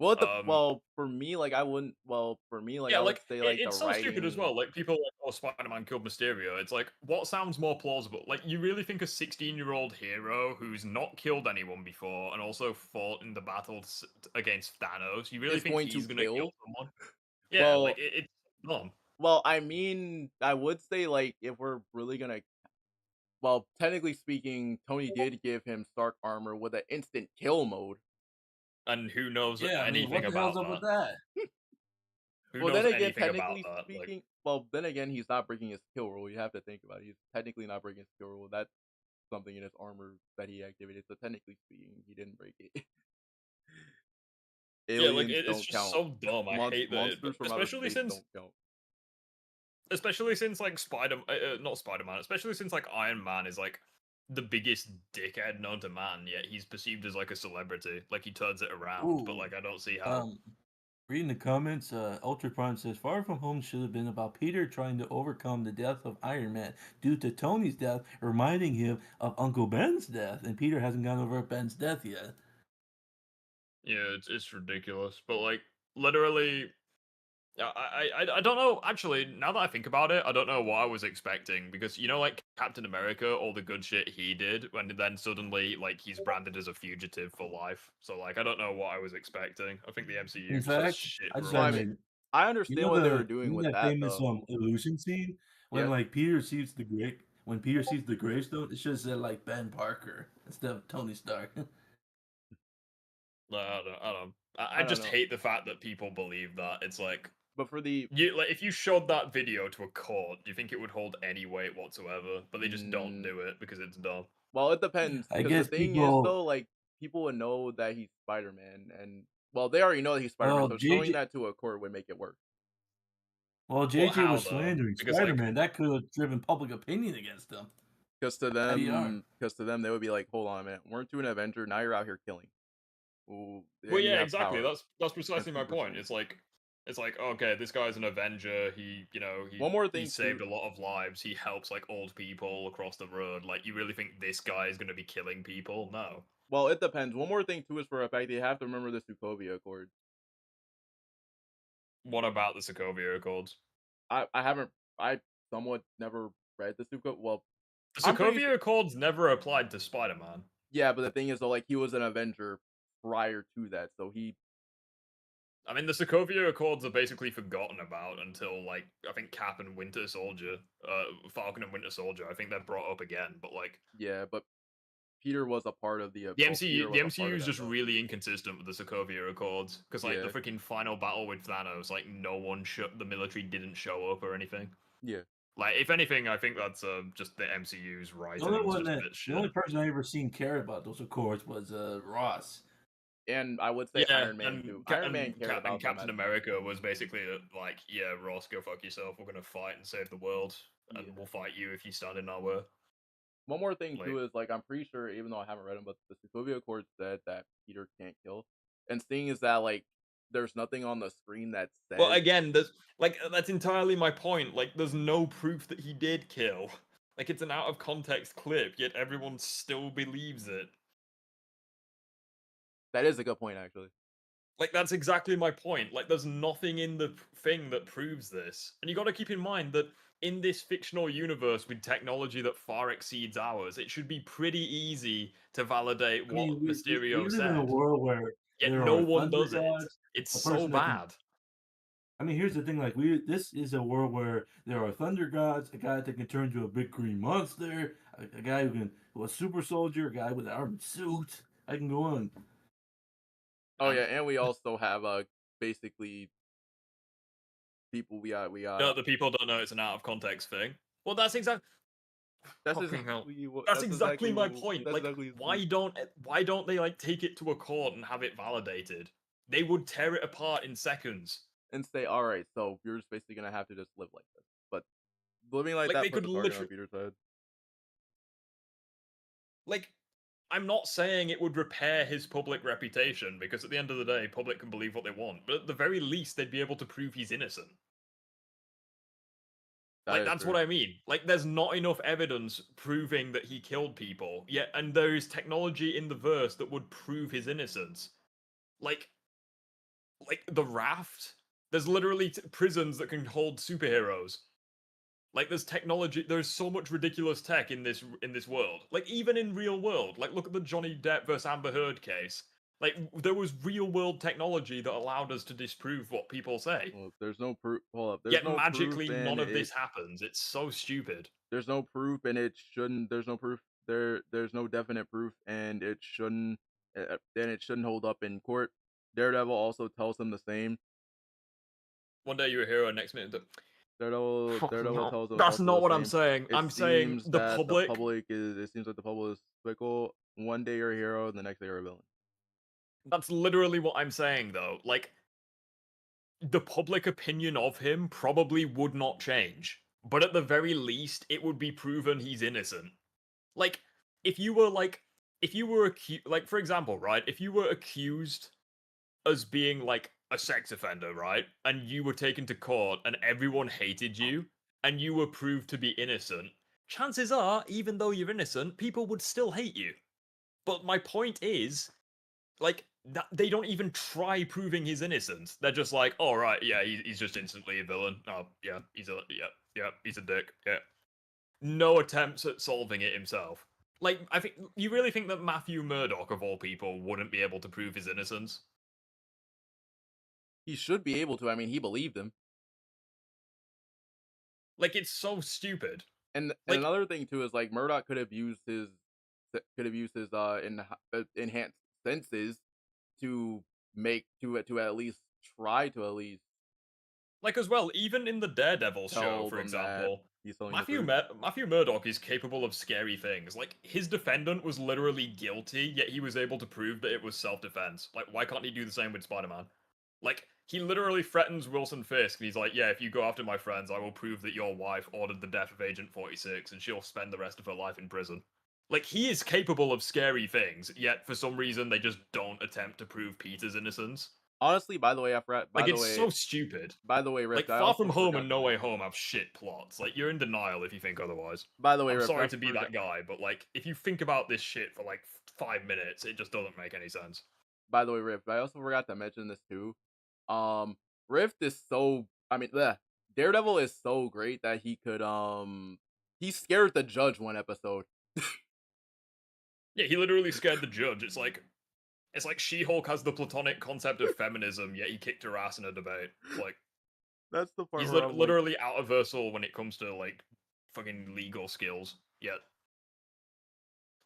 Well, for me, like I wouldn't. Well, for me, like Yeah, I would like, say, like it's the so writing. stupid as well. Like, people are like, oh, Spider-Man killed Mysterio. It's like, what sounds more plausible? Like, you really think a 16-year-old hero who's not killed anyone before and also fought in the battle against Thanos, you really Is think going to he's gonna kill? kill someone? Yeah, Well, like, it's dumb. Well, I mean, I would say, like, if we're really gonna, well, technically speaking, Tony did give him Stark armor with an instant kill mode. And who knows Yeah, I mean, anything what the about hell's up that? with that? Who Well, knows then again, anything about technically that? Like, speaking, well, then again, he's not breaking his kill rule. You have to think about it. He's technically not breaking his kill rule. That's something in his armor that he activated. So technically speaking, he didn't break it. yeah, like, Aliens it's don't just count. so dumb. I hate that. Monsters from outer space don't count. Especially since, like, not Spider-Man, especially since, like, Iron Man is, like, the biggest dickhead known to man, yet he's perceived as, like, a celebrity. Like, he turns it around, but, like, I don't see how. Reading the comments, Ultra Prime says Far From Home should have been about Peter trying to overcome the death of Iron Man due to Tony's death, reminding him of Uncle Ben's death, and Peter hasn't gotten over Ben's death yet. Yeah, it's ridiculous, but, like, literally, I don't know. Actually, now that I think about it, I don't know what I was expecting, because, you know, like, Captain America, all the good shit he did, and then suddenly, like, he's branded as a fugitive for life. So, like, I don't know what I was expecting. I think the MCU In just has fact, shit I just rules. mean, I understand what they were doing with that, famous though. illusion scene when Yeah. like Peter sees the gravestone, it should have said like Ben Parker instead of Tony Stark. I don't. I I don't just know. hate the fact that people believe that. It's like, But for the if you showed that video to a court, do you think it would hold any weight whatsoever? But they just don't do it because it's dumb. Well, it depends. I Because the guess thing is, people. though, like people would know that he's Spider-Man, and well, they already know that he's Spider-Man, Well, so showing JJ. that to a court would make it work. Well, Well, JJ how was though? slandering Because like, Spider-Man. That could have driven public opinion against him. Because to IDR. them, they would be like, "Hold on a minute, weren't you an Avenger? Now you're out here killing. Ooh, well, and you yeah, have exactly. power That's precisely and my super point. strength." It's like okay, this guy's an Avenger. One more He thing saved too. a lot of lives. He helps like old people across the road. Like, you really think this guy is gonna be killing people? No. Well, it depends. One more thing too is for a fact that you have to remember the Sokovia Accords. What about the Sokovia Accords? I somewhat never read the Sokovia. Well, The I'm pretty Sokovia sure. Accords never applied to Spider-Man. Yeah, but the thing is, though, like he was an Avenger prior to that, so he. I mean, the Sokovia Accords are basically forgotten about until, like, I think Cap and Winter Soldier, Falcon and Winter Soldier. I think they're brought up again, but like, Yeah, but Peter was a part of the. the Well, Peter The was a part MCU of is that, just though. really inconsistent with the Sokovia Accords because, like, Yeah. the freaking final battle with Thanos, like, the military didn't show up or anything. Yeah. Like, if anything, I think that's just the MCU's writing. The only person I ever seen care about those Accords was Ross. And I would say Yeah, Iron Man too. Iron Man cared about them Captain America was basically like, yeah, Ross, go fuck yourself. We're gonna fight and save the world, and we'll fight you if you stand in our way. One more thing Like- too is like I'm pretty sure, even though I haven't read them, but the Sokovia Accords said that Peter can't kill. And seeing is that like there's nothing on the screen that says. Well, again, that's entirely my point. Like, there's no proof that he did kill. Like, it's an out of context clip, yet everyone still believes it. That is a good point, actually. Like, that's exactly my point. Like, there's nothing in the thing that proves this. And you gotta keep in mind that in this fictional universe with technology that far exceeds ours, it should be pretty easy to validate what Mysterio we said. live in a world where Yet there no are one thunder does it. gods, It's a so person that can- bad. I mean, here's the thing: like this is a world where there are thunder gods, a guy that can turn into a big green monster, a guy who a super soldier, a guy with an armored suit. I can go on. Oh yeah, and we also have basically people we got. No, the people don't know it's an out of context thing. Well, that's exactly. That's Fucking hell. exactly what- That's that's exactly my exactly- point. that's Like, exactly- why don't they like take it to a court and have it validated? They would tear it apart in seconds. And say, all right, so you're just basically gonna have to just live like this. But living like Like, that they puts could a target on literally- Peter's head. Like, I'm not saying it would repair his public reputation, because at the end of the day, public can believe what they want. But at the very least, they'd be able to prove he's innocent. Like, that's what I mean. Like, there's not enough evidence proving that he killed people yet, and there is technology in the verse that would prove his innocence. Like the Raft. There's literally prisons that can hold superheroes. Like, there's technology. There's so much ridiculous tech in this world. Like, even in real world. Like, look at the Johnny Depp versus Amber Heard case. Like, there was real world technology that allowed us to disprove what people say. Well, there's no proof. Hold up. There's Yet no magically, proof, none and of this it- happens. It's so stupid. There's no proof, and it shouldn't. There's no proof. There's no definite proof, and it shouldn't. Then it shouldn't hold up in court. Daredevil also tells him the same. One day you're a hero, next minute. Daredevil hell. tells him. That's also not the what I'm same. saying. It I'm saying seems the that public- It seems like the public is fickle. One day you're a hero, and the next day you're a villain. That's literally what I'm saying, though. Like, the public opinion of him probably would not change. But at the very least, it would be proven he's innocent. Like, if you were accused, like, for example, right? If you were accused as being, like, a sex offender, right? And you were taken to court and everyone hated you, and you were proved to be innocent, chances are, even though you're innocent, people would still hate you. But my point is, like, that they don't even try proving his innocence. They're just like, oh, right, yeah, he's just instantly a villain. Oh, yeah, he's a dick, yeah. No attempts at solving it himself. Like, I think, you really think that Matthew Murdoch, of all people, wouldn't be able to prove his innocence? He should be able to. I mean, he believed him. Like, it's so stupid. And another thing too is like Murdoch could have used his enhanced senses to make to at least try to at least Like as well, even in the Daredevil show, tell for them that example, he's telling the truth. Matthew Murdock is capable of scary things. Like his defendant was literally guilty, yet he was able to prove that it was self-defense. Like why can't he do the same with Spider-Man? Like he literally threatens Wilson Fisk, and he's like, "Yeah, if you go after my friends, I will prove that your wife ordered the death of Agent 46, and she'll spend the rest of her life in prison." Like he is capable of scary things, yet for some reason they just don't attempt to prove Peter's innocence. Honestly, by the way, Like it's so stupid. By the way, Like Rift, I Far also From Home forgot and to No Way mention- Home have shit plots. Like you're in denial if you think otherwise. By the way, I'm Rift, sorry I to be forgot- that guy, but like if you think about this shit for like 5 minutes, it just doesn't make any sense. By the way, Rift, I also forgot to mention this too. Rift is so Daredevil is so great that he could he scared the judge one episode. Yeah, he literally scared the judge. It's like She-Hulk has the platonic concept of feminism, yet he kicked her ass in a debate. It's like that's the part he's where I'm like- literally out of Versal when it comes to like fucking legal skills. Yet.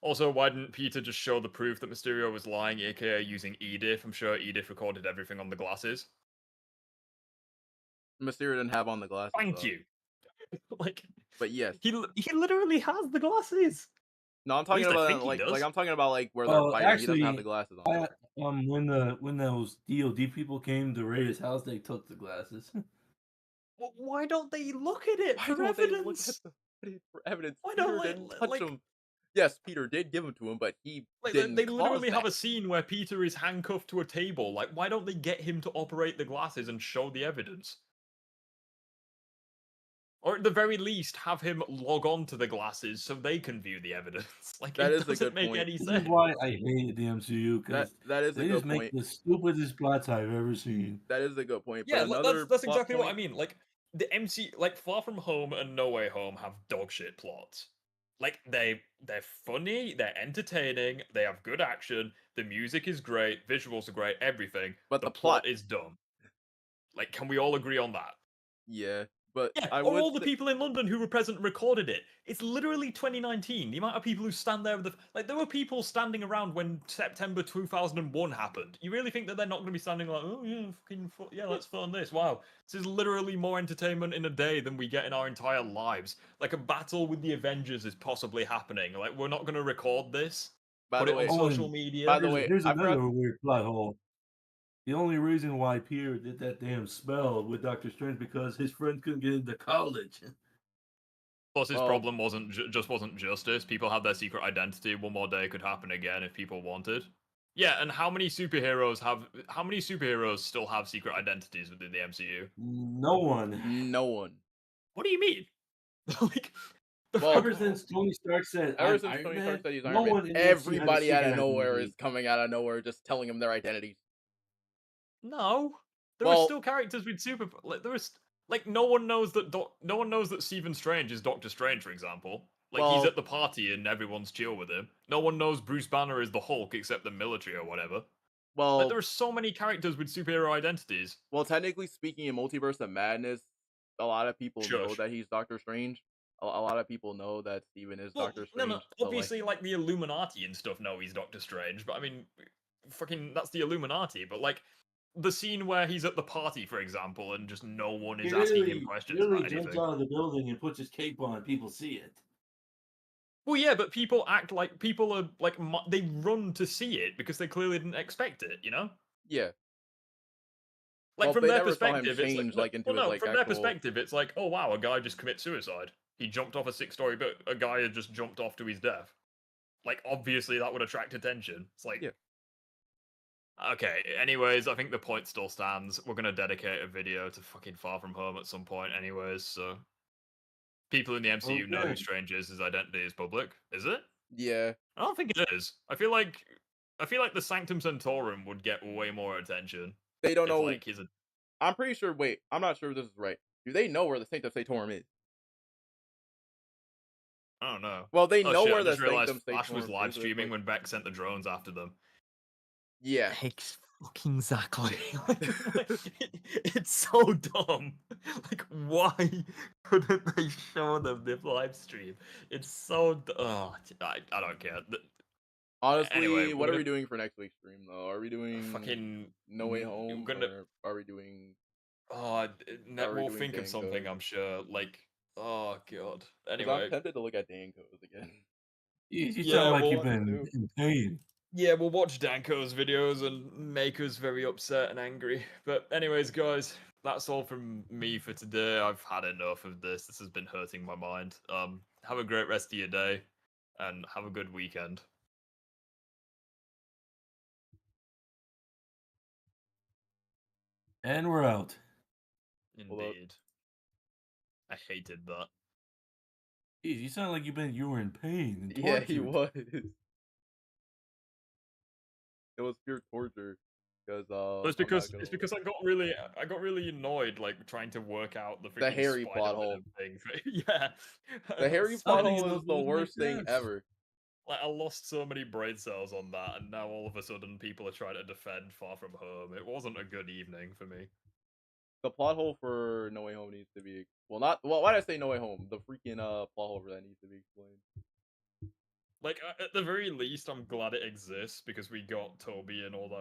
Also, why didn't Peter just show the proof that Mysterio was lying, aka using Edith? I'm sure Edith recorded everything on the glasses. Mysterio didn't have on the glasses. Thank though. you. Like, but yes, he literally has the glasses. No, I'm talking At least I about think he like does. I'm talking about like where they're fighting. He doesn't have the glasses on. When those DOD people came to raid his house, they took the glasses. Well, why don't they look at it Why for don't they look evidence? for evidence? Why Peter don't didn't touch like him. Yes, Peter did give him to him, but he didn't. They cause literally have that. a scene where Peter is handcuffed to a table. Like, why don't they get him to operate the glasses and show the evidence? Or at the very least, have him log on to the glasses so they can view the evidence. Like, That it is a doesn't good make point. any This sense. is why I hate the MCU, because that is a they good just make point. the stupidest plots I've ever seen. That is a good point. Yeah, but another that's plot exactly what I point- mean. Like, the like Far From Home and No Way Home have dogshit plots. Like they're funny, they're entertaining, they have good action, the music is great, visuals are great, everything. But the the plot plot- is dumb. Like, can we all agree on that? Yeah, but Yeah, I or would all the say- people in London who were present recorded it. It's literally 2019. The amount of people who stand there with there were people standing around when September 2001 happened. You really think that they're not going to be standing like, oh yeah, yeah, let's film this. Wow, this is literally more entertainment in a day than we get in our entire lives. Like a battle with the Avengers is possibly happening. Like we're not going to record this. Put it on social media. Here's another weird plot hole. The only reason why Peter did that damn spell with Doctor Strange because his friend couldn't get into college. Plus, his problem wasn't wasn't justice. People had their secret identity. One more day could happen again if people wanted. Yeah, and how many superheroes still have secret identities within the MCU? No one. No one. What do you mean? Like, ever since Tony Stark said, Ever "I'm since Iron Tony Man," Stark said he's no Iron one Man, in the MCU has a everybody out of secret nowhere identity. is coming out of nowhere, just telling him their identities. No, there Well- are still characters with super. Like there is like no one knows that Stephen Strange is Doctor Strange, for example. Like he's Well- at the party and everyone's chill with him. No one knows Bruce Banner is the Hulk except the military or whatever. Well, Like there are so many characters with superhero identities. Well, technically speaking, in Multiverse of Madness, a lot of people know Shush. that he's Doctor Strange. A lot of people know that Steven is Well, Doctor no, Strange. no. so, like- Obviously, like the Illuminati and stuff know he's Doctor Strange, but I mean, fucking that's the Illuminati. But like the scene where he's at the party, for example, and just no one is He asking literally, him questions literally about jumps anything. out of the building and puts his cape on. People see it. Well, yeah, but people act like people are like they run to see it because they clearly didn't expect it. You know. Yeah. Like Well, from they their never saw him perspective, it's change, like, like, into well, his, no, like, from their actual- perspective, it's like, oh wow, a guy just commits suicide. He jumped off a 6-story, but a guy had just jumped off to his death. Like, obviously, that would attract attention. It's like, yeah. Okay. Anyways, I think the point still stands. We're gonna dedicate a video to fucking Far From Home at some point. Anyways, so people in the MCU know who Okay. Strange is. His identity is public. Is it? Yeah. I don't think it is. I feel like the Sanctum Sanctorum would get way more attention. They don't if, know. Like, his I'm pretty sure. Wait, I'm not sure if this is right. Do they know where the Sanctum Sanctorum is? I don't know. Well, they Oh, know shit, where I the just realized Sanctum Flash was Sanctorum live is, it's streaming like- when Beck sent the drones after them. Yeah. Fucking exactly. It's so dumb. Like, why couldn't they show them the live stream? It's so. I don't care. Honestly, Anyway, what are we doing for next week's stream though? Are we doing fucking No Way we're Home, gonna. or are we doing? Oh, Are we we'll doing think of something. Danco's? I'm sure. Like, oh god. Because I'm Anyway, tempted to look at Danco's again. You yeah, sound like well, you've been in pain. yeah, we'll watch Danko's videos and make us very upset and angry. But anyways, guys, that's all from me for today. I've had enough of this. This has been hurting my mind. Have a great rest of your day, and have a good weekend. And we're out. Indeed. I hated that. Jeez, you sound like you were in pain and Yeah, he tortured. was. It was pure torture. Because But I'm not it's gonna because I got really annoyed like trying to work out the the freaking Harry plot hole. Spider-Man thing. Yeah. The Harry So plot many- hole is the worst thing ever. Like I lost so many brain cells on that, and now all of a sudden people are trying to defend Far From Home. It wasn't a good evening for me. The plot hole for No Way Home needs to be why did I say No Way Home? The freaking plot hole for that needs to be explained. Like at the very least, I'm glad it exists because we got Toby and all those